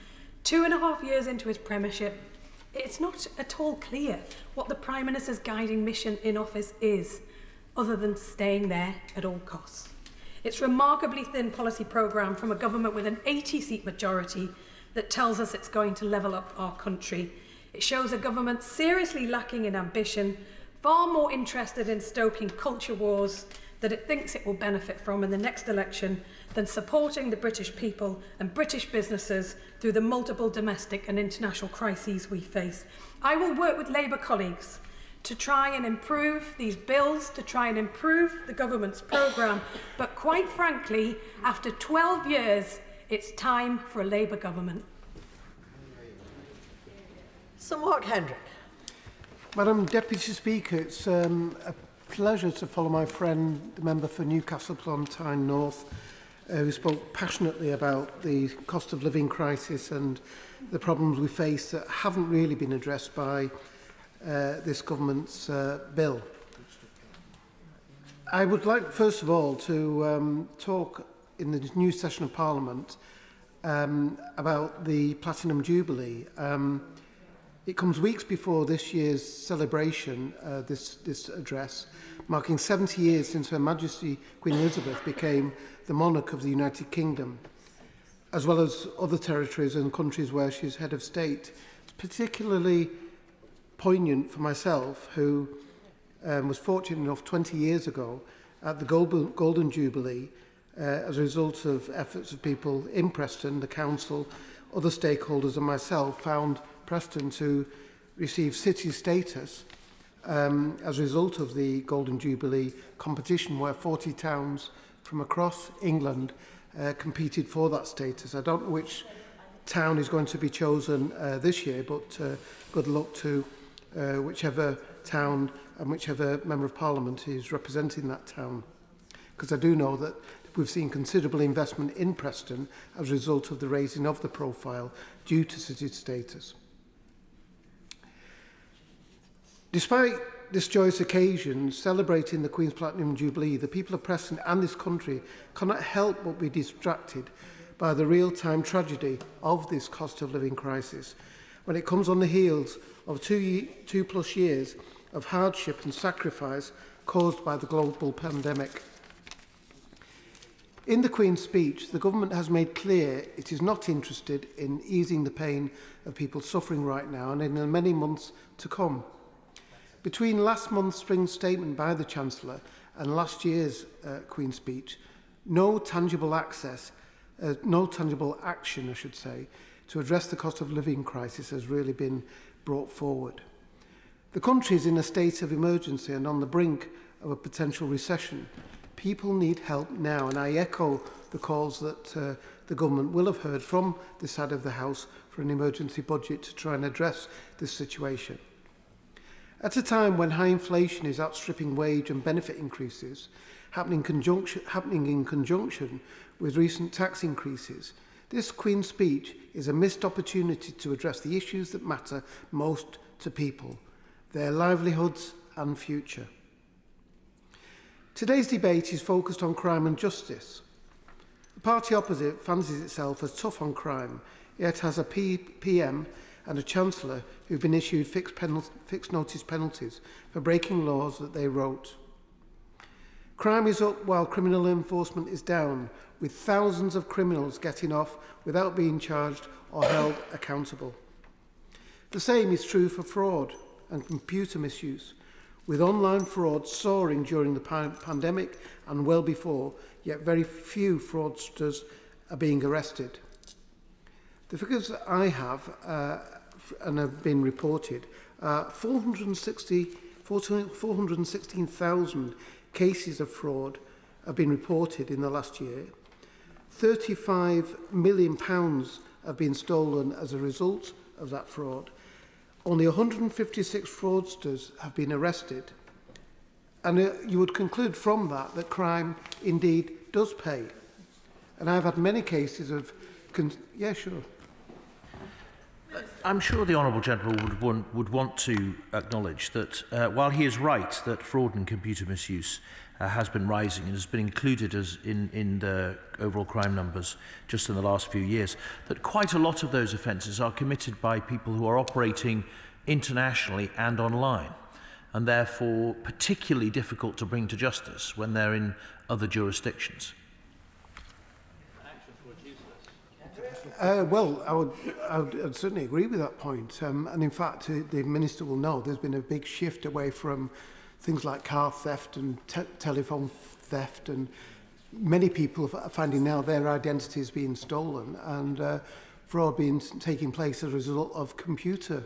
2.5 years into his premiership, it's not at all clear what the Prime Minister's guiding mission in office is, other than staying there at all costs. It's remarkably thin policy programme from a government with an 80-seat majority that tells us it's going to level up our country. It shows a government seriously lacking in ambition, far more interested in stoking culture wars that it thinks it will benefit from in the next election than supporting the British people and British businesses through the multiple domestic and international crises we face. I will work with Labour colleagues to try and improve these bills, to try and improve the government's programme, but quite frankly, after 12 years, it's time for a Labour government. Sir Mark Hendrick. Madam Deputy Speaker, it's a pleasure to follow my friend, the member for Newcastle upon Tyne North, who spoke passionately about the cost of living crisis and the problems we face that haven't really been addressed by this government's bill. I would like, first of all, to talk in the new session of Parliament about the Platinum Jubilee. It comes weeks before this year's celebration, this address, marking 70 years since Her Majesty Queen Elizabeth became the monarch of the United Kingdom, as well as other territories and countries where she's head of state. It's particularly poignant for myself, who was fortunate enough 20 years ago at the Golden Jubilee, as a result of efforts of people in Preston, the council, other stakeholders and myself, found Preston to receive city status as a result of the Golden Jubilee competition, where 40 towns from across England competed for that status. I don't know which town is going to be chosen this year, but good luck to whichever town and whichever Member of Parliament is representing that town. Because I do know that we've seen considerable investment in Preston as a result of the raising of the profile due to city status. Despite this joyous occasion, celebrating the Queen's Platinum Jubilee, the people of Preston and this country cannot help but be distracted by the real-time tragedy of this cost of living crisis, when it comes on the heels of two plus years of hardship and sacrifice caused by the global pandemic. In the Queen's speech, the government has made clear it is not interested in easing the pain of people suffering right now and in the many months to come. Between last month's spring statement by the Chancellor and last year's Queen's speech, no tangible action, I should say, to address the cost of living crisis has really been brought forward. The country is in a state of emergency and on the brink of a potential recession. People need help now, and I echo the calls that the government will have heard from this side of the House for an emergency budget to try and address this situation. At a time when high inflation is outstripping wage and benefit increases, happening in conjunction with recent tax increases, this Queen's speech is a missed opportunity to address the issues that matter most to people, their livelihoods and future. Today's debate is focused on crime and justice. The party opposite fancies itself as tough on crime, yet has a PM and a Chancellor who've been issued fixed notice penalties for breaking laws that they wrote. Crime is up while criminal enforcement is down, with thousands of criminals getting off without being charged or held accountable. The same is true for fraud and computer misuse, with online fraud soaring during the pandemic and well before, yet very few fraudsters are being arrested. The figures that I have and have been reported, 416,000 cases of fraud have been reported in the last year. £35 million have been stolen as a result of that fraud. Only 156 fraudsters have been arrested. And you would conclude from that that crime indeed does pay. And I've had many cases of... yeah, sure. I'm sure the Honourable Gentleman would want to acknowledge that while he is right that fraud and computer misuse has been rising and has been included in the overall crime numbers just in the last few years, that quite a lot of those offences are committed by people who are operating internationally and online, and therefore particularly difficult to bring to justice when they're in other jurisdictions. Well, I'd certainly agree with that point. And in fact, the Minister will know there's been a big shift away from things like car theft and telephone theft, and many people are finding now their identities being stolen and fraud taking place as a result of computer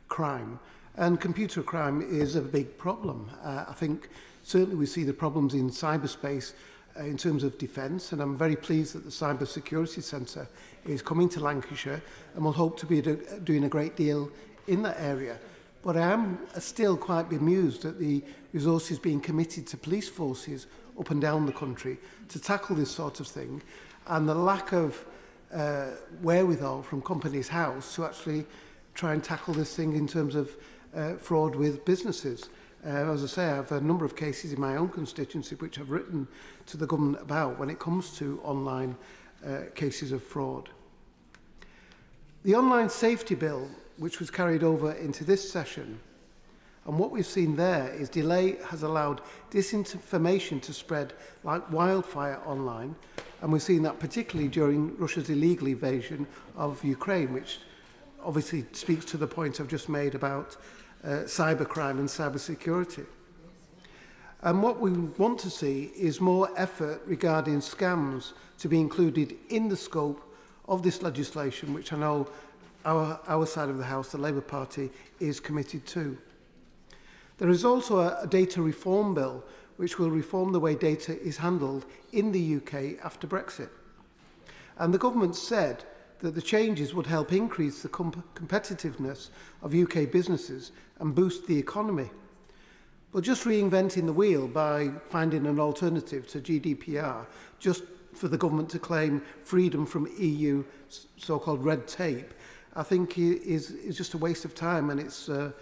crime. And computer crime is a big problem. I think certainly we see the problems in cyberspace in terms of defence, and I'm very pleased that the Cyber Security Centre is coming to Lancashire and will hope to be doing a great deal in that area. But I am still quite bemused at the resources being committed to police forces up and down the country to tackle this sort of thing, and the lack of wherewithal from Companies House to actually try and tackle this thing in terms of fraud with businesses. As I say, I have a number of cases in my own constituency which I've written to the government about when it comes to online cases of fraud. The Online Safety Bill, which was carried over into this session, and what we've seen there is delay has allowed disinformation to spread like wildfire online, and we've seen that particularly during Russia's illegal invasion of Ukraine, which obviously speaks to the point I've just made about cybercrime and cybersecurity. And what we want to see is more effort regarding scams to be included in the scope of this legislation, which I know our side of the House, the Labour Party, is committed to. There is also a data reform bill which will reform the way data is handled in the UK after Brexit. And the government said that the changes would help increase the competitiveness of UK businesses and boost the economy. But just reinventing the wheel by finding an alternative to GDPR, just for the government to claim freedom from EU so-called red tape, I think is just a waste of time, and it's a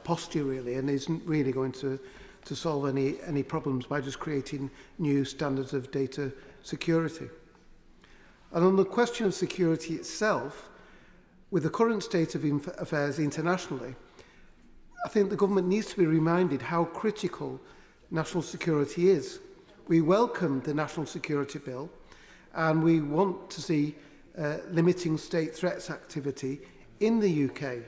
posture really, and isn't really going to solve any problems by just creating new standards of data security. And on the question of security itself, with the current state of affairs internationally, I think the government needs to be reminded how critical national security is. We welcome the National Security Bill, and we want to see limiting state threats activity in the UK.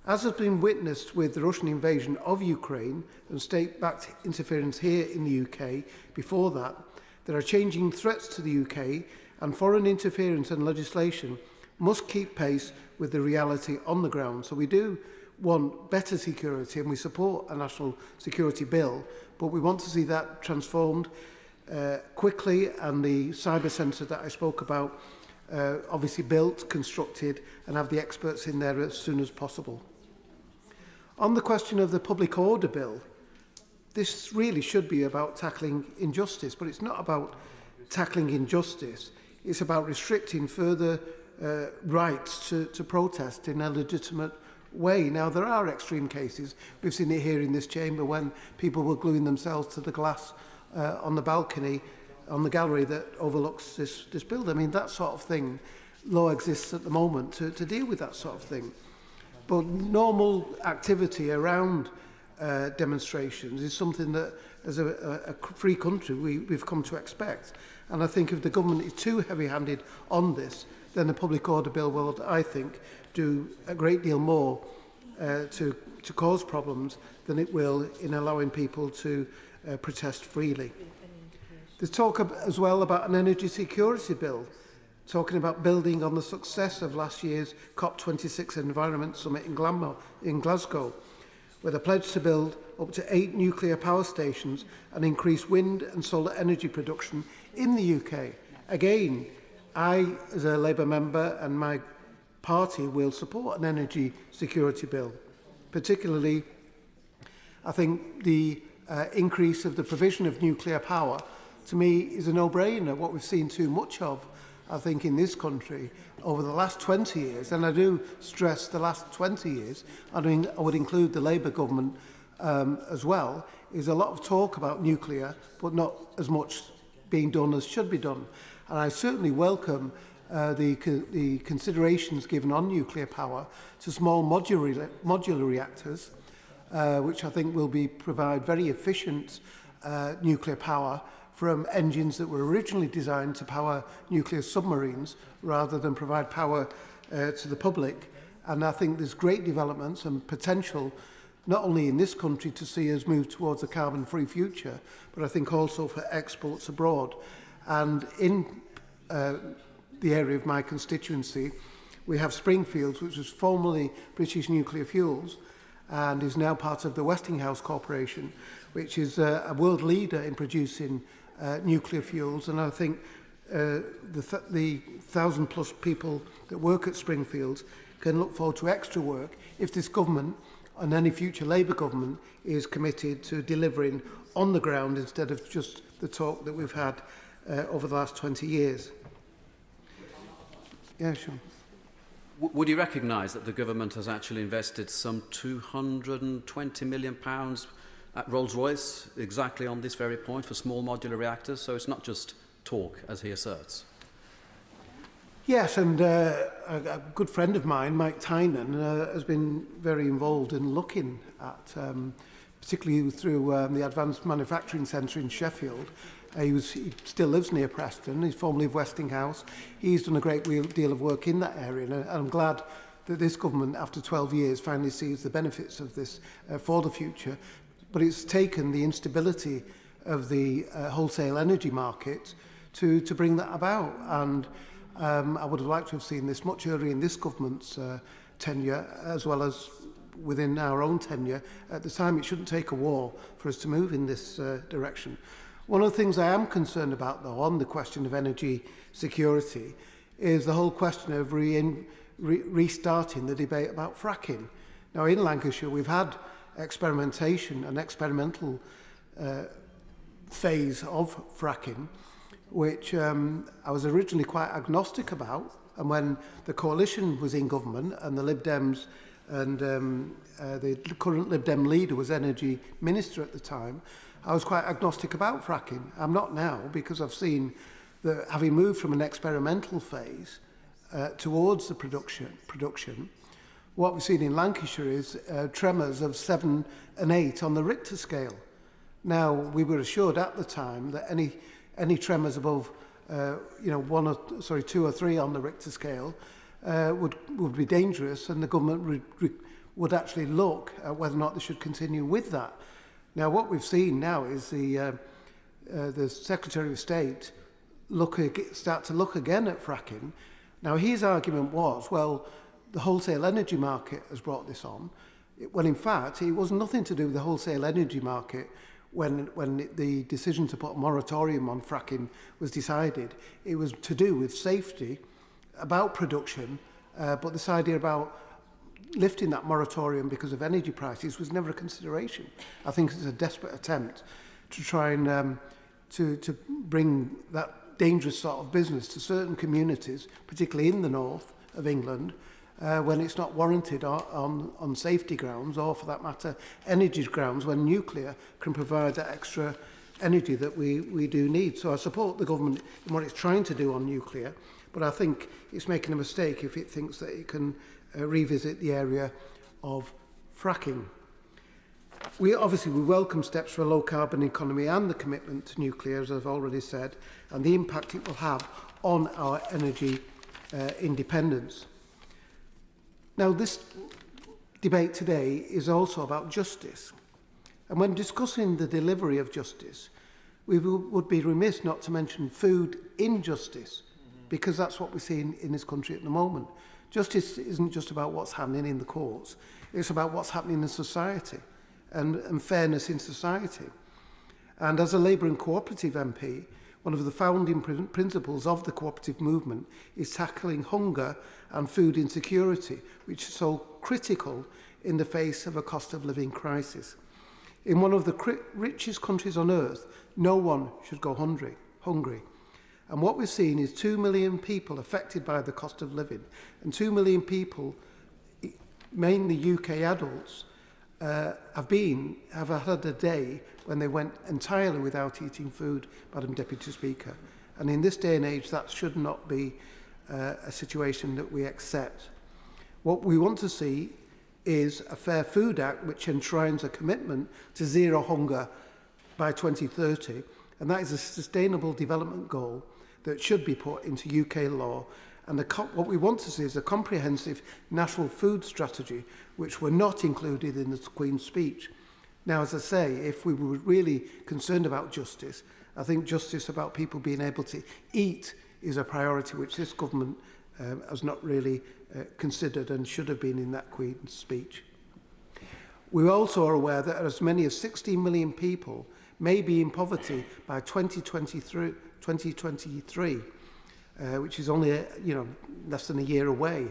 As has been witnessed with the Russian invasion of Ukraine and state-backed interference here in the UK before that, there are changing threats to the UK, and foreign interference and legislation must keep pace with the reality on the ground. So we do want better security, and we support a national security bill, but we want to see that transformed quickly, and the cyber centre that I spoke about obviously built, constructed, and have the experts in there as soon as possible. On the question of the public order bill, this really should be about tackling injustice, but it's not about tackling injustice. It's about restricting further rights to protest in a legitimate way. Now, there are extreme cases. We've seen it here in this chamber when people were gluing themselves to the glass on the balcony, on the gallery that overlooks this building. I mean, that sort of thing, law exists at the moment to deal with that sort of thing. But normal activity around demonstrations is something that, as a free country, we've come to expect. And I think if the government is too heavy-handed on this, then the public order bill will, I think, do a great deal more to cause problems than it will in allowing people to protest freely. There's talk as well about an energy security bill, talking about building on the success of last year's COP26 Environment Summit in Glasgow, with a pledge to build up to 8 nuclear power stations and increase wind and solar energy production in the UK. Again, I, as a Labour member, and my party will support an energy security bill. Particularly, I think the increase of the provision of nuclear power, to me, is a no-brainer. What we've seen too much of, I think, in this country over the last 20 years, and I do stress the last 20 years, I mean, I would include the Labour government as well, is a lot of talk about nuclear, but not as much being done as should be done. And I certainly welcome the considerations given on nuclear power to small modular reactors, which I think will provide very efficient nuclear power from engines that were originally designed to power nuclear submarines rather than provide power to the public. And I think there's great developments and potential, not only in this country to see us move towards a carbon-free future, but I think also for exports abroad. And in the area of my constituency, we have Springfields, which was formerly British Nuclear Fuels and is now part of the Westinghouse Corporation, which is a world leader in producing nuclear fuels. And I think the 1,000+ people that work at Springfields can look forward to extra work if this government and any future Labour government is committed to delivering on the ground instead of just the talk that we've had over the last 20 years. Yeah, sure. Would you recognise that the government has actually invested some £220 million at Rolls-Royce exactly on this very point for small modular reactors? So it's not just talk, as he asserts. Yes, and a good friend of mine, Mike Tynan, has been very involved in looking at, particularly through the Advanced Manufacturing Centre in Sheffield. He still lives near Preston. He's formerly of Westinghouse. He's done a great deal of work in that area, and I'm glad that this government, after 12 years, finally sees the benefits of this for the future. But it's taken the instability of the wholesale energy market to bring that about. And I would have liked to have seen this much earlier in this government's tenure, as well as within our own tenure. At the time, it shouldn't take a war for us to move in this direction. One of the things I am concerned about, though, on the question of energy security, is the whole question of restarting the debate about fracking. Now, in Lancashire, we've had experimentation, an experimental phase of fracking, which I was originally quite agnostic about. And when the coalition was in government and the Lib Dems and the current Lib Dem leader was Energy Minister at the time, I was quite agnostic about fracking. I'm not now, because I've seen that having moved from an experimental phase towards the production, what we've seen in Lancashire is tremors of 7 and 8 on the Richter scale. Now, we were assured at the time that any tremors above 2 or 3 on the Richter scale would be dangerous, and the government would actually look at whether or not they should continue with that. Now, what we've seen now is the Secretary of State start to look again at fracking. Now, his argument was, well, the wholesale energy market has brought this on, when in fact it was nothing to do with the wholesale energy market when the decision to put a moratorium on fracking was decided. It was to do with safety, about production, but this idea about lifting that moratorium because of energy prices was never a consideration. I think it's a desperate attempt to try and to bring that dangerous sort of business to certain communities, particularly in the north of England, when it's not warranted on safety grounds, or for that matter, energy grounds, when nuclear can provide that extra energy that we do need. So I support the government in what it's trying to do on nuclear, but I think it's making a mistake if it thinks that it can revisit the area of fracking. We welcome steps for a low-carbon economy and the commitment to nuclear, as I've already said, and the impact it will have on our energy independence. Now, this debate today is also about justice. And when discussing the delivery of justice, we would be remiss not to mention food injustice, because that's what we're seeing in this country at the moment. Justice isn't just about what's happening in the courts, it's about what's happening in society and fairness in society. And as a Labour and Cooperative MP, one of the founding principles of the cooperative movement is tackling hunger and food insecurity, which is so critical in the face of a cost of living crisis. In one of the richest countries on earth, no one should go hungry. And what we're seeing is 2 million people affected by the cost of living, and 2 million people, mainly UK adults, have had a day when they went entirely without eating food, Madam Deputy Speaker. And in this day and age, that should not be a situation that we accept. What we want to see is a Fair Food Act which enshrines a commitment to zero hunger by 2030, and that is a sustainable development goal that should be put into UK law. And what we want to see is a comprehensive national food strategy, which were not included in the Queen's speech. Now, as I say, if we were really concerned about justice, I think justice about people being able to eat is a priority which this government has not really considered and should have been in that Queen's speech. We also are aware that as many as 16 million people may be in poverty by 2023, which is only less than a year away.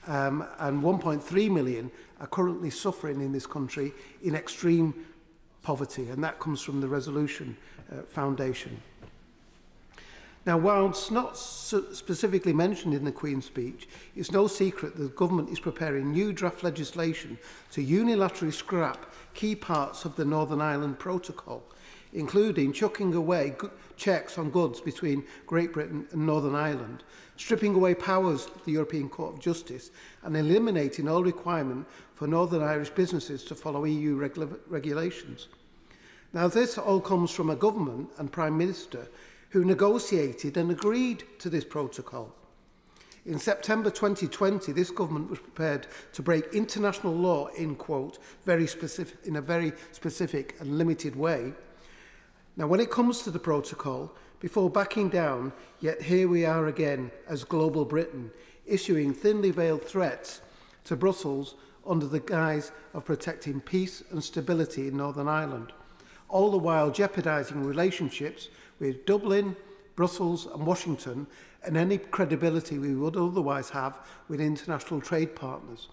And 1.3 million are currently suffering in this country in extreme poverty, and that comes from the Resolution Foundation. Now, whilst not specifically mentioned in the Queen's speech, it's no secret that the government is preparing new draft legislation to unilaterally scrap key parts of the Northern Ireland Protocol, including chucking away checks on goods between Great Britain and Northern Ireland, stripping away powers of the European Court of Justice, and eliminating all requirement for Northern Irish businesses to follow EU regulations. Now, this all comes from a government and Prime Minister who negotiated and agreed to this protocol. In September 2020, this government was prepared to break international law in, quote, in a very specific and limited way. Now, when it comes to the protocol, before backing down, yet here we are again as global Britain, issuing thinly veiled threats to Brussels under the guise of protecting peace and stability in Northern Ireland, all the while jeopardising relationships with Dublin, Brussels and Washington, and any credibility we would otherwise have with international trade partners.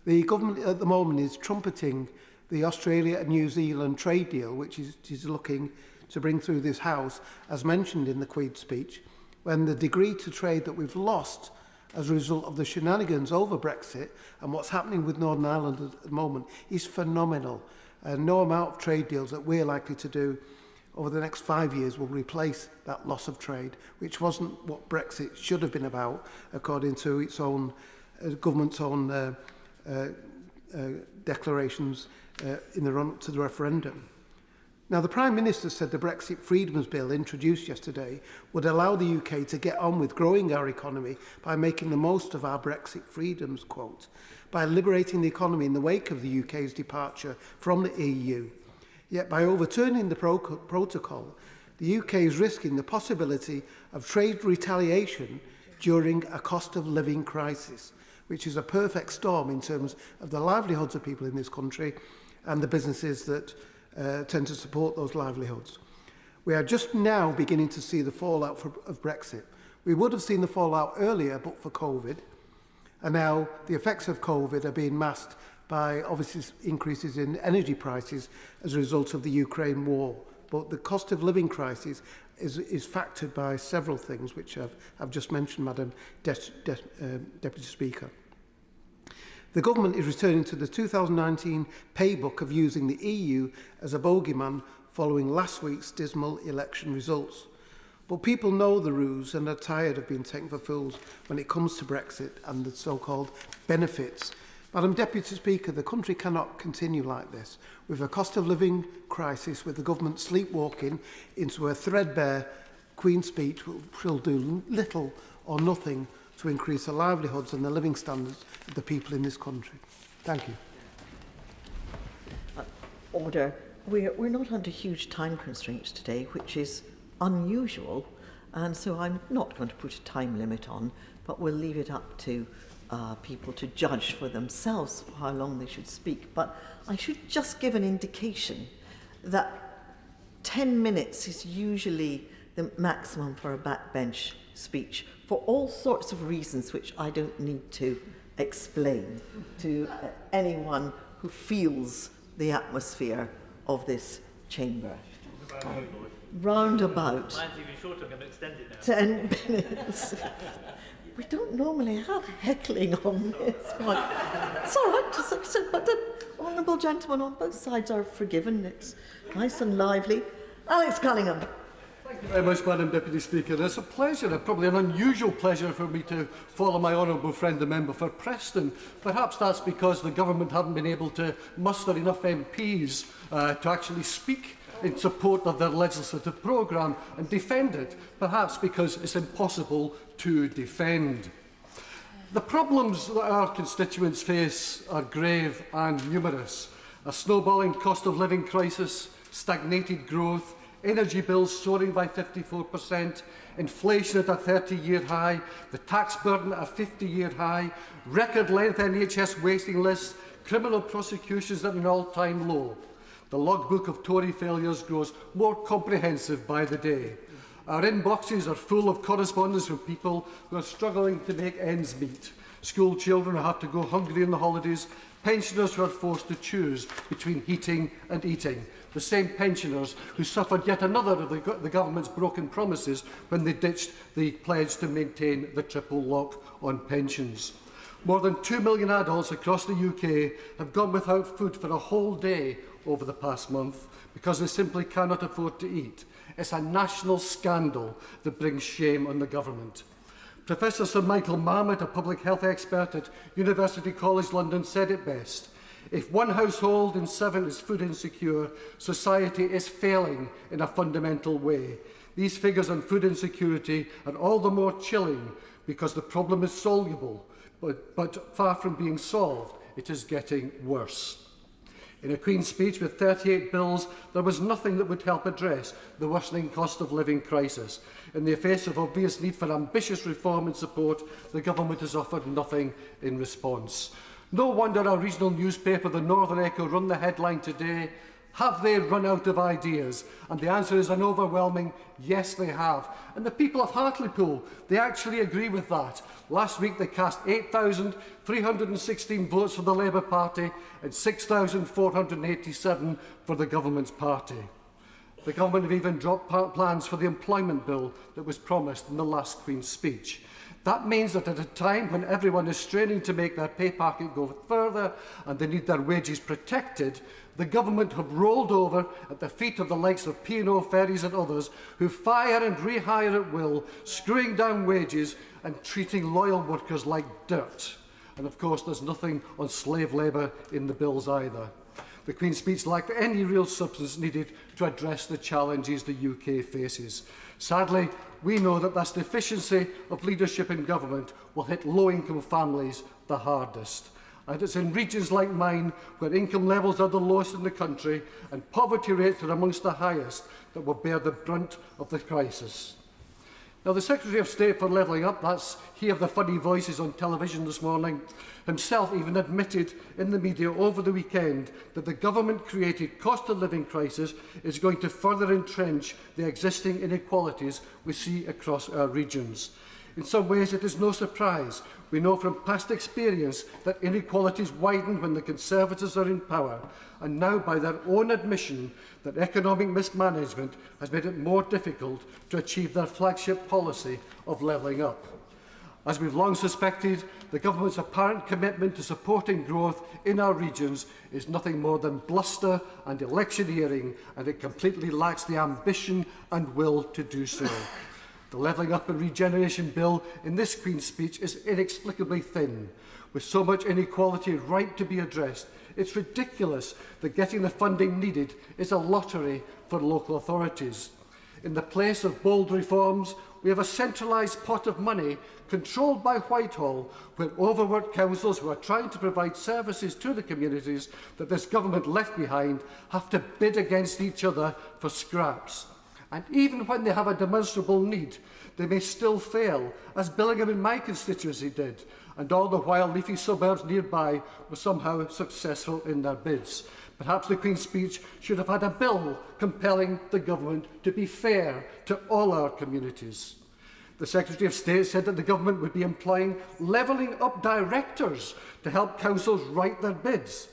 The government at the moment is trumpeting the Australia and New Zealand trade deal, which is looking to bring through this House, as mentioned in the Queen's speech, when the degree to trade that we've lost as a result of the shenanigans over Brexit and what's happening with Northern Ireland at the moment is phenomenal. And no amount of trade deals that we're likely to do over the next 5 years will replace that loss of trade, which wasn't what Brexit should have been about, according to its own government's own declarations in the run-up to the referendum. Now, the Prime Minister said the Brexit Freedoms Bill introduced yesterday would allow the UK to get on with growing our economy by making the most of our Brexit freedoms, quote, by liberating the economy in the wake of the UK's departure from the EU. Yet by overturning the protocol, the UK is risking the possibility of trade retaliation during a cost of living crisis, which is a perfect storm in terms of the livelihoods of people in this country and the businesses that tend to support those livelihoods. We are just now beginning to see the fallout of Brexit. We would have seen the fallout earlier but for COVID, and now the effects of COVID are being masked by obviously increases in energy prices as a result of the Ukraine war. But the cost of living crisis is factored by several things, which I've just mentioned, Madam Deputy Speaker. The government is returning to the 2019 playbook of using the EU as a bogeyman following last week's dismal election results. But people know the ruse and are tired of being taken for fools when it comes to Brexit and the so-called benefits. Madam Deputy Speaker, the country cannot continue like this, with a cost of living crisis, with the government sleepwalking into a threadbare Queen's speech which will do little or nothing to increase the livelihoods and the living standards of the people in this country. Thank you. Order. We're not under huge time constraints today, which is unusual, and so I'm not going to put a time limit on, but we'll leave it up to people to judge for themselves how long they should speak. But I should just give an indication that 10 minutes is usually the maximum for a backbench speech for all sorts of reasons which I don't need to explain to anyone who feels the atmosphere of this chamber. Roundabout. Mine's even shorter, I'm going to extend it now. 10 minutes. We don't normally have heckling on this one. It's all right, but the honourable gentlemen on both sides are forgiven. It's nice and lively. Alex Cunningham. Thank you very much, Madam Deputy Speaker. It's a pleasure, probably an unusual pleasure for me to follow my honourable friend, the member for Preston. Perhaps that's because the government haven't been able to muster enough MPs to actually speak in support of their legislative programme and defend it, perhaps because it's impossible to defend. The problems that our constituents face are grave and numerous. A snowballing cost of living crisis, stagnated growth, energy bills soaring by 54%, inflation at a 30-year high, the tax burden at a 50-year high, record-length NHS waiting lists, criminal prosecutions at an all-time low. The logbook of Tory failures grows more comprehensive by the day. Our inboxes are full of correspondence from people who are struggling to make ends meet. School children who have to go hungry in the holidays, pensioners who are forced to choose between heating and eating. The same pensioners who suffered yet another of the government's broken promises when they ditched the pledge to maintain the triple lock on pensions. More than 2 million adults across the UK have gone without food for a whole day over the past month because they simply cannot afford to eat. It's a national scandal that brings shame on the government. Professor Sir Michael Marmot, a public health expert at University College London, said it best. If 1 household in 7 is food insecure, society is failing in a fundamental way. These figures on food insecurity are all the more chilling because the problem is soluble, but far from being solved, it is getting worse. In a Queen's speech with 38 bills, there was nothing that would help address the worsening cost of living crisis. In the face of obvious need for ambitious reform and support, the government has offered nothing in response. No wonder our regional newspaper, the Northern Echo, run the headline today, "Have they run out of ideas?" And the answer is an overwhelming yes, they have. And the people of Hartlepool, they actually agree with that. Last week they cast 8,316 votes for the Labour Party and 6,487 for the government's party. The government have even dropped plans for the employment bill that was promised in the last Queen's speech. That means that at a time when everyone is straining to make their pay packet go further and they need their wages protected, the government have rolled over at the feet of the likes of P&O Ferries and others who fire and rehire at will, screwing down wages and treating loyal workers like dirt. And of course there's nothing on slave labour in the bills either. The Queen's speech lacked any real substance needed to address the challenges the UK faces. Sadly, we know that this deficiency of leadership in government will hit low-income families the hardest. And it's in regions like mine, where income levels are the lowest in the country and poverty rates are amongst the highest, that will bear the brunt of the crisis. Now, the Secretary of State for Levelling Up, that's he of the funny voices on television this morning, himself even admitted in the media over the weekend that the government-created cost of living crisis is going to further entrench the existing inequalities we see across our regions. In some ways, it is no surprise. We know from past experience that inequalities widen when the Conservatives are in power, and now, by their own admission, that economic mismanagement has made it more difficult to achieve their flagship policy of levelling up. As we've long suspected, the government's apparent commitment to supporting growth in our regions is nothing more than bluster and electioneering, and it completely lacks the ambition and will to do so. The Levelling Up and Regeneration Bill in this Queen's speech is inexplicably thin. With so much inequality ripe to be addressed, it's ridiculous that getting the funding needed is a lottery for local authorities. In the place of bold reforms, we have a centralised pot of money controlled by Whitehall, where overworked councils who are trying to provide services to the communities that this government left behind have to bid against each other for scraps. And even when they have a demonstrable need, they may still fail, as Billingham in my constituency did, and all the while leafy suburbs nearby were somehow successful in their bids. Perhaps the Queen's speech should have had a bill compelling the government to be fair to all our communities. The Secretary of State said that the government would be employing levelling up directors to help councils write their bids.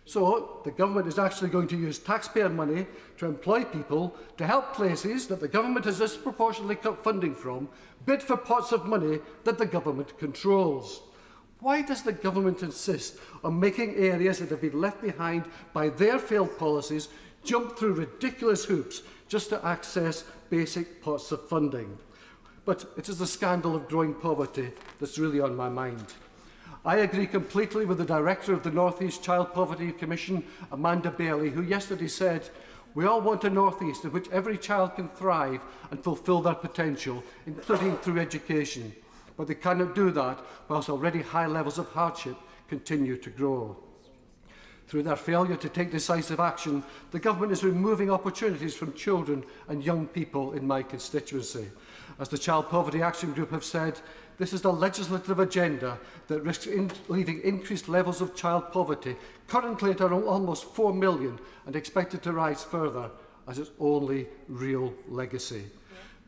So the government is actually going to use taxpayer money to employ people to help places that the government has disproportionately cut funding from bid for pots of money that the government controls. Why does the government insist on making areas that have been left behind by their failed policies jump through ridiculous hoops just to access basic pots of funding? But it is the scandal of growing poverty that's really on my mind. I agree completely with the Director of the North East Child Poverty Commission, Amanda Bailey, who yesterday said, We all want a North East in which every child can thrive and fulfil their potential, including through education. But they cannot do that whilst already high levels of hardship continue to grow. Through their failure to take decisive action, the government is removing opportunities from children and young people in my constituency. As the Child Poverty Action Group have said, this is the legislative agenda that risks leaving increased levels of child poverty, currently at almost 4 million and expected to rise further, as its only real legacy.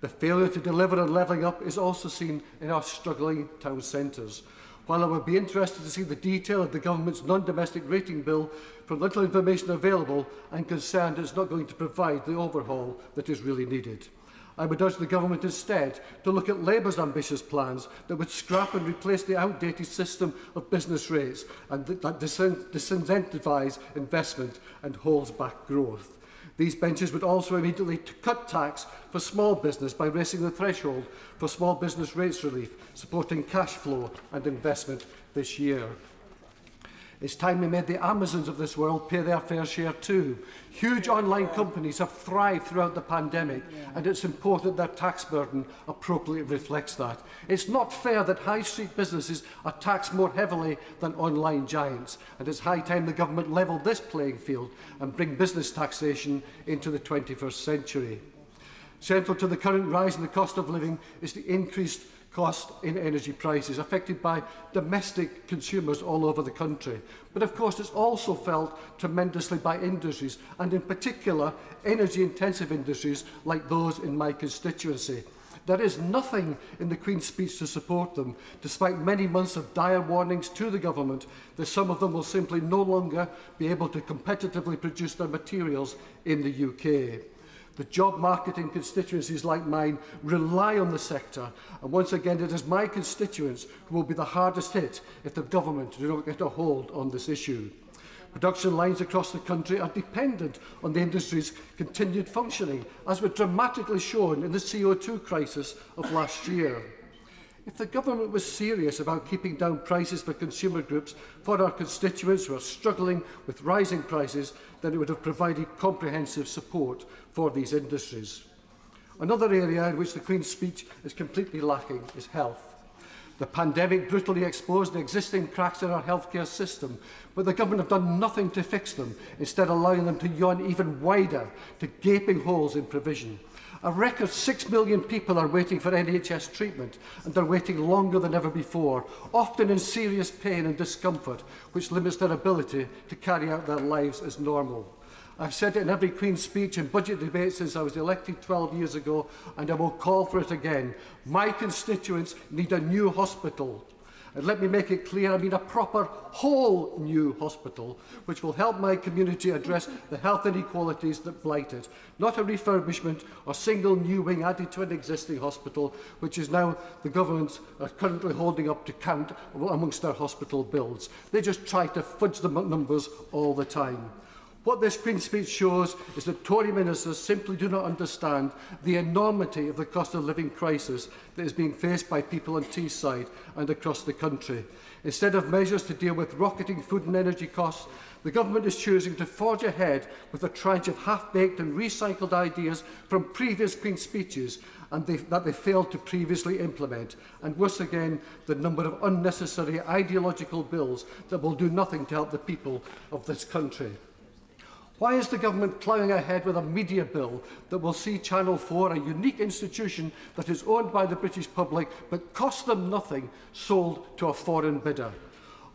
The failure to deliver on levelling up is also seen in our struggling town centres. While I would be interested to see the detail of the government's non-domestic rating bill, from little information available, I'm concerned it's not going to provide the overhaul that is really needed. I would urge the government instead to look at Labour's ambitious plans that would scrap and replace the outdated system of business rates and that disincentivise investment and holds back growth. These benches would also immediately cut tax for small business by raising the threshold for small business rates relief, supporting cash flow and investment this year. It's time we made the Amazons of this world pay their fair share too. Huge online companies have thrived throughout the pandemic, and it's important their tax burden appropriately reflects that. It's not fair that high street businesses are taxed more heavily than online giants, and it's high time the government levelled this playing field and bring business taxation into the 21st century. Central to the current rise in the cost of living is the increased cost in energy prices, affected by domestic consumers all over the country. But of course it's also felt tremendously by industries, and in particular energy-intensive industries like those in my constituency. There is nothing in the Queen's speech to support them, despite many months of dire warnings to the government that some of them will simply no longer be able to competitively produce their materials in the UK. The job market in constituencies like mine rely on the sector, and once again it is my constituents who will be the hardest hit if the government do not get a hold on this issue. Production lines across the country are dependent on the industry's continued functioning, as was dramatically shown in the CO2 crisis of last year. If the government was serious about keeping down prices for consumer groups for our constituents who are struggling with rising prices, then it would have provided comprehensive support for these industries. Another area in which the Queen's speech is completely lacking is health. The pandemic brutally exposed the existing cracks in our healthcare system, but the government have done nothing to fix them, instead allowing them to yawn even wider to gaping holes in provision. A record 6 million people are waiting for NHS treatment, and they're waiting longer than ever before, often in serious pain and discomfort, which limits their ability to carry out their lives as normal. I've said it in every Queen's speech and budget debate since I was elected 12 years ago, and I will call for it again. My constituents need a new hospital. And let me make it clear, I mean a proper, whole new hospital, which will help my community address the health inequalities that blight it. Not a refurbishment or single new wing added to an existing hospital, which is now the government are currently holding up to count amongst their hospital bills. They just try to fudge the numbers all the time. What this Queen's speech shows is that Tory ministers simply do not understand the enormity of the cost of living crisis that is being faced by people on Teesside and across the country. Instead of measures to deal with rocketing food and energy costs, the government is choosing to forge ahead with a tranche of half-baked and recycled ideas from previous Queen's speeches and that they failed to previously implement, and worse again, the number of unnecessary ideological bills that will do nothing to help the people of this country. Why is the government ploughing ahead with a media bill that will see Channel 4, a unique institution that is owned by the British public but costs them nothing, sold to a foreign bidder?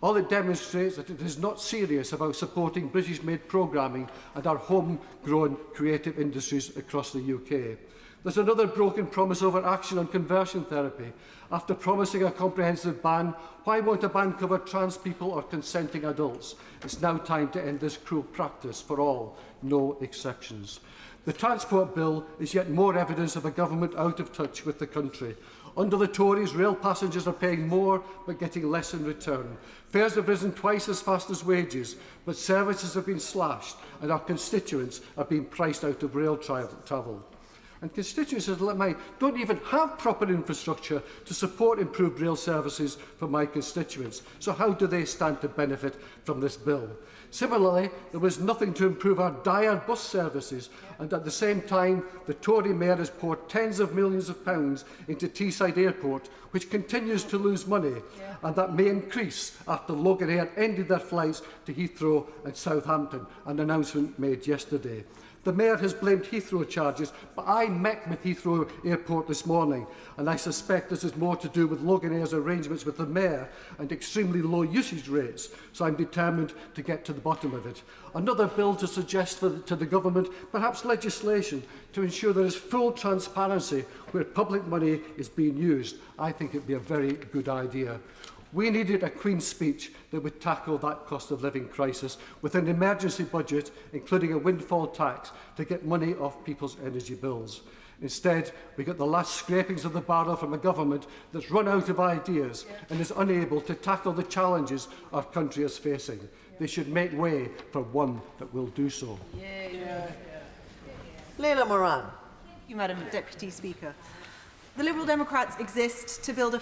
All it demonstrates that it is not serious about supporting British-made programming and our homegrown creative industries across the UK. There's another broken promise over action on conversion therapy. After promising a comprehensive ban, why won't a ban cover trans people or consenting adults? It's now time to end this cruel practice for all, no exceptions. The Transport Bill is yet more evidence of a government out of touch with the country. Under the Tories, rail passengers are paying more but getting less in return. Fares have risen twice as fast as wages, but services have been slashed and our constituents are being priced out of rail travel. And constituencies like mine don't even have proper infrastructure to support improved rail services for my constituents. So how do they stand to benefit from this bill? Similarly, there was nothing to improve our dire bus services, and at the same time, the Tory mayor has poured tens of millions of pounds into Teesside Airport, which continues to lose money, and that may increase after Logan Air ended their flights to Heathrow and Southampton, an announcement made yesterday. The Mayor has blamed Heathrow charges, but I met with Heathrow Airport this morning, and I suspect this is more to do with Logan Air's arrangements with the Mayor and extremely low usage rates, so I'm determined to get to the bottom of it. Another bill to suggest to the Government, perhaps legislation, to ensure there is full transparency where public money is being used. I think it would be a very good idea. We needed a Queen's speech that would tackle that cost of living crisis with an emergency budget, including a windfall tax, to get money off people's energy bills. Instead, we got the last scrapings of the barrel from a government that's run out of ideas and is unable to tackle the challenges our country is facing. They should make way for one that will do so. Leila Moran. Thank you, Madam Deputy Speaker. The Liberal Democrats exist to build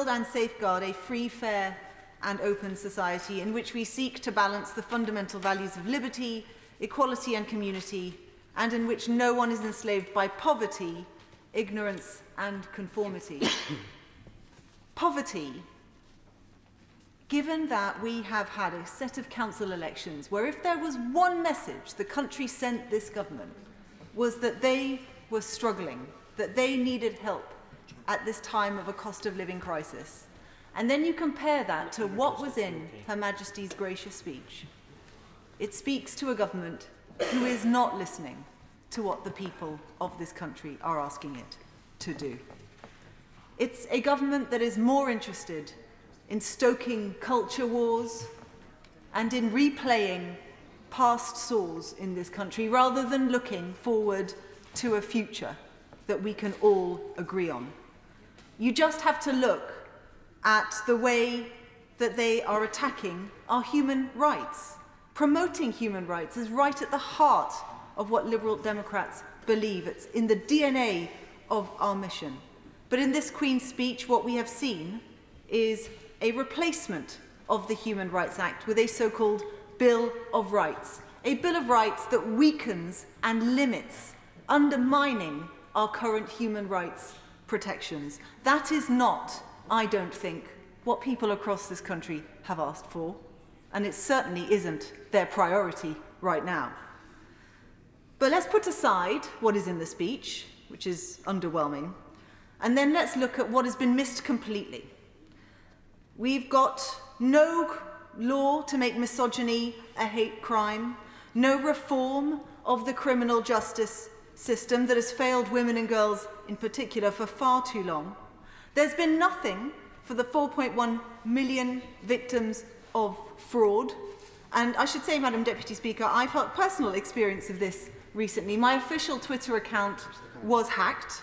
and safeguard a free, fair and open society in which we seek to balance the fundamental values of liberty, equality and community, and in which no one is enslaved by poverty, ignorance and conformity. Poverty, given that we have had a set of council elections where if there was one message the country sent this government was that they were struggling, that they needed help at this time of a cost of living crisis. And then you compare that to what was in Her Majesty's gracious speech. It speaks to a government who is not listening to what the people of this country are asking it to do. It's a government that is more interested in stoking culture wars and in replaying past sores in this country rather than looking forward to a future that we can all agree on. You just have to look at the way that they are attacking our human rights. Promoting human rights is right at the heart of what Liberal Democrats believe. It's in the DNA of our mission. But in this Queen's speech, what we have seen is a replacement of the Human Rights Act with a so-called Bill of Rights. A Bill of Rights that weakens and limits, undermining our current human rights protections. That is not, I don't think, what people across this country have asked for, and it certainly isn't their priority right now. But let's put aside what is in the speech, which is underwhelming, and then let's look at what has been missed completely. We've got no law to make misogyny a hate crime, no reform of the criminal justice system that has failed women and girls in particular for far too long. There's been nothing for the 4.1 million victims of fraud. And I should say, Madam Deputy Speaker, I've had personal experience of this recently. My official Twitter account was hacked.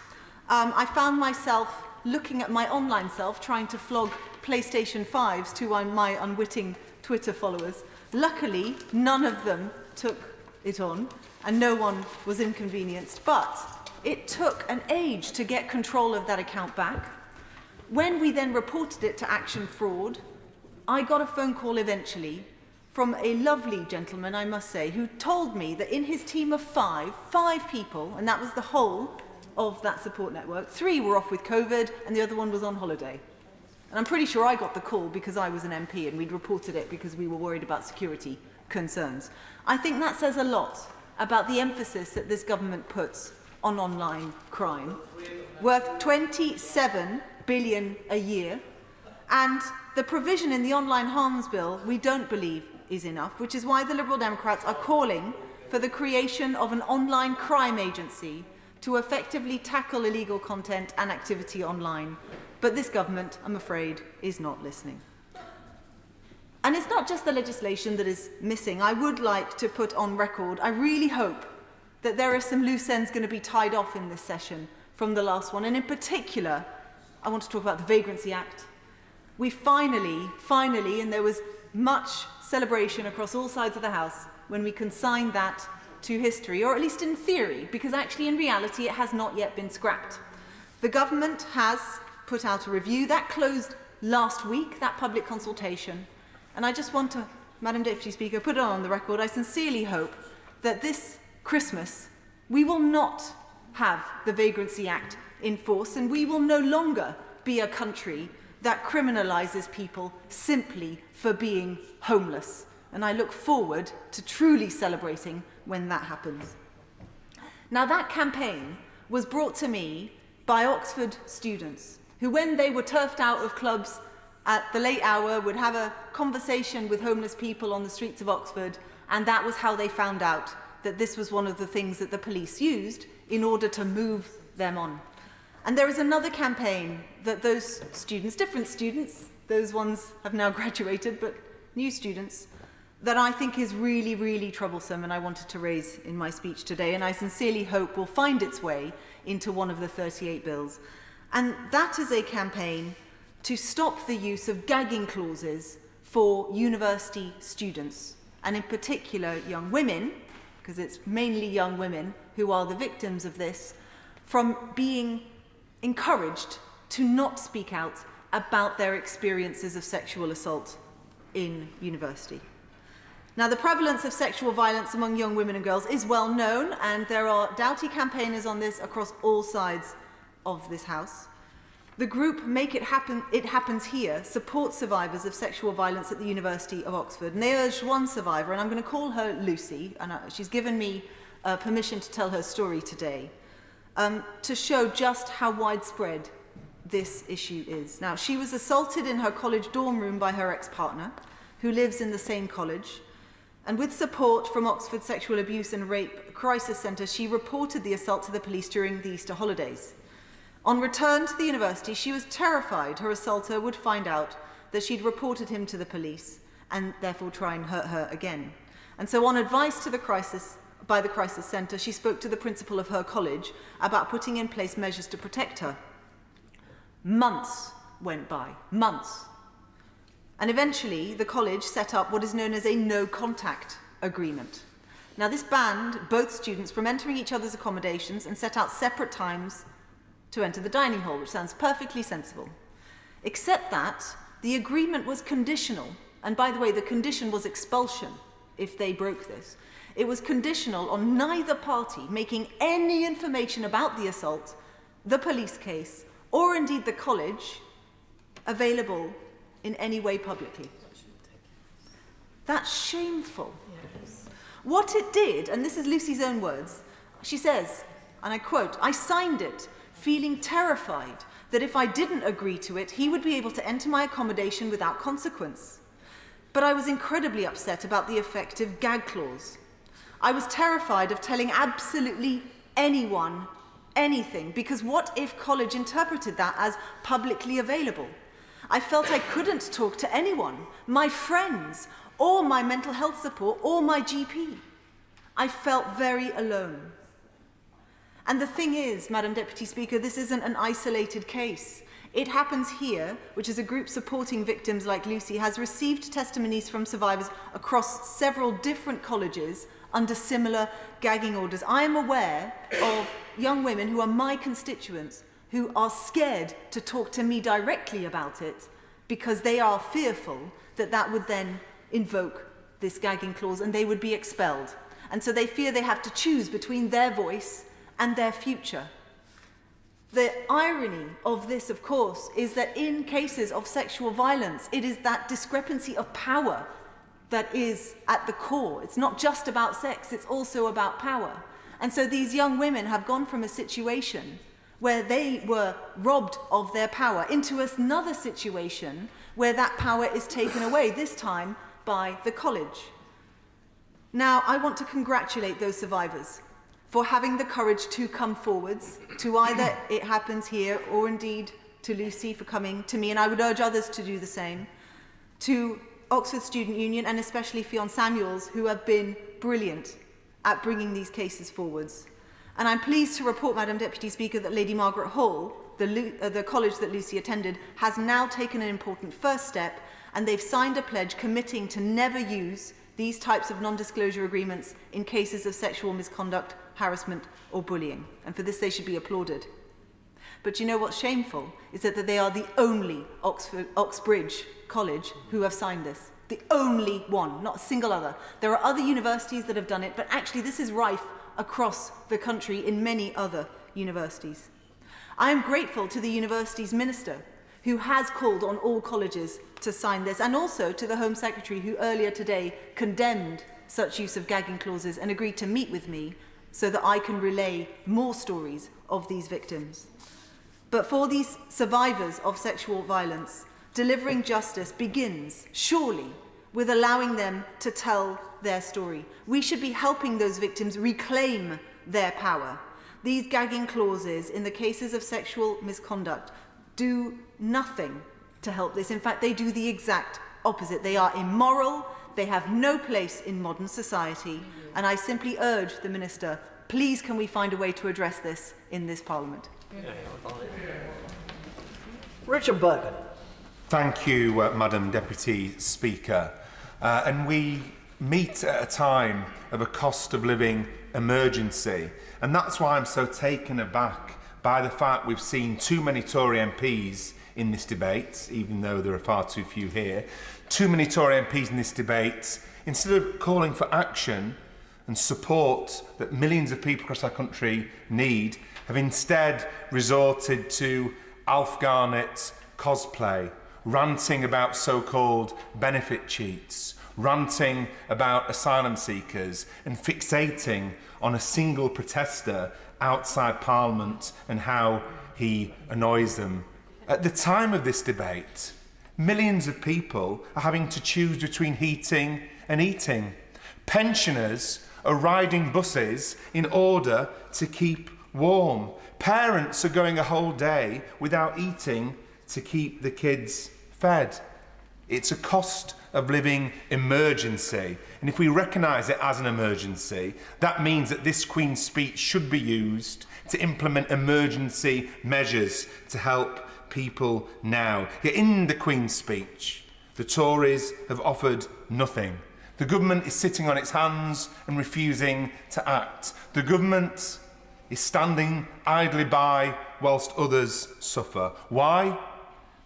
I found myself looking at my online self trying to flog PlayStation 5s to my unwitting Twitter followers. Luckily, none of them took it on, and no one was inconvenienced, but it took an age to get control of that account back. When we then reported it to Action Fraud, I got a phone call eventually from a lovely gentleman, I must say, who told me that in his team of five people, and that was the whole of that support network, 3 were off with COVID and the other one was on holiday. And I'm pretty sure I got the call because I was an MP and we'd reported it because we were worried about security concerns. I think that says a lot about the emphasis that this government puts on online crime, worth 27 billion a year, and the provision in the Online Harms Bill we don't believe is enough, which is why the Liberal Democrats are calling for the creation of an online crime agency to effectively tackle illegal content and activity online. But this government, I'm afraid, is not listening. And it's not just the legislation that is missing. I would like to put on record, I really hope that there are some loose ends going to be tied off in this session from the last one. And in particular, I want to talk about the Vagrancy Act. We finally, and there was much celebration across all sides of the House when we consigned that to history, or at least in theory, because actually in reality it has not yet been scrapped. The government has put out a review that closed last week, that public consultation, and I just want to, Madam Deputy Speaker, put it on the record. I sincerely hope that this Christmas we will not have the Vagrancy Act in force, and we will no longer be a country that criminalises people simply for being homeless. And I look forward to truly celebrating when that happens. Now, that campaign was brought to me by Oxford students who, when they were turfed out of clubs at the late hour, would have a conversation with homeless people on the streets of Oxford, and that was how they found out that this was one of the things that the police used in order to move them on. And there is another campaign that those students, different students, those ones have now graduated, but new students, that I think is really, really troublesome, and I wanted to raise in my speech today, and I sincerely hope will find its way into one of the 38 bills. And that is a campaign to stop the use of gagging clauses for university students, and in particular young women, because it's mainly young women who are the victims of this, from being encouraged to not speak out about their experiences of sexual assault in university. Now, the prevalence of sexual violence among young women and girls is well known, and there are doughty campaigners on this across all sides of this House. The group Make It Happen, It Happens Here supports survivors of sexual violence at the University of Oxford, and they urged one survivor, and I'm going to call her Lucy, and she's given me permission to tell her story today, to show just how widespread this issue is. Now, she was assaulted in her college dorm room by her ex-partner, who lives in the same college, and with support from Oxford Sexual Abuse and Rape Crisis Centre, she reported the assault to the police during the Easter holidays. On return to the university, she was terrified her assaulter would find out that she'd reported him to the police and therefore try and hurt her again. And so, on advice to by the Crisis Centre, she spoke to the principal of her college about putting in place measures to protect her. Months went by, months. And eventually, the college set up what is known as a no-contact agreement. Now, this banned both students from entering each other's accommodations and set out separate times to enter the dining hall, which sounds perfectly sensible. Except that the agreement was conditional, and by the way, the condition was expulsion if they broke this. It was conditional on neither party making any information about the assault, the police case, or indeed the college available in any way publicly. That's shameful. Yes. What it did, and this is Lucy's own words, she says, and I quote, "I signed it, feeling terrified that if I didn't agree to it, he would be able to enter my accommodation without consequence. But I was incredibly upset about the effective gag clause. I was terrified of telling absolutely anyone anything, because what if college interpreted that as publicly available? I felt I couldn't talk to anyone, my friends, or my mental health support, or my GP. I felt very alone." And the thing is, Madam Deputy Speaker, this isn't an isolated case. It Happens Here, which is a group supporting victims like Lucy, has received testimonies from survivors across several different colleges under similar gagging orders. I am aware of young women who are my constituents who are scared to talk to me directly about it because they are fearful that that would then invoke this gagging clause and they would be expelled. And so they fear they have to choose between their voice and their future. The irony of this, of course, is that in cases of sexual violence, it is that discrepancy of power that is at the core. It's not just about sex, it's also about power. And so these young women have gone from a situation where they were robbed of their power into another situation where that power is taken away, this time by the college. Now, I want to congratulate those survivors for having the courage to come forwards to either It Happens Here or indeed to Lucy for coming to me, and I would urge others to do the same, to Oxford Student Union and especially Fionn Samuels, who have been brilliant at bringing these cases forwards. And I'm pleased to report, Madam Deputy Speaker, that Lady Margaret Hall, the college that Lucy attended, has now taken an important first step, and they've signed a pledge committing to never use these types of non-disclosure agreements in cases of sexual misconduct, harassment or bullying, and for this they should be applauded. But you know what's shameful is that they are the only Oxbridge College who have signed this. The only one, not a single other. There are other universities that have done it, but actually this is rife across the country in many other universities. I am grateful to the university's minister who has called on all colleges to sign this, and also to the Home Secretary who earlier today condemned such use of gagging clauses and agreed to meet with me so that I can relay more stories of these victims. But for these survivors of sexual violence, delivering justice begins, surely, with allowing them to tell their story. We should be helping those victims reclaim their power. These gagging clauses in the cases of sexual misconduct do nothing to help this. In fact, they do the exact opposite. They are immoral, they have no place in modern society, and I simply urge the Minister, please can we find a way to address this in this Parliament? Richard Burgon. Thank you, Madam Deputy Speaker. And we meet at a time of a cost of living emergency, and that's why I'm so taken aback by the fact we've seen too many Tory MPs in this debate, even though there are far too few here. Too many Tory MPs in this debate, instead of calling for action and support that millions of people across our country need, have instead resorted to Alf Garnett cosplay, ranting about so-called benefit cheats, ranting about asylum seekers and fixating on a single protester outside Parliament and how he annoys them. At the time of this debate, millions of people are having to choose between heating and eating. Pensioners are riding buses in order to keep warm. Parents are going a whole day without eating to keep the kids fed. It's a cost of living emergency, and if we recognise it as an emergency, that means that this Queen's speech should be used to implement emergency measures to help people now. Yet in the Queen's speech, the Tories have offered nothing. The government is sitting on its hands and refusing to act. The government is standing idly by whilst others suffer. Why?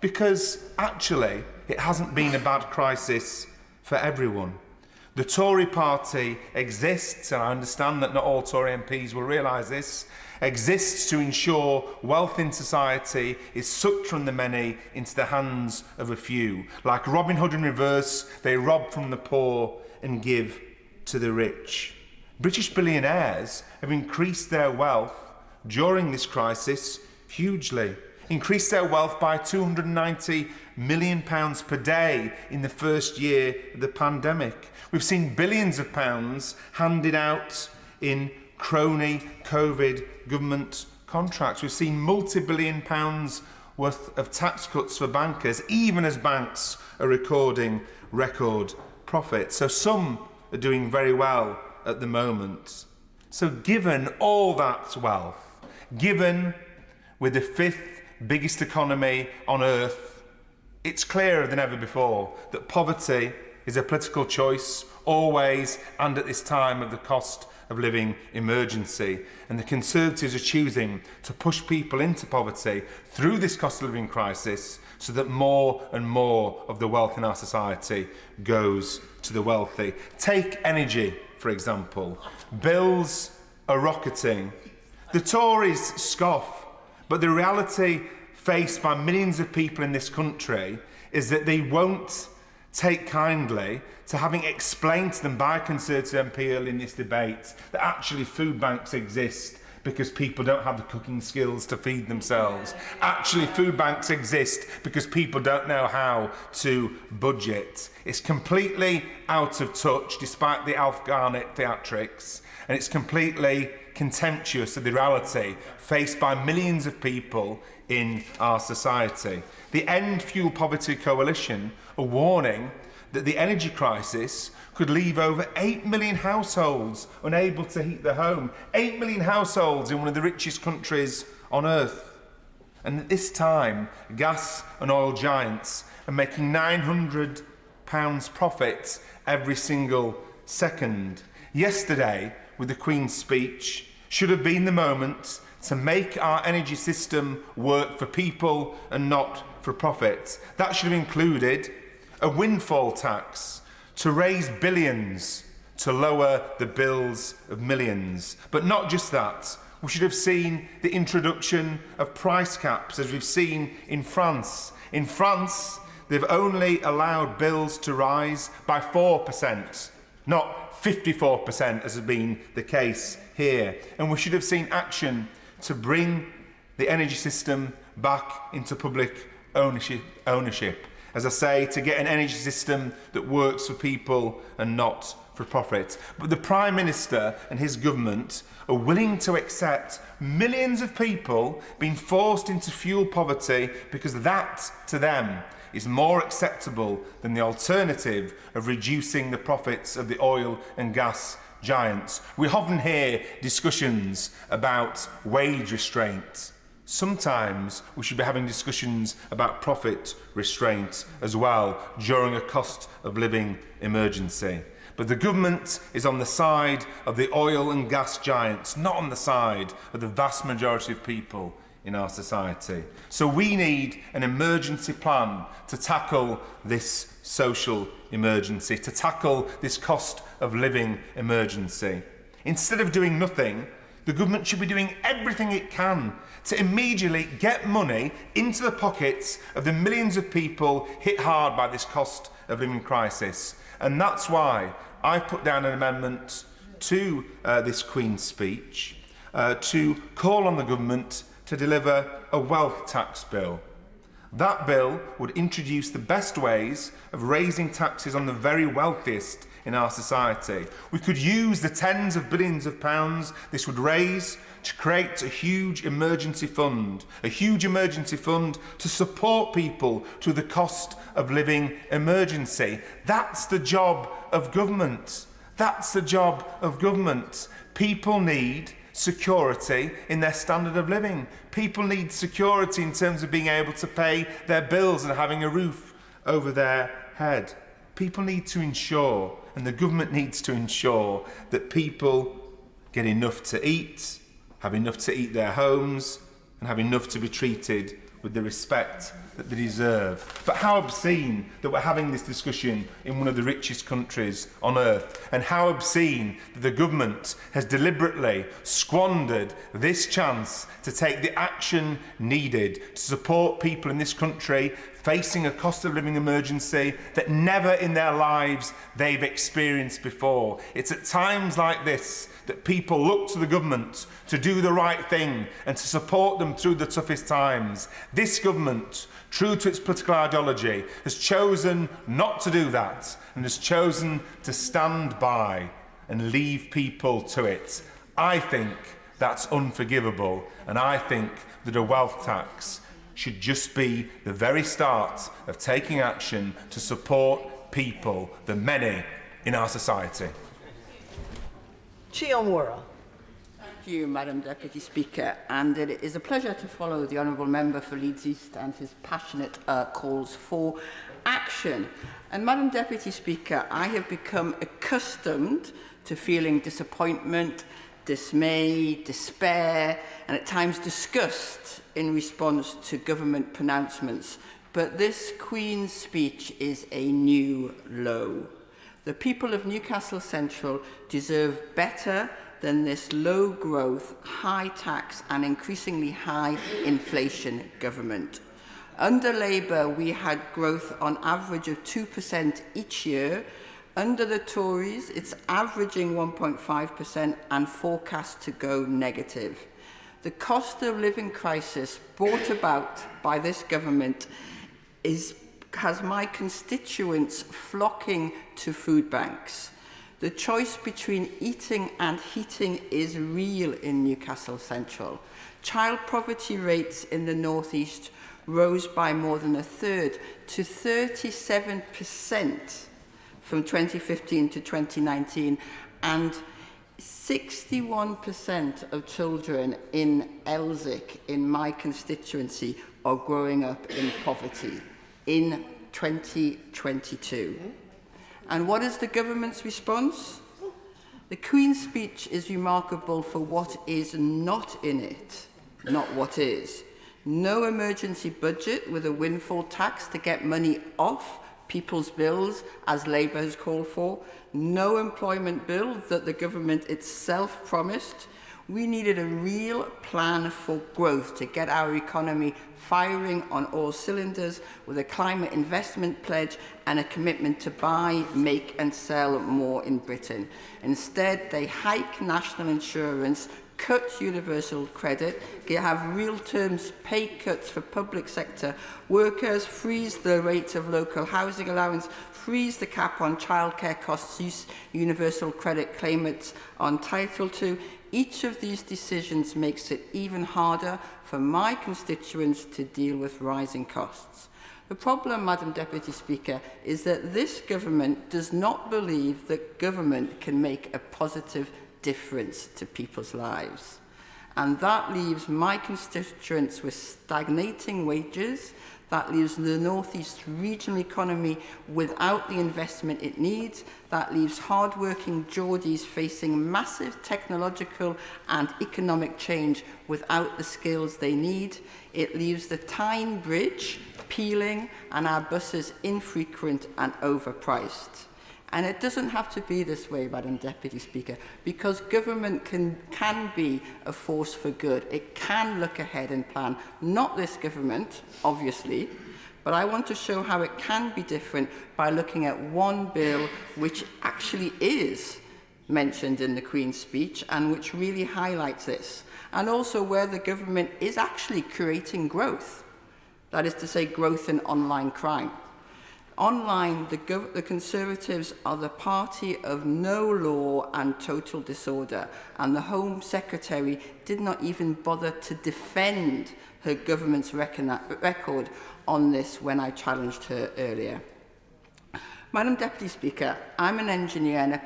Because actually it hasn't been a bad crisis for everyone. The Tory party exists, and I understand that not all Tory MPs will realise this, exists to ensure wealth in society is sucked from the many into the hands of a few. Like Robin Hood in reverse, they rob from the poor and give to the rich. British billionaires have increased their wealth during this crisis hugely. Increased their wealth by £290 million per day in the first year of the pandemic. We've seen billions of pounds handed out in crony COVID government contracts. We've seen multi-billion pounds worth of tax cuts for bankers, even as banks are recording record profits. So some are doing very well at the moment. So given all that wealth, given with the fifth biggest economy on earth, it's clearer than ever before that poverty is a political choice, always and at this time of the cost of living emergency. And the Conservatives are choosing to push people into poverty through this cost of living crisis so that more and more of the wealth in our society goes to the wealthy. Take energy, for example. Bills are rocketing. The Tories scoff, but the reality faced by millions of people in this country is that they won't take kindly to having explained to them by a Conservative MP earlier in this debate that actually food banks exist because people don't have the cooking skills to feed themselves. Actually, food banks exist because people don't know how to budget. It's completely out of touch, despite the Alf Garnett theatrics, and it's completely contemptuous of the reality faced by millions of people in our society. The End Fuel Poverty Coalition are warning that the energy crisis could leave over 8 million households unable to heat their home. 8 million households in one of the richest countries on earth. And at this time, gas and oil giants are making £900 profit every single second. Yesterday, with the Queen's speech, should have been the moment to make our energy system work for people and not for profit. That should have included a windfall tax to raise billions to lower the bills of millions. But not just that. We should have seen the introduction of price caps, as we've seen in France. In France, they've only allowed bills to rise by 4%, not 54%, as has been the case here. And we should have seen action to bring the energy system back into public ownership. As I say, to get an energy system that works for people and not for profit. But the Prime Minister and his government are willing to accept millions of people being forced into fuel poverty because that, to them, is more acceptable than the alternative of reducing the profits of the oil and gas giants. We often hear discussions about wage restraint. Sometimes we should be having discussions about profit restraint as well during a cost of living emergency. But the government is on the side of the oil and gas giants, not on the side of the vast majority of people in our society. So we need an emergency plan to tackle this social emergency, to tackle this cost of living emergency. Instead of doing nothing, the government should be doing everything it can to immediately get money into the pockets of the millions of people hit hard by this cost of living crisis. And that's why I put down an amendment to this Queen's speech to call on the government to deliver a wealth tax bill. That bill would introduce the best ways of raising taxes on the very wealthiest in our society. We could use the tens of billions of pounds this would raise to create a huge emergency fund to support people through the cost of living emergency. That's the job of government. That's the job of government. People need security in their standard of living. People need security in terms of being able to pay their bills and having a roof over their head. People need to ensure, and the government needs to ensure, that people get enough to eat, have enough to eat their homes, and have enough to be treated with the respect that they deserve. But how obscene that we're having this discussion in one of the richest countries on earth, and how obscene that the government has deliberately squandered this chance to take the action needed to support people in this country facing a cost of living emergency that never in their lives they've experienced before. It's at times like this that people look to the government to do the right thing and to support them through the toughest times. This government, true to its political ideology, has chosen not to do that and has chosen to stand by and leave people to it. I think that's unforgivable, and I think that a wealth tax should just be the very start of taking action to support people, the many in our society. Chiomwara. Thank you, Madam Deputy Speaker, and it is a pleasure to follow the Honourable Member for Leeds East and his passionate calls for action. And Madam Deputy Speaker, I have become accustomed to feeling disappointment, dismay, despair, and at times disgust in response to government pronouncements. But this Queen's speech is a new low. The people of Newcastle Central deserve better than this low-growth, high-tax and increasingly high inflation government. Under Labour, we had growth on average of 2% each year. Under the Tories, it's averaging 1.5% and forecast to go negative. The cost of living crisis brought about by this government has my constituents flocking to food banks. The choice between eating and heating is real in Newcastle Central. Child poverty rates in the North East rose by more than a third to 37% from 2015 to 2019, and 61% of children in Elsick, in my constituency, are growing up in poverty. In 2022. And what is the government's response? The Queen's speech is remarkable for what is not in it, not what is. No emergency budget with a windfall tax to get money off people's bills, as Labour has called for. No employment bill that the government itself promised. We needed a real plan for growth to get our economy firing on all cylinders with a climate investment pledge and a commitment to buy, make and sell more in Britain. Instead, they hike national insurance, cut universal credit, have real terms pay cuts for public sector workers, freeze the rate of local housing allowance, freeze the cap on childcare costs universal credit claimants are entitled to. Each of these decisions makes it even harder for my constituents to deal with rising costs. The problem, Madam Deputy Speaker, is that this government does not believe that government can make a positive difference to people's lives. And that leaves my constituents with stagnating wages, that leaves the North East regional economy without the investment it needs, that leaves hard-working Geordies facing massive technological and economic change without the skills they need. It leaves the Tyne Bridge peeling and our buses infrequent and overpriced. And it doesn't have to be this way, Madam Deputy Speaker, because government can be a force for good. It can look ahead and plan. Not this government, obviously, but I want to show how it can be different by looking at one bill which actually is mentioned in the Queen's speech and which really highlights this, and also where the government is actually creating growth. That is to say, growth in online crime. Online, the Conservatives are the party of no law and total disorder, and the Home Secretary did not even bother to defend her government's record on this when I challenged her earlier. Madam Deputy Speaker, I'm an engineer and a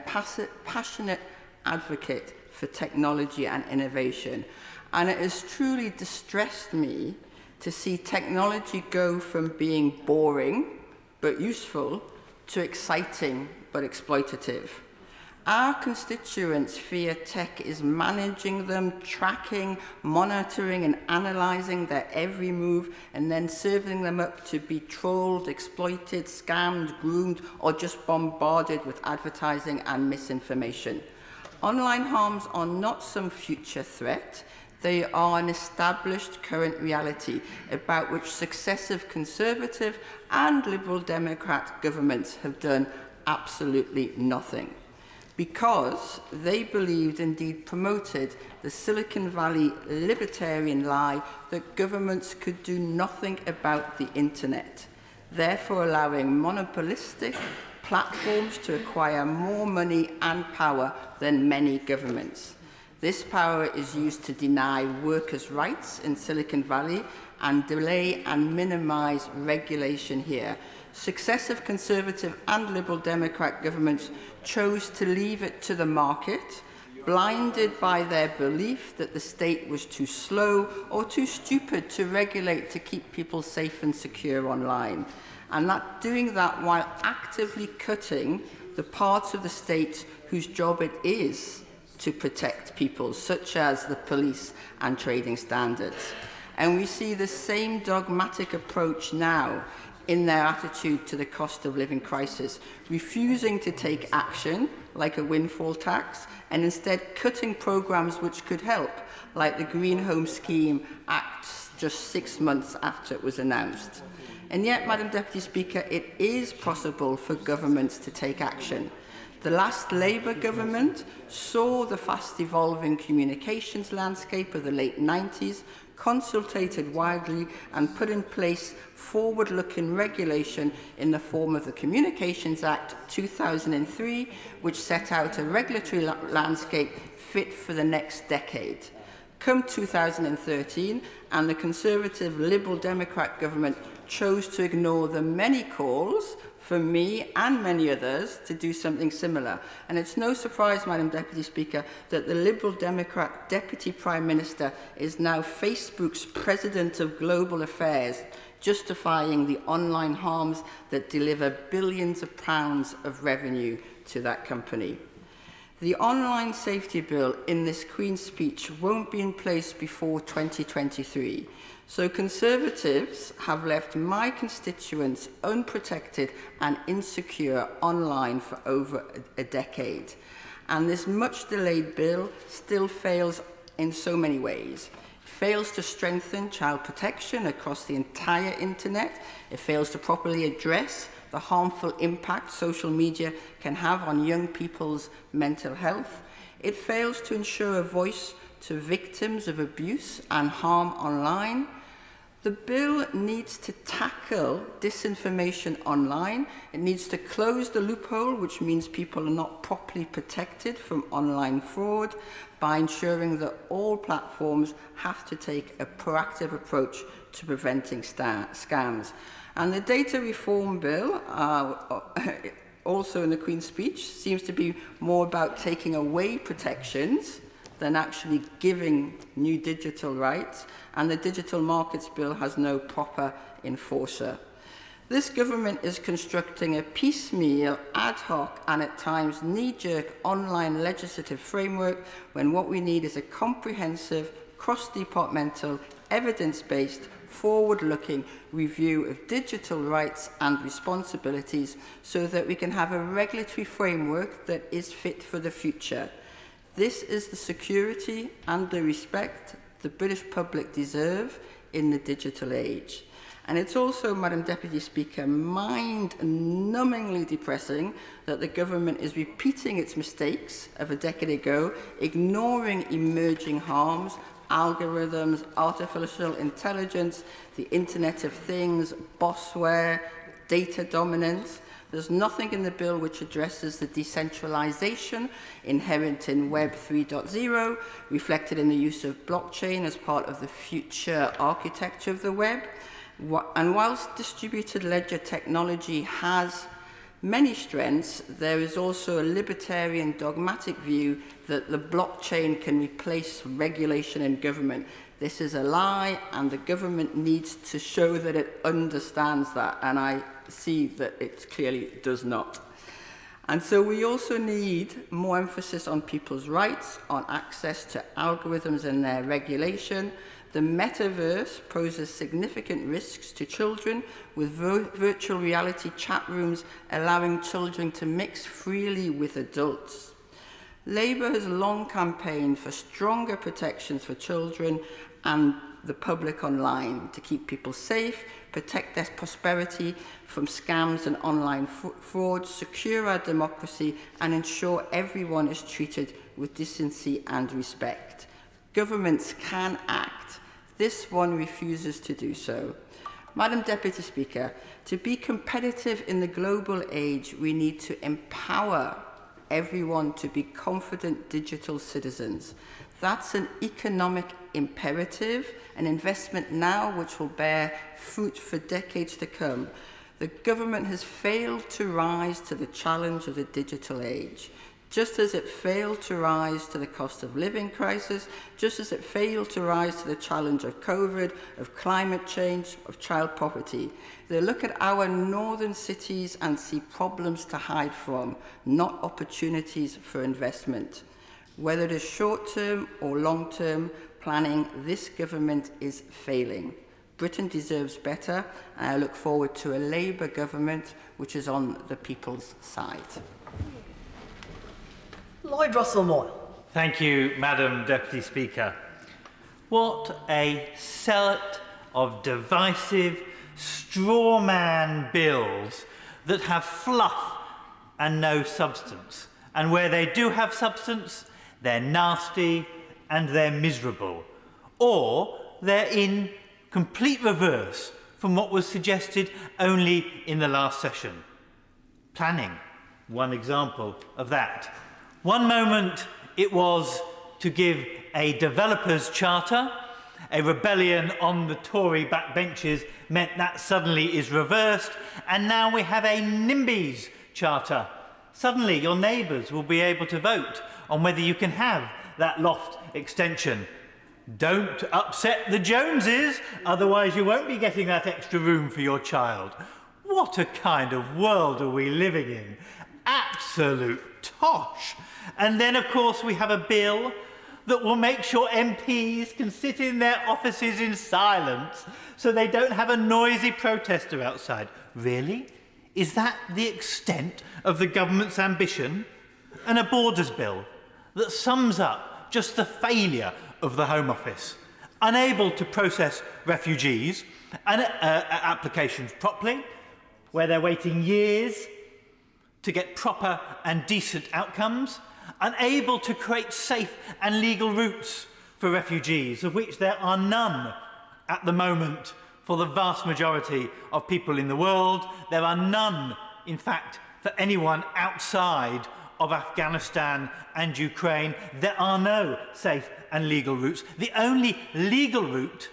passionate advocate for technology and innovation, and it has truly distressed me to see technology go from being boring but useful to exciting but exploitative. Our constituents fear tech is managing them, tracking, monitoring and analysing their every move and then serving them up to be trolled, exploited, scammed, groomed or just bombarded with advertising and misinformation. Online harms are not some future threat. They are an established current reality about which successive Conservative and Liberal Democrat governments have done absolutely nothing, because they believed, indeed promoted, the Silicon Valley libertarian lie that governments could do nothing about the internet, therefore allowing monopolistic platforms to acquire more money and power than many governments. This power is used to deny workers' rights in Silicon Valley and delay and minimise regulation here. Successive Conservative and Liberal Democrat governments chose to leave it to the market, blinded by their belief that the state was too slow or too stupid to regulate to keep people safe and secure online, and doing that while actively cutting the parts of the state whose job it is to protect people, such as the police and trading standards. And we see the same dogmatic approach now in their attitude to the cost of living crisis, refusing to take action, like a windfall tax, and instead cutting programmes which could help, like the Green Home Scheme Act just 6 months after it was announced. And yet, Madam Deputy Speaker, it is possible for governments to take action. The last Labour government saw the fast-evolving communications landscape of the late 90s, consulted widely and put in place forward-looking regulation in the form of the Communications Act 2003, which set out a regulatory landscape fit for the next decade. Come 2013, and the Conservative Liberal Democrat government chose to ignore the many calls from me and many others to do something similar. And it's no surprise, Madam Deputy Speaker, that the Liberal Democrat Deputy Prime Minister is now Facebook's President of Global Affairs, justifying the online harms that deliver billions of pounds of revenue to that company. The online safety bill in this Queen's speech won't be in place before 2023. So Conservatives have left my constituents unprotected and insecure online for over a decade. And this much delayed bill still fails in so many ways. It fails to strengthen child protection across the entire internet. It fails to properly address the harmful impact social media can have on young people's mental health. It fails to ensure a voice to victims of abuse and harm online. The bill needs to tackle disinformation online. It needs to close the loophole, which means people are not properly protected from online fraud, by ensuring that all platforms have to take a proactive approach to preventing scams. And the data reform bill, also in the Queen's speech, seems to be more about taking away protections than actually giving new digital rights, and the Digital Markets Bill has no proper enforcer. This government is constructing a piecemeal, ad hoc and at times knee-jerk online legislative framework when what we need is a comprehensive, cross-departmental, evidence-based, forward-looking review of digital rights and responsibilities so that we can have a regulatory framework that is fit for the future. This is the security and the respect the British public deserve in the digital age. And it's also, Madam Deputy Speaker, mind-numbingly depressing that the government is repeating its mistakes of a decade ago, ignoring emerging harms, algorithms, artificial intelligence, the Internet of Things, bossware, data dominance. There's nothing in the bill which addresses the decentralization inherent in Web 3.0, reflected in the use of blockchain as part of the future architecture of the web. And whilst distributed ledger technology has many strengths, there is also a libertarian dogmatic view that the blockchain can replace regulation in government. This is a lie, and the government needs to show that it understands that, and I see that it clearly does not. And so we also need more emphasis on people's rights, on access to algorithms and their regulation. The metaverse poses significant risks to children, with virtual reality chat rooms allowing children to mix freely with adults. Labour has long campaigned for stronger protections for children and the public online to keep people safe, protect their prosperity from scams and online fraud, secure our democracy, and ensure everyone is treated with decency and respect. Governments can act. This one refuses to do so. Madam Deputy Speaker, to be competitive in the global age, we need to empower everyone to be confident digital citizens. That's an economic imperative, an investment now which will bear fruit for decades to come. The government has failed to rise to the challenge of the digital age, just as it failed to rise to the cost of living crisis, just as it failed to rise to the challenge of COVID, of climate change, of child poverty. They look at our northern cities and see problems to hide from, not opportunities for investment. Whether it is short-term or long-term planning, this government is failing. Britain deserves better, and I look forward to a Labour government which is on the people's side. Lloyd Russell-Moyle. Thank you, Madam Deputy Speaker. What a set of divisive straw man bills that have fluff and no substance. And where they do have substance, they're nasty and they're miserable. Or they're in complete reverse from what was suggested only in the last session. Planning, one example of that. One moment it was to give a developer's charter. A rebellion on the Tory backbenches meant that suddenly is reversed, and now we have a NIMBYs charter. Suddenly your neighbours will be able to vote on whether you can have that loft extension. Don't upset the Joneses, otherwise you won't be getting that extra room for your child. What a kind of world are we living in? Absolute tosh. And then, of course, we have a bill that will make sure MPs can sit in their offices in silence so they don't have a noisy protester outside. Really? Is that the extent of the government's ambition? And a borders bill that sums up just the failure of the Home Office, unable to process refugees and applications properly, where they're waiting years to get proper and decent outcomes, unable to create safe and legal routes for refugees, of which there are none at the moment for the vast majority of people in the world. There are none, in fact, for anyone outside of Afghanistan and Ukraine. There are no safe and legal routes. The only legal route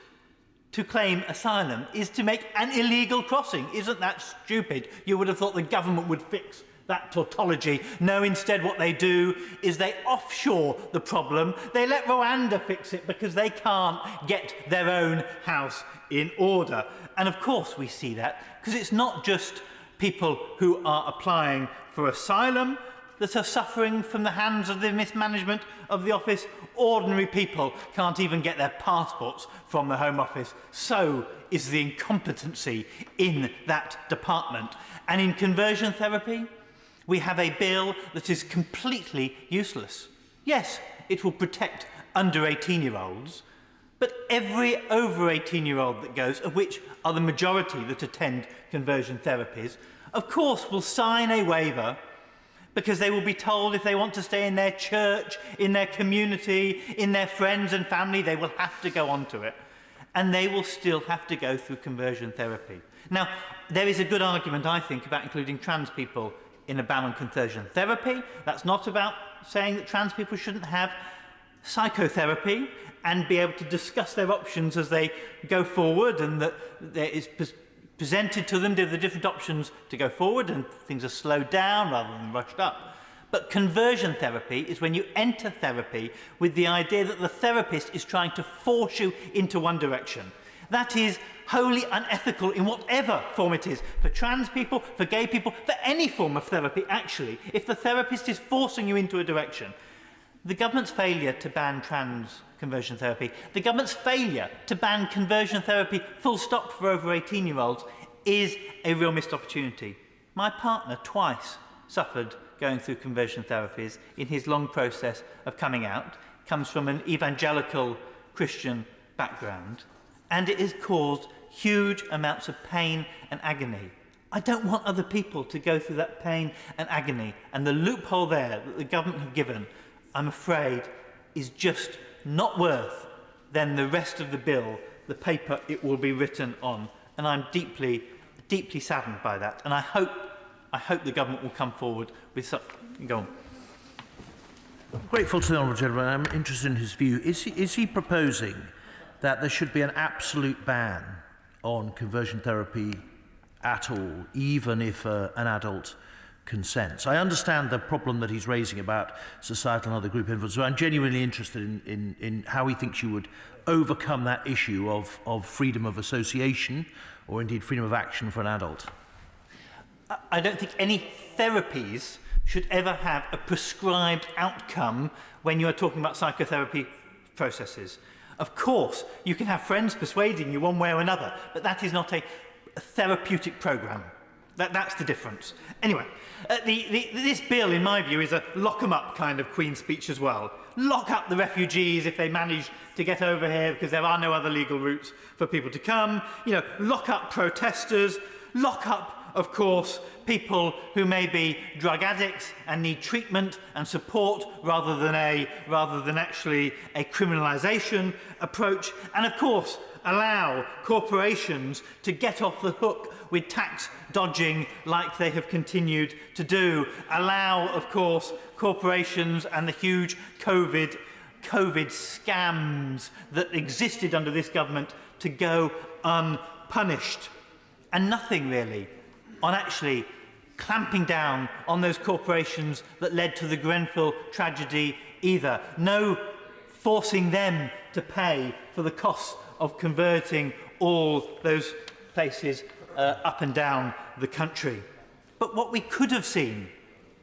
to claim asylum is to make an illegal crossing. Isn't that stupid? You would have thought the government would fix that tautology. No, instead what they do is they offshore the problem. They let Rwanda fix it because they can't get their own house in order. And of course we see that because it's not just people who are applying for asylum that are suffering from the hands of the mismanagement of the office. Ordinary people can't even get their passports from the Home Office. So is the incompetency in that department. And in conversion therapy, we have a bill that is completely useless. Yes, it will protect under 18-year-olds, but every over 18-year-old that goes, of which are the majority that attend conversion therapies, of course will sign a waiver because they will be told if they want to stay in their church, in their community, in their friends and family, they will have to go on to it. And they will still have to go through conversion therapy. Now, there is a good argument, I think, about including trans people in a ban on conversion therapy. That's not about saying that trans people shouldn't have psychotherapy and be able to discuss their options as they go forward, and that there is presented to them the different options to go forward and things are slowed down rather than rushed up. But conversion therapy is when you enter therapy with the idea that the therapist is trying to force you into one direction. That is wholly unethical in whatever form it is, for trans people, for gay people, for any form of therapy, actually, if the therapist is forcing you into a direction. The government's failure to ban trans conversion therapy, the government's failure to ban conversion therapy full stop for over 18-year-olds is a real missed opportunity. My partner twice suffered going through conversion therapies in his long process of coming out, comes from an evangelical Christian background, and it has caused huge amounts of pain and agony. I don't want other people to go through that pain and agony, and the loophole there that the government have given, I'm afraid, is just not worth then the rest of the bill, the paper it will be written on. And I'm deeply, deeply saddened by that. And I hope the government will come forward with something. Go on. I'm grateful to the honourable gentleman. I'm interested in his view. Is he proposing that there should be an absolute ban on conversion therapy at all, even if an adult consents? I understand the problem that he's raising about societal and other group influence, so I'm genuinely interested in how he thinks you would overcome that issue of freedom of association, or indeed freedom of action for an adult. I don't think any therapies should ever have a prescribed outcome when you are talking about psychotherapy processes. Of course, you can have friends persuading you one way or another, but that is not a therapeutic programme. That's the difference. Anyway, this bill, in my view, is a lock-em-up kind of Queen's speech as well. Lock up the refugees if they manage to get over here because there are no other legal routes for people to come. You know, lock up protesters, lock up, of course, people who may be drug addicts and need treatment and support rather than actually a criminalisation approach, and of course allow corporations to get off the hook with tax dodging like they have continued to do. Allow, of course, corporations and the huge COVID scams that existed under this government to go unpunished. And nothing really on actually clamping down on those corporations that led to the Grenfell tragedy either. No forcing them to pay for the cost of converting all those places up and down the country. But what we could have seen,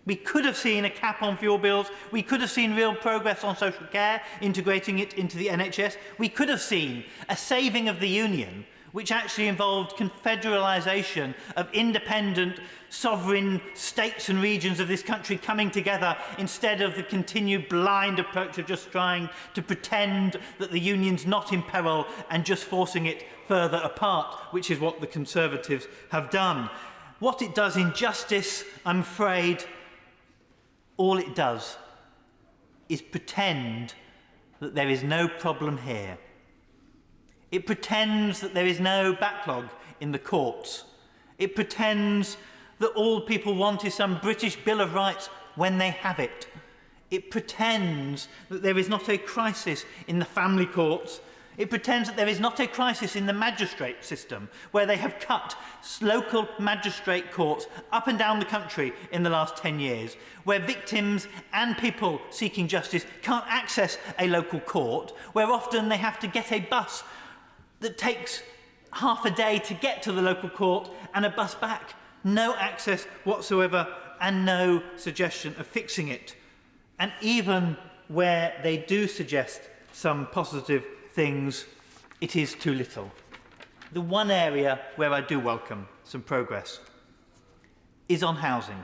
we could have seen a cap on fuel bills, we could have seen real progress on social care, integrating it into the NHS, we could have seen a saving of the Union, which actually involved confederalisation of independent, sovereign states and regions of this country coming together instead of the continued blind approach of just trying to pretend that the Union's not in peril and just forcing it further apart, which is what the Conservatives have done. What it does in justice, I'm afraid, all it does is pretend that there is no problem here. It pretends that there is no backlog in the courts. It pretends that all people want is some British Bill of Rights when they have it. It pretends that there is not a crisis in the family courts. It pretends that there is not a crisis in the magistrate system, where they have cut local magistrate courts up and down the country in the last 10 years, where victims and people seeking justice can't access a local court, where often they have to get a bus that takes half a day to get to the local court and a bus back. No access whatsoever and no suggestion of fixing it. And even where they do suggest some positive things, it is too little. The one area where I do welcome some progress is on housing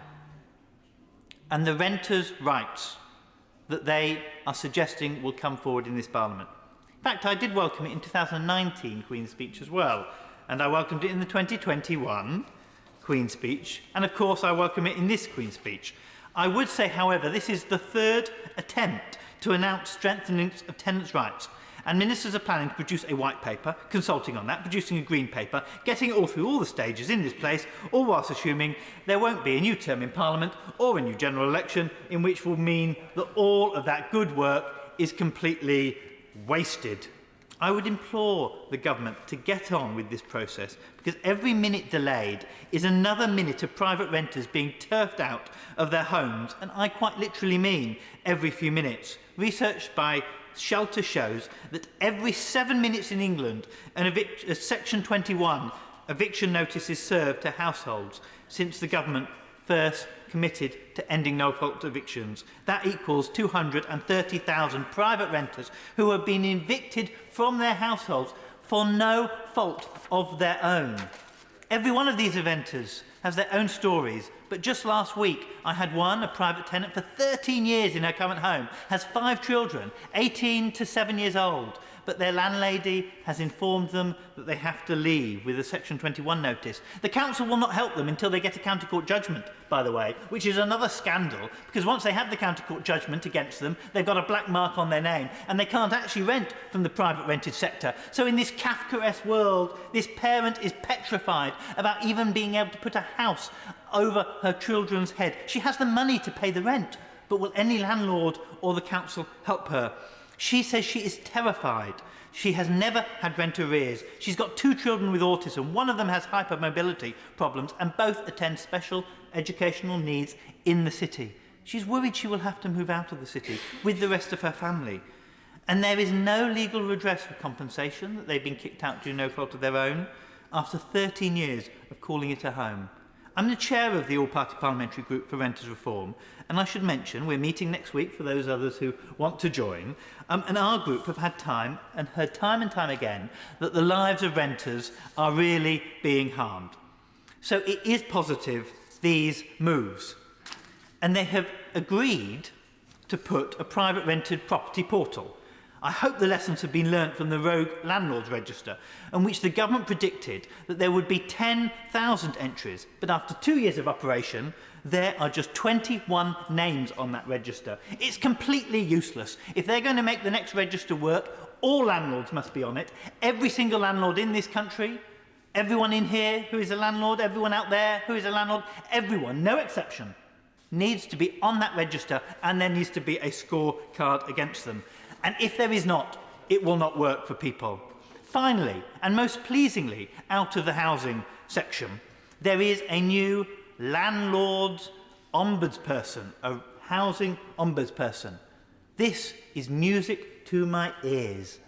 and the renters' rights that they are suggesting will come forward in this Parliament. In fact, I did welcome it in 2019 Queen's Speech as well, and I welcomed it in the 2021 Queen's Speech, and of course I welcome it in this Queen's Speech. I would say, however, this is the third attempt to announce strengthening of tenants' rights, and ministers are planning to produce a white paper, consulting on that, producing a green paper, getting it all through all the stages in this place, all whilst assuming there won't be a new term in Parliament or a new general election, in which will mean that all of that good work is completely wasted. I would implore the government to get on with this process, because every minute delayed is another minute of private renters being turfed out of their homes, and I quite literally mean every few minutes. Research by Shelter shows that every 7 minutes in England, a Section 21 eviction notice is served to households since the government first committed to ending no-fault evictions. That equals 230,000 private renters who have been evicted from their households for no fault of their own. Every one of these renters has their own stories, but just last week I had one, a private tenant for 13 years in her current home, has 5 children, 18 to 7 years old, but their landlady has informed them that they have to leave with a Section 21 notice. The council will not help them until they get a county court judgment, by the way, which is another scandal, because once they have the county court judgment against them, they've got a black mark on their name, and they can't actually rent from the private rented sector. So in this Kafkaesque world, this parent is petrified about even being able to put a house over her children's head. She has the money to pay the rent, but will any landlord or the council help her? She says she is terrified. She has never had rent arrears. She's got 2 children with autism. One of them has hypermobility problems, and both attend special educational needs in the city. She's worried she will have to move out of the city with the rest of her family. And there is no legal redress for compensation that they've been kicked out due no fault of their own after 13 years of calling it a home. I'm the chair of the All-Party Parliamentary Group for Renters Reform, and I should mention we're meeting next week for those others who want to join, and our group have had time and heard time and time again that the lives of renters are really being harmed. So it is positive, these moves, and they have agreed to put a private rented property portal. I hope the lessons have been learnt from the rogue landlords register, in which the government predicted that there would be 10,000 entries, but after 2 years of operation, there are just 21 names on that register. It's completely useless. If they're going to make the next register work, all landlords must be on it. Every single landlord in this country, everyone in here who is a landlord, everyone out there who is a landlord, everyone, no exception, needs to be on that register, and there needs to be a scorecard against them. And if there is not, it will not work for people. Finally, and most pleasingly, out of the housing section, there is a new landlord's ombudsperson, a housing ombudsperson. This is music to my ears.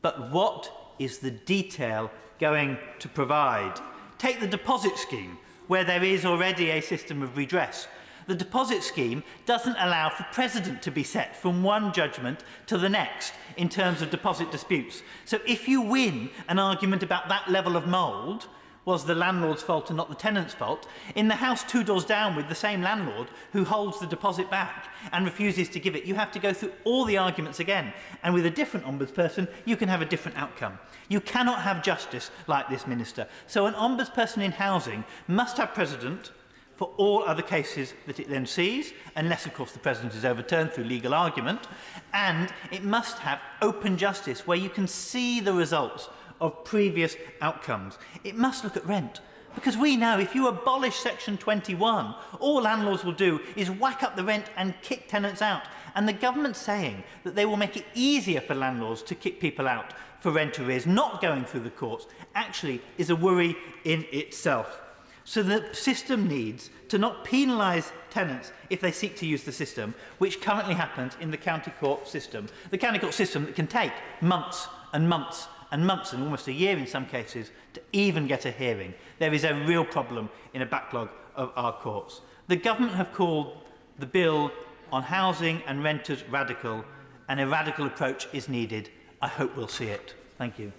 But what is the detail going to provide? Take the deposit scheme, where there is already a system of redress. The deposit scheme doesn't allow for precedent to be set from one judgment to the next in terms of deposit disputes. So if you win an argument about that level of mould was the landlord's fault and not the tenant's fault, in the house two doors down with the same landlord who holds the deposit back and refuses to give it, you have to go through all the arguments again. And with a different ombudsperson, you can have a different outcome. You cannot have justice like this, Minister. So an ombudsperson in housing must have precedent for all other cases that it then sees, unless, of course, the precedent is overturned through legal argument, and it must have open justice, where you can see the results of previous outcomes. It must look at rent, because we know if you abolish Section 21, all landlords will do is whack up the rent and kick tenants out. And the government's saying that they will make it easier for landlords to kick people out for rent arrears, not going through the courts, actually is a worry in itself. So the system needs to not penalise tenants if they seek to use the system, which currently happens in the county court system. The county court system that can take months and months and months, and almost a year in some cases, to even get a hearing. There is a real problem in a backlog of our courts. The government have called the bill on housing and renters radical, and a radical approach is needed. I hope we'll see it. Thank you.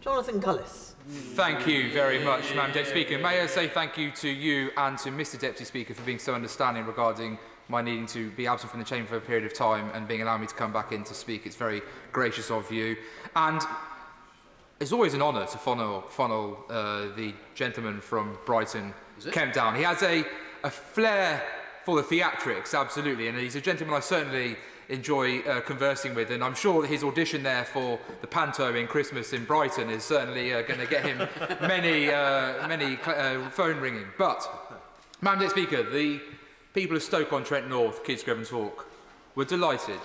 Jonathan Cullis. Thank you very much, Madam Deputy Speaker. May I say thank you to you and to Mr Deputy Speaker for being so understanding regarding my needing to be absent from the chamber for a period of time and being allowed me to come back in to speak. It's very gracious of you. And it's always an honour to funnel the gentleman from Brighton, Kemp Down. He has a flair for the theatrics, absolutely, and he's a gentleman I certainly enjoy conversing with, and I'm sure that his audition there for the panto in Christmas in Brighton is certainly going to get him many phone ringing. But, Madam Deputy Speaker, the people of Stoke-on-Trent North, Kids Grove and Talk, were delighted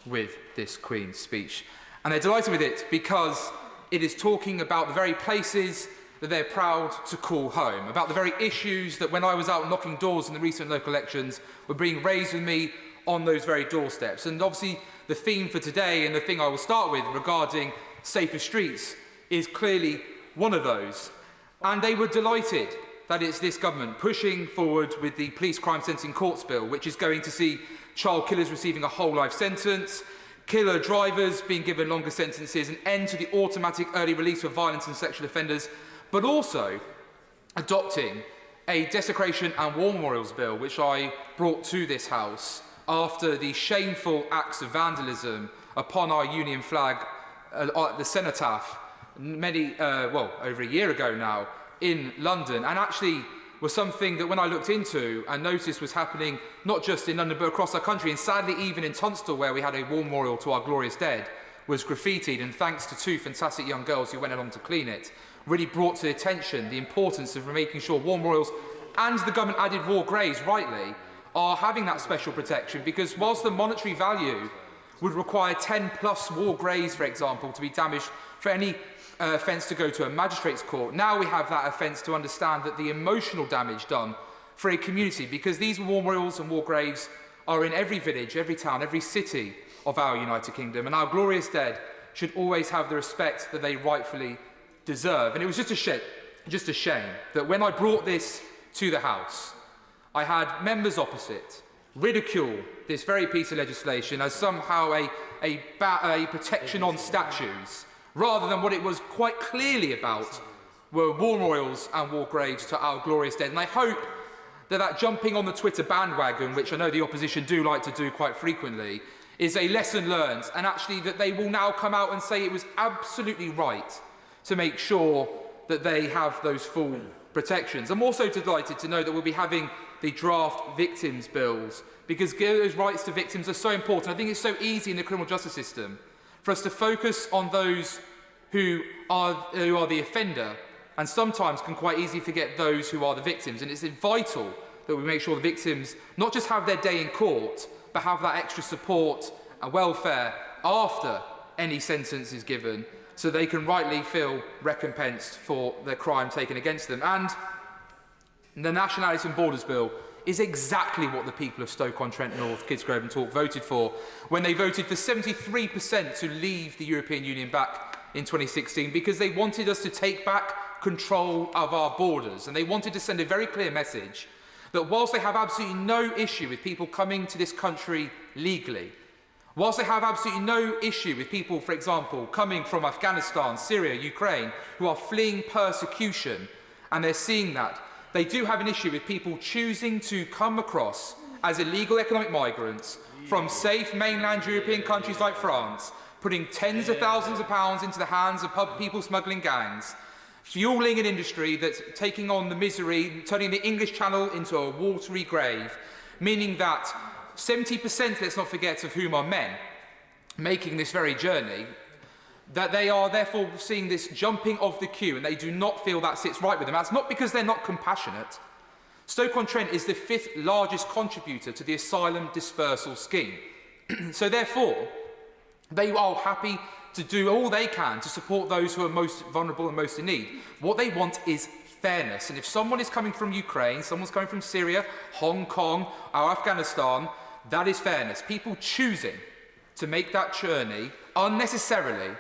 with this Queen's speech. And they're delighted with it because it is talking about the very places that they're proud to call home, about the very issues that when I was out knocking doors in the recent local elections were being raised with me on those very doorsteps. And obviously the theme for today, and the thing I will start with regarding safer streets, is clearly one of those. And they were delighted that it's this government pushing forward with the Police Crime Sentencing Courts Bill, which is going to see child killers receiving a whole life sentence, killer drivers being given longer sentences, an end to the automatic early release of violence and sexual offenders, but also adopting a desecration and war memorials bill, which I brought to this House after the shameful acts of vandalism upon our Union flag at the Cenotaph over a year ago now in London, and actually was something that when I looked into and noticed was happening not just in London but across our country, and sadly even in Tunstall, where we had a war memorial to our glorious dead, was graffitied, and thanks to two fantastic young girls who went along to clean it, really brought to attention the importance of making sure war memorials, and the government added war graves rightly, are having that special protection, because whilst the monetary value would require 10+ war graves, for example, to be damaged for any offence to go to a magistrate's court, now we have that offence to understand that the emotional damage done for a community, because these war memorials and war graves are in every village, every town, every city of our United Kingdom, and our glorious dead should always have the respect that they rightfully deserve. And it was just a shame that when I brought this to the House, I had members opposite ridicule this very piece of legislation as somehow a protection on statues, rather than what it was quite clearly about were war memorials and war graves to our glorious dead. And I hope that jumping on the Twitter bandwagon, which I know the opposition do like to do quite frequently, is a lesson learned, and actually that they will now come out and say it was absolutely right to make sure that they have those full protections. I'm also delighted to know that we'll be having the draft victims bills, because those rights to victims are so important. I think it's so easy in the criminal justice system for us to focus on those who are the offender, and sometimes can quite easily forget those who are the victims. And it's vital that we make sure the victims not just have their day in court, but have that extra support and welfare after any sentence is given, so they can rightly feel recompensed for their crime taken against them. And the Nationalities and Borders Bill is exactly what the people of Stoke-on-Trent North, Kidsgrove and Talk voted for when they voted for 73% to leave the European Union back in 2016, because they wanted us to take back control of our borders, and they wanted to send a very clear message that whilst they have absolutely no issue with people coming to this country legally, whilst they have absolutely no issue with people, for example, coming from Afghanistan, Syria, Ukraine, who are fleeing persecution, and they're seeing that, they do have an issue with people choosing to come across as illegal economic migrants from safe mainland European countries like France, putting tens of thousands of pounds into the hands of people smuggling gangs, fueling an industry that's taking on the misery, turning the English Channel into a watery grave, meaning that 70%, let's not forget, of whom are men, making this very journey, that they are therefore seeing this jumping of the queue, and they do not feel that sits right with them. That's not because they're not compassionate. Stoke-on-Trent is the 5th largest contributor to the asylum dispersal scheme. So therefore, they are happy to do all they can to support those who are most vulnerable and most in need. What they want is fairness. And if someone is coming from Ukraine, someone's coming from Syria, Hong Kong, or Afghanistan, that is fairness. People choosing to make that journey unnecessarily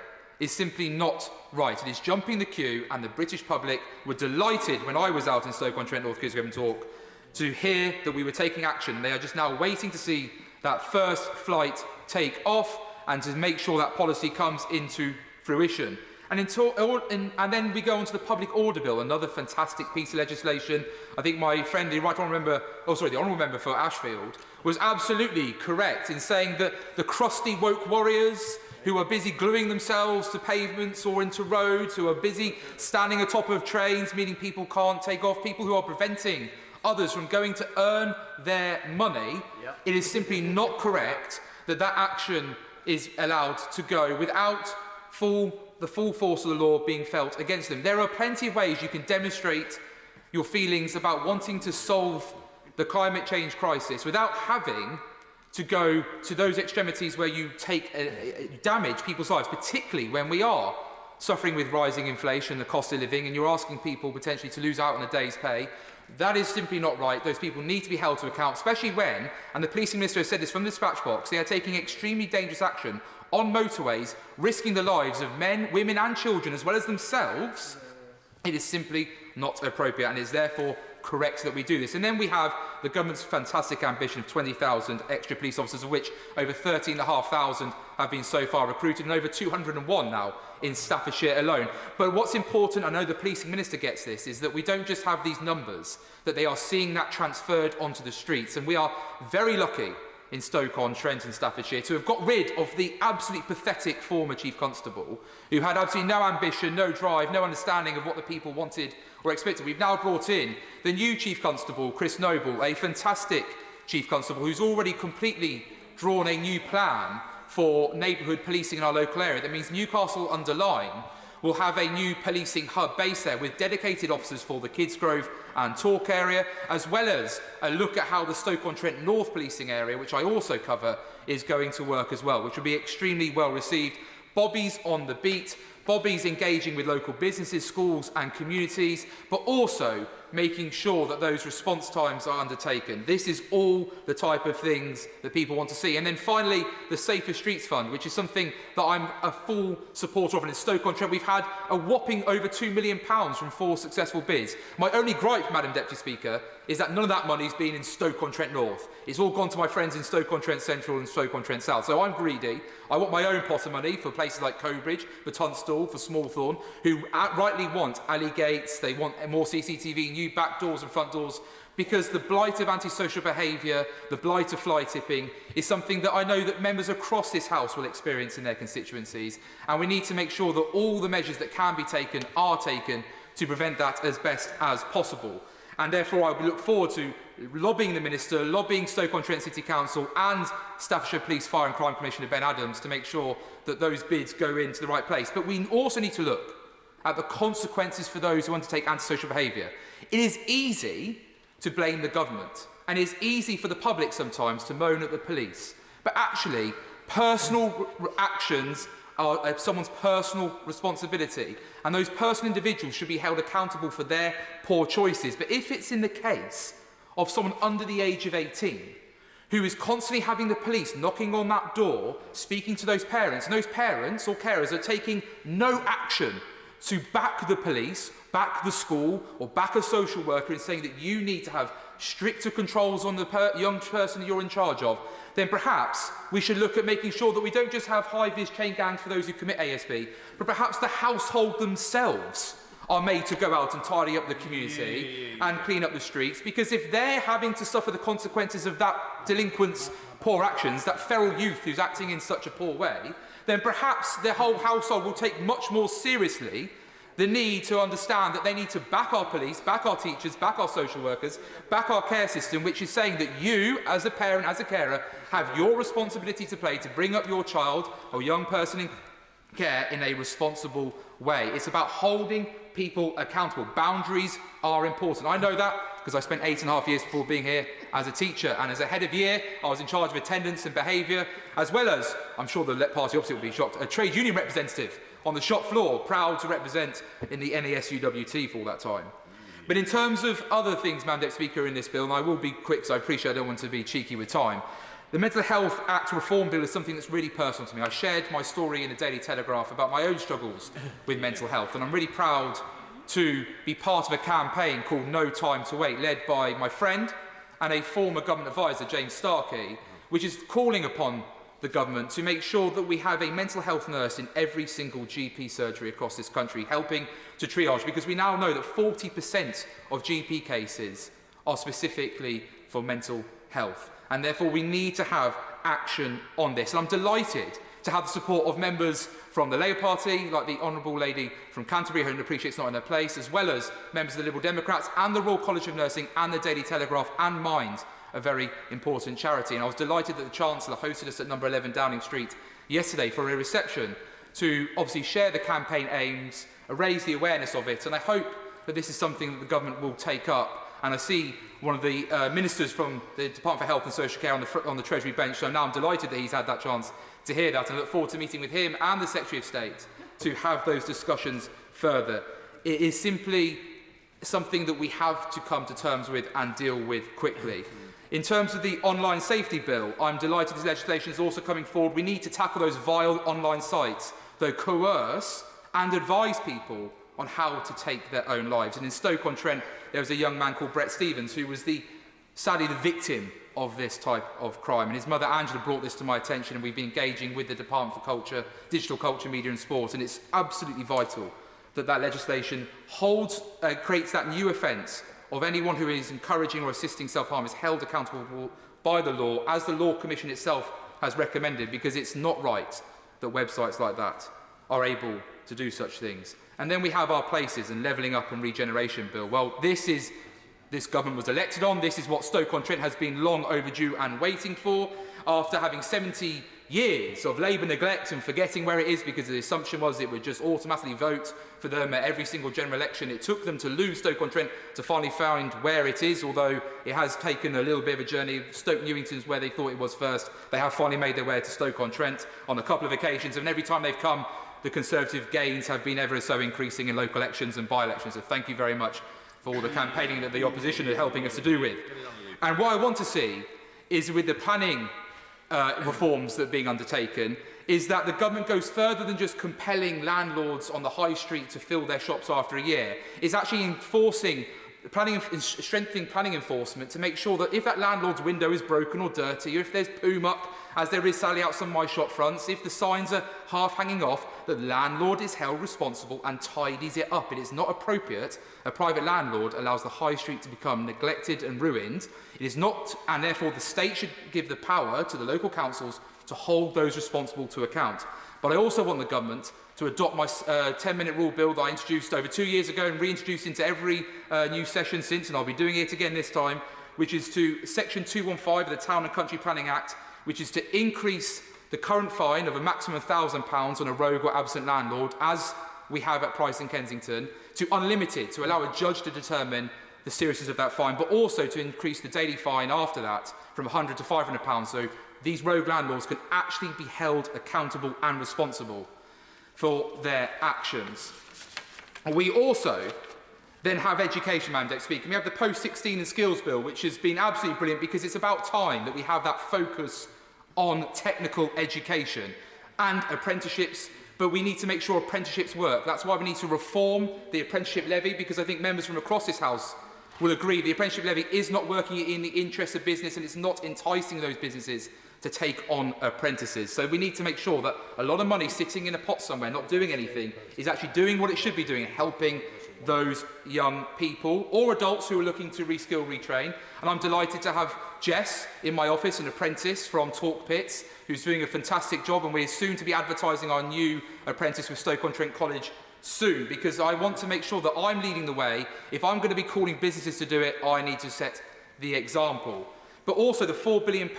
is simply not right. It is jumping the queue, and the British public were delighted when I was out in Stoke-on-Trent, North Kidsgrove and Talk, to hear that we were taking action. They are just now waiting to see that first flight take off and to make sure that policy comes into fruition. And then we go on to the Public Order Bill, another fantastic piece of legislation. I think my friend, the Honourable Member for Ashfield, was absolutely correct in saying that the crusty woke warriors who are busy gluing themselves to pavements or into roads, who are busy standing atop of trains, meaning people can't take off, people who are preventing others from going to earn their money, it is simply not correct that that action is allowed to go without the full force of the law being felt against them. There are plenty of ways you can demonstrate your feelings about wanting to solve the climate change crisis without having to go to those extremities where you damage people's lives, particularly when we are suffering with rising inflation, the cost of living, and you're asking people potentially to lose out on a day's pay. That is simply not right. Those people need to be held to account, especially when, and the policing minister has said this from the dispatch box, they are taking extremely dangerous action on motorways, risking the lives of men, women and children, as well as themselves. It is simply not appropriate, and it is therefore correct that we do this. And then we have the government's fantastic ambition of 20,000 extra police officers, of which over 13,500 have been so far recruited, and over 201 now in Staffordshire alone. But what's important, I know the policing minister gets this, is that we don't just have these numbers, that they are seeing that transferred onto the streets. And we are very lucky in Stoke-on-Trent and Staffordshire to have got rid of the absolutely pathetic former Chief Constable, who had absolutely no ambition, no drive, no understanding of what the people wanted or expected. We've now brought in the new Chief Constable, Chris Noble, a fantastic Chief Constable who's already completely drawn a new plan for neighbourhood policing in our local area. That means Newcastle under Lyme will have a new policing hub base there with dedicated officers for the Kidsgrove and Talk area, as well as a look at how the Stoke-on-Trent North policing area, which I also cover, is going to work as well, which will be extremely well received. Bobby's on the beat. Bobby's engaging with local businesses, schools and communities, but also making sure that those response times are undertaken. This is all the type of things that people want to see. And then finally, the Safer Streets Fund, which is something that I'm a full supporter of. And in Stoke-on-Trent, we've had a whopping over £2 million from 4 successful bids. My only gripe, Madam Deputy Speaker, is that none of that money has been in Stoke-on-Trent North. It's all gone to my friends in Stoke-on-Trent Central and Stoke-on-Trent South. So I'm greedy. I want my own pot of money for places like Cobridge, for Tunstall, for Smallthorne, who rightly want alley gates, they want more CCTV, new back doors and front doors, because the blight of antisocial behaviour, the blight of fly tipping, is something that I know that members across this House will experience in their constituencies. And we need to make sure that all the measures that can be taken are taken to prevent that as best as possible. And therefore, I look forward to lobbying the Minister, lobbying Stoke-on-Trent City Council and Staffordshire Police Fire and Crime Commissioner Ben Adams to make sure that those bids go into the right place. But we also need to look at the consequences for those who undertake antisocial behaviour. It is easy to blame the government, and it is easy for the public sometimes to moan at the police. But actually, personal actions are someone's personal responsibility, and those personal individuals should be held accountable for their poor choices. But if it's in the case of someone under the age of 18 who is constantly having the police knocking on that door, speaking to those parents, and those parents or carers are taking no action to back the police, back the school, or back a social worker in saying that you need to have stricter controls on the young person you're in charge of, then perhaps we should look at making sure that we don't just have high-vis chain gangs for those who commit ASB, but perhaps the household themselves are made to go out and tidy up the community and clean up the streets, because if they're having to suffer the consequences of that delinquent's poor actions, that feral youth who's acting in such a poor way, then perhaps their whole household will take much more seriously the need to understand that they need to back our police, back our teachers, back our social workers, back our care system, which is saying that you, as a parent, as a carer, have your responsibility to play to bring up your child or young person in care in a responsible way. It's about holding people accountable. Boundaries are important. I know that because I spent 8.5 years before being here as a teacher, and as a head of year, I was in charge of attendance and behaviour, as well as, I'm sure the party opposite will be shocked, a trade union representative on the shop floor, proud to represent in the NASUWT for all that time. But in terms of other things, Madam Deputy Speaker, in this bill, and I will be quick because I appreciate I don't want to be cheeky with time, the Mental Health Act Reform Bill is something that's really personal to me. I shared my story in the Daily Telegraph about my own struggles with mental health, and I'm really proud to be part of a campaign called No Time to Wait, led by my friend and a former government advisor, James Starkey, which is calling upon the government to make sure that we have a mental health nurse in every single GP surgery across this country, helping to triage, because we now know that 40% of GP cases are specifically for mental health, and therefore we need to have action on this. And I'm delighted to have the support of members from the Labour Party, like the Honourable Lady from Canterbury, who appreciates not in her place, as well as members of the Liberal Democrats and the Royal College of Nursing and the Daily Telegraph and Mind, a very important charity. And I was delighted that the Chancellor hosted us at number 11 Downing Street yesterday for a reception to obviously share the campaign aims, raise the awareness of it, and I hope that this is something that the government will take up. And I see one of the ministers from the Department for Health and Social Care on the Treasury bench, so now I'm delighted that he's had that chance to hear that, and I look forward to meeting with him and the Secretary of State to have those discussions further. It is simply something that we have to come to terms with and deal with quickly. In terms of the online safety bill, I'm delighted this legislation is also coming forward. We need to tackle those vile online sites that coerce and advise people on how to take their own lives. And in Stoke-on-Trent, there was a young man called Brett Stevens who was sadly the victim of this type of crime. And his mother, Angela, brought this to my attention, and we've been engaging with the Department for Culture, Digital Culture, Media and Sport, and it's absolutely vital that that legislation creates that new offence of anyone who is encouraging or assisting self-harm is held accountable by the law, as the Law Commission itself has recommended, because it's not right that websites like that are able to do such things. And then we have our places and Levelling Up and Regeneration Bill. Well, this government was elected on. This is what Stoke-on-Trent has been long overdue and waiting for, after having 70 years of Labour neglect and forgetting where it is, because the assumption was it would just automatically vote for them at every single general election. It took them to lose Stoke-on-Trent to finally find where it is, although it has taken a little bit of a journey. Stoke Newington's where they thought it was first. They have finally made their way to Stoke-on-Trent on a couple of occasions, and every time they've come, the Conservative gains have been ever so increasing in local elections and by-elections. So thank you very much for all the campaigning that the opposition are helping us to do with. And what I want to see is, with the planning reforms that are being undertaken, is that the government goes further than just compelling landlords on the high street to fill their shops after a year. It's actually enforcing planning, strengthening planning enforcement to make sure that if that landlord's window is broken or dirty, or if there's poo muck, as there is sadly out some of my shop fronts, if the signs are half hanging off, the landlord is held responsible and tidies it up. It is not appropriate a private landlord allows the high street to become neglected and ruined. It is not, and therefore the state should give the power to the local councils to hold those responsible to account. But I also want the government to adopt my 10-minute rule bill that I introduced over 2 years ago and reintroduced into every new session since, and I'll be doing it again this time, which is to Section 215 of the Town and Country Planning Act, which is to increase the current fine of a maximum of £1,000 on a rogue or absent landlord, as we have at Price in Kensington, to unlimited, to allow a judge to determine the seriousness of that fine, but also to increase the daily fine after that from £100 to £500, so these rogue landlords can actually be held accountable and responsible for their actions. We also then have education, Madam Deputy Speaker. We have the post-16 and skills bill, which has been absolutely brilliant because it's about time that we have that focus on technical education and apprenticeships, but we need to make sure apprenticeships work. That's why we need to reform the apprenticeship levy, because I think members from across this House will agree the apprenticeship levy is not working in the interest of business and it's not enticing those businesses to take on apprentices. So we need to make sure that a lot of money sitting in a pot somewhere, not doing anything, is actually doing what it should be doing, helping those young people or adults who are looking to reskill, retrain. And I'm delighted to have Jess in my office, an apprentice from Talk Pits, who's doing a fantastic job, and we're soon to be advertising our new apprentice with Stoke-on-Trent College soon, because I want to make sure that I'm leading the way. If I'm going to be calling businesses to do it, I need to set the example. But also the £4 billion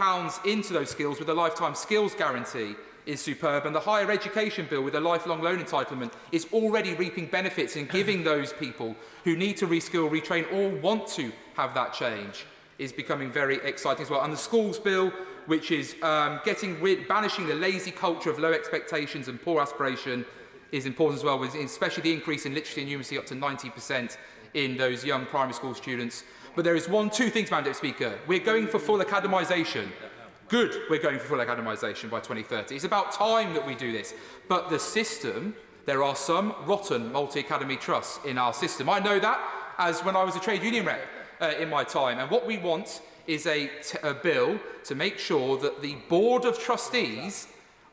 into those skills with a lifetime skills guarantee is superb, and the higher education bill with a lifelong loan entitlement is already reaping benefits in giving those people who need to reskill, retrain or want to have that change is becoming very exciting as well. And the schools bill, which is banishing the lazy culture of low expectations and poor aspiration, is important as well, with especially the increase in literacy and numeracy up to 90% in those young primary school students. But there is two things, Madam Deputy Speaker. We're going for full academisation. Good, we're going for full academisation by 2030. It's about time that we do this. But the system, there are some rotten multi-academy trusts in our system. I know that as when I was a trade union rep in my time. And what we want is a bill to make sure that the Board of Trustees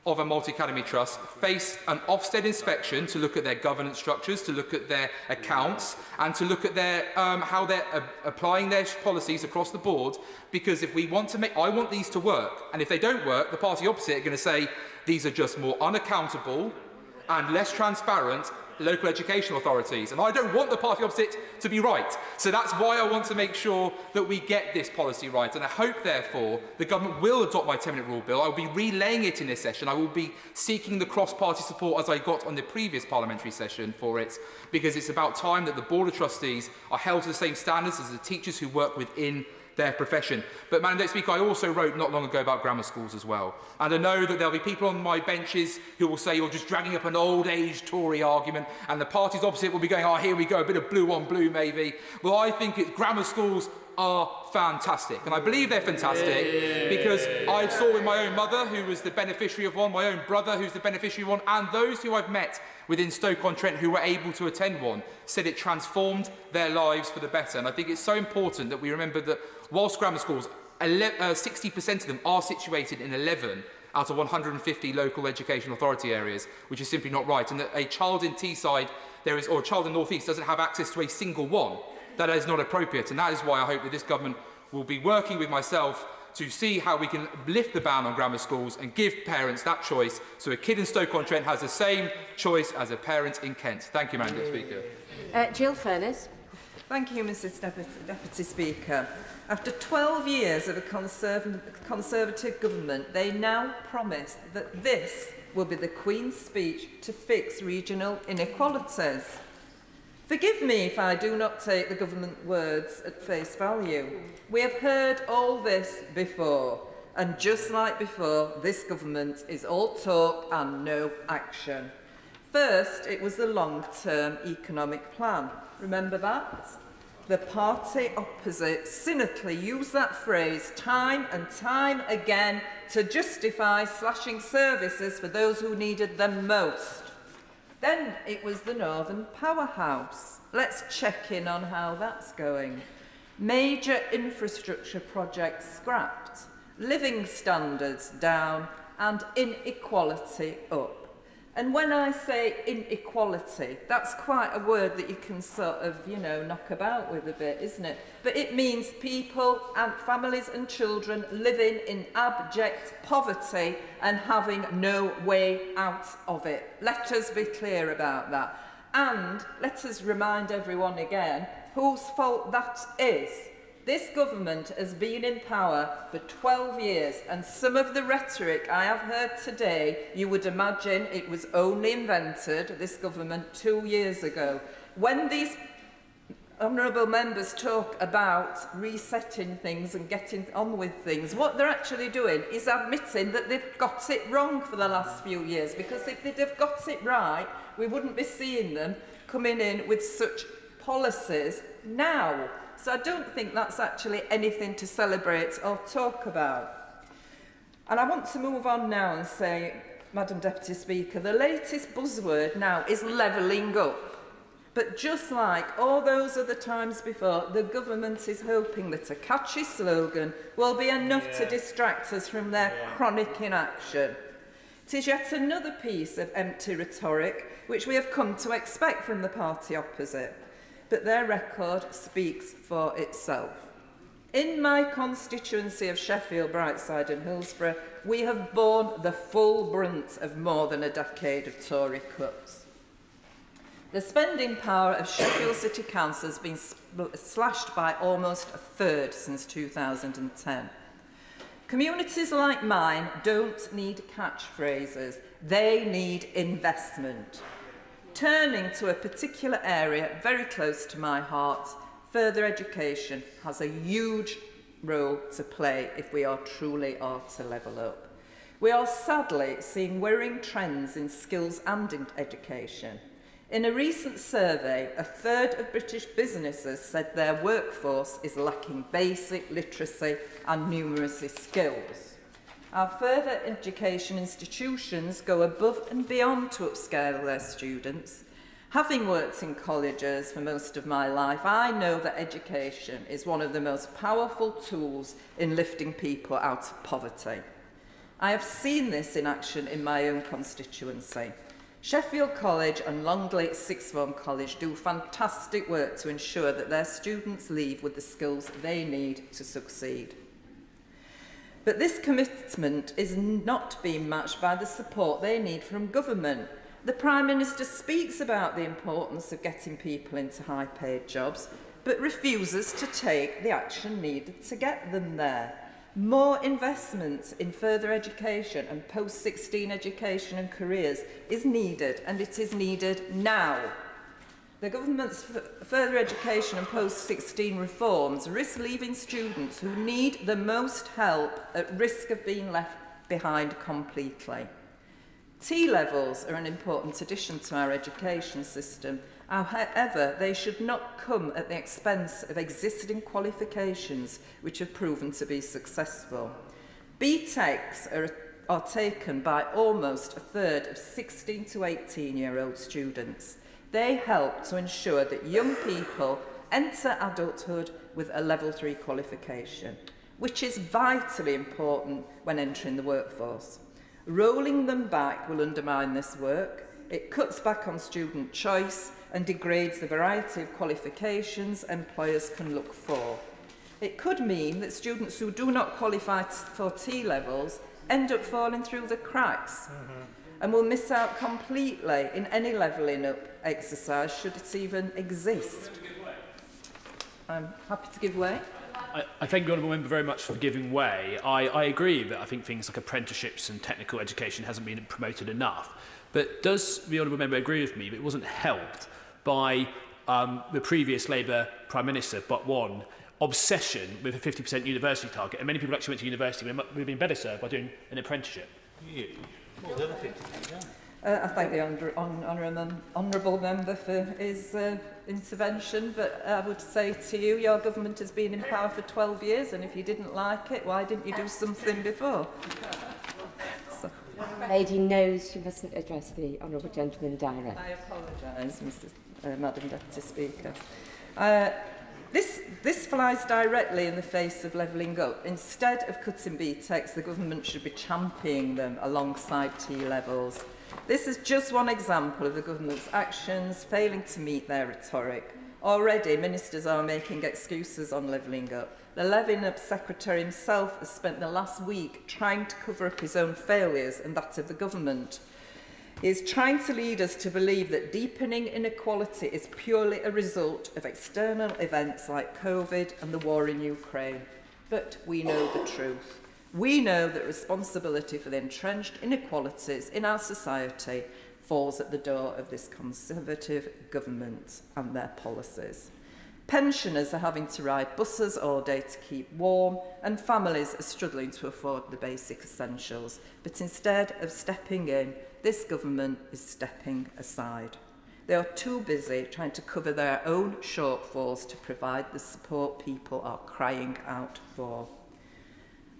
of a multi-academy trust face an Ofsted inspection to look at their governance structures, to look at their accounts, and to look at their how they're applying their policies across the board. Because if we want to I want these to work, and if they don't work, the party opposite are going to say these are just more unaccountable and less transparent local education authorities. And I don't want the party opposite to be right. So that's why I want to make sure that we get this policy right. And I hope, therefore, the government will adopt my 10-minute rule bill. I will be relaying it in this session. I will be seeking the cross-party support as I got on the previous parliamentary session for it, because it's about time that the Board of Trustees are held to the same standards as the teachers who work within their profession. But, Madam Deputy Speaker, I also wrote not long ago about grammar schools as well. And I know that there'll be people on my benches who will say you're just dragging up an old-age Tory argument, and the parties opposite will be going, oh, here we go, a bit of blue on blue maybe. Well, I think grammar schools are fantastic. And I believe they're fantastic because I saw with my own mother, who was the beneficiary of one, my own brother, who's the beneficiary of one, and those who I've met within Stoke-on-Trent who were able to attend one, said it transformed their lives for the better. And I think it's so important that we remember that whilst grammar schools, 60% of them are situated in 11 out of 150 local education authority areas, which is simply not right. And that a child in Teesside or a child in North East doesn't have access to a single one. That is not appropriate. And that is why I hope that this government will be working with myself to see how we can lift the ban on grammar schools and give parents that choice, so a kid in Stoke-on-Trent has the same choice as a parent in Kent. Thank you, Madam Speaker. Jill Furness. Thank you, Mrs Deputy Speaker. After 12 years of a Conservative government, they now promise that this will be the Queen's speech to fix regional inequalities. Forgive me if I do not take the government words at face value. We have heard all this before, and just like before, this government is all talk and no action. First, it was the long-term economic plan. Remember that? The party opposite cynically used that phrase time and time again to justify slashing services for those who needed them most. Then it was the Northern Powerhouse. Let's check in on how that's going. Major infrastructure projects scrapped, living standards down, and inequality up. And when I say inequality, that's quite a word that you can sort of, knock about with a bit, isn't it? But it means people and families and children living in abject poverty and having no way out of it. Let us be clear about that. And let us remind everyone again whose fault that is. This government has been in power for 12 years, and some of the rhetoric I have heard today, you would imagine it was only invented, this government, 2 years ago. When these honourable members talk about resetting things and getting on with things, what they're actually doing is admitting that they've got it wrong for the last few years, because if they'd have got it right, we wouldn't be seeing them coming in with such policies now. So I don't think that's actually anything to celebrate or talk about. And I want to move on now and say, Madam Deputy Speaker, the latest buzzword now is levelling up. But just like all those other times before, the government is hoping that a catchy slogan will be enough to distract us from their chronic inaction. It is yet another piece of empty rhetoric which we have come to expect from the party opposite, but their record speaks for itself. In my constituency of Sheffield, Brightside and Hillsborough, we have borne the full brunt of more than a decade of Tory cuts. The spending power of Sheffield City Council has been slashed by almost a third since 2010. Communities like mine don't need catchphrases, they need investment. Turning to a particular area very close to my heart, further education has a huge role to play if we are truly to level up. We are sadly seeing worrying trends in skills and in education. In a recent survey, a third of British businesses said their workforce is lacking basic literacy and numeracy skills. Our further education institutions go above and beyond to upscale their students. Having worked in colleges for most of my life, I know that education is one of the most powerful tools in lifting people out of poverty. I have seen this in action in my own constituency. Sheffield College and Longley Sixth Form College do fantastic work to ensure that their students leave with the skills they need to succeed. But this commitment is not being matched by the support they need from government. The Prime Minister speaks about the importance of getting people into high-paid jobs, but refuses to take the action needed to get them there. More investment in further education and post-16 education and careers is needed, and it is needed now. The government's further education and post-16 reforms risk leaving students who need the most help at risk of being left behind completely. T-levels are an important addition to our education system. However, they should not come at the expense of existing qualifications which have proven to be successful. BTECs are taken by almost a third of 16 to 18-year-old students. They help to ensure that young people enter adulthood with a level 3 qualification, which is vitally important when entering the workforce. Rolling them back will undermine this work. It cuts back on student choice and degrades the variety of qualifications employers can look for. It could mean that students who do not qualify for T-levels end up falling through the cracks and will miss out completely in any levelling up exercise should it even exist. I'm happy to give way. I thank the Honourable Member very much for giving way. I agree that I think things like apprenticeships and technical education hasn't been promoted enough. But does the Honourable Member agree with me that it wasn't helped by the previous Labour Prime Minister, but one, obsession with a 50% university target? And many people actually went to university would have been better served by doing an apprenticeship. I thank the honourable member for his intervention, but I would say to you, your government has been in power for 12 years, and if you didn't like it, why didn't you do something before? So. The lady knows she mustn't address the honourable gentleman directly. I apologise, Madam Deputy Speaker. This flies directly in the face of levelling up. Instead of cutting BTECs, the government should be championing them alongside T-levels. This is just one example of the government's actions failing to meet their rhetoric. Already, ministers are making excuses on levelling up. The Levelling Up Secretary himself has spent the last week trying to cover up his own failures and that of the government. He is trying to lead us to believe that deepening inequality is purely a result of external events like COVID and the war in Ukraine. But we know the truth. We know that responsibility for the entrenched inequalities in our society falls at the door of this Conservative government and their policies. Pensioners are having to ride buses all day to keep warm, and families are struggling to afford the basic essentials. But instead of stepping in, this government is stepping aside. They are too busy trying to cover their own shortfalls to provide the support people are crying out for.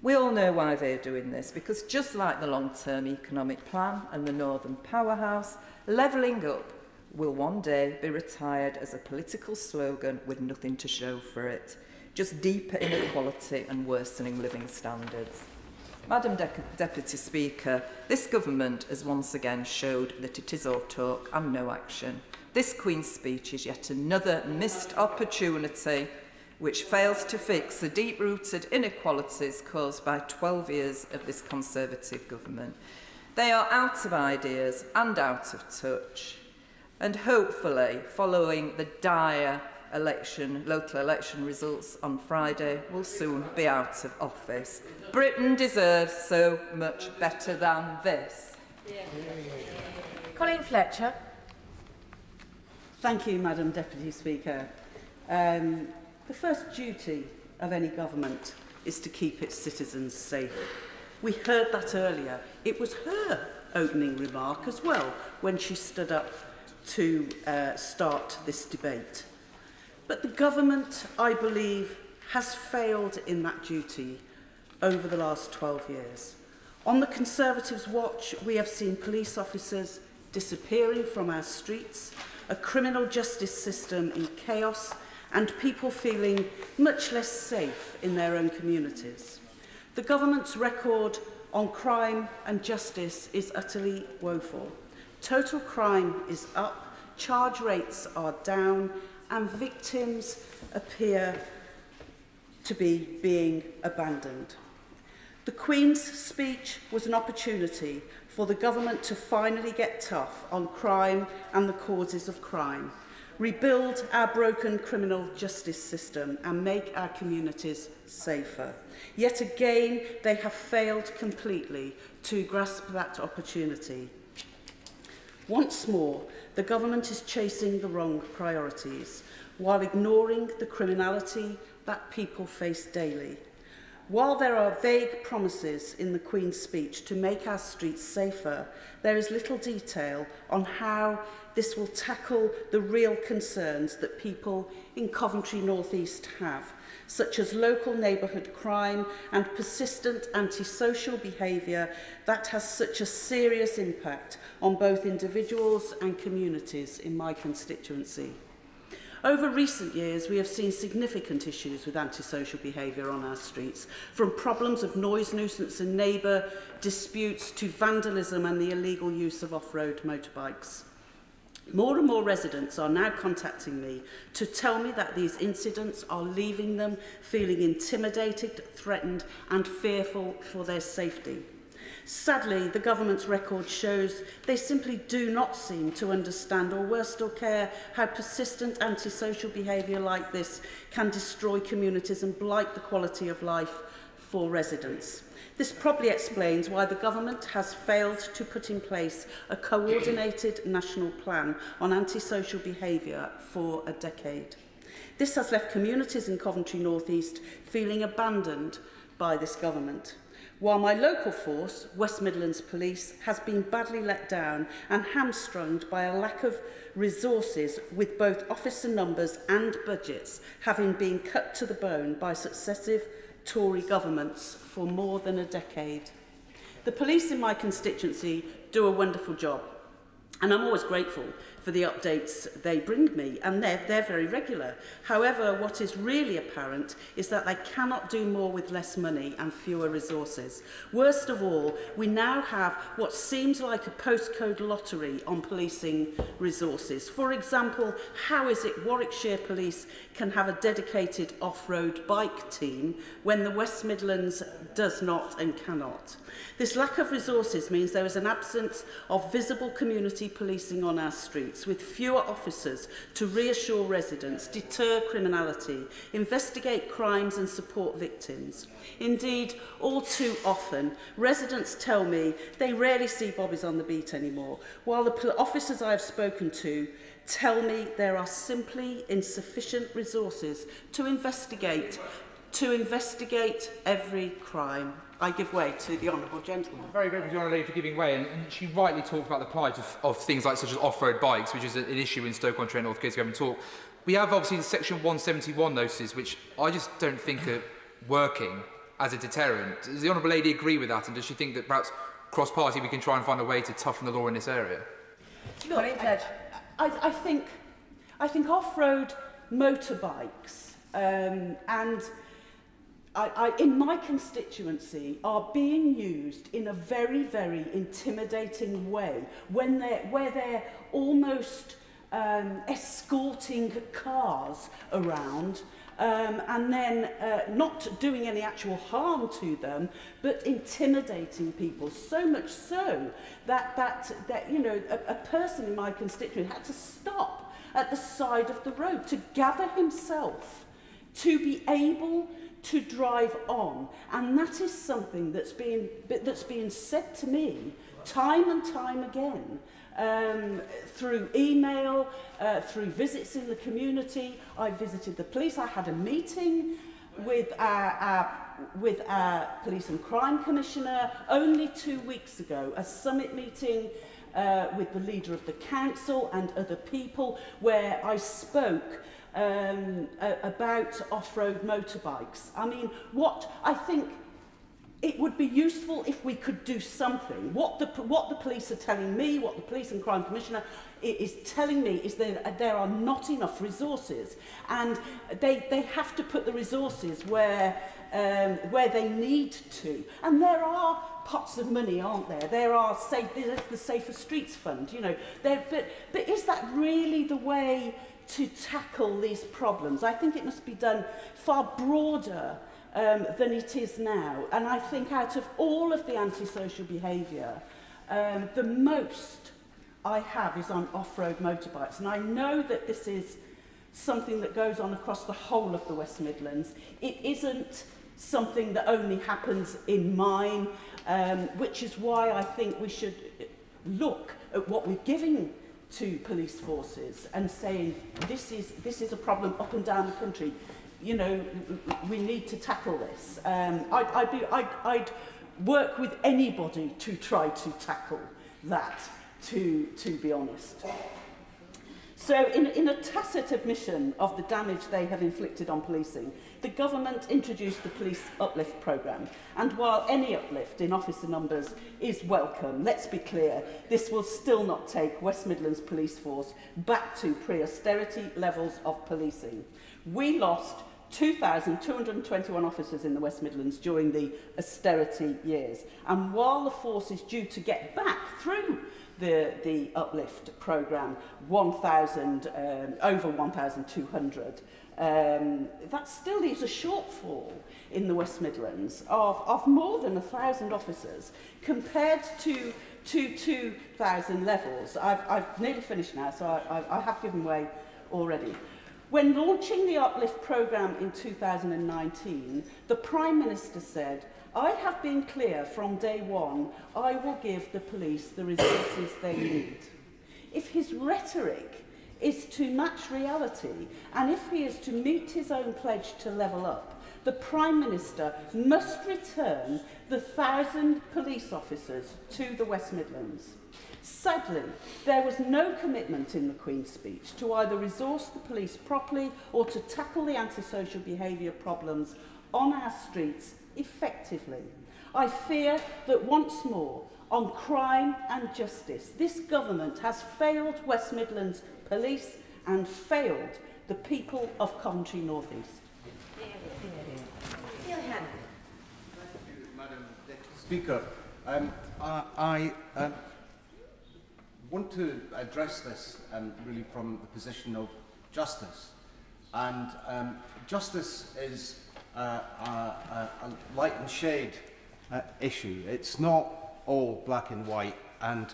We all know why they're doing this, because just like the long-term economic plan and the Northern Powerhouse, levelling up will one day be retired as a political slogan with nothing to show for it. Just deeper inequality and worsening living standards. Madam Deputy Speaker, this government has once again showed that it is all talk and no action. This Queen's speech is yet another missed opportunity which fails to fix the deep-rooted inequalities caused by 12 years of this Conservative government. They are out of ideas and out of touch, and hopefully, following the dire local election results on Friday, will soon be out of office. Britain deserves so much better than this. Colleen Fletcher. Thank you, Madam Deputy Speaker. The first duty of any government is to keep its citizens safe. We heard that earlier. It was her opening remark as well when she stood up to start this debate. But the government, I believe, has failed in that duty over the last 12 years. On the Conservatives' watch, we have seen police officers disappearing from our streets, a criminal justice system in chaos, and people feeling much less safe in their own communities. The government's record on crime and justice is utterly woeful. Total crime is up, charge rates are down, and victims appear to be being abandoned. The Queen's speech was an opportunity for the government to finally get tough on crime and the causes of crime, rebuild our broken criminal justice system and make our communities safer. Yet again, they have failed completely to grasp that opportunity. Once more, the government is chasing the wrong priorities while ignoring the criminality that people face daily. While there are vague promises in the Queen's speech to make our streets safer, there is little detail on how this will tackle the real concerns that people in Coventry North East have, such as local neighbourhood crime and persistent antisocial behaviour that has such a serious impact on both individuals and communities in my constituency. Over recent years, we have seen significant issues with antisocial behaviour on our streets, from problems of noise nuisance and neighbour disputes to vandalism and the illegal use of off-road motorbikes. More and more residents are now contacting me to tell me that these incidents are leaving them feeling intimidated, threatened and fearful for their safety. Sadly, the government's record shows they simply do not seem to understand, or worse still care, how persistent antisocial behaviour like this can destroy communities and blight the quality of life for residents. This probably explains why the government has failed to put in place a coordinated national plan on antisocial behaviour for a decade. This has left communities in Coventry North East feeling abandoned by this government, while my local force, West Midlands Police, has been badly let down and hamstrung by a lack of resources, with both officer numbers and budgets having been cut to the bone by successive Tory governments for more than a decade. The police in my constituency do a wonderful job, and I'm always grateful for the updates they bring me, and they're very regular. However, what is really apparent is that they cannot do more with less money and fewer resources. Worst of all, we now have what seems like a postcode lottery on policing resources. For example, how is it Warwickshire Police can have a dedicated off-road bike team when the West Midlands does not and cannot? This lack of resources means there is an absence of visible community policing on our streets, with fewer officers to reassure residents, deter criminality, investigate crimes and support victims. Indeed, all too often, residents tell me they rarely see bobbies on the beat anymore, while the officers I have spoken to tell me there are simply insufficient resources to investigate to investigate every crime. I give way to the honourable gentleman. Very grateful to the honourable lady for giving way, and she rightly talked about the plight of things like such as off-road bikes, which is an issue in Stoke-on-Trent, North Case Government talk. We have obviously the Section 171 notices, which I just don't think are working as a deterrent. Does the honourable lady agree with that, and does she think that perhaps cross-party we can try and find a way to toughen the law in this area? Look, I think off-road motorbikes and in my constituency are being used in a very, very intimidating way where they're almost escorting cars around and then not doing any actual harm to them, but intimidating people, so much so that you know, a person in my constituency had to stop at the side of the road to gather himself to be able to drive on. And that is something that's being said to me time and time again, through email, through visits in the community. I visited the police. I had a meeting with our Police and Crime Commissioner only 2 weeks ago, a summit meeting with the leader of the council and other people, where I spoke about off-road motorbikes. I mean, what I think it would be useful if we could do something. What the police are telling me, what the Police and Crime Commissioner is telling me, is that there are not enough resources, and they have to put the resources where they need to. And there are pots of money, aren't there? There's the Safer Streets Fund, you know. But is that really the way to tackle these problems? I think it must be done far broader than it is now. And I think out of all of the antisocial behaviour, the most I have is on off-road motorbikes. And I know that this is something that goes on across the whole of the West Midlands. It isn't something that only happens in mine, which is why I think we should look at what we're giving to police forces and saying this is a problem up and down the country. You know, we need to tackle this. I'd work with anybody to try to tackle that, to be honest. So in a tacit admission of the damage they have inflicted on policing, the government introduced the police uplift programme. And while any uplift in officer numbers is welcome, let's be clear, this will still not take West Midlands Police Force back to pre-austerity levels of policing. We lost 2,221 officers in the West Midlands during the austerity years. And while the force is due to get back through the uplift programme, over 1,200, that still leaves a shortfall in the West Midlands of more than 1,000 officers compared to 2,000 levels. I've nearly finished now, so I have given way already. When launching the uplift programme in 2019, the Prime Minister said, "I have been clear from day one, I will give the police the resources they need." If his rhetoric is to match reality, and if he is to meet his own pledge to level up, the Prime Minister must return the 1,000 police officers to the West Midlands. Sadly, there was no commitment in the Queen's speech to either resource the police properly or to tackle the antisocial behaviour problems on our streets effectively. I fear that once more, on crime and justice, this government has failed West Midlands Police and failed the people of Coventry North East. Madam Deputy Speaker, I want to address this really from the position of justice. And justice is a light and shade issue. It's not all black and white. And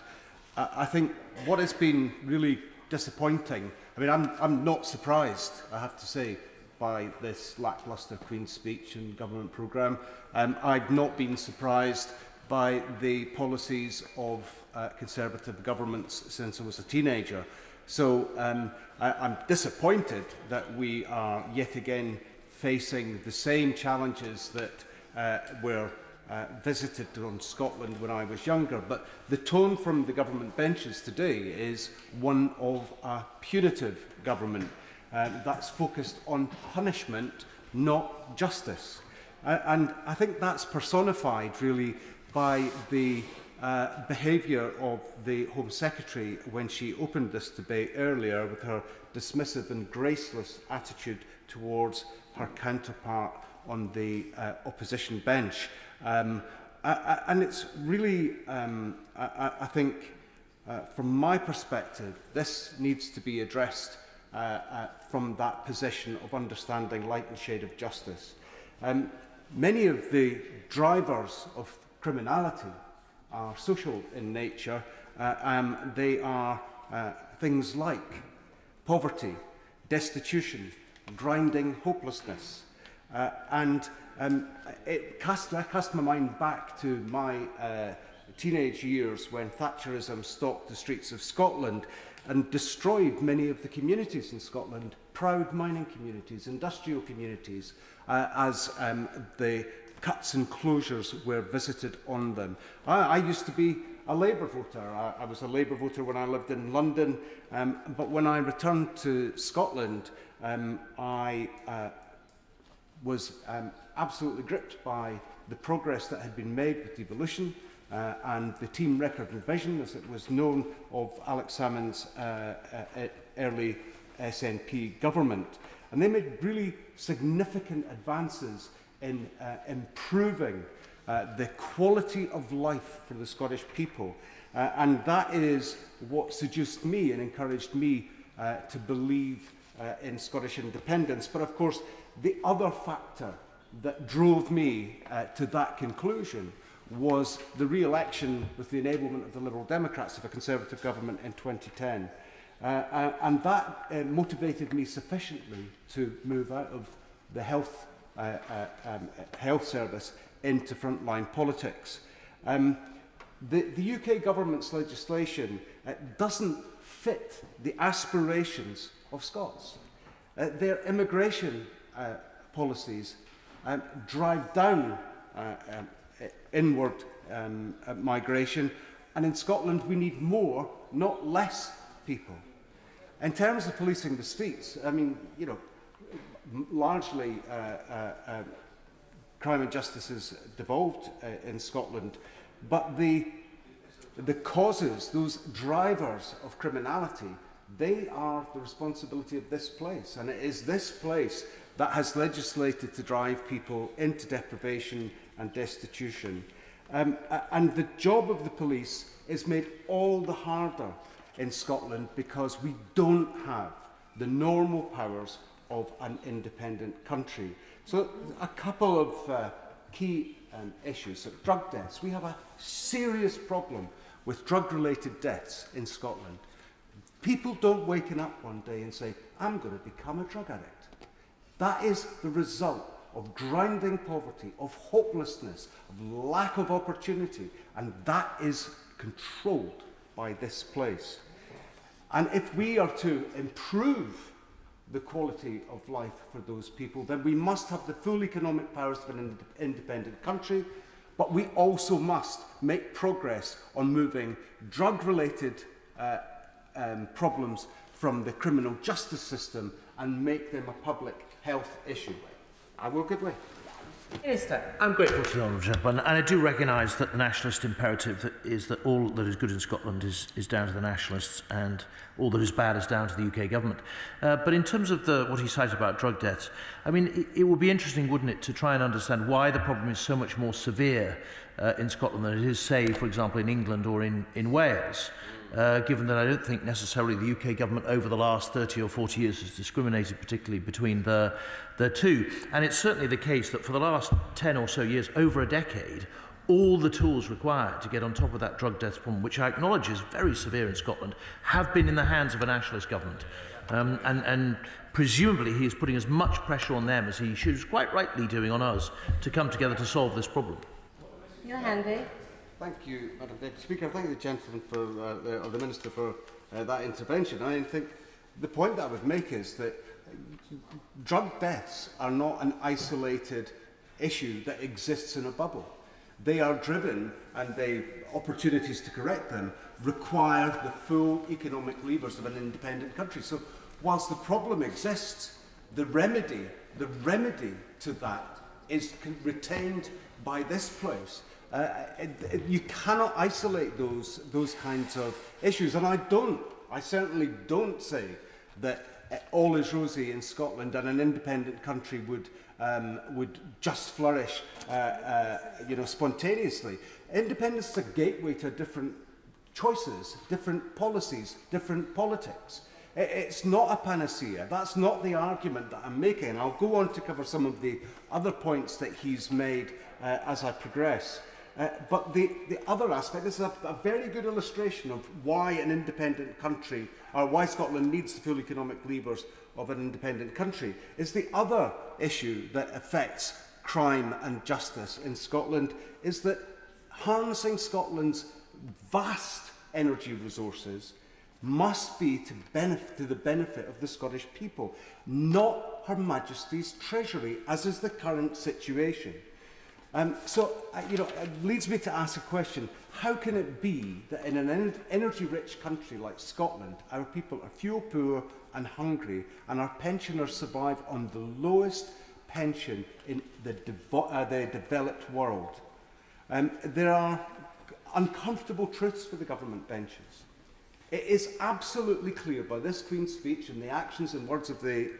I think what has been really disappointing, I mean, I'm not surprised, I have to say, by this lacklustre Queen's speech and government programme. I've not been surprised by the policies of Conservative governments since I was a teenager. So I'm disappointed that we are yet again facing the same challenges that were visited on Scotland when I was younger. But the tone from the government benches today is one of a punitive government that's focused on punishment, not justice. And I think that's personified really by the behaviour of the Home Secretary when she opened this debate earlier, with her dismissive and graceless attitude towards her counterpart on the opposition bench. And it's really, I think, from my perspective, this needs to be addressed from that position of understanding light and shade of justice. Many of the drivers of criminality are social in nature. They are things like poverty, destitution, grinding hopelessness. It cast my mind back to my teenage years when Thatcherism stalked the streets of Scotland and destroyed many of the communities in Scotland, proud mining communities, industrial communities, as the cuts and closures were visited on them. I used to be a Labour voter. I was a Labour voter when I lived in London, but when I returned to Scotland, I was absolutely gripped by the progress that had been made with devolution and the Team Record and Vision, as it was known, of Alex Salmond's early SNP government. And they made really significant advances in improving the quality of life for the Scottish people. And that is what seduced me and encouraged me to believe in Scottish independence. But of course, the other factor that drove me to that conclusion was the re-election with the enablement of the Liberal Democrats of a Conservative government in 2010. And that motivated me sufficiently to move out of the health service into frontline politics. The UK government's legislation doesn't fit the aspirations of Scots. Their immigration policies drive down inward migration, and in Scotland we need more, not less people. In terms of policing the streets, I mean, you know, largely crime and justice is devolved in Scotland, but the causes, those drivers of criminality, they are the responsibility of this place, and it is this place that has legislated to drive people into deprivation and destitution. And the job of the police is made all the harder in Scotland because we don't have the normal powers of an independent country. So a couple of key issues. So drug deaths. We have a serious problem with drug-related deaths in Scotland. People don't wake up one day and say, I'm going to become a drug addict. That is the result of grinding poverty, of hopelessness, of lack of opportunity, and that is controlled by this place. And if we are to improve the quality of life for those people, then we must have the full economic powers of an independent country, but we also must make progress on moving drug-related problems from the criminal justice system and make them a public health issue. I will give way. Minister. I'm grateful to the honourable gentleman, and I do recognise that the nationalist imperative is that all that is good in Scotland is down to the nationalists, and all that is bad is down to the UK government. But in terms of what he cited about drug deaths, I mean, it would be interesting, wouldn't it, to try and understand why the problem is so much more severe in Scotland than it is, say, for example, in England or in Wales. Given that I don't think necessarily the UK government over the last 30 or 40 years has discriminated particularly between the two. And it's certainly the case that for the last 10 or so years, over a decade, all the tools required to get on top of that drug death problem, which I acknowledge is very severe in Scotland, have been in the hands of a nationalist government. And presumably he is putting as much pressure on them as he should, quite rightly doing on us, to come together to solve this problem. You're handy. Thank you, Madam Deputy Speaker. I thank the gentleman or the Minister for that intervention. I think the point that I would make is that drug deaths are not an isolated issue that exists in a bubble. They are driven, and the opportunities to correct them require the full economic levers of an independent country. So whilst the problem exists, the remedy to that is retained by this place. You cannot isolate those kinds of issues, and I certainly don't say that all is rosy in Scotland and an independent country would just flourish, spontaneously. Independence is a gateway to different choices, different policies, different politics. It's not a panacea. That's not the argument that I'm making. I'll go on to cover some of the other points that he's made as I progress. But the other aspect, this is a very good illustration of why an independent country, or why Scotland needs the full economic levers of an independent country, is the other issue that affects crime and justice in Scotland, is that harnessing Scotland's vast energy resources must be to the benefit of the Scottish people, not Her Majesty's Treasury, as is the current situation. It leads me to ask a question. How can it be that in an energy-rich country like Scotland, our people are fuel poor and hungry, and our pensioners survive on the lowest pension in the developed world? There are uncomfortable truths for the government benches. It is absolutely clear by this Queen's speech and the actions and words of the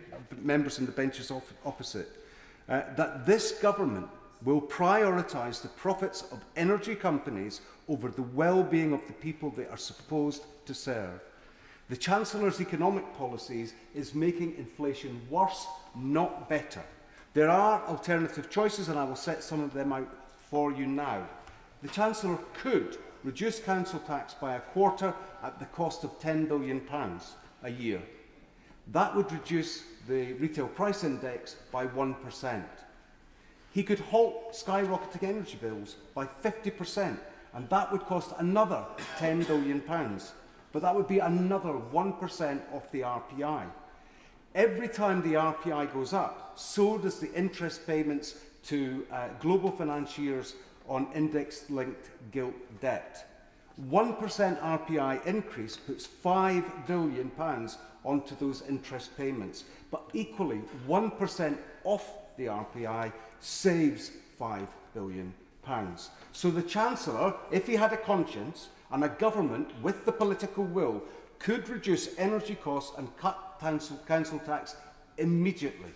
members in the benches opposite that this government will prioritise the profits of energy companies over the well-being of the people they are supposed to serve. The Chancellor's economic policies is making inflation worse, not better. There are alternative choices, and I will set some of them out for you now. The Chancellor could reduce council tax by a quarter at the cost of £10 billion a year. That would reduce the retail price index by 1%. He could halt skyrocketing energy bills by 50%, and that would cost another £10 billion. But that would be another 1% off the RPI. Every time the RPI goes up, so does the interest payments to global financiers on index-linked gilt debt. 1% RPI increase puts £5 billion onto those interest payments, but equally 1% off the RPI saves £5 billion. So the Chancellor, if he had a conscience and a government with the political will, could reduce energy costs and cut council tax immediately.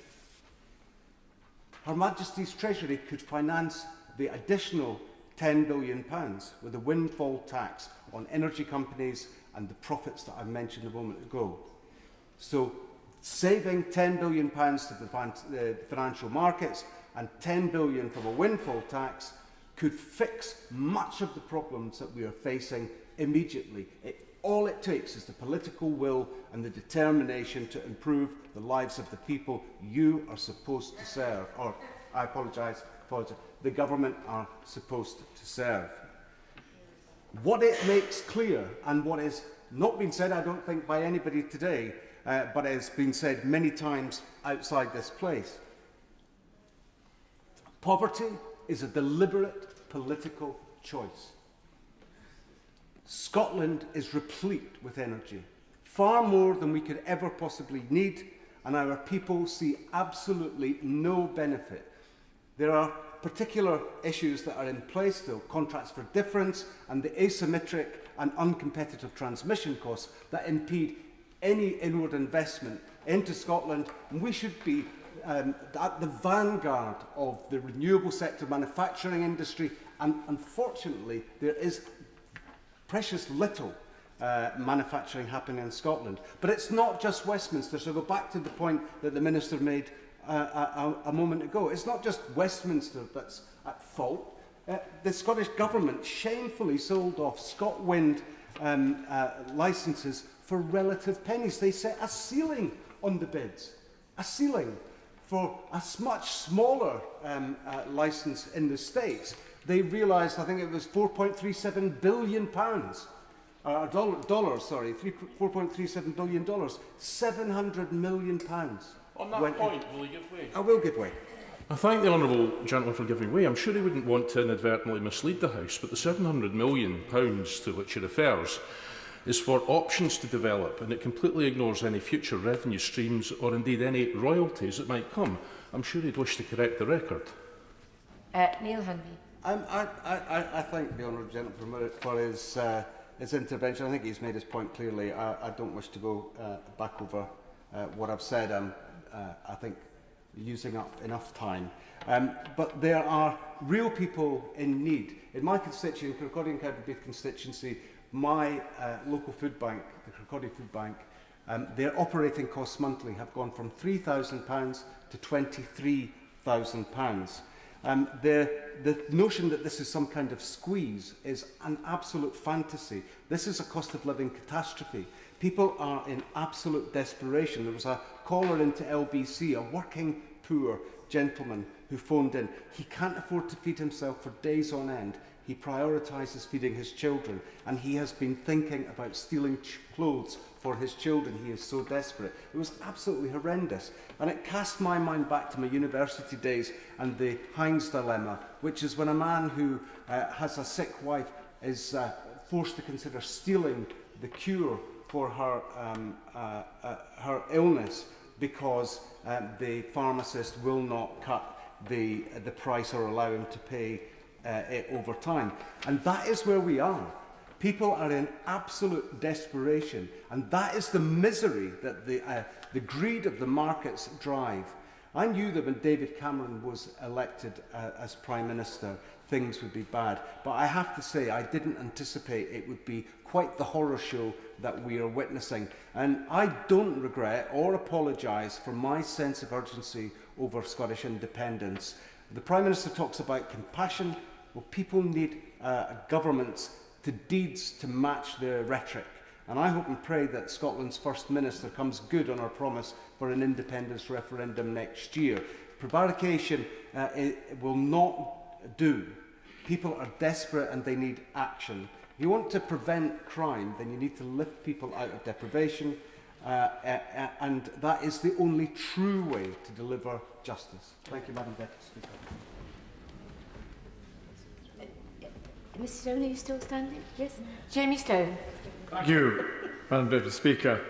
Her Majesty's Treasury could finance the additional £10 billion with a windfall tax on energy companies and the profits that I mentioned a moment ago. So saving £10 billion to the financial markets and £10 billion from a windfall tax could fix much of the problems that we are facing immediately. All it takes is the political will and the determination to improve the lives of the people you are supposed to serve. Or, I apologise, the government are supposed to serve. What it makes clear, and what has not been said, I don't think, by anybody today, but has been said many times outside this place, poverty is a deliberate political choice. Scotland is replete with energy, far more than we could ever possibly need, and our people see absolutely no benefit. There are particular issues that are in place still, contracts for difference and the asymmetric and uncompetitive transmission costs that impede any inward investment into Scotland, and we should be at the vanguard of the renewable sector manufacturing industry, and unfortunately there is precious little manufacturing happening in Scotland. But it's not just Westminster, so go back to the point that the Minister made a moment ago. It's not just Westminster that's at fault. The Scottish Government shamefully sold off ScotWind licences for relative pennies. They set a ceiling on the bids, a ceiling for a much smaller licence in the States. They realised, I think it was £4.37 billion, $4.37 billion, £700 million On that point, will he give way? I will give way. I thank the honourable gentleman for giving way. I'm sure he wouldn't want to inadvertently mislead the House, but the £700 million to which he refers is for options to develop, and it completely ignores any future revenue streams or indeed any royalties that might come. I'm sure he'd wish to correct the record. Neil Hanby. I thank the honourable gentleman for his intervention. I think he's made his point clearly. I don't wish to go back over what I've said. I think using up enough time. But there are real people in need. In my constituency, Kirkcaldy County constituency, my local food bank, the Kirkcaldy Food Bank, their operating costs monthly have gone from £3,000 to £23,000. The notion that this is some kind of squeeze is an absolute fantasy. This is a cost of living catastrophe. People are in absolute desperation. There was a caller into LBC, a working poor gentleman who phoned in. He can't afford to feed himself for days on end. He prioritises feeding his children, and he has been thinking about stealing clothes for his children. He is so desperate. It was absolutely horrendous. And it cast my mind back to my university days and the Heinz dilemma, which is when a man who has a sick wife is forced to consider stealing the cure for her, her illness because the pharmacist will not cut the price or allow him to pay it over time. And that is where we are. People are in absolute desperation, and that is the misery that the greed of the markets drive. I knew that when David Cameron was elected as Prime Minister, things would be bad. But I have to say, I didn't anticipate it would be quite the horror show that we are witnessing. And I don't regret or apologise for my sense of urgency over Scottish independence. The Prime Minister talks about compassion. Well, people need governments to deeds to match their rhetoric. And I hope and pray that Scotland's First Minister comes good on our promise for an independence referendum next year. Prevarication will not do. People are desperate and they need action. If you want to prevent crime, then you need to lift people out of deprivation, and that is the only true way to deliver justice. Thank you, Madam Deputy Speaker. Mr. Stone, are you still standing? Yes. Jamie Stone. Thank you, Madam Deputy Speaker.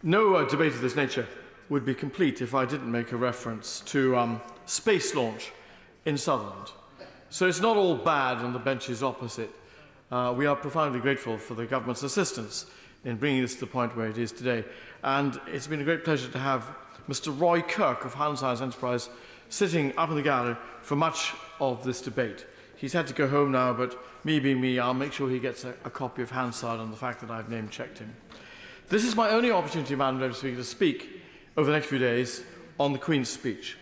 No debate of this nature would be complete if I didn't make a reference to space launch in Sutherland. So it's not all bad on the benches opposite. We are profoundly grateful for the government's assistance in bringing this to the point where it is today. And it's been a great pleasure to have Mr. Roy Kirk of Hand Science Enterprise sitting up in the gallery for much of this debate. He's had to go home now, but me being me, I'll make sure he gets a copy of Hansard on the fact that I've name-checked him. This is my only opportunity, Madam Deputy Speaker, to speak over the next few days on the Queen's speech.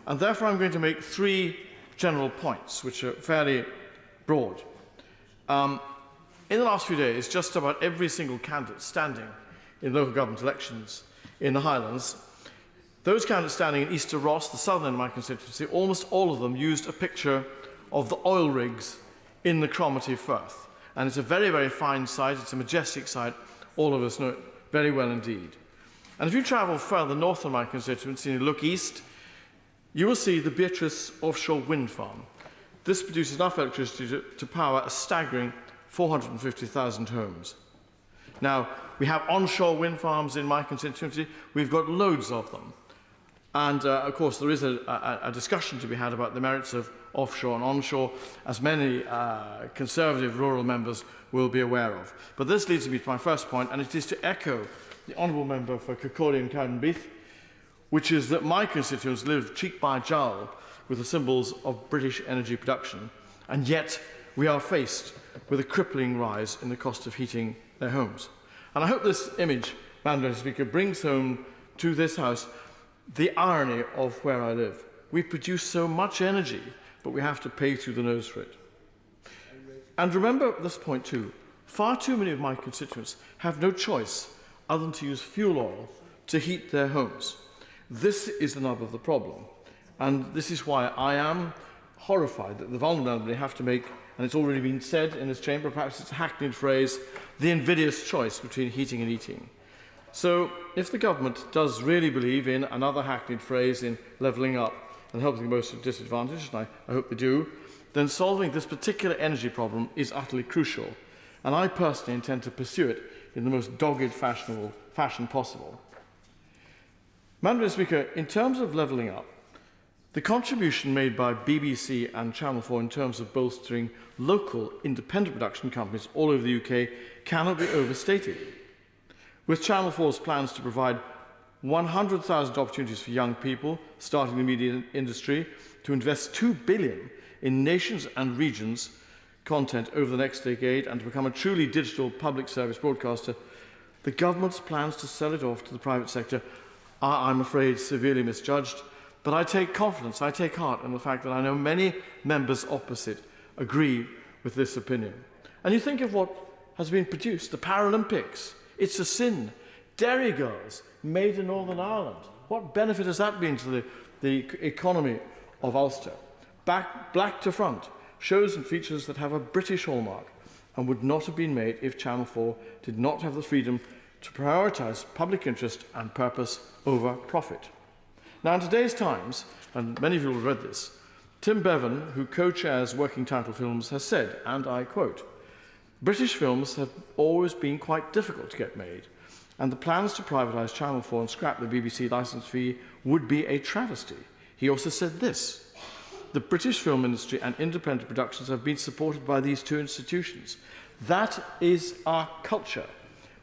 And therefore I'm going to make three general points, which are fairly broad. In the last few days, just about every single candidate standing in local government elections in the Highlands, those candidates standing in Easter Ross, the southern end of my constituency, almost all of them used a picture of the oil rigs in the Cromarty Firth. And it's a very, very fine site. It's a majestic site. All of us know it very well indeed. And if you travel further north in my constituency and look east, you will see the Beatrice offshore wind farm. This produces enough electricity to power a staggering 450,000 homes. Now, we have onshore wind farms in my constituency. We've got loads of them. And, of course, there is a discussion to be had about the merits of offshore and onshore, as many Conservative rural members will be aware of. But this leads me to my first point, and it is to echo the Honourable Member for Kirkcaldy and Cowdenbeath, which is that my constituents live cheek by jowl with the symbols of British energy production, and yet we are faced with a crippling rise in the cost of heating their homes. And I hope this image, Madam Deputy Speaker, brings home to this House the irony of where I live. We produce so much energy, but we have to pay through the nose for it. And remember this point too, far too many of my constituents have no choice other than to use fuel oil to heat their homes. This is the nub of the problem, and this is why I am horrified that the vulnerable have to make, and it's already been said in this chamber, perhaps it's a hackneyed phrase, the invidious choice between heating and eating. So, if the government does really believe in another hackneyed phrase in levelling up and helping the most disadvantaged, and I hope they do, then solving this particular energy problem is utterly crucial. And I personally intend to pursue it in the most dogged fashion possible. Madam Speaker, in terms of levelling up, the contribution made by BBC and Channel 4 in terms of bolstering local independent production companies all over the UK cannot be overstated. With Channel 4's plans to provide 100,000 opportunities for young people starting the media industry, to invest £2 billion in nations and regions content over the next decade, and to become a truly digital public service broadcaster, the government's plans to sell it off to the private sector are, I'm afraid, severely misjudged. But I take confidence, I take heart in the fact that I know many members opposite agree with this opinion. And you think of what has been produced, the Paralympics. It's a sin. Dairy Girls, made in Northern Ireland. What benefit has that been to the economy of Ulster? Black to front, shows and features that have a British hallmark and would not have been made if Channel 4 did not have the freedom to prioritise public interest and purpose over profit. Now, in today's Times, and many of you will have read this, Tim Bevan, who co-chairs Working Title Films, has said, and I quote, "British films have always been quite difficult to get made, and the plans to privatise Channel 4 and scrap the BBC licence fee would be a travesty." He also said this, "The British film industry and independent productions have been supported by these two institutions. That is our culture.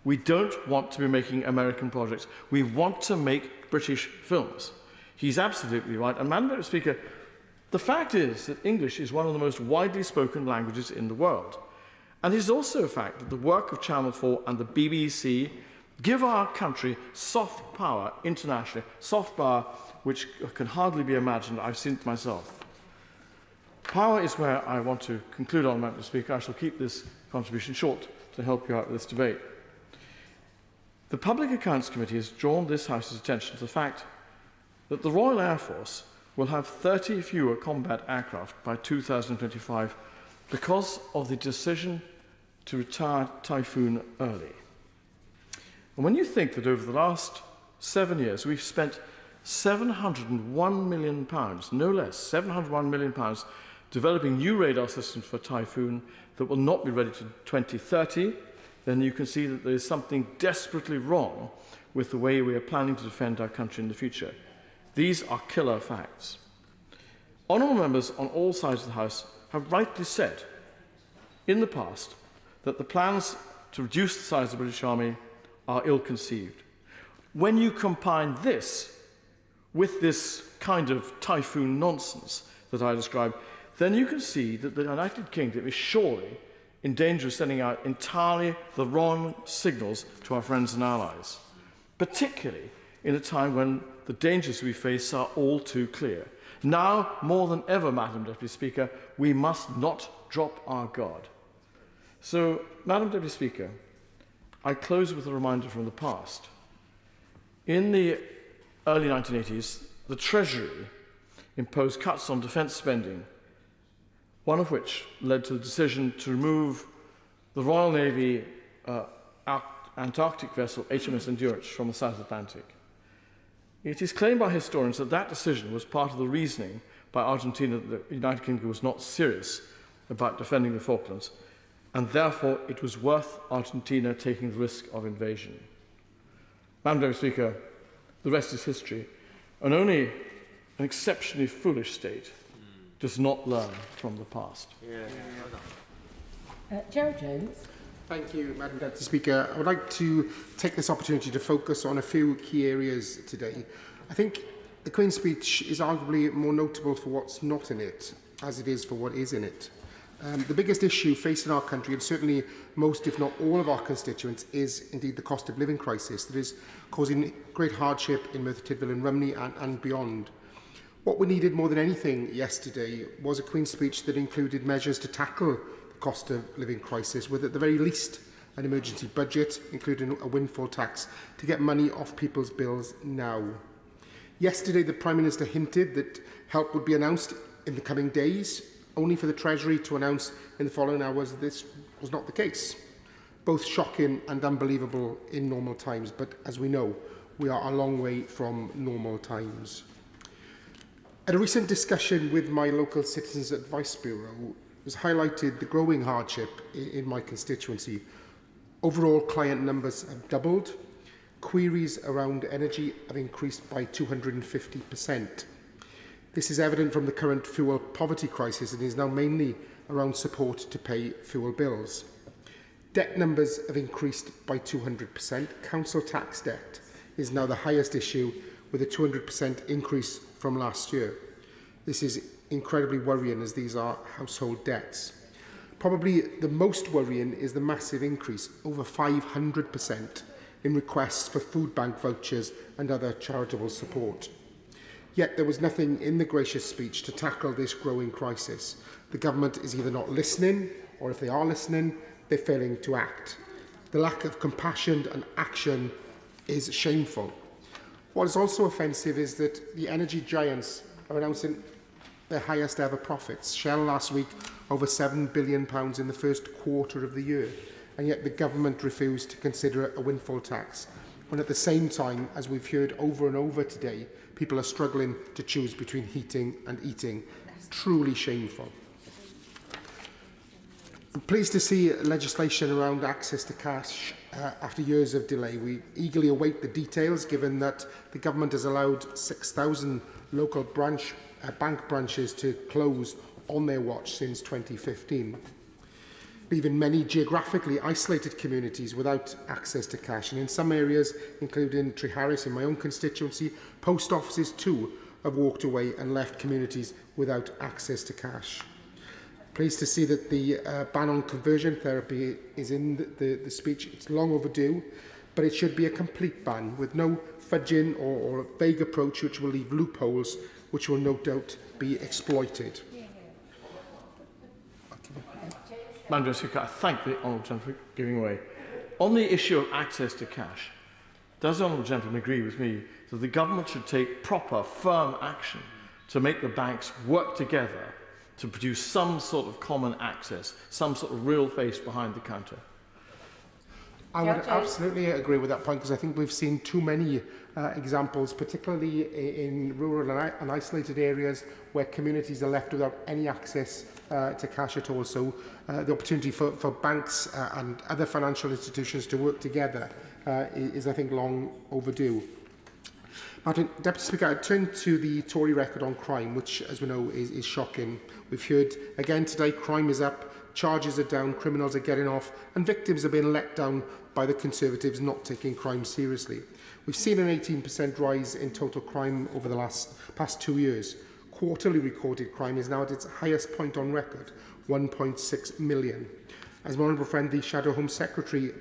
We don't want to be making American projects. We want to make British films." He's absolutely right. And, Madam Speaker, the fact is that English is one of the most widely spoken languages in the world. And it is also a fact that the work of Channel 4 and the BBC give our country soft power internationally, soft power which can hardly be imagined. I've seen it myself. Power is where I want to conclude on, Madam Speaker. I shall keep this contribution short to help you out with this debate. The Public Accounts Committee has drawn this House's attention to the fact that the Royal Air Force will have 30 fewer combat aircraft by 2025 because of the decision to retire Typhoon early. And when you think that over the last 7 years we've spent £701 million, no less, £701 million, developing new radar systems for Typhoon that will not be ready to 2030, then you can see that there is something desperately wrong with the way we are planning to defend our country in the future. These are killer facts. Honourable members on all sides of the House have rightly said in the past that the plans to reduce the size of the British Army are ill-conceived. When you combine this with this kind of Typhoon nonsense that I described, then you can see that the United Kingdom is surely in danger of sending out entirely the wrong signals to our friends and allies, particularly in a time when the dangers we face are all too clear. Now, more than ever, Madam Deputy Speaker, we must not drop our guard. So, Madam Deputy Speaker, I close with a reminder from the past. In the early 1980s, the Treasury imposed cuts on defence spending, one of which led to the decision to remove the Royal Navy Antarctic vessel HMS Endurance from the South Atlantic. It is claimed by historians that that decision was part of the reasoning by Argentina that the United Kingdom was not serious about defending the Falklands, and therefore it was worth Argentina taking the risk of invasion. Madam Deputy Speaker, the rest is history, and only an exceptionally foolish state does not learn from the past. Gerald Jones. Thank you, Madam Deputy Speaker. I would like to take this opportunity to focus on a few key areas today. I think the Queen's speech is arguably more notable for what's not in it, as it is for what is in it. The biggest issue facing our country, and certainly most, if not all, of our constituents, is indeed the cost of living crisis that is causing great hardship in Merthyr Tydfil and Rumney and beyond. What we needed more than anything yesterday was a Queen's speech that included measures to tackle the cost of living crisis, with at the very least an emergency budget, including a windfall tax, to get money off people's bills now. Yesterday, the Prime Minister hinted that help would be announced in the coming days, only for the Treasury to announce in the following hours that this was not the case. both shocking and unbelievable in normal times, but as we know, we are a long way from normal times. At a recent discussion with my local Citizens Advice Bureau, it was highlighted the growing hardship in my constituency. Overall, client numbers have doubled. Queries around energy have increased by 250%. This is evident from the current fuel poverty crisis and is now mainly around support to pay fuel bills. Debt numbers have increased by 200%. Council tax debt is now the highest issue, with a 200% increase from last year. This is incredibly worrying, as these are household debts. Probably the most worrying is the massive increase, over 500%, in requests for food bank vouchers and other charitable support. Yet there was nothing in the gracious speech to tackle this growing crisis. The government is either not listening, or if they are listening, they're failing to act. The lack of compassion and action is shameful. What is also offensive is that the energy giants are announcing their highest ever profits. Shell last week over £7 billion in the first quarter of the year, and yet the government refused to consider it a windfall tax, when at the same time, as we've heard over and over today, people are struggling to choose between heating and eating. Truly shameful. I'm pleased to see legislation around access to cash after years of delay. We eagerly await the details, given that the government has allowed 6,000 local bank branches to close on their watch since 2015, leaving many geographically isolated communities without access to cash. And in some areas, including Treharris in my own constituency, post offices too have walked away and left communities without access to cash. Pleased to see that the ban on conversion therapy is in the speech. It's long overdue, but it should be a complete ban with no fudging or a vague approach which will leave loopholes which will no doubt be exploited. Madam Speaker, I thank the Honourable Gentleman for giving way. On the issue of access to cash, does the Honourable Gentleman agree with me that the government should take proper, firm action to make the banks work together to produce some sort of common access, some sort of real face behind the counter? I would absolutely agree with that point, because I think we've seen too many examples, particularly in rural and isolated areas where communities are left without any access to cash at all. So the opportunity for banks and other financial institutions to work together is, I think, long overdue. Madam Deputy Speaker, I turn to the Tory record on crime, which, as we know, is shocking. We've heard again today, crime is up, charges are down, criminals are getting off, and victims are being let down by the Conservatives not taking crime seriously. We've seen an 18% rise in total crime over the past 2 years. Quarterly recorded crime is now at its highest point on record, 1.6 million. As my honourable friend, the Shadow Home Secretary,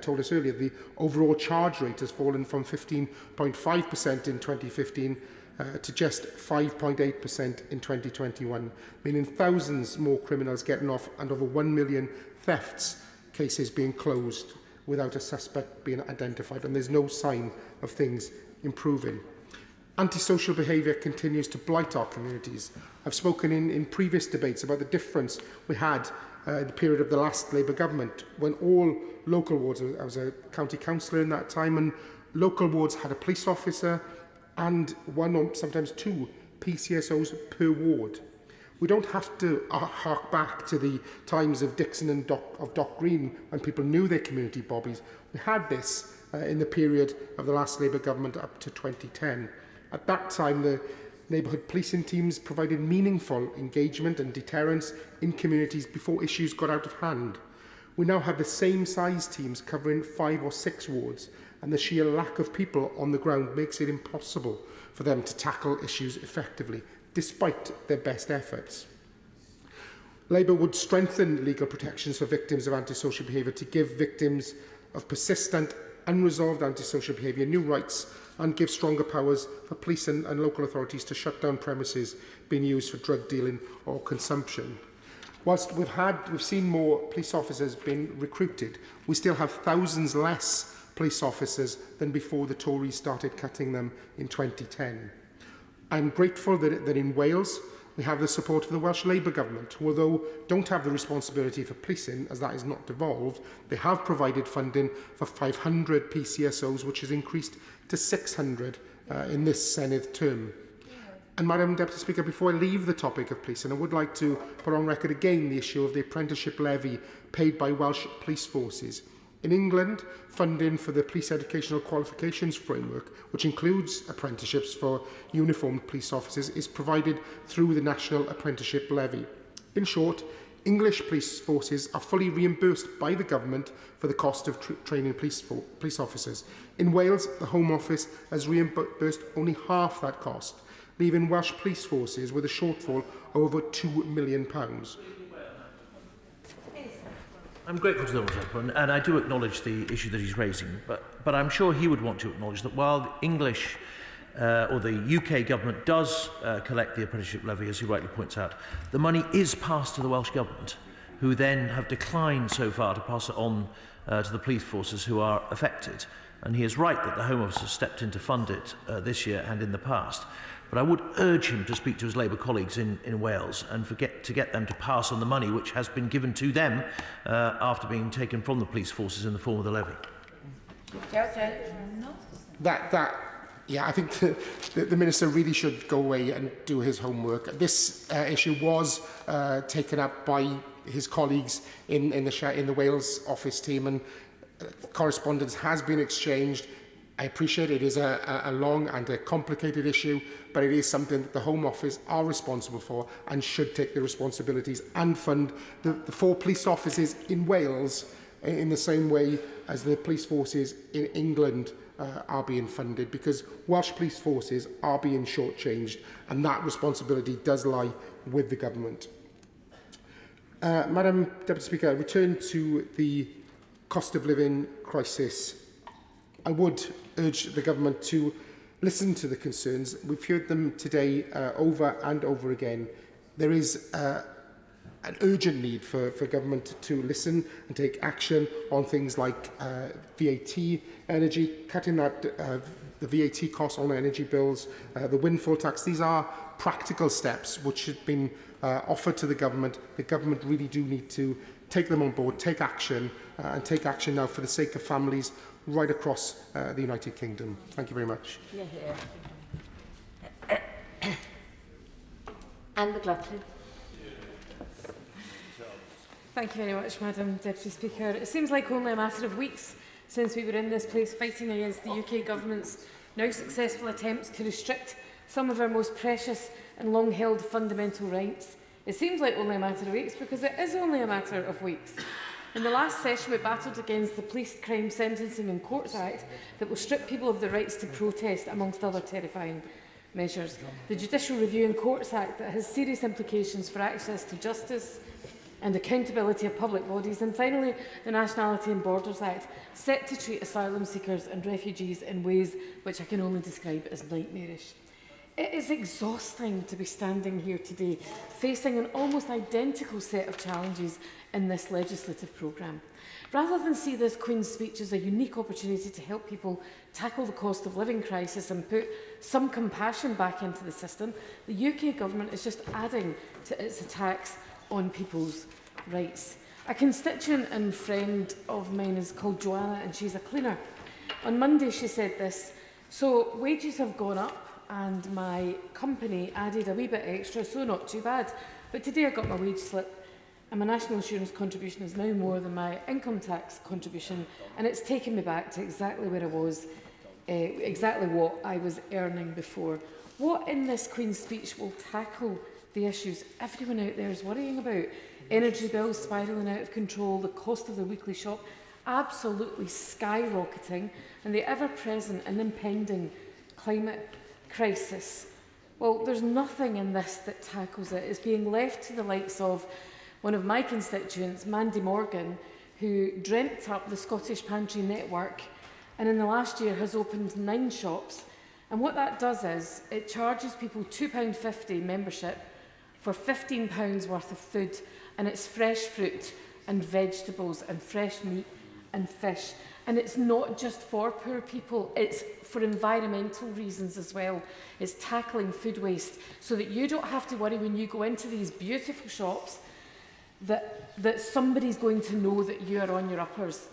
told us earlier, the overall charge rate has fallen from 15.5% in 2015 to just 5.8% in 2021, meaning thousands more criminals getting off and over 1 million thefts cases being closed without a suspect being identified, and there's no sign of things improving. Antisocial behaviour continues to blight our communities. I've spoken in previous debates about the difference we had in the period of the last Labour government, when all local wards, I was a county councillor in that time, and local wards had a police officer and one or sometimes two PCSOs per ward. We don't have to hark back to the times of Dixon and Dock Green when people knew their community bobbies. We had this in the period of the last Labour government up to 2010. At that time, the neighbourhood policing teams provided meaningful engagement and deterrence in communities before issues got out of hand. We now have the same size teams covering 5 or 6 wards, and the sheer lack of people on the ground makes it impossible for them to tackle issues effectively, despite their best efforts. Labour would strengthen legal protections for victims of antisocial behaviour to give victims of persistent, unresolved antisocial behaviour new rights and give stronger powers for police and local authorities to shut down premises being used for drug dealing or consumption. Whilst we've seen more police officers being recruited, we still have thousands less police officers than before the Tories started cutting them in 2010. I'm grateful that in Wales, we have the support of the Welsh Labour Government, who, although don't have the responsibility for policing, as that is not devolved, they have provided funding for 500 PCSOs, which has increased to 600 in this Senedd term. And Madam Deputy Speaker, before I leave the topic of policing, I would like to put on record again the issue of the apprenticeship levy paid by Welsh police forces. In England, funding for the Police Educational Qualifications Framework, which includes apprenticeships for uniformed police officers, is provided through the National Apprenticeship Levy. In short, English police forces are fully reimbursed by the government for the cost of training police officers. In Wales, the Home Office has reimbursed only half that cost, leaving Welsh police forces with a shortfall of over £2 million. I'm grateful to the Honourable, and I do acknowledge the issue that he's raising, but I'm sure he would want to acknowledge that while the English or the UK government does collect the apprenticeship levy, as he rightly points out, the money is passed to the Welsh government, who then have declined so far to pass it on to the police forces who are affected. And he is right that the Home Office has stepped in to fund it this year and in the past. But I would urge him to speak to his Labour colleagues in Wales and to get them to pass on the money which has been given to them after being taken from the police forces in the form of the levy. Yeah, I think the Minister really should go away and do his homework. This issue was taken up by his colleagues in the Wales office team, and correspondence has been exchanged. I appreciate it is a long and a complicated issue, but it is something that the Home Office are responsible for and should take the responsibilities and fund the 4 police offices in Wales in the same way as the police forces in England are being funded, because Welsh police forces are being shortchanged, and that responsibility does lie with the government. Madam Deputy Speaker, I return to the cost of living crisis. I would urge the government to listen to the concerns. We've heard them today over and over again. There is an urgent need for government to listen and take action on things like VAT, energy, cutting that the VAT costs on energy bills, the windfall tax. These are practical steps which have been offered to the government. The government really do need to take them on board, take action, and take action now for the sake of families right across the United Kingdom. Thank you very much. Anne McLaughlin. Thank you very much, Madam Deputy Speaker. It seems like only a matter of weeks since we were in this place fighting against the UK Government's now successful attempts to restrict some of our most precious and long-held fundamental rights. It seems like only a matter of weeks because it is only a matter of weeks. In the last session, we battled against the Police Crime Sentencing and Courts Act that will strip people of the rights to protest, amongst other terrifying measures. The Judicial Review and Courts Act that has serious implications for access to justice and accountability of public bodies. And finally, the Nationality and Borders Act, set to treat asylum seekers and refugees in ways which I can only describe as nightmarish. It is exhausting to be standing here today, facing an almost identical set of challenges in this legislative programme. Rather than see this Queen's speech as a unique opportunity to help people tackle the cost of living crisis and put some compassion back into the system, the UK Government is just adding to its attacks on people's rights. A constituent and friend of mine is called Joanna, and she's a cleaner. On Monday she said this: "So wages have gone up and my company added a wee bit extra, so not too bad. But today I got my wage slip and my national insurance contribution is now more than my income tax contribution, and it's taken me back to exactly where I was, exactly what I was earning before." What in this Queen's speech will tackle the issues everyone out there is worrying about? Energy bills spiralling out of control, the cost of the weekly shop absolutely skyrocketing, and the ever-present and impending climate crisis. Well, there's nothing in this that tackles it. It's being left to the likes of one of my constituents, Mandy Morgan, who dreamt up the Scottish Pantry Network and in the last year has opened 9 shops. And what that does is it charges people £2.50 membership for £15 worth of food, and it's fresh fruit and vegetables and fresh meat and fish. And it's not just for poor people, it's for environmental reasons as well. It's tackling food waste so that you don't have to worry when you go into these beautiful shops that somebody's going to know that you are on your uppers.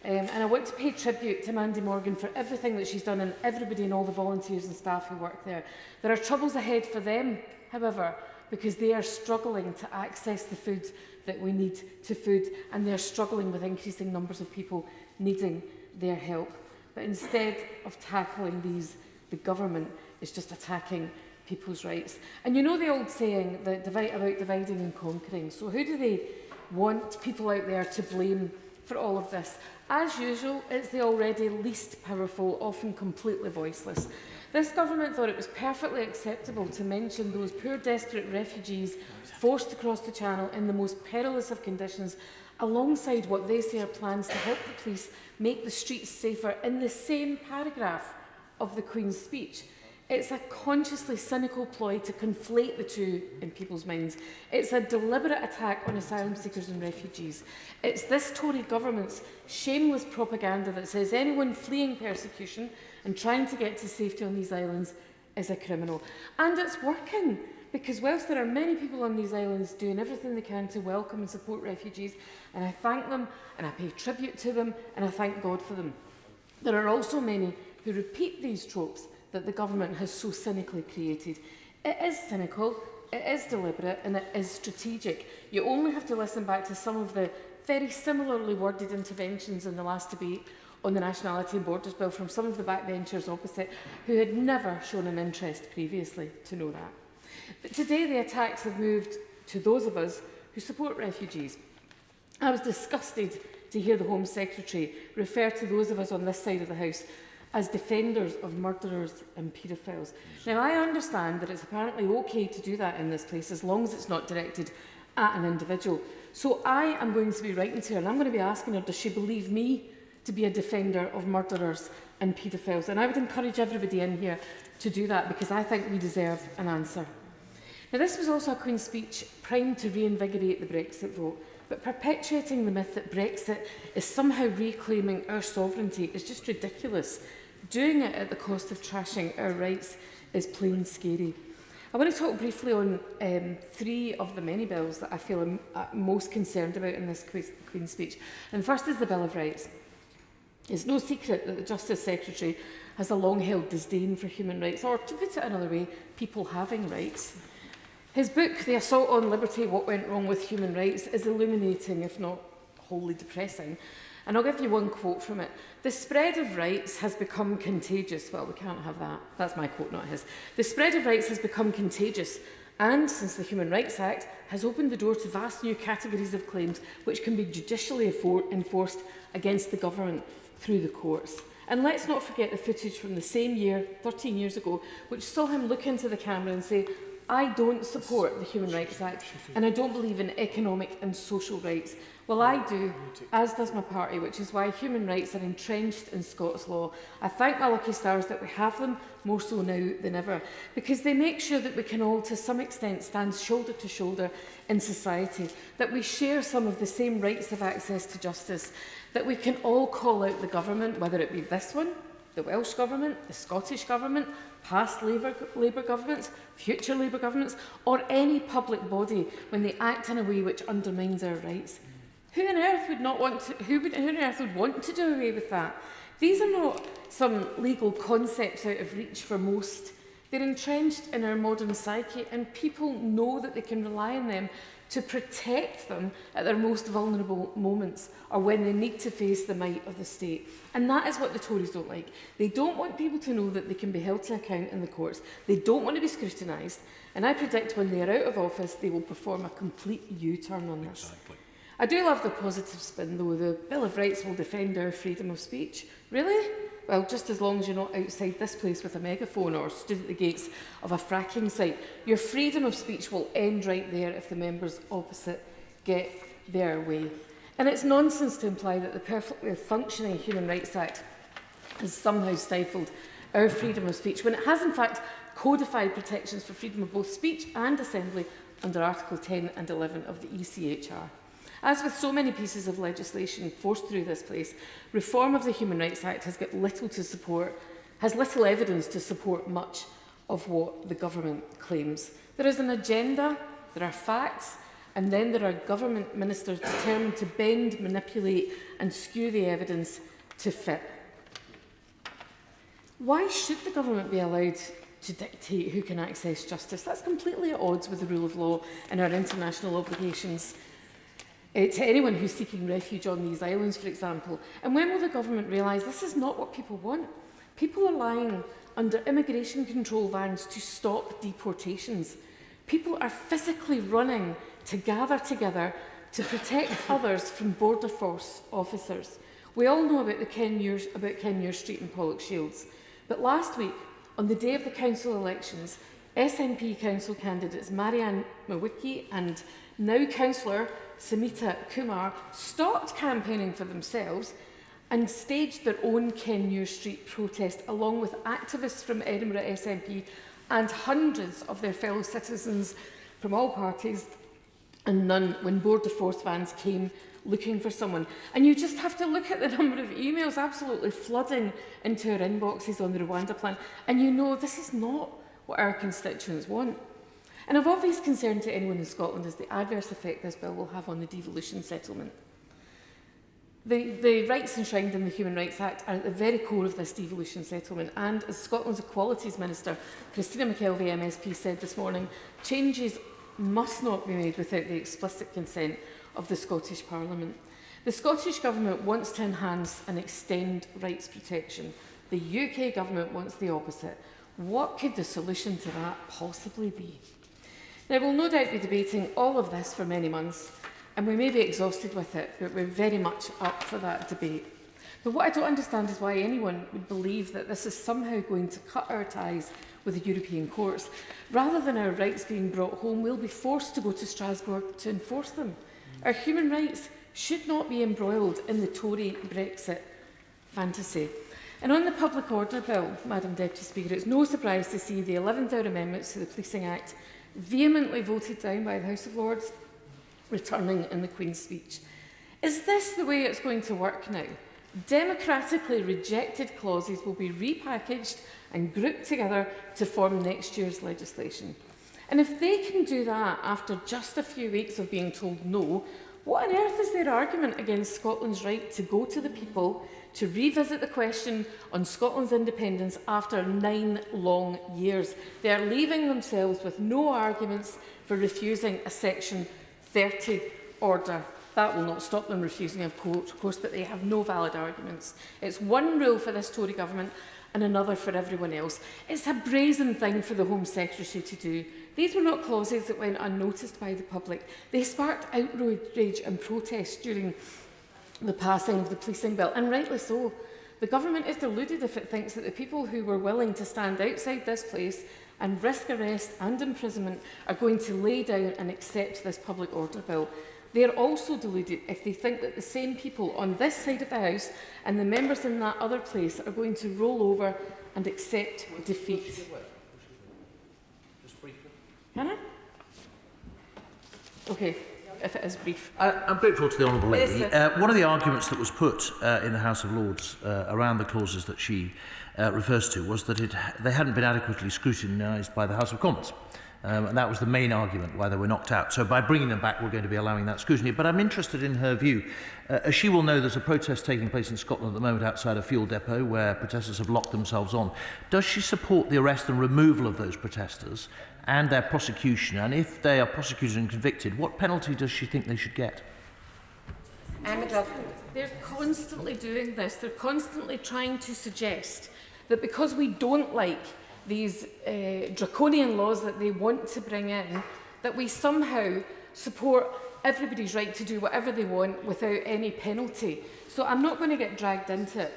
And I want to pay tribute to Mandy Morgan for everything that she's done and everybody and all the volunteers and staff who work there. There are troubles ahead for them, however, because they are struggling to access the food that we need to food, and they're struggling with increasing numbers of people needing their help. But instead of tackling these, the government is just attacking people's rights. And you know the old saying that about dividing and conquering. So who do they want people out there to blame for all of this? As usual, it's the already least powerful, often completely voiceless. This government thought it was perfectly acceptable to mention those poor, desperate refugees forced across the Channel in the most perilous of conditions, alongside what they say are plans to help the police make the streets safer in the same paragraph of the Queen's speech. It's a consciously cynical ploy to conflate the two in people's minds. It's a deliberate attack on asylum seekers and refugees. It's this Tory government's shameless propaganda that says anyone fleeing persecution and trying to get to safety on these islands is a criminal. And it's working, because whilst there are many people on these islands doing everything they can to welcome and support refugees, and I thank them and I pay tribute to them and I thank God for them, there are also many who repeat these tropes that the government has so cynically created. It is cynical, it is deliberate, and it is strategic. You only have to listen back to some of the very similarly worded interventions in the last debate on the Nationality and Borders Bill from some of the backbenchers opposite who had never shown an interest previously to know that. But today the attacks have moved to those of us who support refugees. I was disgusted to hear the Home Secretary refer to those of us on this side of the House as defenders of murderers and paedophiles. Now, I understand that it's apparently okay to do that in this place as long as it's not directed at an individual. So I am going to be writing to her and I'm going to be asking her, does she believe me to be a defender of murderers and paedophiles? And I would encourage everybody in here to do that, because I think we deserve an answer. Now, this was also a Queen's speech primed to reinvigorate the Brexit vote, but perpetuating the myth that Brexit is somehow reclaiming our sovereignty is just ridiculous. Doing it at the cost of trashing our rights is plain scary. I want to talk briefly on three of the many bills that I feel I'm most concerned about in this Queen's speech. And the first is the Bill of Rights. It's no secret that the Justice Secretary has a long-held disdain for human rights, or to put it another way, people having rights. His book, The Assault on Liberty, What Went Wrong with Human Rights, is illuminating, if not wholly depressing. And I'll give you one quote from it. The spread of rights has become contagious. Well, we can't have that. That's my quote, not his. The spread of rights has become contagious, and since the Human Rights Act has opened the door to vast new categories of claims which can be judicially enforced against the government through the courts. And let's not forget the footage from the same year, 13 years ago, which saw him look into the camera and say, I don't support the Human Rights Act, and I don't believe in economic and social rights. Well, I do, as does my party, which is why human rights are entrenched in Scots law. I thank my lucky stars that we have them, more so now than ever, because they make sure that we can all, to some extent, stand shoulder to shoulder in society, that we share some of the same rights of access to justice, that we can all call out the government, whether it be this one, the Welsh Government, the Scottish Government, past Labour governments, future Labour governments, or any public body when they act in a way which undermines our rights. Who on earth would not want to? Who on earth would want to do away with that? These are not some legal concepts out of reach for most. They're entrenched in our modern psyche, and people know that they can rely on them to protect them at their most vulnerable moments, or when they need to face the might of the state. And that is what the Tories don't like. They don't want people to know that they can be held to account in the courts. They don't want to be scrutinised. And I predict when they are out of office, they will perform a complete U-turn on this. Exactly. I do love the positive spin, though. The Bill of Rights will defend our freedom of speech. Really? Well, just as long as you're not outside this place with a megaphone or stood at the gates of a fracking site. Your freedom of speech will end right there if the members opposite get their way. And it's nonsense to imply that the perfectly functioning Human Rights Act has somehow stifled our freedom of speech, when it has in fact codified protections for freedom of both speech and assembly under Article 10 and 11 of the ECHR. As with so many pieces of legislation forced through this place, reform of the Human Rights Act has got little to support, has little evidence to support much of what the government claims. There is an agenda, there are facts, and then there are government ministers determined to bend, manipulate and skew the evidence to fit. Why should the government be allowed to dictate who can access justice? That's completely at odds with the rule of law and our international obligations to anyone who's seeking refuge on these islands, for example. And when will the government realise this is not what people want? People are lying under immigration control vans to stop deportations. People are physically running to gather together to protect others from border force officers. We all know about Ken Muir Street and Pollock Shields. But last week, on the day of the council elections, SNP council candidates Marianne Mawicki and now councillor Samita Kumar stopped campaigning for themselves and staged their own Ken Muir Street protest along with activists from Edinburgh SNP and hundreds of their fellow citizens from all parties and none when border force vans came looking for someone. And you just have to look at the number of emails absolutely flooding into our inboxes on the Rwanda plan, and you know this is not what our constituents want. And of obvious concern to anyone in Scotland is the adverse effect this bill will have on the devolution settlement. The rights enshrined in the Human Rights Act are at the very core of this devolution settlement, and as Scotland's Equalities Minister, Christina McKelvey MSP, said this morning, changes must not be made without the explicit consent of the Scottish Parliament. The Scottish Government wants to enhance and extend rights protection. The UK Government wants the opposite. What could the solution to that possibly be? Now, we'll no doubt be debating all of this for many months, and we may be exhausted with it, but we're very much up for that debate. But what I don't understand is why anyone would believe that this is somehow going to cut our ties with the European courts. Rather than our rights being brought home, we'll be forced to go to Strasbourg to enforce them. Our human rights should not be embroiled in the Tory Brexit fantasy. And on the Public Order Bill, Madam Deputy Speaker, it's no surprise to see the 11th hour amendments to the Policing Act vehemently voted down by the House of Lords, returning in the Queen's speech. Is this the way it's going to work now? Democratically rejected clauses will be repackaged and grouped together to form next year's legislation. And if they can do that after just a few weeks of being told no, what on earth is their argument against Scotland's right to go to the people to revisit the question on Scotland's independence after 9 long years? They are leaving themselves with no arguments for refusing a Section 30 order. That will not stop them refusing, of course, but they have no valid arguments. It's one rule for this Tory government and another for everyone else. It's a brazen thing for the Home Secretary to do. These were not clauses that went unnoticed by the public. They sparked outrage and protest during the passing of the policing bill, and rightly so. The government is deluded if it thinks that the people who were willing to stand outside this place and risk arrest and imprisonment are going to lay down and accept this public order bill. They are also deluded if they think that the same people on this side of the House and the members in that other place are going to roll over and accept defeat. Can I? Okay, if it is brief. I'm grateful to the Honourable Lady. One of the arguments that was put in the House of Lords around the clauses that she refers to was that they hadn't been adequately scrutinised by the House of Commons. And that was the main argument why they were knocked out. So by bringing them back, we're going to be allowing that scrutiny. But I'm interested in her view. As she will know, there's a protest taking place in Scotland at the moment outside a fuel depot where protesters have locked themselves on. Does she support the arrest and removal of those protesters and their prosecution? And if they are prosecuted and convicted, what penalty does she think they should get? They're constantly doing this. They're constantly trying to suggest that because we don't like these draconian laws that they want to bring in, that we somehow support everybody's right to do whatever they want without any penalty. So I'm not going to get dragged into it.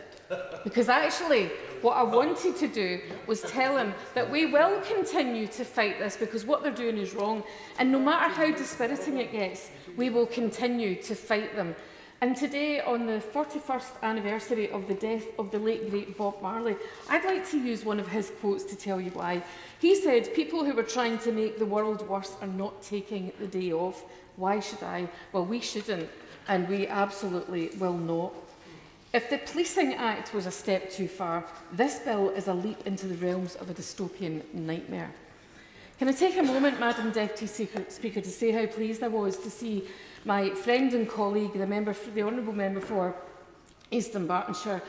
Because actually, what I wanted to do was tell him that we will continue to fight this because what they're doing is wrong. And no matter how dispiriting it gets, we will continue to fight them. And today, on the 41st anniversary of the death of the late, great Bob Marley, I'd like to use one of his quotes to tell you why. He said, "People who were trying to make the world worse are not taking the day off." Why should I? Well, we shouldn't, and we absolutely will not. If the Policing Act was a step too far, this bill is a leap into the realms of a dystopian nightmare. Can I take a moment, Madam Deputy Speaker, to say how pleased I was to see my friend and colleague, the Honourable Member for Eastern Bartonshire,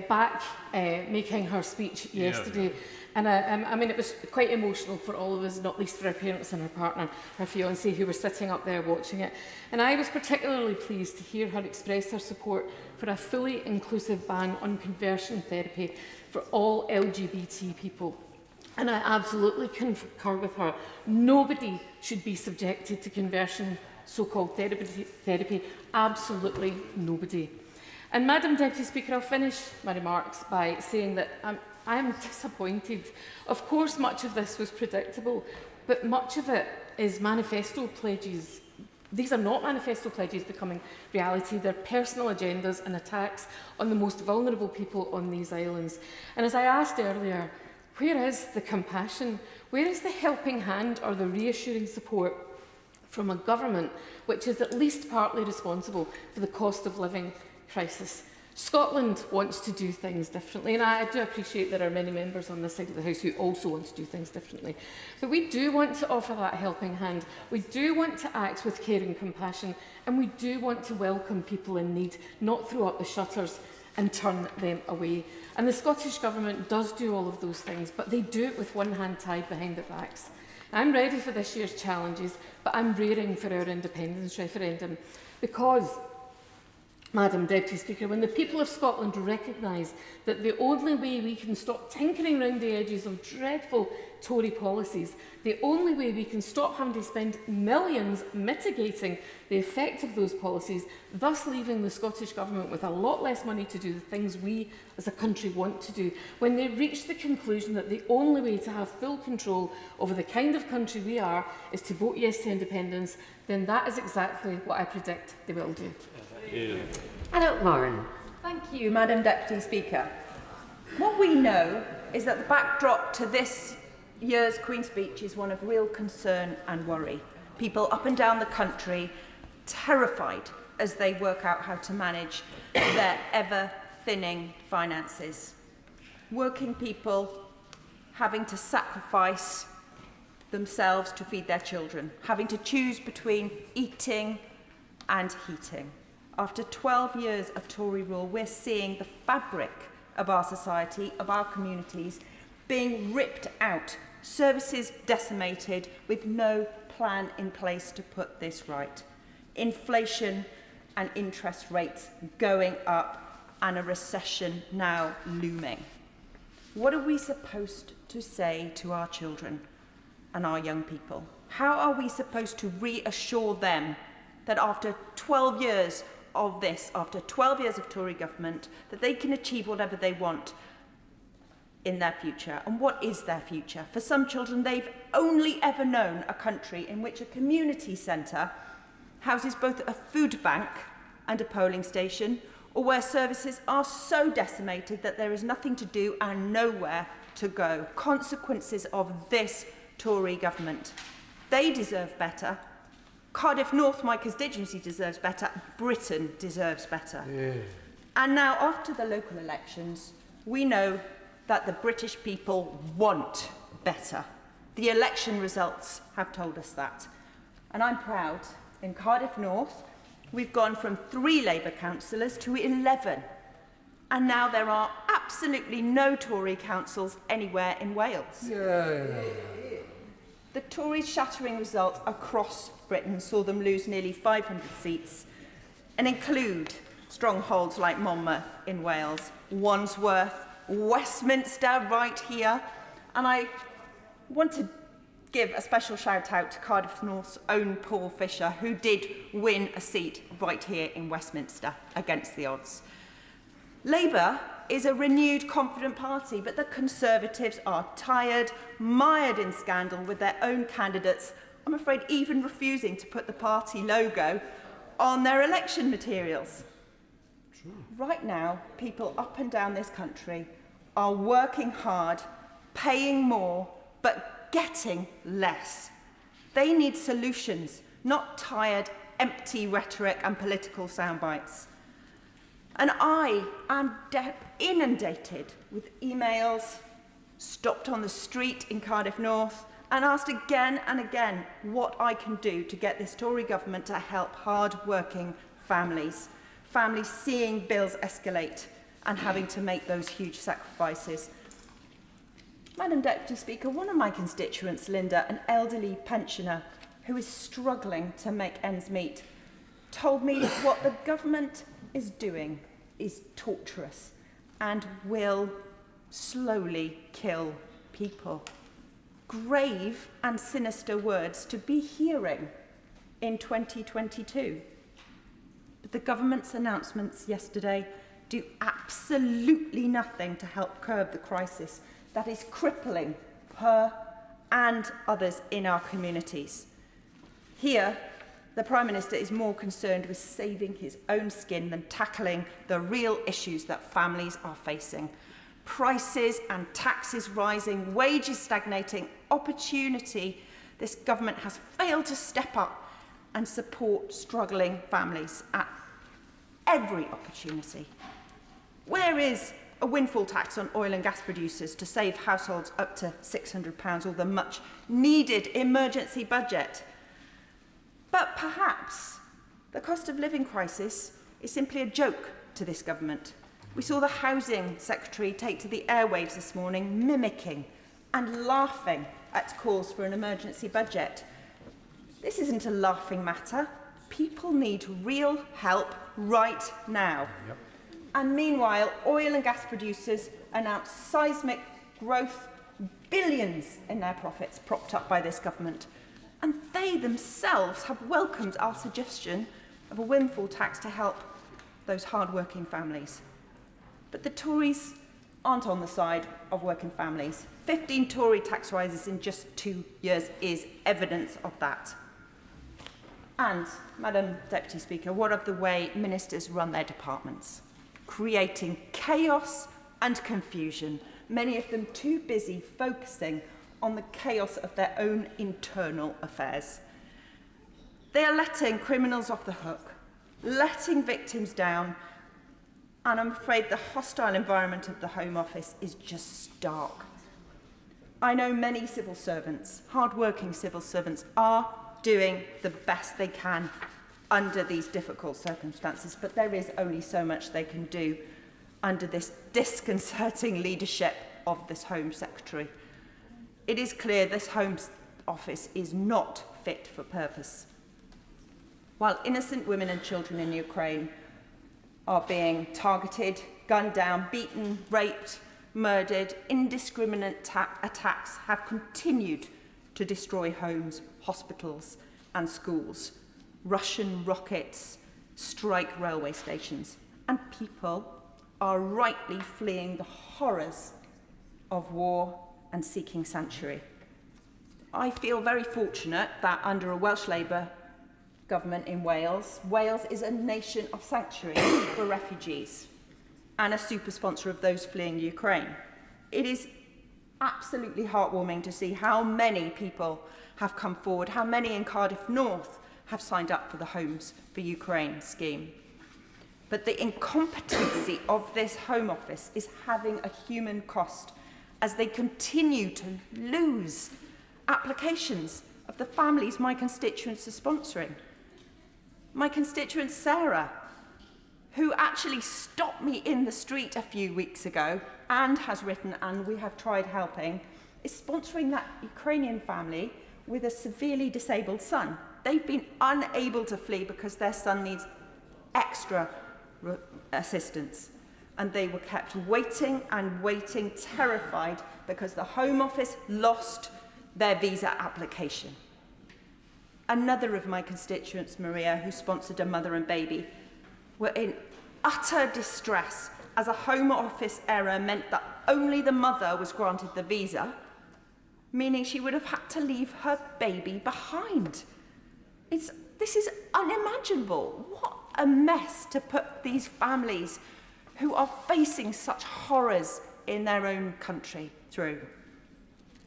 back making her speech yesterday. And I mean, it was quite emotional for all of us, not least for her parents and her partner, her fiancé, who were sitting up there watching it. And I was particularly pleased to hear her express her support for a fully inclusive ban on conversion therapy for all LGBT people. And I absolutely concur with her. Nobody should be subjected to conversion, so-called therapy. Absolutely nobody. And Madam Deputy Speaker, I'll finish my remarks by saying that I am disappointed. Of course, much of this was predictable, but much of it is manifesto pledges. These are not manifesto pledges becoming reality. They're personal agendas and attacks on the most vulnerable people on these islands. And as I asked earlier, where is the compassion? Where is the helping hand or the reassuring support from a government which is at least partly responsible for the cost of living crisis? Scotland wants to do things differently, and I do appreciate there are many members on this side of the House who also want to do things differently. But we do want to offer that helping hand. We do want to act with care and compassion, and we do want to welcome people in need, not throw up the shutters and turn them away. And the Scottish Government does do all of those things, but they do it with one hand tied behind their backs. I'm ready for this year's challenges, but I'm raring for our independence referendum because, Madam Deputy Speaker, when the people of Scotland recognise that the only way we can stop tinkering around the edges of dreadful Tory policies, the only way we can stop having to spend millions mitigating the effect of those policies, thus leaving the Scottish Government with a lot less money to do the things we as a country want to do, when they reach the conclusion that the only way to have full control over the kind of country we are is to vote yes to independence, then that is exactly what I predict they will do. Adult Lauren. Thank you, Madam Deputy Speaker. What we know is that the backdrop to this year's Queen's Speech is one of real concern and worry. People up and down the country terrified as they work out how to manage their ever-thinning finances. Working people having to sacrifice themselves to feed their children, having to choose between eating and heating. After 12 years of Tory rule, we're seeing the fabric of our society, of our communities, being ripped out, services decimated with no plan in place to put this right. Inflation and interest rates going up and a recession now looming. What are we supposed to say to our children and our young people? How are we supposed to reassure them that after 12 years of this, after 12 years of Tory government, that they can achieve whatever they want in their future? And what is their future? For some children, they've only ever known a country in which a community centre houses both a food bank and a polling station, or where services are so decimated that there is nothing to do and nowhere to go. Consequences of this Tory government. They deserve better. Cardiff North, my constituency, deserves better. Britain deserves better. Yeah. And now, after the local elections, we know that the British people want better. The election results have told us that. And I'm proud, in Cardiff North, we've gone from 3 Labour councillors to 11. And now there are absolutely no Tory councils anywhere in Wales. Yeah. The Tories' shattering results across Britain saw them lose nearly 500 seats and include strongholds like Monmouth in Wales, Wandsworth, Westminster right here. And I want to give a special shout out to Cardiff North's own Paul Fisher, who did win a seat right here in Westminster against the odds. Labour is a renewed, confident party, but the Conservatives are tired, mired in scandal with their own candidates, I'm afraid even refusing to put the party logo on their election materials. True. Right now, people up and down this country are working hard, paying more, but getting less. They need solutions not tired, empty rhetoric and political soundbites. And I am inundated with emails, stopped on the street in Cardiff North, and asked again and again what I can do to get this Tory government to help hard-working families, families seeing bills escalate and having to make those huge sacrifices. Madam Deputy Speaker, one of my constituents, Linda, an elderly pensioner who is struggling to make ends meet, told me what the government is doing is torturous and will slowly kill people. Grave and sinister words to be hearing in 2022. But the government's announcements yesterday do absolutely nothing to help curb the crisis that is crippling her and others in our communities. Here, the Prime Minister is more concerned with saving his own skin than tackling the real issues that families are facing. Prices and taxes rising, wages stagnating, opportunity. This government has failed to step up and support struggling families at every opportunity. Where is a windfall tax on oil and gas producers to save households up to £600 or the much needed emergency budget? But perhaps the cost of living crisis is simply a joke to this government. We saw the Housing Secretary take to the airwaves this morning, mimicking and laughing at calls for an emergency budget. This isn't a laughing matter. People need real help right now. Yep. And meanwhile, oil and gas producers announce seismic growth, billions in their profits propped up by this government. And they themselves have welcomed our suggestion of a windfall tax to help those hard-working families. But the Tories aren't on the side of working families. 15 Tory tax rises in just 2 years is evidence of that. And, Madam Deputy Speaker, what of the way ministers run their departments? Creating chaos and confusion, many of them too busy focusing on the chaos of their own internal affairs. They are letting criminals off the hook, letting victims down, and I'm afraid the hostile environment of the Home Office is just stark. I know many civil servants, hard-working civil servants, are doing the best they can under these difficult circumstances, but there is only so much they can do under this disconcerting leadership of this Home Secretary. It is clear this Home Office is not fit for purpose. While innocent women and children in Ukraine are being targeted, gunned down, beaten, raped, murdered, indiscriminate attacks have continued to destroy homes, hospitals and schools. Russian rockets strike railway stations, and people are rightly fleeing the horrors of war and seeking sanctuary. I feel very fortunate that under a Welsh Labour government in Wales, Wales is a nation of sanctuary for refugees and a super sponsor of those fleeing Ukraine. It is absolutely heartwarming to see how many people have come forward, how many in Cardiff North have signed up for the Homes for Ukraine scheme. But the incompetency of this Home Office is having a human cost as they continue to lose applications of the families my constituents are sponsoring. My constituent Sarah, who actually stopped me in the street a few weeks ago and has written, and we have tried helping, is sponsoring that Ukrainian family with a severely disabled son. They've been unable to flee because their son needs extra assistance. And they were kept waiting and waiting, terrified, because the Home Office lost their visa application. Another of my constituents, Maria, who sponsored a mother and baby, were in utter distress as a Home Office error meant that only the mother was granted the visa, meaning she would have had to leave her baby behind. This is unimaginable. What a mess to put these families who are facing such horrors in their own country through.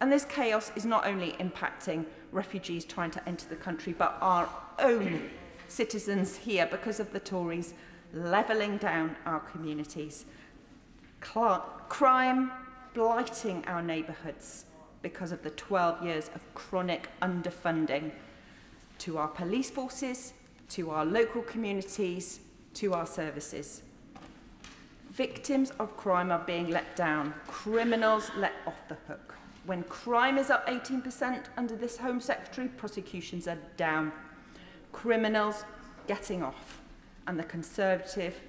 And this chaos is not only impacting refugees trying to enter the country, but our own citizens here because of the Tories levelling down our communities. Crime blighting our neighbourhoods because of the 12 years of chronic underfunding to our police forces, to our local communities, to our services. Victims of crime are being let down, criminals let off the hook. When crime is up 18% under this Home Secretary, prosecutions are down. Criminals getting off, and the Conservative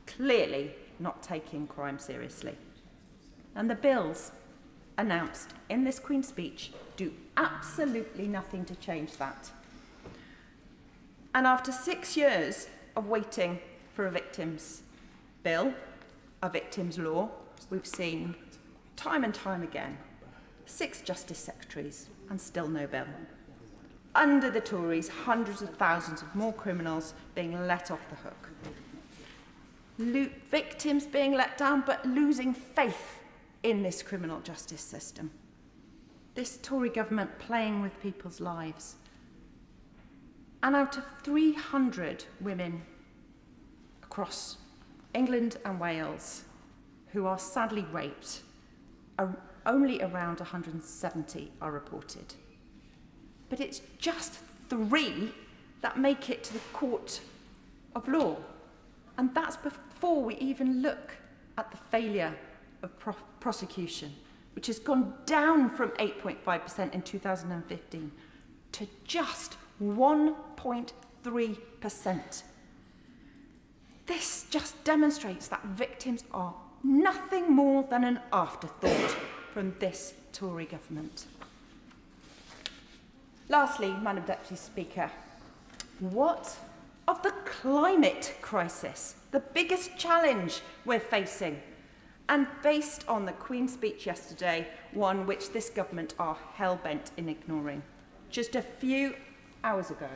clearly not taking crime seriously. And the bills announced in this Queen's speech do absolutely nothing to change that. And after 6 years of waiting for a victims bill, a victims law, we've seen time and time again 6 Justice Secretaries and still no bill. Under the Tories, hundreds of thousands of more criminals being let off the hook. Victims being let down but losing faith in this criminal justice system. This Tory government playing with people's lives. And out of 300 women across England and Wales who are sadly raped, only around 170 are reported. But it's just 3 that make it to the court of law. And that's before we even look at the failure of prosecution, which has gone down from 8.5% in 2015 to just 1.3%. This just demonstrates that victims are nothing more than an afterthought from this Tory government. Lastly, Madam Deputy Speaker, what of the climate crisis, the biggest challenge we're facing, and based on the Queen's speech yesterday, one which this government are hell-bent in ignoring? Just a few hours ago,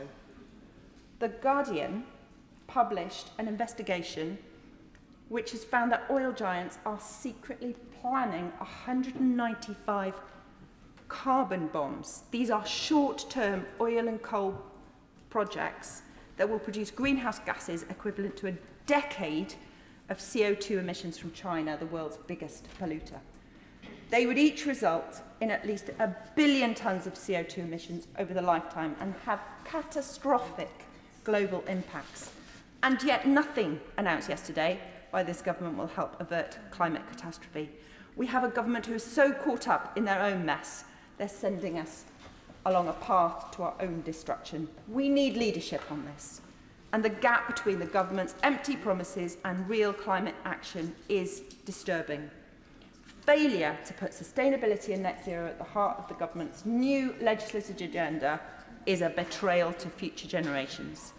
The Guardian published an investigation which has found that oil giants are secretly planning 195 carbon bombs. These are short-term oil and coal projects that will produce greenhouse gases equivalent to a decade of CO2 emissions from China, the world's biggest polluter. They would each result in at least 1 billion tonnes of CO2 emissions over the lifetime and have catastrophic global impacts. And yet nothing announced yesterday by this government will help avert climate catastrophe. We have a government who is so caught up in their own mess, they're sending us along a path to our own destruction. We need leadership on this. And the gap between the government's empty promises and real climate action is disturbing. Failure to put sustainability and net zero at the heart of the government's new legislative agenda is a betrayal to future generations.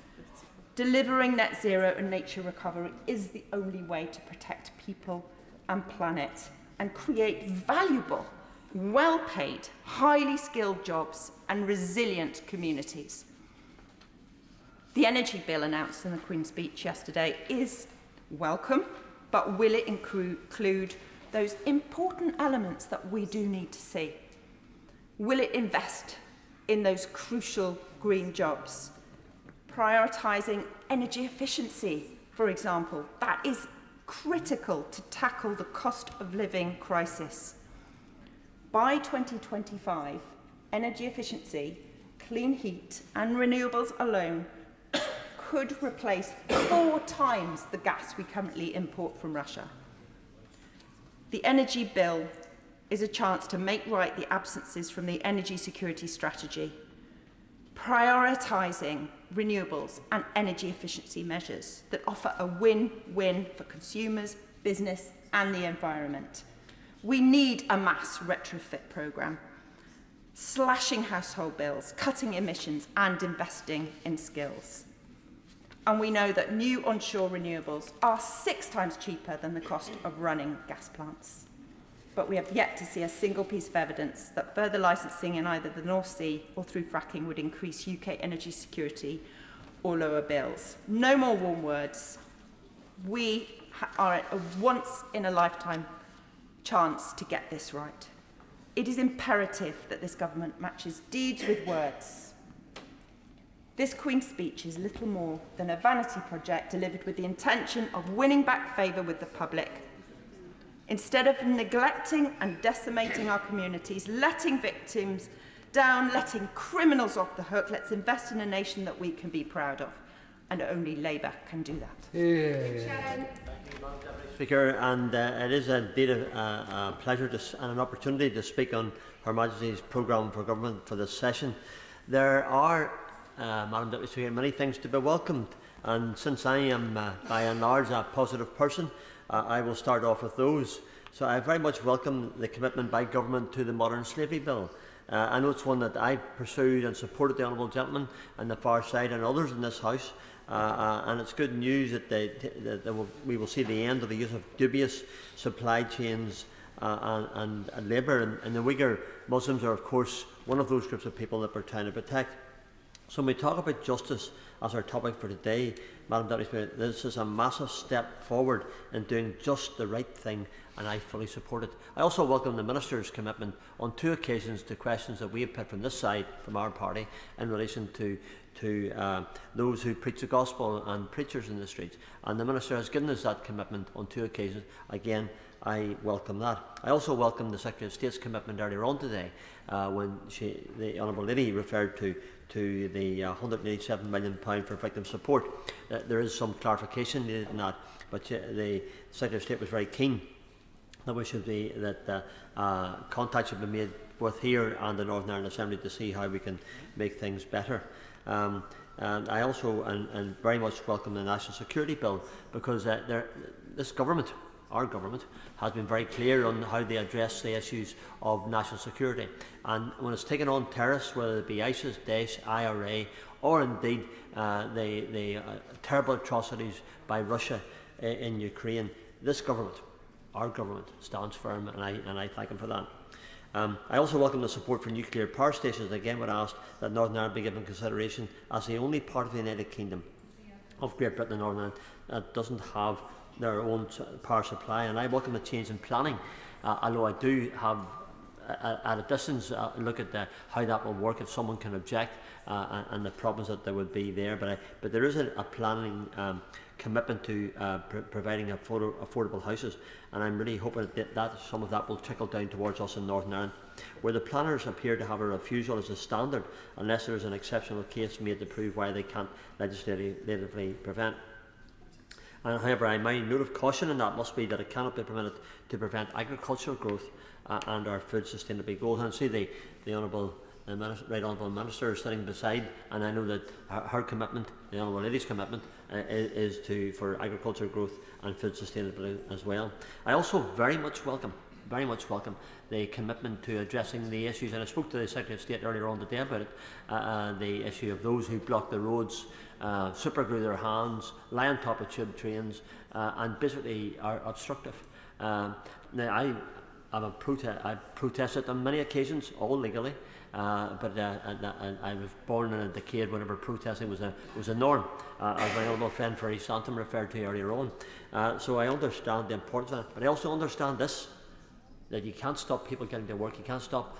Delivering net zero and nature recovery is the only way to protect people and planet and create valuable, well-paid, highly skilled jobs and resilient communities. The energy bill announced in the Queen's speech yesterday is welcome, but will it include those important elements that we do need to see? Will it invest in those crucial green jobs? Prioritising energy efficiency, for example, that is critical to tackle the cost of living crisis. By 2025, energy efficiency, clean heat and renewables alone could replace 4 times the gas we currently import from Russia. The energy bill is a chance to make right the absences from the energy security strategy, prioritising renewables and energy efficiency measures that offer a win-win for consumers, business and the environment. We need a mass retrofit programme, slashing household bills, cutting emissions and investing in skills. And we know that new onshore renewables are 6 times cheaper than the cost of running gas plants. But we have yet to see a single piece of evidence that further licensing in either the North Sea or through fracking would increase UK energy security or lower bills. No more warm words. We are at a once-in-a-lifetime chance to get this right. It is imperative that this government matches deeds with words. This Queen's speech is little more than a vanity project delivered with the intention of winning back favour with the public. Instead of neglecting and decimating our communities, letting victims down, letting criminals off the hook, let's invest in a nation that we can be proud of. And only Labour can do that. Yeah. Speaker, and it is indeed a pleasure and an opportunity to speak on Her Majesty's programme for government for this session. There are, Madam Deputy Speaker, many things to be welcomed, and since I am by and large a positive person, I will start off with those. So I very much welcome the commitment by government to the Modern Slavery Bill. I know it's one that I pursued and supported the Honourable Gentleman on the far side and others in this House. And it's good news that we will see the end of the use of dubious supply chains and labour. And the Uyghur Muslims are, of course, one of those groups of people that we're trying to protect. So when we talk about justice as our topic for today, Madam Deputy Speaker, this is a massive step forward in doing just the right thing, and I fully support it. I also welcome the Minister's commitment on 2 occasions to questions that we have put from this side, from our party, in relation to those who preach the gospel and preachers in the streets. And the Minister has given us that commitment on 2 occasions. Again, I welcome that. I also welcome the Secretary of State's commitment earlier on today when the Honourable Lady referred to the £187 million for victim support. There is some clarification needed in that, but the Secretary of State was very keen that contact should be made both here and the Northern Ireland Assembly to see how we can make things better. And I also and very much welcome the National Security Bill, because this government, our government, has been very clear on how they address the issues of national security. And when it's taken on terrorists, whether it be ISIS, Daesh, IRA, or indeed the terrible atrocities by Russia in Ukraine, this government, our government, stands firm, and I thank them for that. I also welcome the support for nuclear power stations. Again, would ask that Northern Ireland be given consideration as the only part of the United Kingdom of Great Britain and Northern Ireland that doesn't have their own power supply. And I welcome the change in planning, although I do have at a distance look at how that will work if someone can object and the problems that there would be there. But there is a planning commitment to providing affordable houses, and I'm really hoping that some of that will trickle down towards us in Northern Ireland, where the planners appear to have a refusal as a standard unless there is an exceptional case made to prove why they can't legislatively prevent. And however, my note of caution in that must be that it cannot be permitted to prevent agricultural growth and our food sustainability goals. And I see the Right Honourable Minister sitting beside, and I know that her commitment, the Honourable Lady's commitment, is for agricultural growth and food sustainability as well. I also very much welcome the commitment to addressing the issues, and I spoke to the Secretary of State earlier on today about it, the issue of those who block the roads, super glue their hands, lie on top of tube trains, and basically are obstructive. Now, I've protested on many occasions, all legally, but I was born in a decade whenever protesting was a norm, as my honourable friend Ferry Santom referred to earlier on. So I understand the importance of it, but I also understand this, that you can't stop people getting to work, you can't stop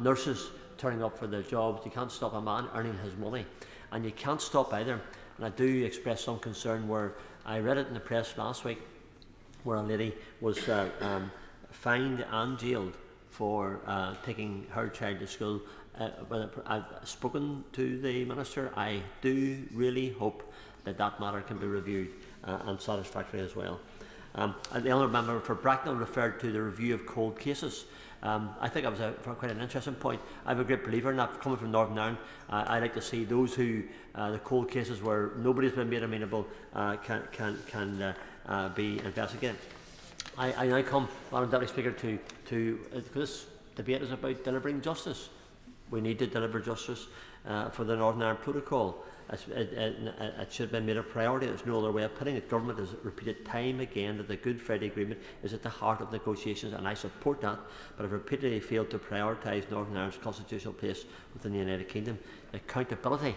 nurses turning up for their jobs, you can't stop a man earning his money, and you can't stop either. And I do express some concern where I read it in the press last week, where a lady was fined and jailed for taking her child to school. I've spoken to the Minister. I do really hope that matter can be reviewed and satisfactory as well. The Honourable Member for Bracknell referred to the review of cold cases. I think that was quite an interesting point. I'm a great believer in that. Coming from Northern Ireland, I like to see those who the cold cases where nobody's been made amenable can be investigated. I now come, Madam Deputy Speaker, to this debate is about delivering justice. We need to deliver justice for the Northern Ireland Protocol. It should have been made a priority. There's no other way of putting it. Government has repeated time again that the Good Friday Agreement is at the heart of negotiations, and I support that, but have repeatedly failed to prioritise Northern Ireland's constitutional place within the United Kingdom. Accountability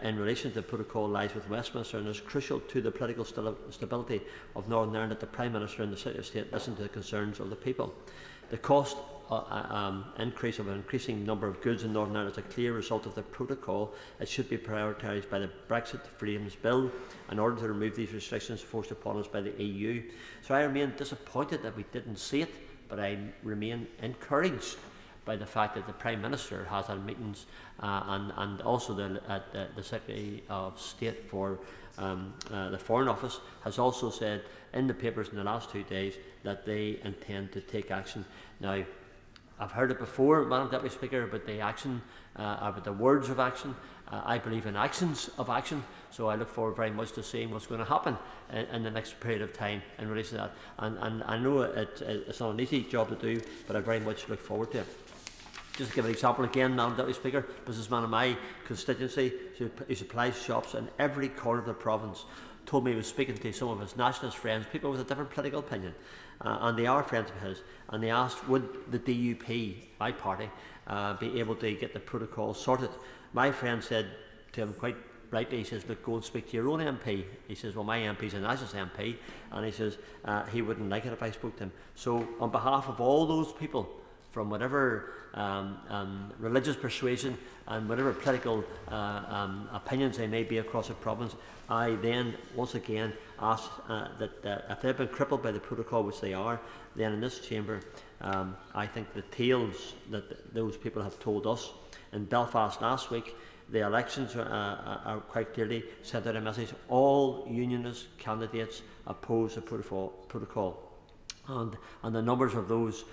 in relation to the protocol lies with Westminster, and is crucial to the political stability of Northern Ireland that the Prime Minister and the Secretary of State listen to the concerns of the people. The cost increase of an increasing number of goods in Northern Ireland is a clear result of the protocol. It should be prioritised by the Brexit Freedoms Bill in order to remove these restrictions forced upon us by the EU. So I remain disappointed that we didn't see it, but I remain encouraged by the fact that the Prime Minister has had meetings and also the Secretary of State for the Foreign Office has also said in the papers in the last 2 days that they intend to take action. Now, I've heard it before, Madam Deputy Speaker, about the action, about the words of action. I believe in actions of action, so I look forward very much to seeing what's going to happen in the next period of time in relation to that. And I know it's not an easy job to do, but I very much look forward to it. Just to give an example again, Madam Deputy Speaker, businessman in my constituency who supplies shops in every corner of the province told me he was speaking to some of his nationalist friends, people with a different political opinion, and they are friends of his, and they asked would the DUP, my party, be able to get the protocol sorted. My friend said to him quite rightly, he says, look, go and speak to your own MP. He says, well, my MP is a nationalist MP, and he says he wouldn't like it if I spoke to him. So on behalf of all those people, from whatever religious persuasion and whatever political opinions they may be across the province, I then once again ask that if they've been crippled by the protocol, which they are, then in this chamber I think the tales that those people have told us in Belfast last week, the elections are quite clearly sent out a message. All unionist candidates oppose the protocol. And the numbers of those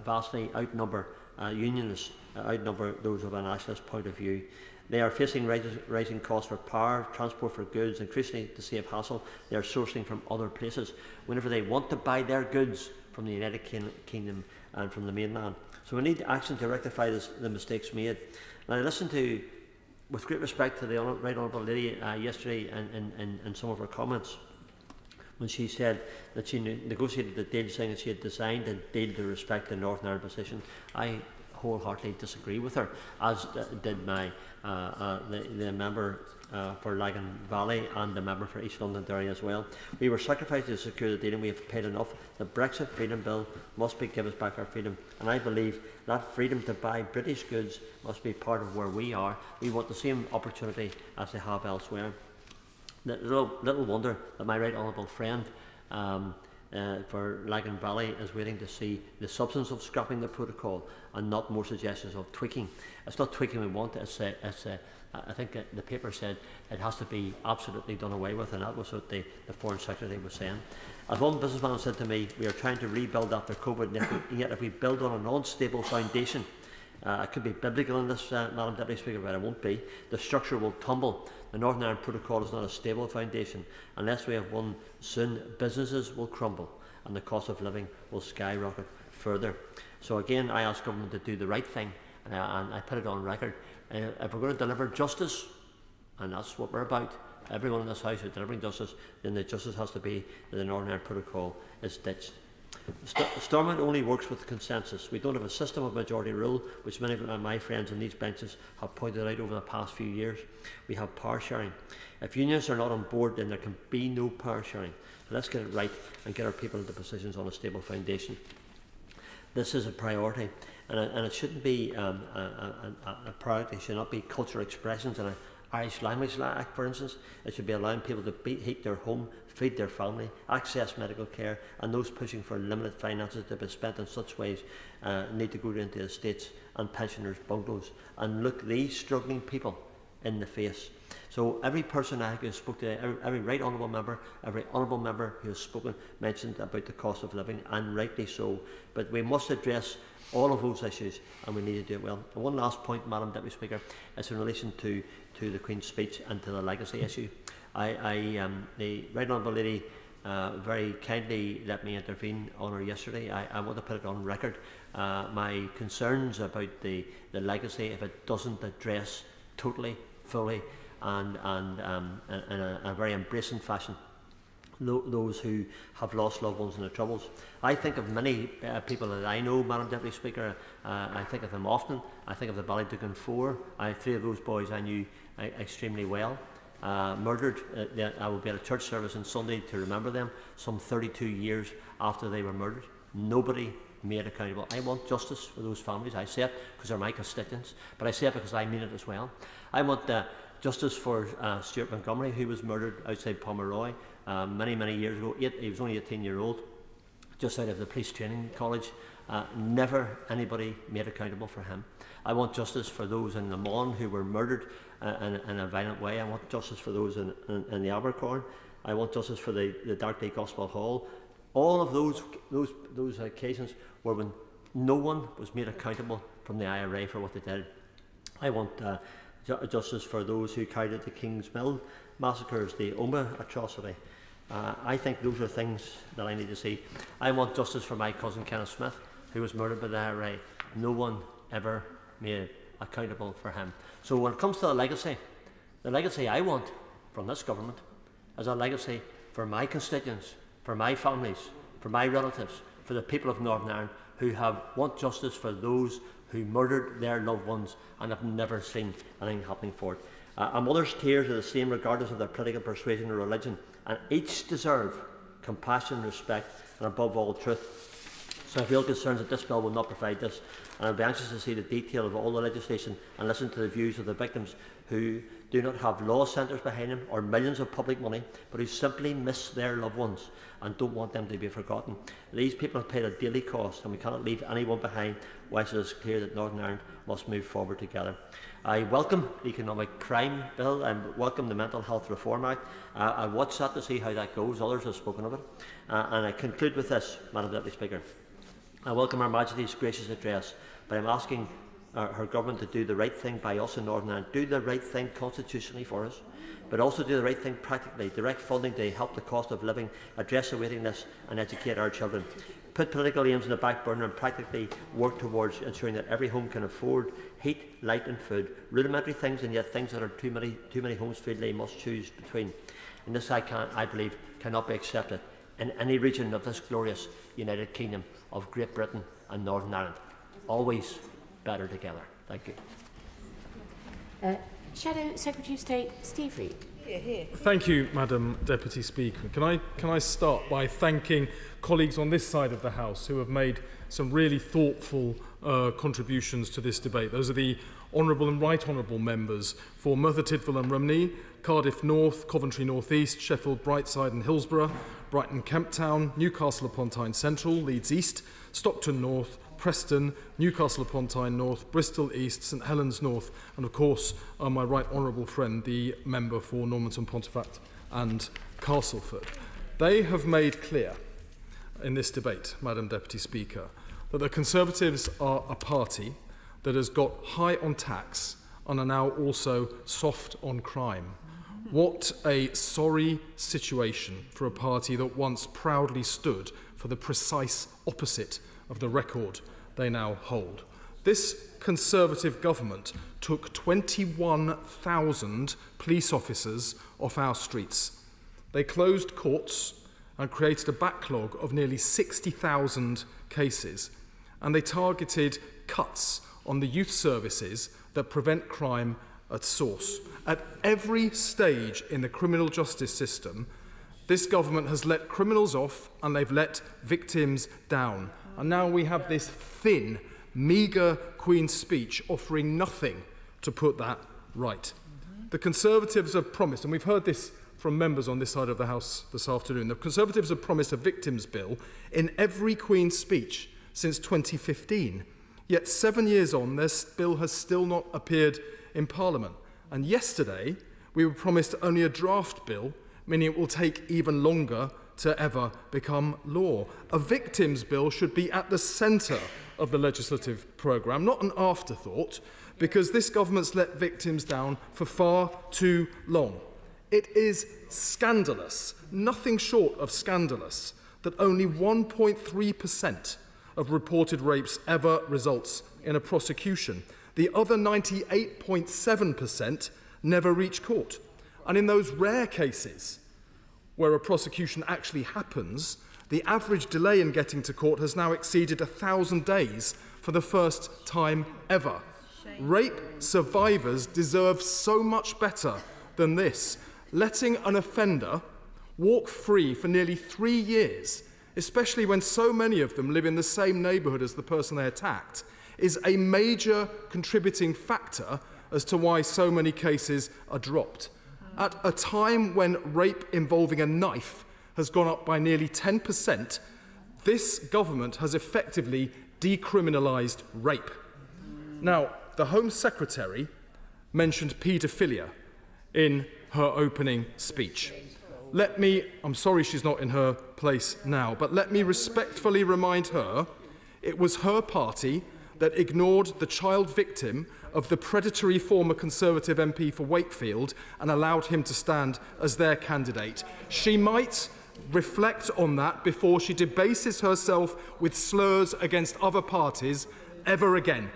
vastly outnumber unionists, outnumber those of a nationalist point of view. They are facing rising costs for power, transport for goods, increasingly to save hassle. They are sourcing from other places whenever they want to buy their goods from the United Kingdom and from the mainland. So we need action to rectify the mistakes made. And I listened to, with great respect to the Right Honourable Lady yesterday in some of her comments, when she said that she negotiated the deal saying that she had designed a deal to respect the Northern Ireland position. I wholeheartedly disagree with her, as did my the member for Lagan Valley and the member for East Londonderry as well. We were sacrificed to secure the deal and we have paid enough. The Brexit Freedom Bill must give us back our freedom, and I believe that freedom to buy British goods must be part of where we are. We want the same opportunity as they have elsewhere. Little wonder that my right honourable friend for Lagan Valley is waiting to see the substance of scrapping the protocol and not more suggestions of tweaking. It's not tweaking we want, I think the paper said it has to be absolutely done away with, and that was what the Foreign Secretary was saying. As one businessman said to me, we are trying to rebuild after COVID, and yet if we build on an unstable foundation, it could be biblical in this, Madam Deputy Speaker, but it won't be. The structure will tumble. The Northern Ireland Protocol is not a stable foundation. Unless we have one soon, businesses will crumble and the cost of living will skyrocket further. So again, I ask government to do the right thing, and I put it on record. If we're going to deliver justice, and that's what we're about, everyone in this House is delivering justice, then the justice has to be that the Northern Ireland Protocol is ditched. Stormont only works with consensus. We don't have a system of majority rule, which many of my friends on these benches have pointed out over the past few years. We have power sharing. If unions are not on board, then there can be no power sharing. So let's get it right and get our people into positions on a stable foundation. This is a priority, and it shouldn't be a priority. It should not be cultural expressions in an Irish Language Act, for instance. It should be allowing people to heat their home, feed their family, access medical care, and those pushing for limited finances to be spent in such ways need to go into estates and pensioners' bungalows and look these struggling people in the face. So every person I who has spoken to, every right honourable member, every honourable member who has spoken mentioned about the cost of living, and rightly so. But we must address all of those issues, and we need to do it well. And one last point, Madam Deputy Speaker, is in relation to the Queen's speech and to the legacy issue. The Right Honourable Lady very kindly let me intervene on her yesterday. I want to put it on record. My concerns about the legacy, if it doesn't address totally, fully, and in a very embracing fashion those who have lost loved ones in their troubles. I think of many people that I know, Madam Deputy Speaker. I think of them often. I think of the Ballydugan Four. Three of those boys I knew extremely well. Murdered. I will be at a church service on Sunday to remember them, some 32 years after they were murdered. Nobody made accountable. I want justice for those families. I say it because they're my constituents, but I say it because I mean it as well. I want justice for Stuart Montgomery, who was murdered outside Pomeroy many, many years ago. He was only 18-year-old, just out of the police training college. Never anybody made accountable for him. I want justice for those in Le Mans who were murdered in a violent way. I want justice for those in the Abercorn. I want justice for the Darkley Gospel Hall. All of those occasions were when no one was made accountable from the IRA for what they did. I want justice for those who carried out the King's Mill massacres, the Oma atrocity. I think those are things that I need to see. I want justice for my cousin Kenneth Smith, who was murdered by the IRA. No one ever made accountable for him. So when it comes to the legacy I want from this government is a legacy for my constituents, for my families, for my relatives, for the people of Northern Ireland who want justice for those who murdered their loved ones and have never seen anything happening for it. A mother's tears are the same regardless of their political persuasion or religion, and each deserve compassion, respect, and above all, truth. So I have real concerns that this bill will not provide this, and I'll be anxious to see the detail of all the legislation and listen to the views of the victims who do not have law centres behind them or millions of public money, but who simply miss their loved ones and don't want them to be forgotten. These people have paid a daily cost, and we cannot leave anyone behind whilst it is clear that Northern Ireland must move forward together. I welcome the Economic Crime Bill and welcome the Mental Health Reform Act. I watch that to see how that goes. Others have spoken of it. And I conclude with this, Madam Deputy Speaker. I welcome Her Majesty's gracious address, but I'm asking her government to do the right thing by us in Northern Ireland, do the right thing constitutionally for us, but also do the right thing practically, direct funding to help the cost of living, address the waiting list and educate our children. Put political aims on the back burner and practically work towards ensuring that every home can afford heat, light and food, rudimentary things, and yet things that are too many homes feel they must choose between. And this, I believe, cannot be accepted in any region of this glorious United Kingdom of Great Britain and Northern Ireland. Always better together. Thank you. Shadow Secretary of State Steve Reid. Thank you, Madam Deputy Speaker. Can I start by thanking colleagues on this side of the House who have made some really thoughtful contributions to this debate. Those are the Honourable and Right Honourable members for Merthyr Tydfil and Rumney, Cardiff North, Coventry North East, Sheffield Brightside and Hillsborough, Brighton Kemp Town, Newcastle upon Tyne Central, Leeds East, Stockton North, Preston, Newcastle upon Tyne North, Bristol East, St Helens North, and of course my right honourable friend, the member for Normanton Pontefract and Castleford. They have made clear in this debate, Madam Deputy Speaker, that the Conservatives are a party that has got high on tax and are now also soft on crime. What a sorry situation for a party that once proudly stood for the precise opposite of the record they now hold. This Conservative government took 21,000 police officers off our streets. They closed courts and created a backlog of nearly 60,000 cases. And they targeted cuts on the youth services that prevent crime at source. At every stage in the criminal justice system, this government has let criminals off and they've let victims down. And now we have this thin, meagre Queen's speech offering nothing to put that right. The Conservatives have promised, and we've heard this from members on this side of the House this afternoon, the Conservatives have promised a victims' bill in every Queen's speech since 2015. Yet 7 years on, this bill has still not appeared in Parliament. And yesterday, we were promised only a draft bill, meaning it will take even longer to ever become law. A victims' bill should be at the centre of the legislative programme, not an afterthought, because this government's let victims down for far too long. It is scandalous, nothing short of scandalous, that only 1.3% of reported rapes ever results in a prosecution. The other 98.7% never reach court. And in those rare cases where a prosecution actually happens, the average delay in getting to court has now exceeded 1,000 days for the first time ever. Rape survivors deserve so much better than this. Letting an offender walk free for nearly 3 years especially when so many of them live in the same neighbourhood as the person they attacked, is a major contributing factor as to why so many cases are dropped. At a time when rape involving a knife has gone up by nearly 10%, this government has effectively decriminalised rape. Now, the Home Secretary mentioned paedophilia in her opening speech. I'm sorry she's not in her place now, but let me respectfully remind her it was her party that ignored the child victim of the predatory former Conservative MP for Wakefield and allowed him to stand as their candidate. She might reflect on that before she debases herself with slurs against other parties ever again.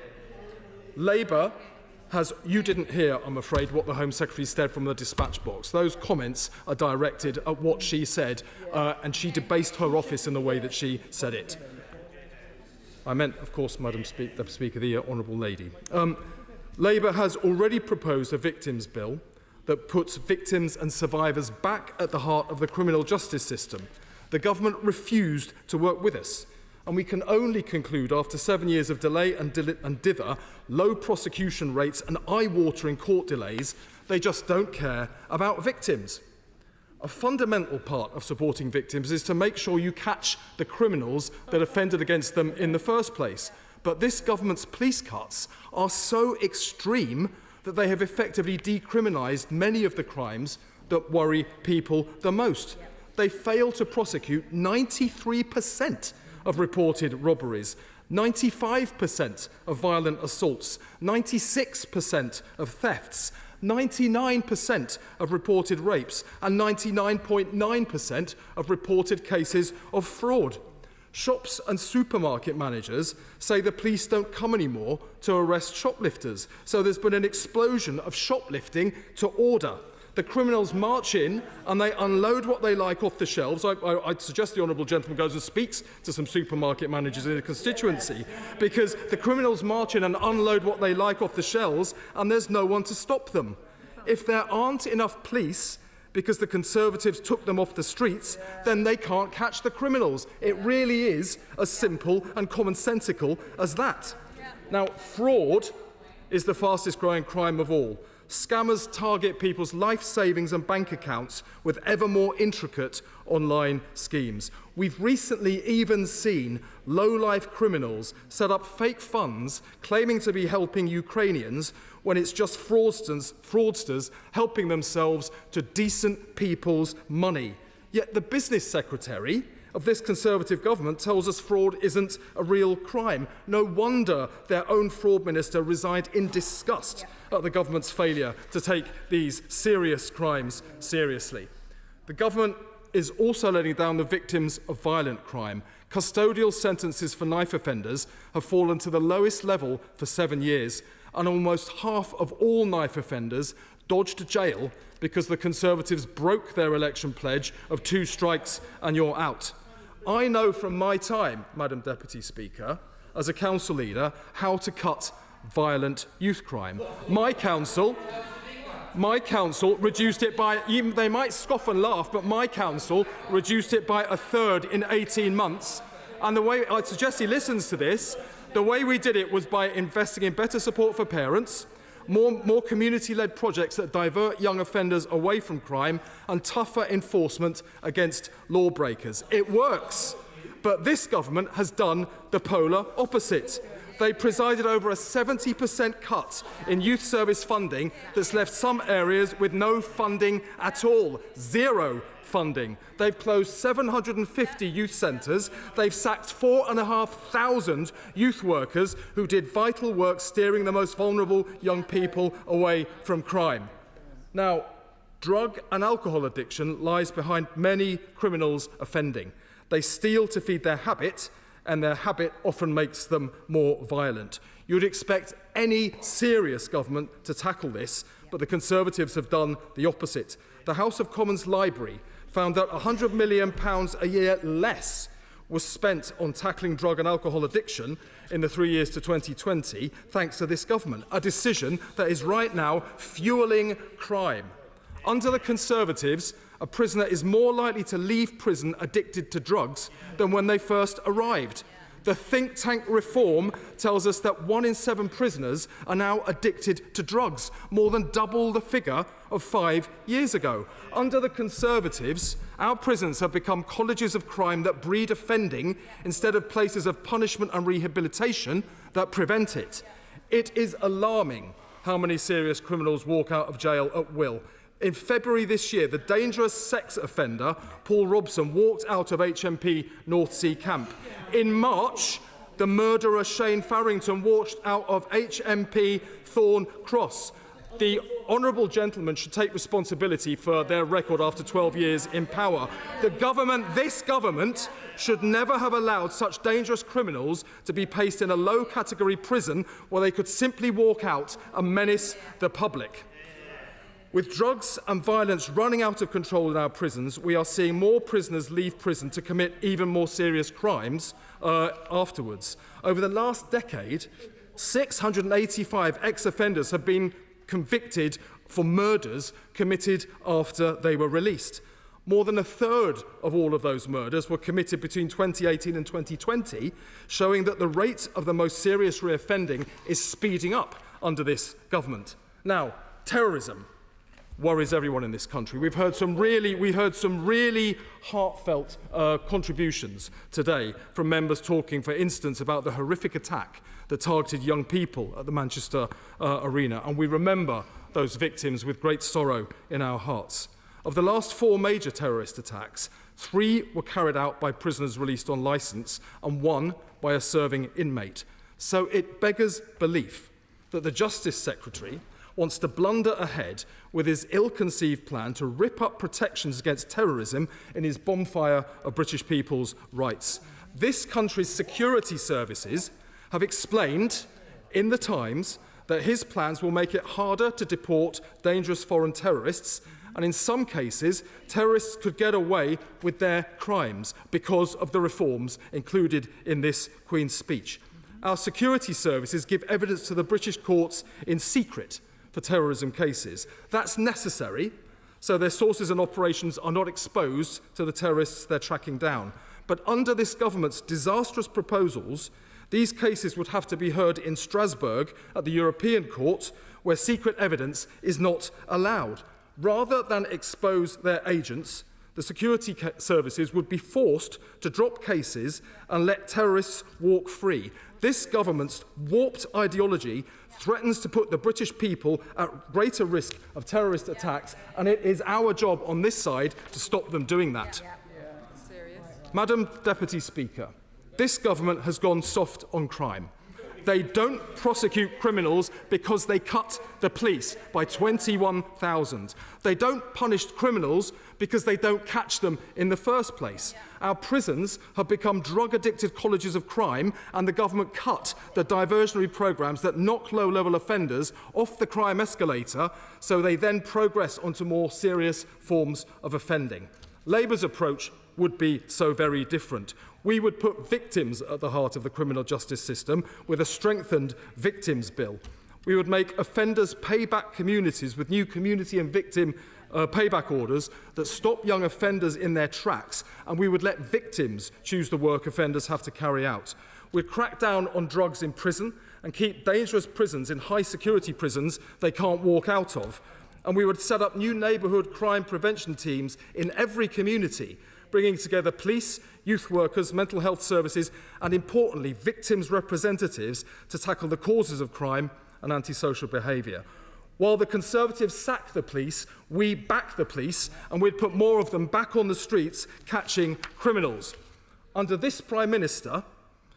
Labour you didn't hear, I'm afraid, what the Home Secretary said from the dispatch box. Those comments are directed at what she said, and she debased her office in the way that she said it. I meant, of course, Madam Speaker, the Honourable Lady. Labour has already proposed a victims bill that puts victims and survivors back at the heart of the criminal justice system. The government refused to work with us, and we can only conclude after 7 years of delay and dither, low prosecution rates and eye-watering court delays, they just don't care about victims. A fundamental part of supporting victims is to make sure you catch the criminals that offended against them in the first place. But this government's police cuts are so extreme that they have effectively decriminalised many of the crimes that worry people the most. They fail to prosecute 93% of reported robberies, 95% of violent assaults, 96% of thefts, 99% of reported rapes, and 99.9% of reported cases of fraud. Shops and supermarket managers say the police don't come anymore to arrest shoplifters, so there's been an explosion of shoplifting to order. The criminals march in and they unload what they like off the shelves. I'd suggest the Honourable Gentleman goes and speaks to some supermarket managers in the constituency, because the criminals march in and unload what they like off the shelves and there's no one to stop them. If there aren't enough police because the Conservatives took them off the streets, then they can't catch the criminals. It really is as simple and commonsensical as that. Now, fraud is the fastest growing crime of all. Scammers target people's life savings and bank accounts with ever more intricate online schemes. We've recently even seen low-life criminals set up fake funds claiming to be helping Ukrainians when it's just fraudsters helping themselves to decent people's money. Yet the business secretary of this Conservative government tells us fraud isn't a real crime. No wonder their own fraud minister resigned in disgust at the government's failure to take these serious crimes seriously. The government is also letting down the victims of violent crime. Custodial sentences for knife offenders have fallen to the lowest level for 7 years, and almost half of all knife offenders dodged jail because the Conservatives broke their election pledge of 2 strikes and you're out. I know from my time, Madam Deputy Speaker, as a council leader, how to cut violent youth crime. My council reduced it by, they might scoff and laugh, but my council reduced it by 1/3 in 18 months. And the way, I'd suggest he listens to this, the way we did it was by investing in better support for parents, more community-led projects that divert young offenders away from crime, and tougher enforcement against lawbreakers. It works, but this government has done the polar opposite. They presided over a 70% cut in youth service funding that's left some areas with no funding at all, 0 funding. They've closed 750 youth centres. They've sacked 4,500 youth workers who did vital work steering the most vulnerable young people away from crime. Now, drug and alcohol addiction lies behind many criminals offending. They steal to feed their habit, and their habit often makes them more violent. You'd expect any serious government to tackle this, but the Conservatives have done the opposite. The House of Commons Library found that £100 million a year less was spent on tackling drug and alcohol addiction in the 3 years to 2020, thanks to this government, a decision that is right now fuelling crime. Under the Conservatives, a prisoner is more likely to leave prison addicted to drugs than when they first arrived. The think tank Reform tells us that 1 in 7 prisoners are now addicted to drugs, more than double the figure of 5 years ago. Under the Conservatives, our prisons have become colleges of crime that breed offending instead of places of punishment and rehabilitation that prevent it. It is alarming how many serious criminals walk out of jail at will. In February this year, the dangerous sex offender Paul Robson walked out of HMP North Sea Camp. In March, the murderer Shane Farrington walked out of HMP Thorn Cross. The honourable gentleman should take responsibility for their record after 12 years in power. This government, should never have allowed such dangerous criminals to be placed in a low-category prison where they could simply walk out and menace the public. With drugs and violence running out of control in our prisons, we are seeing more prisoners leave prison to commit even more serious crimes afterwards. Over the last decade, 685 ex-offenders have been convicted for murders committed after they were released. More than a third of all of those murders were committed between 2018 and 2020, showing that the rate of the most serious reoffending is speeding up under this government. Now, terrorism worries everyone in this country. We heard some really heartfelt contributions today from members talking, for instance, about the horrific attack that targeted young people at the Manchester Arena, and we remember those victims with great sorrow in our hearts. Of the last 4 major terrorist attacks, 3 were carried out by prisoners released on licence and 1 by a serving inmate. So it beggars belief that the Justice Secretary wants to blunder ahead with his ill-conceived plan to rip up protections against terrorism in his bonfire of British people's rights. This country's security services have explained in the Times that his plans will make it harder to deport dangerous foreign terrorists, and in some cases, terrorists could get away with their crimes because of the reforms included in this Queen's speech. Our security services give evidence to the British courts in secret for terrorism cases. That's necessary, so their sources and operations are not exposed to the terrorists they're tracking down. But under this government's disastrous proposals, these cases would have to be heard in Strasbourg at the European Court, where secret evidence is not allowed. Rather than expose their agents, the security services would be forced to drop cases and let terrorists walk free. This government's warped ideology threatens to put the British people at greater risk of terrorist attacks, and it is our job on this side to stop them doing that. Madam Deputy Speaker, this government has gone soft on crime. They don't prosecute criminals because they cut the police by 21,000. They don't punish criminals because they don't catch them in the first place. Our prisons have become drug-addicted colleges of crime, and the government cut the diversionary programmes that knock low-level offenders off the crime escalator so they then progress onto more serious forms of offending. Labour's approach would be so very different. We would put victims at the heart of the criminal justice system with a strengthened victims bill. We would make offenders pay back communities with new community and victim payback orders that stop young offenders in their tracks, and we would let victims choose the work offenders have to carry out. We'd crack down on drugs in prison and keep dangerous prisons in high-security prisons they can't walk out of. And we would set up new neighbourhood crime prevention teams in every community, bringing together police, youth workers, mental health services, and importantly, victims' representatives to tackle the causes of crime and antisocial behaviour. While the Conservatives sack the police, we back the police, and we'd put more of them back on the streets catching criminals. Under this Prime Minister,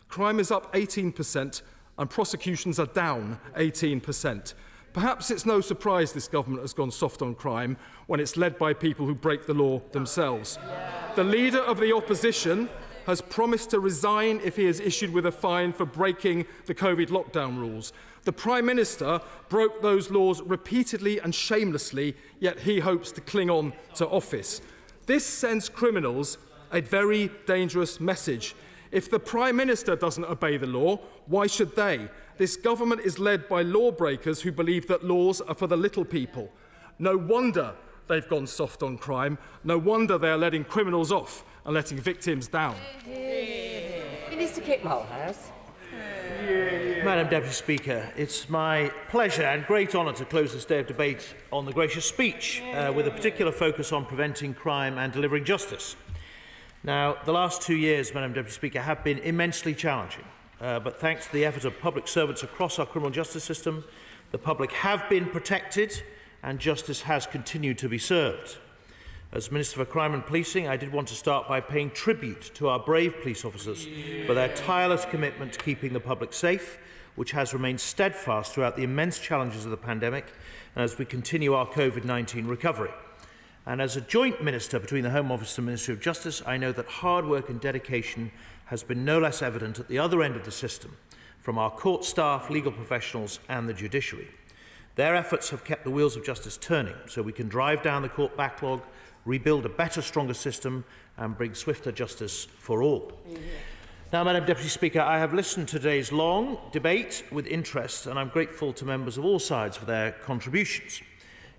crime is up 18% and prosecutions are down 18%. Perhaps it's no surprise this government has gone soft on crime when it's led by people who break the law themselves. The Leader of the Opposition has promised to resign if he is issued with a fine for breaking the COVID lockdown rules. The Prime Minister broke those laws repeatedly and shamelessly, yet he hopes to cling on to office. This sends criminals a very dangerous message. If the Prime Minister doesn't obey the law, why should they? This government is led by lawbreakers who believe that laws are for the little people. No wonder they've gone soft on crime. No wonder they're letting criminals off and letting victims down. Minister Kitmulhouse. Madam Deputy Speaker, it's my pleasure and great honour to close this day of debate on the gracious speech with a particular focus on preventing crime and delivering justice. Now, the last 2 years, Madam Deputy Speaker, have been immensely challenging, but thanks to the effort of public servants across our criminal justice system, the public have been protected and justice has continued to be served. As Minister for Crime and Policing, I did want to start by paying tribute to our brave police officers for their tireless commitment to keeping the public safe, which has remained steadfast throughout the immense challenges of the pandemic and as we continue our COVID-19 recovery. And as a joint minister between the Home Office and the Ministry of Justice, I know that hard work and dedication has been no less evident at the other end of the system, from our court staff, legal professionals and the judiciary. Their efforts have kept the wheels of justice turning so we can drive down the court backlog, rebuild a better, stronger system and bring swifter justice for all. Now, Madam Deputy Speaker, I have listened to today's long debate with interest and I'm grateful to members of all sides for their contributions.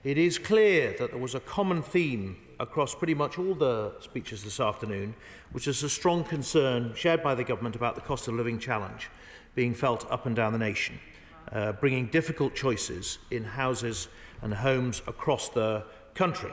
It is clear that there was a common theme across pretty much all the speeches this afternoon, which is a strong concern shared by the government about the cost of living challenge being felt up and down the nation, bringing difficult choices in houses and homes across the country.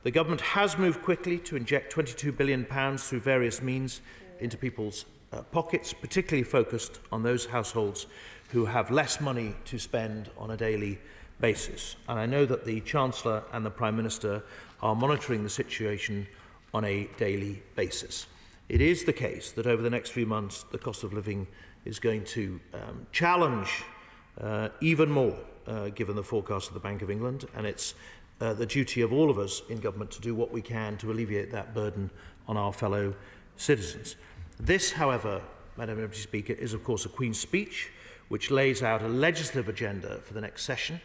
The government has moved quickly to inject £22 billion through various means into people's pockets, particularly focused on those households who have less money to spend on a daily basis. And I know that the Chancellor and the Prime Minister are monitoring the situation on a daily basis. It is the case that over the next few months the cost of living is going to challenge even more, given the forecast of the Bank of England, and it's the duty of all of us in government to do what we can to alleviate that burden on our fellow citizens. This, however, Madam Deputy Speaker, is of course a Queen's speech which lays out a legislative agenda for the next session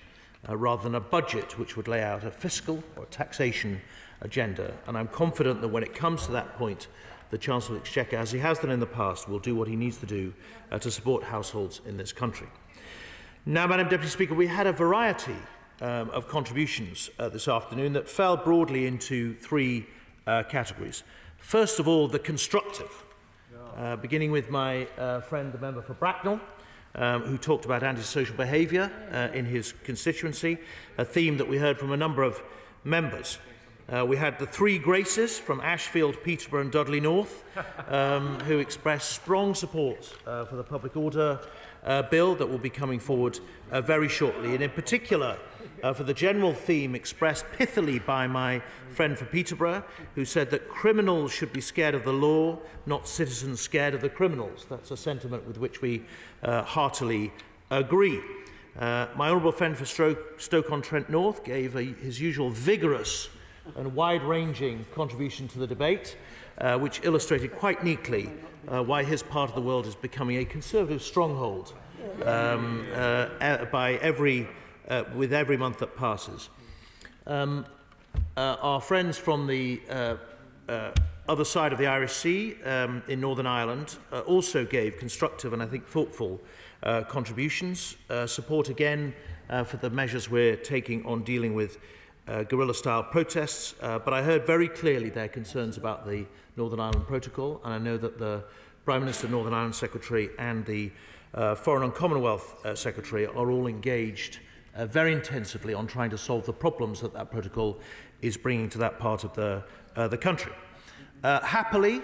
rather than a budget which would lay out a fiscal or taxation agenda. And I'm confident that when it comes to that point, the Chancellor of the Exchequer, as he has done in the past, will do what he needs to do to support households in this country. Now, Madam Deputy Speaker, we had a variety of contributions this afternoon that fell broadly into three categories. First of all, the constructive, beginning with my friend, the member for Bracknell, who talked about antisocial behaviour in his constituency, a theme that we heard from a number of members. We had the three Graces from Ashfield, Peterborough and Dudley North, who expressed strong support for the public order bill that will be coming forward very shortly, and in particular for the general theme expressed pithily by my friend for Peterborough, who said that criminals should be scared of the law, not citizens scared of the criminals. That's a sentiment with which we heartily agree. My honourable friend for Stoke-on-Trent North gave his usual vigorous and wide-ranging contribution to the debate, which illustrated quite neatly why his part of the world is becoming a conservative stronghold with every month that passes. Our friends from the other side of the Irish Sea in Northern Ireland also gave constructive and I think thoughtful contributions, support again for the measures we're taking on dealing with guerrilla-style protests, but I heard very clearly their concerns about the Northern Ireland Protocol, and I know that the Prime Minister, Northern Ireland Secretary and the Foreign and Commonwealth Secretary are all engaged very intensively on trying to solve the problems that that protocol is bringing to that part of the country. Happily,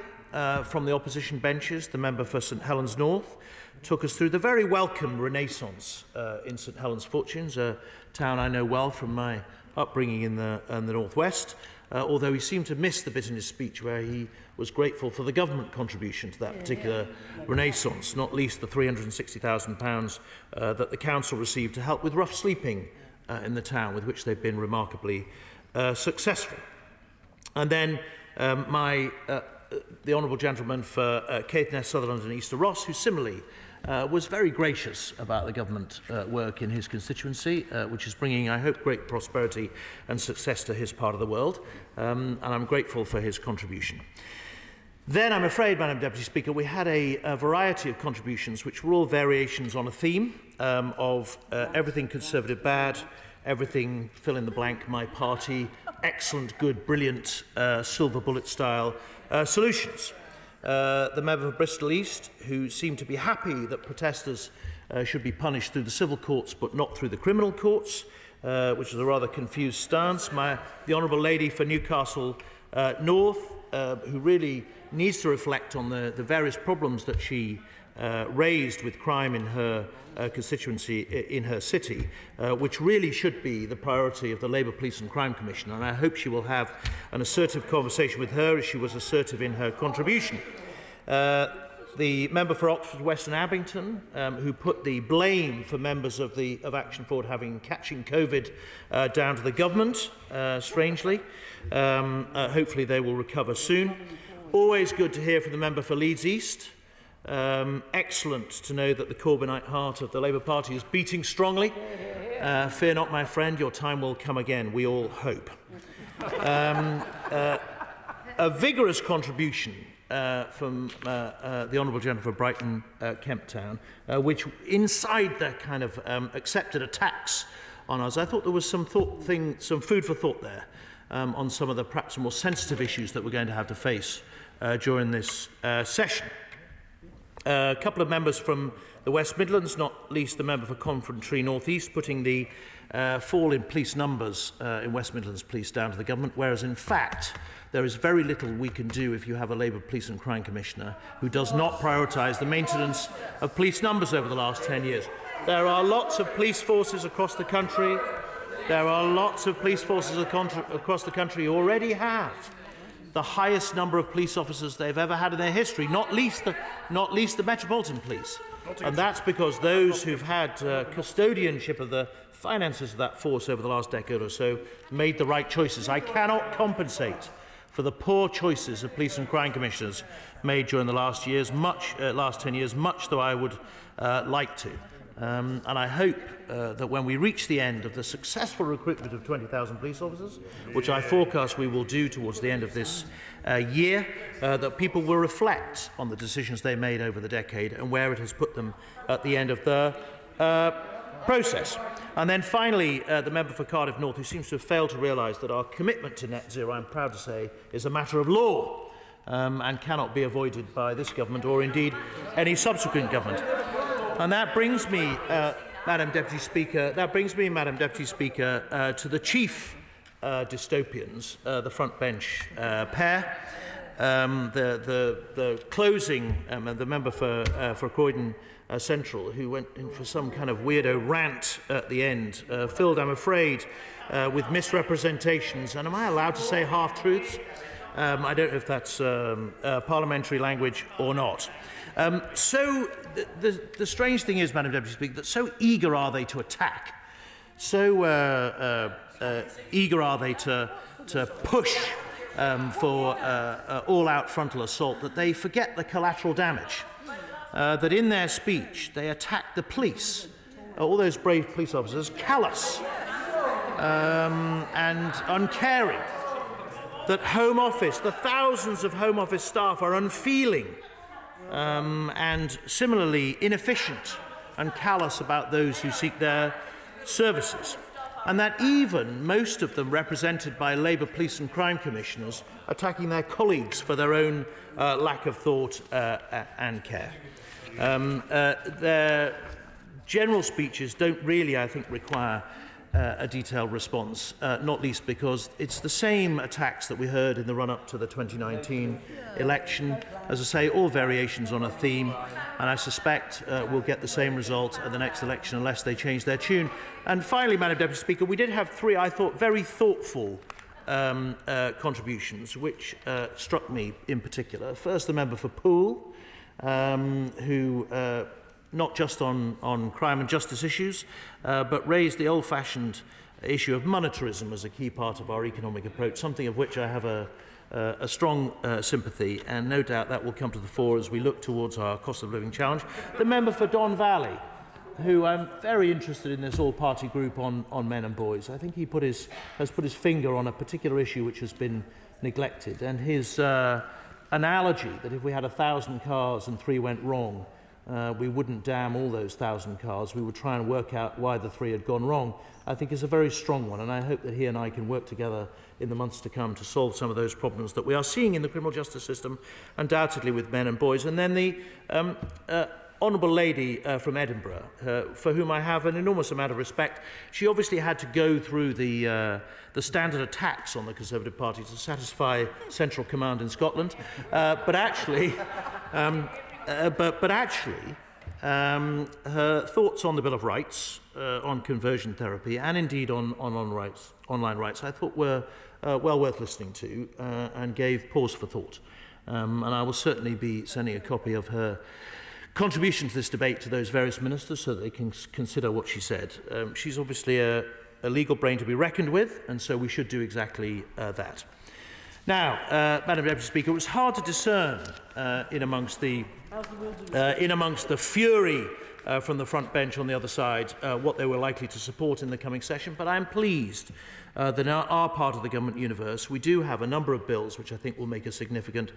from the opposition benches, the member for St Helens North took us through the very welcome renaissance in St Helens Fortunes, a town I know well from my upbringing in the northwest, although he seemed to miss the bit in his speech where he was grateful for the government contribution to that particular renaissance, not least the £360,000 that the council received to help with rough sleeping in the town, with which they've been remarkably successful. And then the honourable gentleman for Caithness, Sutherland and Easter Ross, who similarly was very gracious about the government work in his constituency, which is bringing, I hope, great prosperity and success to his part of the world, and I'm grateful for his contribution. Then, I'm afraid, Madam Deputy Speaker, we had a variety of contributions which were all variations on a theme of everything Conservative bad, everything fill in the blank, my party, excellent, good, brilliant, silver bullet style solutions. The member for Bristol East, who seemed to be happy that protesters should be punished through the civil courts but not through the criminal courts, which is a rather confused stance. The Honourable Lady for Newcastle North, who really needs to reflect on the various problems that she raised with crime in her constituency, in her city, which really should be the priority of the Labour Police and Crime Commission. And I hope she will have an assertive conversation with her, as she was assertive in her contribution. The member for Oxford Western Abington, who put the blame for members of Action Forward catching COVID down to the government, strangely. Hopefully they will recover soon. Always good to hear from the member for Leeds East. Excellent to know that the Corbynite heart of the Labour Party is beating strongly. Fear not, my friend, your time will come again, we all hope. A vigorous contribution from the Honourable Gentleman for Brighton Kemp Town, which inside the kind of accepted attacks on us, I thought there was some food for thought there on some of the perhaps more sensitive issues that we're going to have to face during this session. A couple of members from the West Midlands, not least the member for Coventry North East, putting the fall in police numbers in West Midlands Police down to the government, whereas in fact there is very little we can do if you have a Labour Police and Crime Commissioner who does not prioritise the maintenance of police numbers over the last 10 years. There are lots of police forces across the country. There are lots of police forces across the country who already have the highest number of police officers they've ever had in their history, not least the Metropolitan Police. And that's because those who've had custodianship of the finances of that force over the last decade or so made the right choices. I cannot compensate for the poor choices of police and crime commissioners made during the last 10 years, much though I would like to. And I hope that when we reach the end of the successful recruitment of 20,000 police officers, which I forecast we will do towards the end of this year, that people will reflect on the decisions they made over the decade and where it has put them at the end of the process. And then finally, the member for Cardiff North, who seems to have failed to realise that our commitment to net zero, I'm proud to say, is a matter of law and cannot be avoided by this government or indeed any subsequent government. And that brings me, Madam Deputy Speaker, to the chief dystopians, the front bench pair. The closing, the member for Croydon Central, who went in for some kind of weirdo rant at the end, filled, I'm afraid, with misrepresentations. And am I allowed to say half-truths? I don't know if that's parliamentary language or not. So the strange thing is, Madam Deputy Speaker, that so eager are they to attack, so eager are they to push for all-out frontal assault, that they forget the collateral damage. That in their speech they attack the police, all those brave police officers, callous and uncaring. That Home Office, the thousands of Home Office staff are unfeeling and similarly inefficient and callous about those who seek their services. And that even most of them represented by Labour Police and Crime Commissioners attacking their colleagues for their own lack of thought and care. Their general speeches don't really, I think, require a detailed response, not least because it's the same attacks that we heard in the run-up to the 2019 election. As I say, all variations on a theme, and I suspect we'll get the same result at the next election unless they change their tune. And finally, Madam Deputy Speaker, we did have three, I thought, very thoughtful contributions, which struck me in particular. First, the member for Poole, who not just on crime and justice issues, but raised the old-fashioned issue of monetarism as a key part of our economic approach, something of which I have a strong sympathy, and no doubt that will come to the fore as we look towards our cost of living challenge. The member for Don Valley, who I'm very interested in this all-party group on men and boys. I think he has put his finger on a particular issue which has been neglected, and his analogy that if we had 1,000 cars and 3 went wrong, we wouldn't damn all those 1,000 cars. We would try and work out why the 3 had gone wrong, I think is a very strong one. And I hope that he and I can work together in the months to come to solve some of those problems that we are seeing in the criminal justice system, undoubtedly with men and boys. And then the honourable lady from Edinburgh, for whom I have an enormous amount of respect. She obviously had to go through the standard attacks on the Conservative Party to satisfy Central Command in Scotland, but actually, her thoughts on the Bill of Rights, on conversion therapy, and indeed on online rights, I thought were well worth listening to and gave pause for thought. And I will certainly be sending a copy of her contribution to this debate to those various ministers so that they can consider what she said. She's obviously a legal brain to be reckoned with, and so we should do exactly that. Now, Madam Deputy Speaker, it was hard to discern in amongst the fury from the front bench on the other side what they were likely to support in the coming session, but I'm pleased that in our part of the government universe we do have a number of bills which I think will make a significant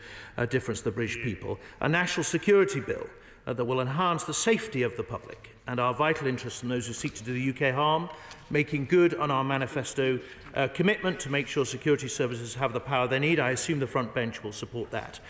difference to the British people. A national security bill that will enhance the safety of the public and our vital interests in those who seek to do the UK harm, making good on our manifesto commitment to make sure security services have the power they need. I assume the front bench will support that.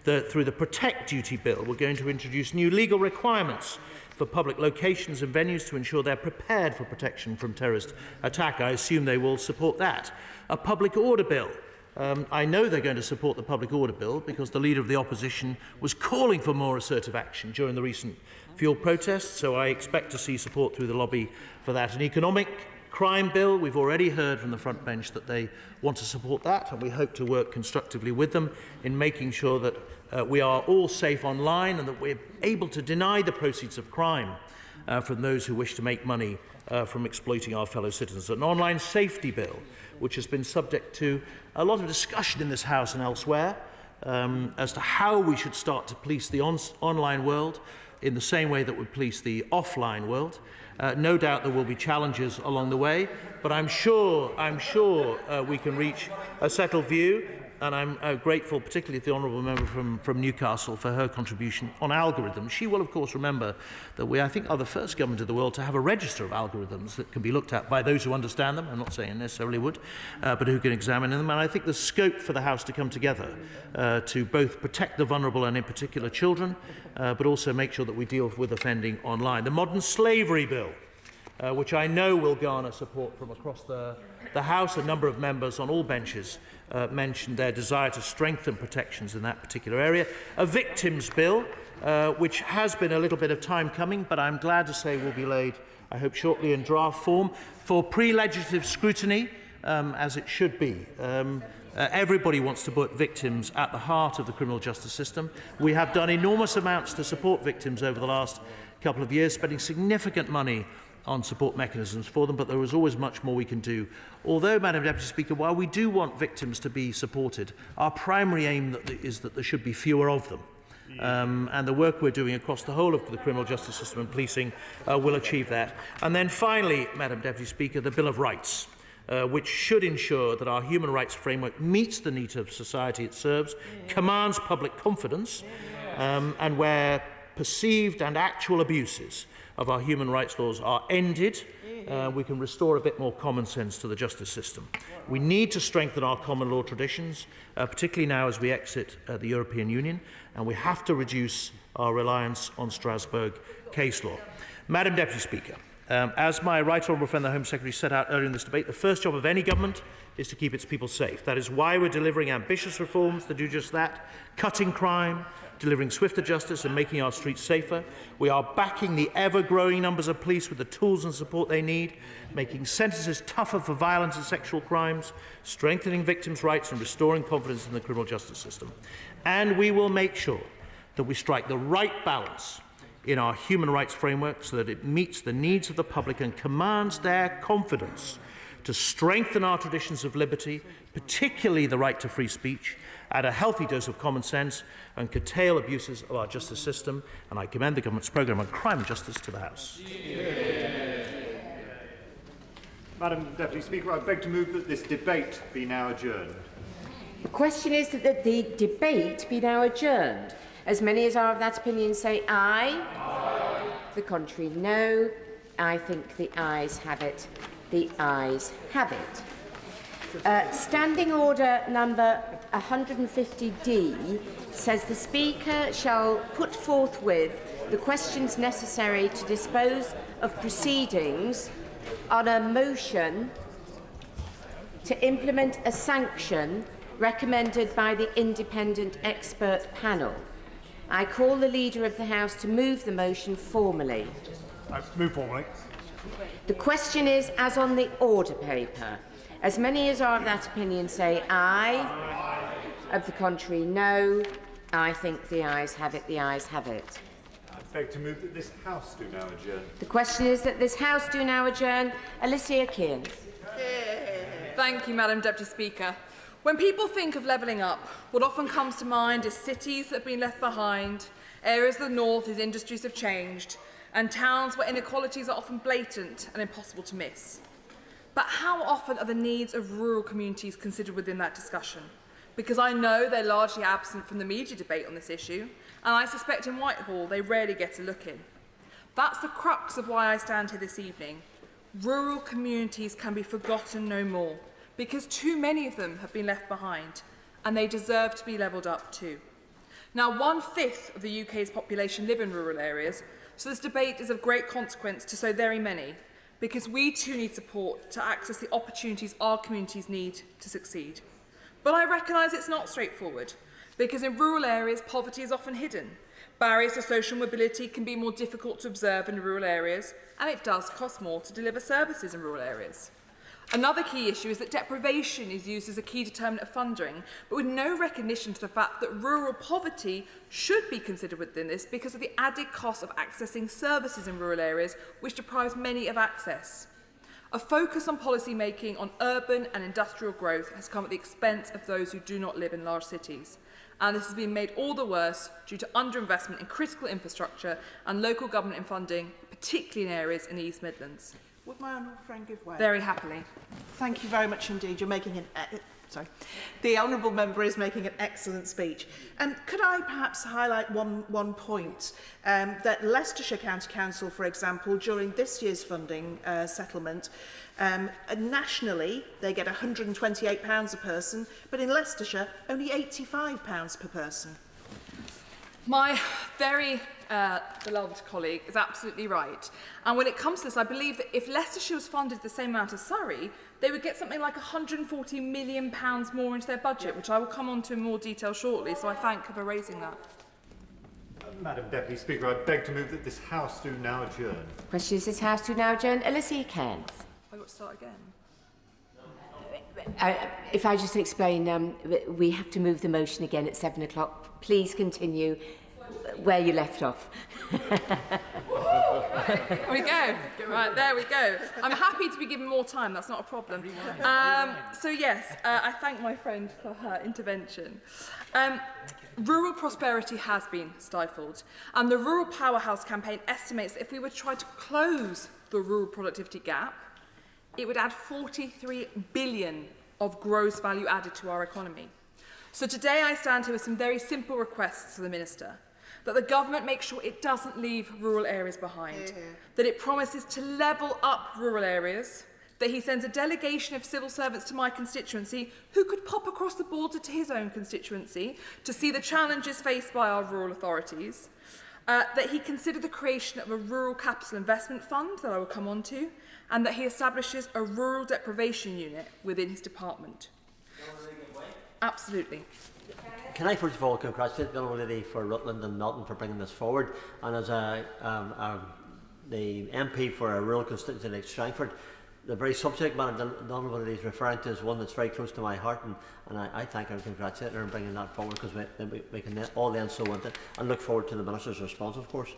Through the Protect Duty Bill, we're going to introduce new legal requirements for public locations and venues to ensure they're prepared for protection from terrorist attack. I assume they will support that. A Public Order Bill. I know they're going to support the Public Order Bill because the Leader of the Opposition was calling for more assertive action during the recent fuel protests, so I expect to see support through the lobby for that. An Economic Crime Bill, we've already heard from the front bench that they want to support that, and we hope to work constructively with them in making sure that we are all safe online and that we're able to deny the proceeds of crime from those who wish to make money from exploiting our fellow citizens. An online safety bill, which has been subject to a lot of discussion in this House and elsewhere as to how we should start to police the online world in the same way that we police the offline world. No doubt there will be challenges along the way, but I'm sure we can reach a settled view. And I'm grateful particularly to the honourable member from Newcastle for her contribution on algorithms. She will, of course, remember that we, I think, are the first government in the world to have a register of algorithms that can be looked at by those who understand them. I'm not saying necessarily would, but who can examine them. And I think there's scope for the House to come together to both protect the vulnerable and, in particular, children, but also make sure that we deal with offending online. The Modern Slavery Bill, which I know will garner support from across the House. A number of members on all benches mentioned their desire to strengthen protections in that particular area. A Victims Bill, which has been a little bit of time coming, but I'm glad to say will be laid, I hope, shortly in draft form for pre-legislative scrutiny, as it should be. Everybody wants to put victims at the heart of the criminal justice system. We have done enormous amounts to support victims over the last couple of years, spending significant money on support mechanisms for them, but there is always much more we can do. Although, Madam Deputy Speaker, while we do want victims to be supported, our primary aim is that there should be fewer of them. And the work we're doing across the whole of the criminal justice system and policing will achieve that. And then finally, Madam Deputy Speaker, the Bill of Rights, which should ensure that our human rights framework meets the needs of society it serves, commands public confidence, and where perceived and actual abuses of our human rights laws are ended, we can restore a bit more common sense to the justice system. We need to strengthen our common law traditions, particularly now as we exit the European Union, and we have to reduce our reliance on Strasbourg case law. Madam Deputy Speaker, as my right honourable friend the Home Secretary set out earlier in this debate, the first job of any government is to keep its people safe. That is why we're delivering ambitious reforms to do just that, cutting crime, delivering swifter justice and making our streets safer. We are backing the ever-growing numbers of police with the tools and support they need, making sentences tougher for violence and sexual crimes, strengthening victims' rights and restoring confidence in the criminal justice system. And we will make sure that we strike the right balance in our human rights framework so that it meets the needs of the public and commands their confidence to strengthen our traditions of liberty, particularly the right to free speech, add a healthy dose of common sense and curtail abuses of our justice system. And I commend the government's programme on crime and justice to the House. Madam Deputy Speaker, I beg to move that this debate be now adjourned. The question is that the debate be now adjourned. As many as are of that opinion say aye. Aye. the contrary, no. I think the ayes have it. The ayes have it. Standing Order number 150D says the Speaker shall put forthwith the questions necessary to dispose of proceedings on a motion to implement a sanction recommended by the independent expert panel. I call the Leader of the House to move the motion formally. Move formally. The question is as on the order paper. As many as are of that opinion say aye. Of the contrary, no. I think the ayes have it. The ayes have it. I beg to move that this House do now adjourn. The question is that this House do now adjourn. Alicia Kearns. Thank you, Madam Deputy Speaker. When people think of levelling up, what often comes to mind is cities that have been left behind, areas of the north whose industries have changed, and towns where inequalities are often blatant and impossible to miss. But how often are the needs of rural communities considered within that discussion? Because I know they're largely absent from the media debate on this issue, and I suspect in Whitehall they rarely get a look in. That's the crux of why I stand here this evening. Rural communities can be forgotten no more, because too many of them have been left behind, and they deserve to be levelled up too. Now, 1/5 of the UK's population live in rural areas, so this debate is of great consequence to so very many, because we too need support to access the opportunities our communities need to succeed. But I recognise it's not straightforward, because in rural areas, poverty is often hidden. Barriers to social mobility can be more difficult to observe in rural areas, and it does cost more to deliver services in rural areas. Another key issue is that deprivation is used as a key determinant of funding, but with no recognition to the fact that rural poverty should be considered within this because of the added cost of accessing services in rural areas, which deprives many of access. A focus on policy making on urban and industrial growth has come at the expense of those who do not live in large cities. And this has been made all the worse due to underinvestment in critical infrastructure and local government in funding, particularly in areas in the East Midlands. Would my honourable friend give way? Very happily. Thank you very much indeed. You're making an... The honourable member is making an excellent speech. Could I perhaps highlight one point? That Leicestershire County Council, for example, during this year's funding settlement, nationally they get £128 a person, but in Leicestershire only £85 per person. My very beloved colleague is absolutely right. And when it comes to this, I believe that if Leicestershire was funded the same amount as Surrey, they would get something like £140 million more into their budget, which I will come on to in more detail shortly, so I thank her for raising that. Madam Deputy Speaker, I beg to move that this House do now adjourn. Question is this House do now adjourn. Alicia Kearns. I've got to start again. If I just explain, we have to move the motion again at 7 o'clock. Please continue where you left off. There we go. Right, there we go. I'm happy to be given more time, that's not a problem. So yes, I thank my friend for her intervention. Rural prosperity has been stifled, and the Rural Powerhouse campaign estimates that if we were to try to close the rural productivity gap, it would add 43 billion of gross value added to our economy. So today I stand here with some very simple requests to the Minister. That the government makes sure it doesn't leave rural areas behind, that it promises to level up rural areas, that he sends a delegation of civil servants to my constituency who could pop across the border to his own constituency to see the challenges faced by our rural authorities, that he consider the creation of a rural capital investment fund that I will come on to, and that he establishes a rural deprivation unit within his department. Absolutely. Can I first of all congratulate the honourable lady for Rutland and Naughton for bringing this forward, and as the MP for a rural constituency like Strangford, the very subject matter the honourable lady is referring to is one that's very close to my heart, and I thank her and congratulate her on bringing that forward, because we can all then so want it, and look forward to the Minister's response, of course.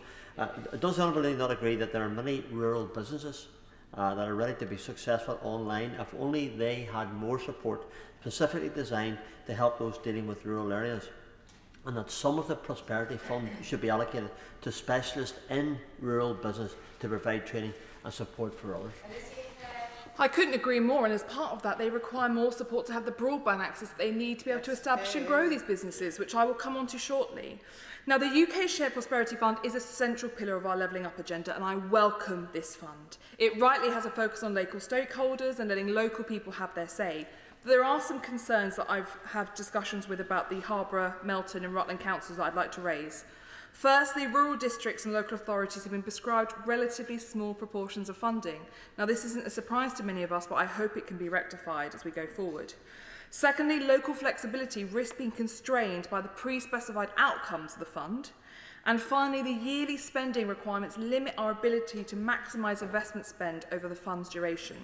Does the honourable lady not agree that there are many rural businesses that are ready to be successful online if only they had more support specifically designed to help those dealing with rural areas, and that some of the Prosperity Fund should be allocated to specialists in rural business to provide training and support for others? I couldn't agree more, and as part of that, they require more support to have the broadband access that they need to be able to establish and grow these businesses, which I will come on to shortly. Now, the UK Shared Prosperity Fund is a central pillar of our levelling up agenda, and I welcome this fund. It rightly has a focus on local stakeholders and letting local people have their say. But there are some concerns that I've had discussions with about the Harborough, Melton and Rutland councils that I'd like to raise. Firstly, rural districts and local authorities have been prescribed relatively small proportions of funding. Now, this isn't a surprise to many of us, but I hope it can be rectified as we go forward. Secondly, local flexibility risks being constrained by the pre-specified outcomes of the fund. And finally, the yearly spending requirements limit our ability to maximise investment spend over the fund's duration.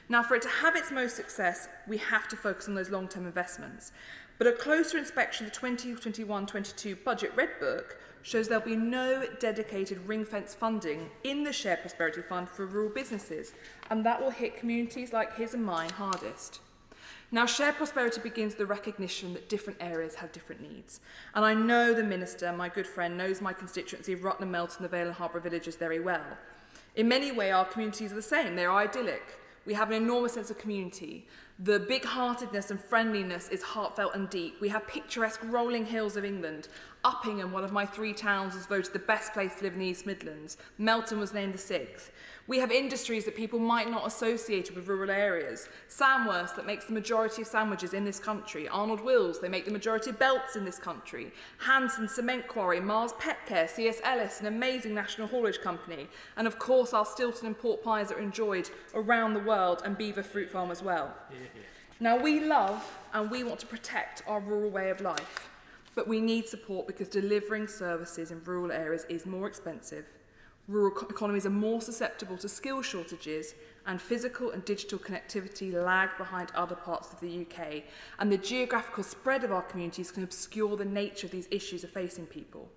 Now, for it to have its most success, we have to focus on those long-term investments. But a closer inspection of the 2021-22 Budget Red Book shows there'll be no dedicated ring-fence funding in the Shared Prosperity Fund for rural businesses, and that will hit communities like his and mine hardest. Now, shared prosperity begins with the recognition that different areas have different needs. And I know the Minister, my good friend, knows my constituency of Rutland, Melton, the Vale and Harborough villages very well. In many ways, our communities are the same. They're idyllic. We have an enormous sense of community. The big-heartedness and friendliness is heartfelt and deep. We have picturesque rolling hills of England. Uppingham, one of my 3 towns, was voted the best place to live in the East Midlands. Melton was named the 6th. We have industries that people might not associate with rural areas. Samworth, that makes the majority of sandwiches in this country. Arnold Wills, they make the majority of belts in this country. Hanson Cement Quarry, Mars Pet Care, C.S. Ellis, an amazing national haulage company. And of course our Stilton and pork pies that are enjoyed around the world, and Beaver Fruit Farm as well. Now, we love and we want to protect our rural way of life, but we need support because delivering services in rural areas is more expensive. Rural economies are more susceptible to skill shortages, and physical and digital connectivity lag behind other parts of the UK, and the geographical spread of our communities can obscure the nature of these issues are facing people.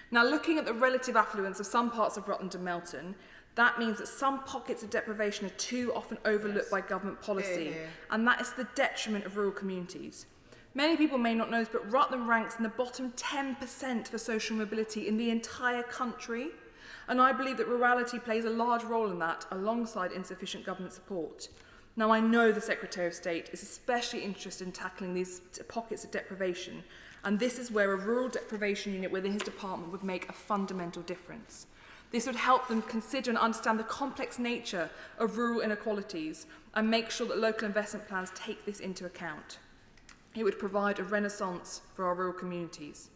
Now, looking at the relative affluence of some parts of Rutland and Melton, that means that some pockets of deprivation are too often overlooked by government policy, and that is to the detriment of rural communities. Many people may not know this, but Rutland ranks in the bottom 10% for social mobility in the entire country, and I believe that rurality plays a large role in that, alongside insufficient government support. Now, I know the Secretary of State is especially interested in tackling these pockets of deprivation, and this is where a rural deprivation unit within his department would make a fundamental difference. This would help them consider and understand the complex nature of rural inequalities and make sure that local investment plans take this into account. It would provide a renaissance for our rural communities.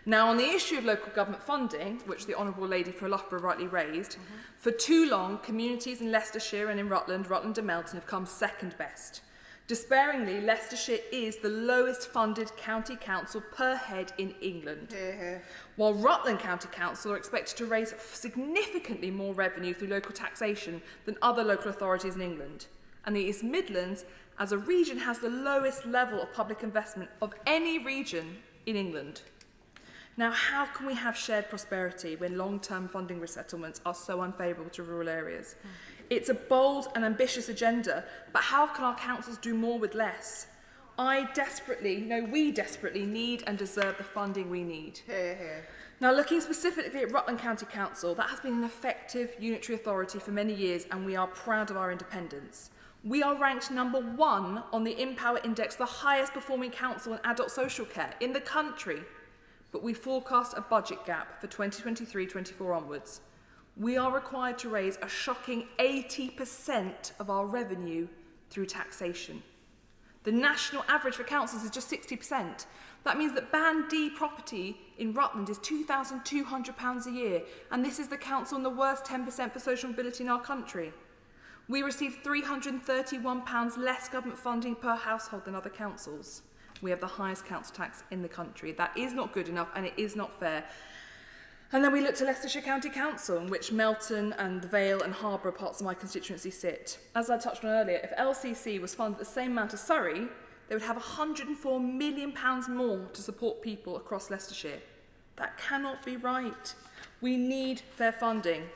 Now, on the issue of local government funding, which the Honourable Lady for Loughborough rightly raised, for too long, communities in Leicestershire and in Rutland and Melton have come second best. Despairingly, Leicestershire is the lowest funded county council per head in England, while Rutland County Council are expected to raise significantly more revenue through local taxation than other local authorities in England. And the East Midlands, as a region, has the lowest level of public investment of any region in England. Now, how can we have shared prosperity when long-term funding resettlements are so unfavourable to rural areas? It's a bold and ambitious agenda, but how can our councils do more with less? We desperately need and deserve the funding we need. Now, looking specifically at Rutland County Council, that has been an effective unitary authority for many years, and we are proud of our independence. We are ranked #1 on the Empower Index, the highest performing council in adult social care in the country. But we forecast a budget gap for 2023-24 onwards. We are required to raise a shocking 80% of our revenue through taxation. The national average for councils is just 60%. That means that Band D property in Rutland is £2,200 a year, and this is the council in the worst 10% for social mobility in our country. We receive £331 less government funding per household than other councils. We have the highest council tax in the country. That is not good enough, and it is not fair. And then we look to Leicestershire County Council, in which Melton and the Vale and Harborough parts of my constituency sit. As I touched on earlier, if LCC was funded the same amount as Surrey, they would have £104 million more to support people across Leicestershire. That cannot be right. We need fair funding.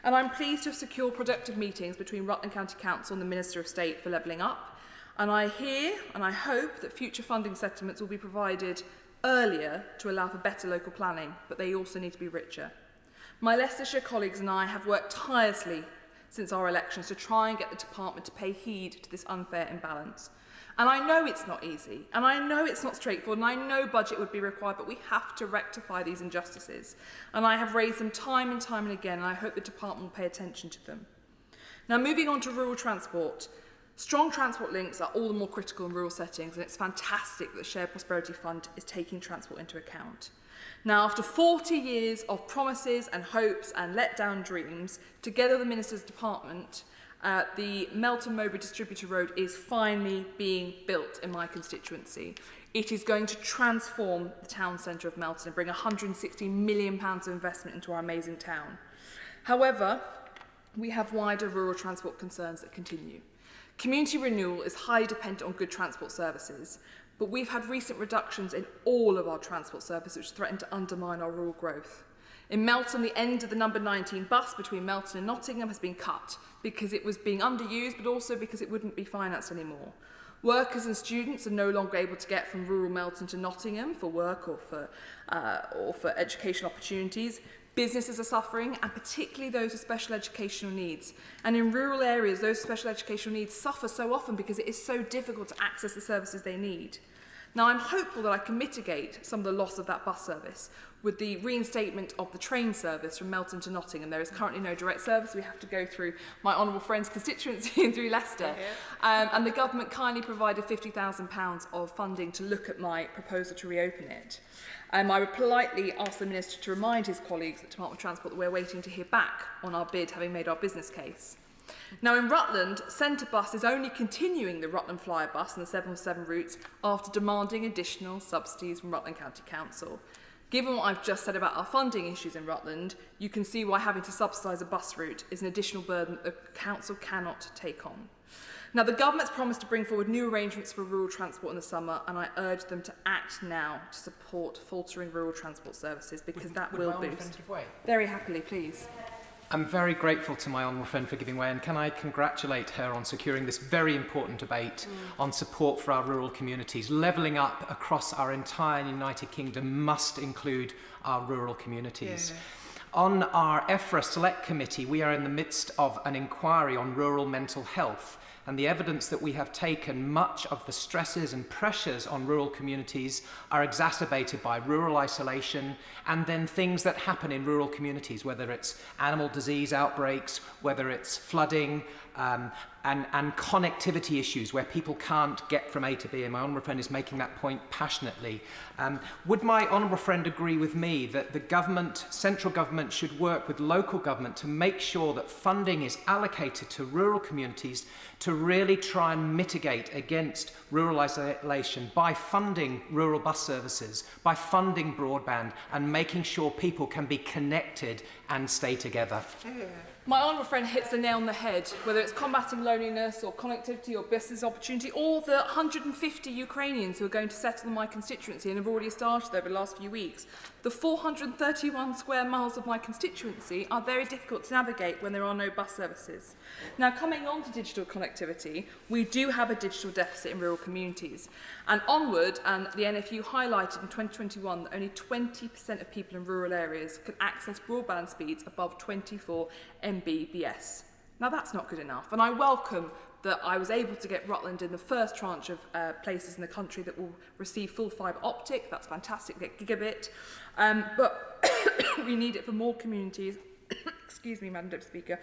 And I'm pleased to have secured productive meetings between Rutland County Council and the Minister of State for levelling up. And I hear and I hope that future funding settlements will be provided earlier to allow for better local planning, but they also need to be richer. My Leicestershire colleagues and I have worked tirelessly since our elections to try and get the department to pay heed to this unfair imbalance. And I know it's not easy, and I know it's not straightforward, and I know budget would be required, but we have to rectify these injustices. And I have raised them time and time and again, and I hope the department will pay attention to them. Now, moving on to rural transport. Strong transport links are all the more critical in rural settings, and it's fantastic that the Shared Prosperity Fund is taking transport into account. Now, after 40 years of promises and hopes and let-down dreams, together with the Minister's Department, the Melton-Mowbray Distributor Road is finally being built in my constituency. It is going to transform the town centre of Melton and bring £160 million of investment into our amazing town. However, we have wider rural transport concerns that continue. Community renewal is highly dependent on good transport services, but we've had recent reductions in all of our transport services which threaten to undermine our rural growth. In Melton, the end of the number 19 bus between Melton and Nottingham has been cut because it was being underused, but also because it wouldn't be financed anymore. Workers and students are no longer able to get from rural Melton to Nottingham for work or for educational opportunities. Businesses are suffering, and particularly those with special educational needs. And in rural areas, those special educational needs suffer so often because it is so difficult to access the services they need. Now, I'm hopeful that I can mitigate some of the loss of that bus service with the reinstatement of the train service from Melton to Nottingham. There is currently no direct service. We have to go through my honourable friend's constituency and through Leicester. And the government kindly provided £50,000 of funding to look at my proposal to reopen it. I would politely ask the Minister to remind his colleagues at the Department of Transport that we're waiting to hear back on our bid, having made our business case. Now, in Rutland, Centre Bus is only continuing the Rutland Flyer bus and the 707 routes after demanding additional subsidies from Rutland County Council. Given what I've just said about our funding issues in Rutland, you can see why having to subsidise a bus route is an additional burden that the Council cannot take on. Now, the government's promised to bring forward new arrangements for rural transport in the summer, and I urge them to act now to support faltering rural transport services, because that will boost. Very happily, please. I'm very grateful to my honourable friend for giving way, and can I congratulate her on securing this very important debate on support for our rural communities. Levelling up across our entire United Kingdom must include our rural communities. On our EFRA Select Committee, we are in the midst of an inquiry on rural mental health. And the evidence that we have taken, much of the stresses and pressures on rural communities are exacerbated by rural isolation and then things that happen in rural communities, whether it's animal disease outbreaks, whether it's flooding, and connectivity issues where people can't get from A to B, and my honourable friend is making that point passionately. Would my honourable friend agree with me that the government, central government, should work with local government to make sure that funding is allocated to rural communities to really try and mitigate against rural isolation by funding rural bus services, by funding broadband, and making sure people can be connected and stay together? My honourable friend hits the nail on the head, whether it's combating loneliness or connectivity or business opportunity, or the 150 Ukrainians who are going to settle in my constituency and have already started over the last few weeks. The 431 square miles of my constituency are very difficult to navigate when there are no bus services. Now, coming on to digital connectivity, we do have a digital deficit in rural communities. And Onward and the NFU highlighted in 2021 that only 20% of people in rural areas can access broadband speeds above 24 Mbps. Now, that's not good enough, and I welcome that I was able to get Rutland in the first tranche of places in the country that will receive full fibre optic. That's fantastic, get gigabit, but we need it for more communities, excuse me, Madam Deputy Speaker,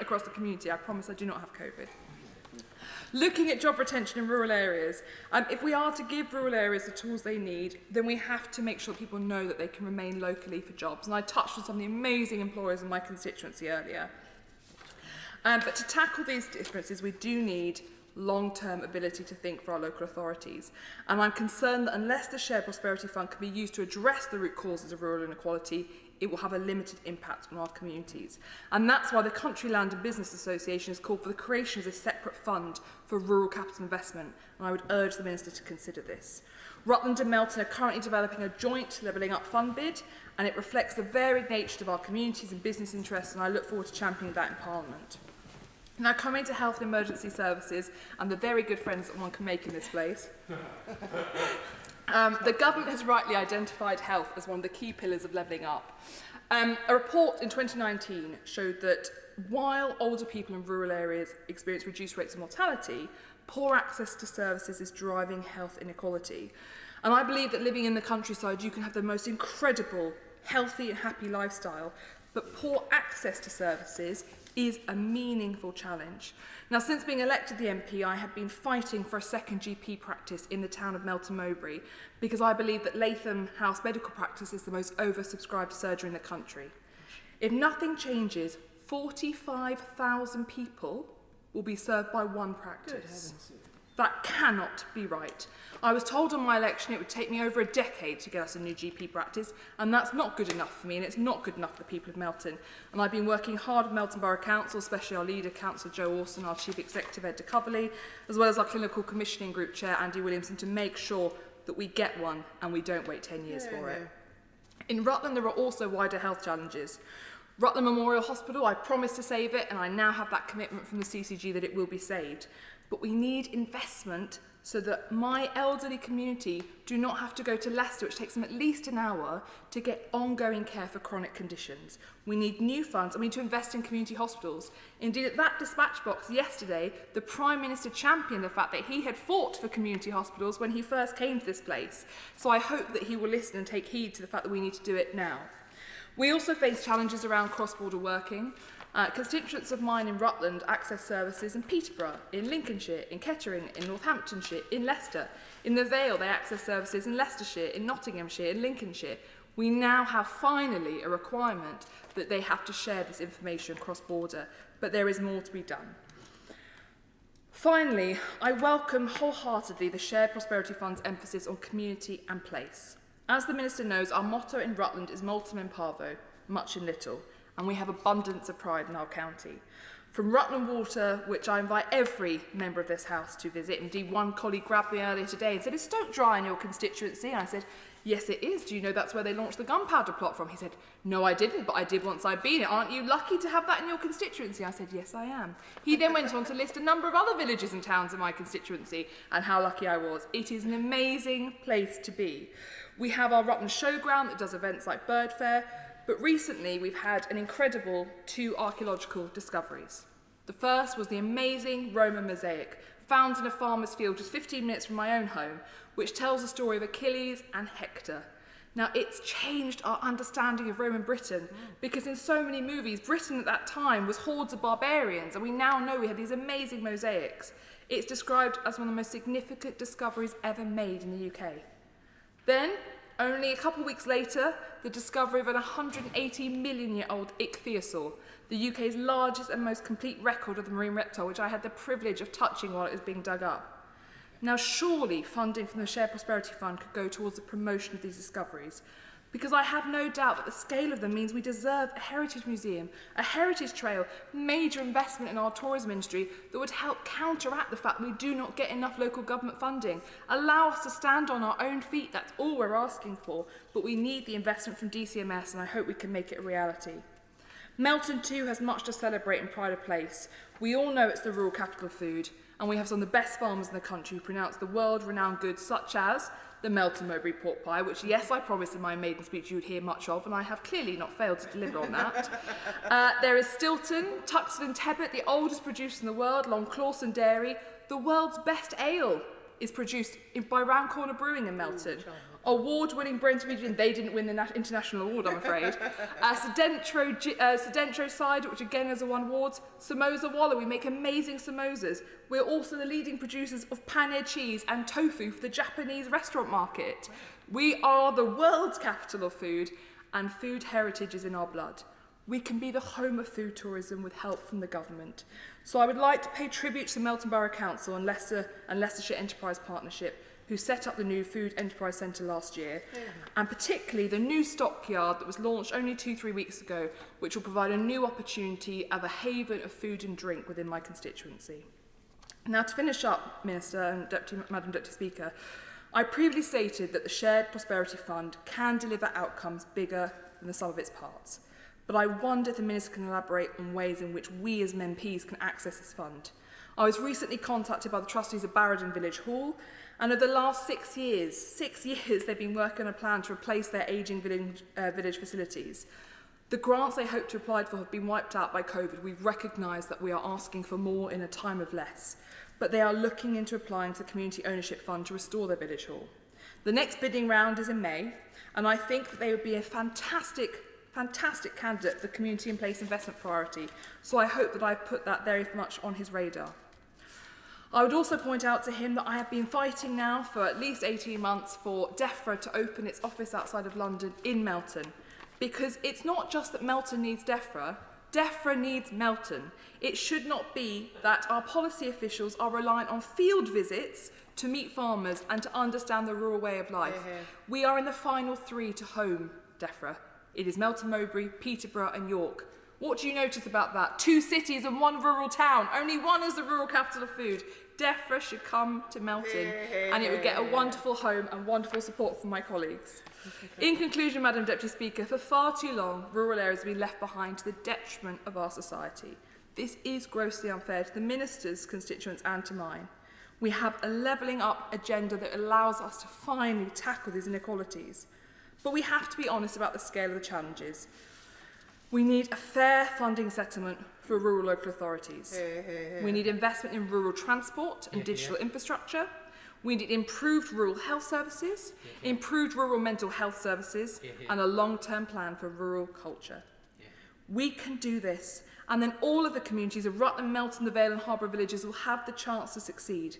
across the community. I promise I do not have COVID. Looking at job retention in rural areas, if we are to give rural areas the tools they need, then we have to make sure people know that they can remain locally for jobs. And I touched on some of the amazing employers in my constituency earlier. But to tackle these differences, we do need long-term ability to think for our local authorities. And I'm concerned that unless the Shared Prosperity Fund can be used to address the root causes of rural inequality, it will have a limited impact on our communities. And that's why the Country Land and Business Association has called for the creation of a separate fund for rural capital investment, and I would urge the Minister to consider this. Rutland and Melton are currently developing a joint Levelling Up Fund bid, and it reflects the varied nature of our communities and business interests, and I look forward to championing that in Parliament. Now, coming to health and emergency services and the very good friends that one can make in this place, the government has rightly identified health as one of the key pillars of levelling up. A report in 2019 showed that while older people in rural areas experience reduced rates of mortality, poor access to services is driving health inequality. And I believe that living in the countryside, you can have the most incredible, healthy and happy lifestyle, but poor access to services is a meaningful challenge. Now, since being elected the MP, I have been fighting for a second GP practice in the town of Melton Mowbray because I believe that Latham House Medical Practice is the most oversubscribed surgery in the country. If nothing changes, 45,000 people will be served by one practice. That cannot be right. I was told on my election it would take me over a decade to get us a new GP practice, and that's not good enough for me, and it's not good enough for the people of Melton. And I've been working hard with Melton Borough Council, especially our leader, Councillor Joe Orson, our Chief Executive, Ed de Coverley, as well as our Clinical Commissioning Group Chair, Andy Williamson, to make sure that we get one and we don't wait 10 years for it. In Rutland, there are also wider health challenges. Rutland Memorial Hospital, I promised to save it, and I now have that commitment from the CCG that it will be saved. But we need investment so that my elderly community do not have to go to Leicester, which takes them at least an hour, to get ongoing care for chronic conditions. We need new funds, and we need to invest in community hospitals. Indeed, at that dispatch box yesterday, the Prime Minister championed the fact that he had fought for community hospitals when he first came to this place. So I hope that he will listen and take heed to the fact that we need to do it now. We also face challenges around cross-border working. Constituents of mine in Rutland access services in Peterborough, in Lincolnshire, in Kettering, in Northamptonshire, in Leicester. In the Vale, they access services in Leicestershire, in Nottinghamshire, in Lincolnshire. We now have finally a requirement that they have to share this information cross-border, but there is more to be done. Finally, I welcome wholeheartedly the Shared Prosperity Fund's emphasis on community and place. As the Minister knows, our motto in Rutland is multum in parvo, much in little, and we have abundance of pride in our county. From Rutland Water, which I invite every member of this House to visit, indeed one colleague grabbed me earlier today and said, "Is Stoke Dry in your constituency?" And I said, "Yes, it is. Do you know that's where they launched the gunpowder plot from?" He said, "No, I didn't, but I did once I'd been it. Aren't you lucky to have that in your constituency?" I said, "Yes, I am." He then went on to list a number of other villages and towns in my constituency and how lucky I was. It is an amazing place to be. We have our Rutland Showground that does events like Bird Fair, but recently we've had an incredible 2 archaeological discoveries. The first was the amazing Roman mosaic, found in a farmer's field just 15 minutes from my own home, which tells the story of Achilles and Hector. Now, it's changed our understanding of Roman Britain, because in so many movies, Britain at that time was hordes of barbarians, and we now know we had these amazing mosaics. It's described as one of the most significant discoveries ever made in the UK. Then, only a couple of weeks later, the discovery of an 180-million-year-old ichthyosaur, the UK's largest and most complete record of the marine reptile, which I had the privilege of touching while it was being dug up. Now, surely funding from the Shared Prosperity Fund could go towards the promotion of these discoveries, because I have no doubt that the scale of them means we deserve a heritage museum, a heritage trail, major investment in our tourism industry that would help counteract the fact we do not get enough local government funding, allow us to stand on our own feet. That's all we're asking for, but we need the investment from DCMS, and I hope we can make it a reality. Melton too has much to celebrate in pride of place. We all know it's the rural capital of food, and we have some of the best farmers in the country who pronounce the world-renowned goods such as the Melton Mowbray pork pie, which, yes, I promised in my maiden speech you would hear much of, and I have clearly not failed to deliver on that. There is Stilton, Tuxford and Tebbet, the oldest producer in the world, Long Clawson Dairy. The world's best ale is produced by Round Corner Brewing in Melton. Award-winning Brentford gin, they didn't win the international award, I'm afraid. Sedentro cider, which again has won awards. Samosa Walla, we make amazing samosas. We're also the leading producers of paneer cheese and tofu for the Japanese restaurant market. We are the world's capital of food, and food heritage is in our blood. We can be the home of food tourism with help from the government. So I would like to pay tribute to the Melton Borough Council and Leicestershire Enterprise Partnership, who set up the new Food Enterprise Centre last year, and particularly the new stockyard that was launched only 2-3 weeks ago, which will provide a new opportunity of a haven of food and drink within my constituency. Now, to finish up, Minister and Madam Deputy Speaker, I previously stated that the Shared Prosperity Fund can deliver outcomes bigger than the sum of its parts. But I wonder if the Minister can elaborate on ways in which we as MPs can access this fund. I was recently contacted by the trustees of Barradon Village Hall, and over the last 6 years, they've been working on a plan to replace their ageing village facilities. The grants they hope to apply for have been wiped out by COVID. We recognise that we are asking for more in a time of less, but they are looking into applying to the Community Ownership Fund to restore their village hall. The next bidding round is in May, and I think that they would be a fantastic candidate for the Community and Place Investment Priority, so I hope that I've put that very much on his radar. I would also point out to him that I have been fighting now for at least 18 months for DEFRA to open its office outside of London in Melton, because it's not just that Melton needs DEFRA, DEFRA needs Melton. It should not be that our policy officials are reliant on field visits to meet farmers and to understand the rural way of life. We are in the final 3 to home DEFRA. It is Melton Mowbray, Peterborough and York. What do you notice about that? 2 cities and 1 rural town. Only one is the rural capital of food. DEFRA should come to Melton and it would get a wonderful home and wonderful support from my colleagues. In conclusion, Madam Deputy Speaker, for far too long, rural areas have been left behind to the detriment of our society. This is grossly unfair to the Minister's constituents and to mine. We have a levelling up agenda that allows us to finally tackle these inequalities. But we have to be honest about the scale of the challenges. We need a fair funding settlement for rural local authorities. We need investment in rural transport and digital infrastructure. We need improved rural health services, improved rural mental health services, and a long-term plan for rural culture. We can do this, and then all of the communities of Rutland, Melton, the Vale and Harbour villages will have the chance to succeed.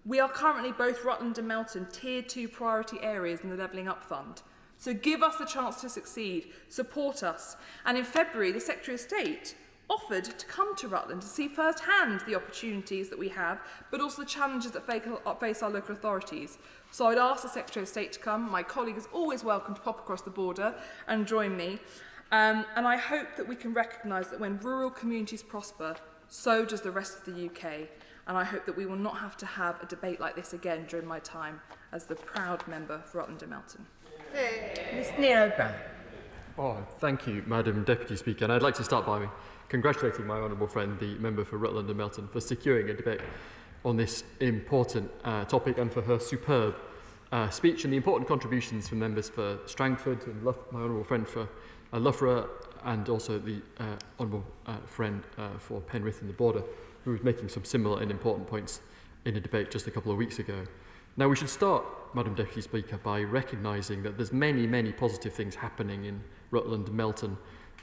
We are currently, both Rutland and Melton, Tier 2 priority areas in the Levelling Up Fund. So give us the chance to succeed, support us. And in February, the Secretary of State offered to come to Rutland to see firsthand the opportunities that we have, but also the challenges that face our local authorities. So I'd ask the Secretary of State to come. My colleague is always welcome to pop across the border and join me. And I hope that we can recognise that when rural communities prosper, so does the rest of the UK. And I hope that we will not have to have a debate like this again during my time as the proud member for Rutland and Melton. Mr Neil O'Brien. Oh, thank you, Madam Deputy Speaker. And I'd like to start by congratulating my honourable friend, the member for Rutland and Melton, for securing a debate on this important topic and for her superb speech and the important contributions from members for Strangford and my honourable friend for Loughborough and also the honourable friend for Penrith and the Border, who was making some similar and important points in a debate just a couple of weeks ago. Now, we should start, Madam Deputy Speaker, by recognising that there's many, many positive things happening in Rutland, Melton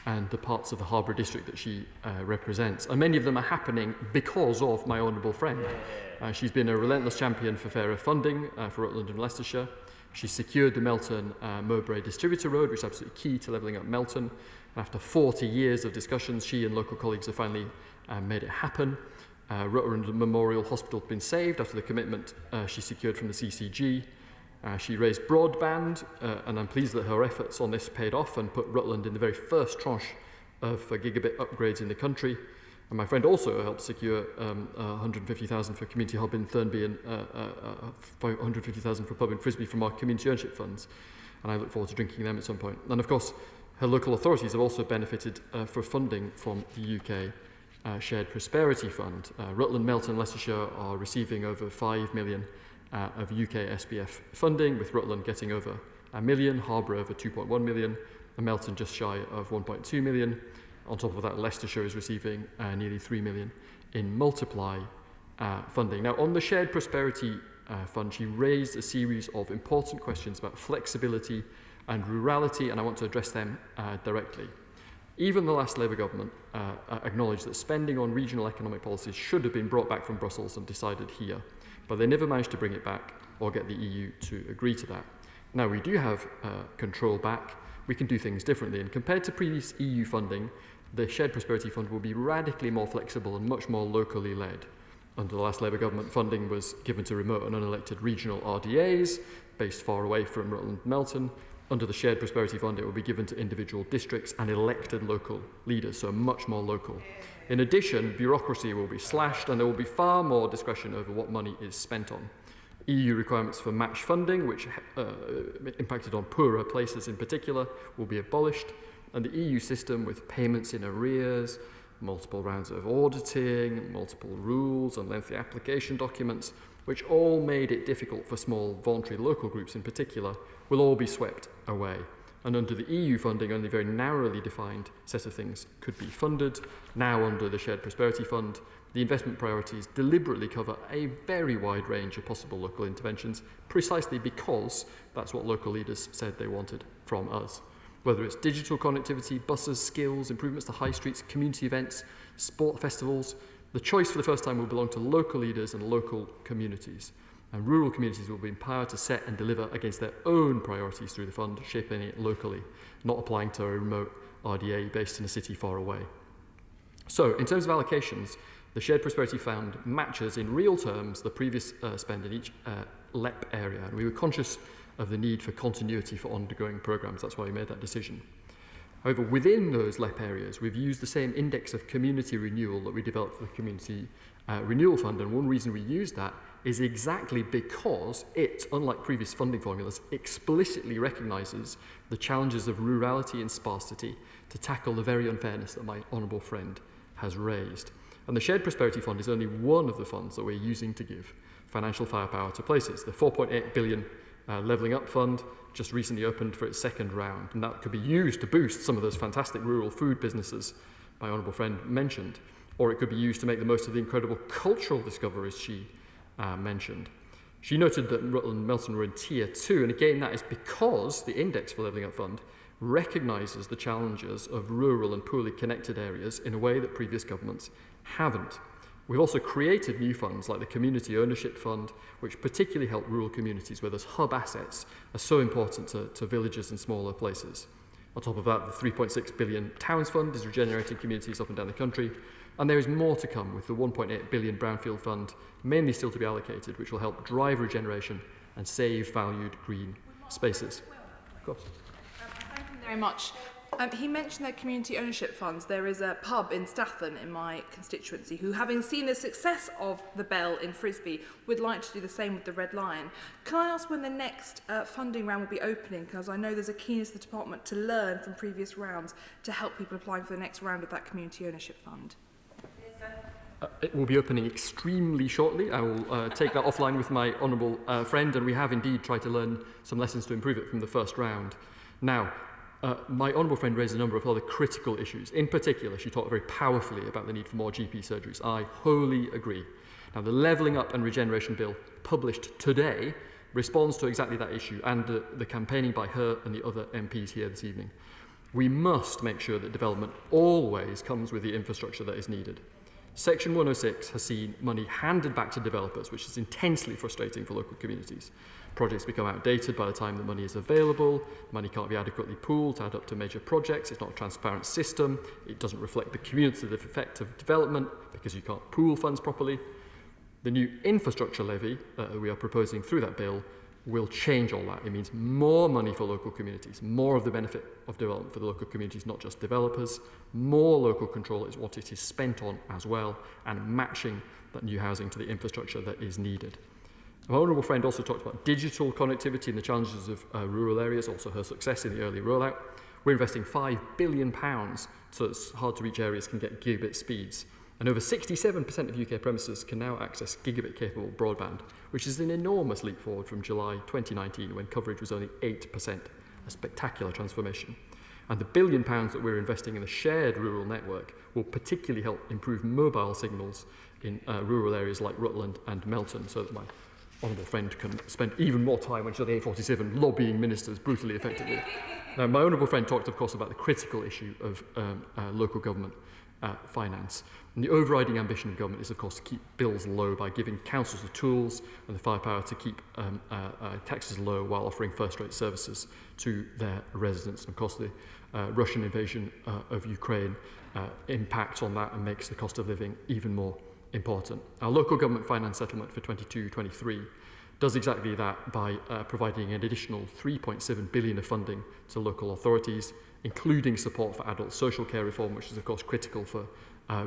and the parts of the Harbour District that she represents. And many of them are happening because of my honourable friend. She's been a relentless champion for fairer funding for Rutland and Leicestershire. She secured the Melton Mowbray Distributor Road, which is absolutely key to levelling up Melton. And after 40 years of discussions, she and local colleagues have finally made it happen. Rutland Memorial Hospital has been saved after the commitment she secured from the CCG. She raised broadband, and I'm pleased that her efforts on this paid off and put Rutland in the very first tranche of gigabit upgrades in the country. And my friend also helped secure 150,000 for Community Hub in Thurnby and 150,000 for Pub in Frisbee from our community ownership funds. And I look forward to drinking them at some point. And of course, her local authorities have also benefited for funding from the UK Shared Prosperity Fund. Rutland, Melton and Leicestershire are receiving over 5 million of UK SPF funding, with Rutland getting over $1 million, Harbour over 2.1 million, and Melton just shy of 1.2 million. On top of that, Leicestershire is receiving nearly 3 million in multiply funding. Now, on the Shared Prosperity Fund, she raised a series of important questions about flexibility and rurality, and I want to address them directly. Even the last Labour government acknowledged that spending on regional economic policies should have been brought back from Brussels and decided here, but they never managed to bring it back or get the EU to agree to that. Now we do have control back. We can do things differently, and compared to previous EU funding, the Shared Prosperity Fund will be radically more flexible and much more locally led. Under the last Labour government, funding was given to remote and unelected regional RDAs based far away from Rutland and Melton. Under the Shared Prosperity Fund, it will be given to individual districts and elected local leaders, so much more local. In addition, bureaucracy will be slashed and there will be far more discretion over what money is spent on. EU requirements for match funding, which impacted on poorer places in particular, will be abolished, and the EU system with payments in arrears, multiple rounds of auditing, multiple rules and lengthy application documents, which all made it difficult for small voluntary local groups in particular, will all be swept away. and under the EU funding, only a very narrowly defined set of things could be funded. Now, under the Shared Prosperity Fund, the investment priorities deliberately cover a very wide range of possible local interventions, precisely because that's what local leaders said they wanted from us. Whether it's digital connectivity, buses, skills, improvements to high streets, community events, sport festivals, the choice for the first time will belong to local leaders and local communities. And rural communities will be empowered to set and deliver against their own priorities through the fund, shaping it locally, not applying to a remote RDA based in a city far away. So, in terms of allocations, the Shared Prosperity Fund matches in real terms the previous spend in each LEP area, and we were conscious of the need for continuity for ongoing programmes. That's why we made that decision. However, within those LEP areas, we've used the same index of community renewal that we developed for the Community Renewal Fund, and one reason we used that is exactly because it, unlike previous funding formulas, explicitly recognises the challenges of rurality and sparsity to tackle the very unfairness that my honourable friend has raised. And the Shared Prosperity Fund is only one of the funds that we're using to give financial firepower to places. The 4.8 billion Levelling Up Fund just recently opened for its second round, and that could be used to boost some of those fantastic rural food businesses my honourable friend mentioned, or it could be used to make the most of the incredible cultural discoveries she mentioned. She noted that Rutland and Melton were in Tier 2, and again that is because the Index for Levelling Up Fund recognises the challenges of rural and poorly connected areas in a way that previous governments haven't. We've also created new funds like the Community Ownership Fund, which particularly help rural communities where those hub assets are so important to villages and smaller places. On top of that, the 3.6 billion Towns Fund is regenerating communities up and down the country, and there is more to come with the 1.8 billion Brownfield Fund, mainly still to be allocated, which will help drive regeneration and save valued green spaces. Of course. Thank you very much. He mentioned their community ownership funds. There is a pub in Statham in my constituency who, having seen the success of the Bell in Frisbee, would like to do the same with the Red Lion. Can I ask when the next funding round will be opening? Because I know there's a keenness of the department to learn from previous rounds to help people applying for the next round of that community ownership fund. It will be opening extremely shortly. I will take that offline with my honourable friend, and we have indeed tried to learn some lessons to improve it from the first round. Now, my honourable friend raised a number of other critical issues. In particular, she talked very powerfully about the need for more GP surgeries. I wholly agree. Now, the Levelling Up and Regeneration Bill published today responds to exactly that issue and the campaigning by her and the other MPs here this evening. We must make sure that development always comes with the infrastructure that is needed. Section 106 has seen money handed back to developers, which is intensely frustrating for local communities. Projects become outdated by the time the money is available, money can't be adequately pooled to add up to major projects, it's not a transparent system, it doesn't reflect the cumulative effect of development because you can't pool funds properly. The new infrastructure levy that we are proposing through that bill will change all that. It means more money for local communities, more of the benefit of development for the local communities, not just developers. More local control is what it is spent on as well, and matching that new housing to the infrastructure that is needed. My honourable friend also talked about digital connectivity and the challenges of rural areas, also her success in the early rollout. We're investing £5 billion so that hard-to-reach areas can get gigabit speeds. And over 67% of UK premises can now access gigabit-capable broadband, which is an enormous leap forward from July 2019, when coverage was only 8%, a spectacular transformation. And the £1 billion that we're investing in the shared rural network will particularly help improve mobile signals in rural areas like Rutland and Melton, so that my honourable friend can spend even more time when she's on the A47 lobbying ministers brutally effectively. Now, my honourable friend talked, of course, about the critical issue of local government finance. And the overriding ambition of government is, of course, to keep bills low by giving councils the tools and the firepower to keep taxes low while offering first-rate services to their residents. And, of course, the Russian invasion of Ukraine impacts on that and makes the cost of living even more important. Our local government finance settlement for 22-23 does exactly that by providing an additional £3.7 billion of funding to local authorities, including support for adult social care reform, which is, of course, critical for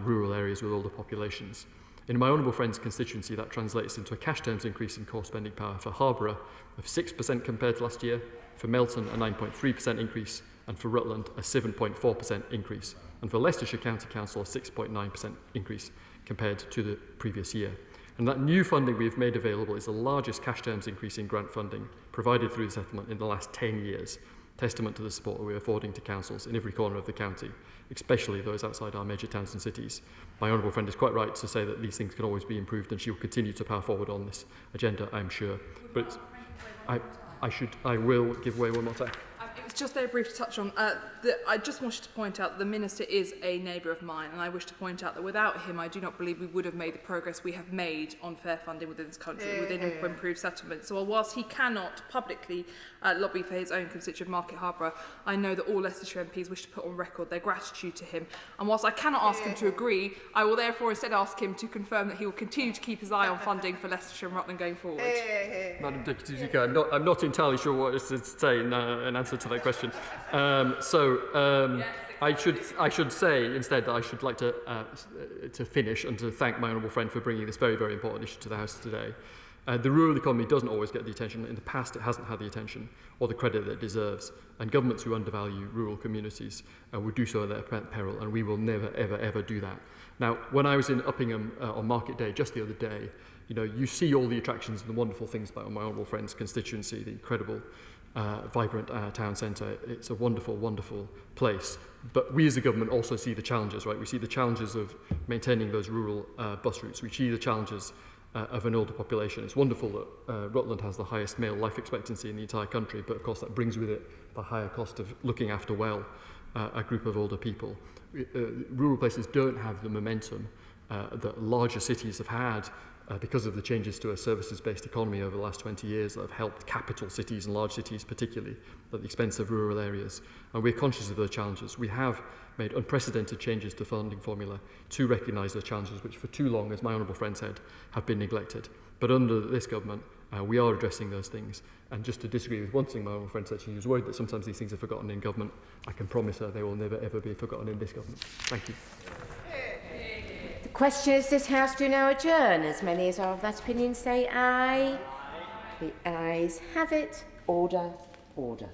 rural areas with older populations. In my honourable friend's constituency, that translates into a cash terms increase in core spending power for Harborough of 6% compared to last year, for Melton a 9.3% increase, and for Rutland a 7.4% increase, and for Leicestershire County Council a 6.9% increase compared to the previous year. And that new funding we have made available is the largest cash terms increase in grant funding provided through the settlement in the last 10 years, testament to the support we're affording to councils in every corner of the county, especially those outside our major towns and cities. My honourable friend is quite right to say that these things can always be improved, and she will continue to power forward on this agenda, I'm sure. But I will give way one more time. It's just very brief to touch on. I just wanted to point out that the Minister is a neighbour of mine, and I wish to point out that without him, I do not believe we would have made the progress we have made on fair funding within this country, within improved settlements. So whilst he cannot publicly lobby for his own constituent Market Harborough, I know that all Leicestershire MPs wish to put on record their gratitude to him. And whilst I cannot ask him to agree, I will therefore instead ask him to confirm that he will continue to keep his eye on funding for Leicestershire and Rutland going forward. Madam Deputy Speaker, I'm not entirely sure what to say in answer to that question. I should say instead that I should like to finish and to thank my honourable friend for bringing this very, very important issue to the House today. The rural economy doesn't always get the attention. In the past, it hasn't had the attention or the credit that it deserves. And governments who undervalue rural communities would do so at their peril, and we will never, ever, ever do that. Now, when I was in Uppingham on Market Day just the other day, you see all the attractions and the wonderful things about my honourable friend's constituency, the incredible vibrant town centre. It's a wonderful, wonderful place. But we as a government also see the challenges, right? We see the challenges of maintaining those rural bus routes. We see the challenges of an older population. It's wonderful that Rutland has the highest male life expectancy in the entire country, but of course that brings with it the higher cost of looking after well a group of older people. Rural places don't have the momentum that larger cities have had because of the changes to a services-based economy over the last 20 years that have helped capital cities and large cities particularly at the expense of rural areas. And we're conscious of those challenges. We have made unprecedented changes to funding formula to recognise those challenges, which for too long, as my honourable friend said, have been neglected. But under this government, we are addressing those things. And just to disagree with one thing my honourable friend said, she was worried that sometimes these things are forgotten in government. I can promise her they will never ever be forgotten in this government. Thank you. The question is, this House do now adjourn. As many as are of that opinion say aye. The ayes have it. Order, order.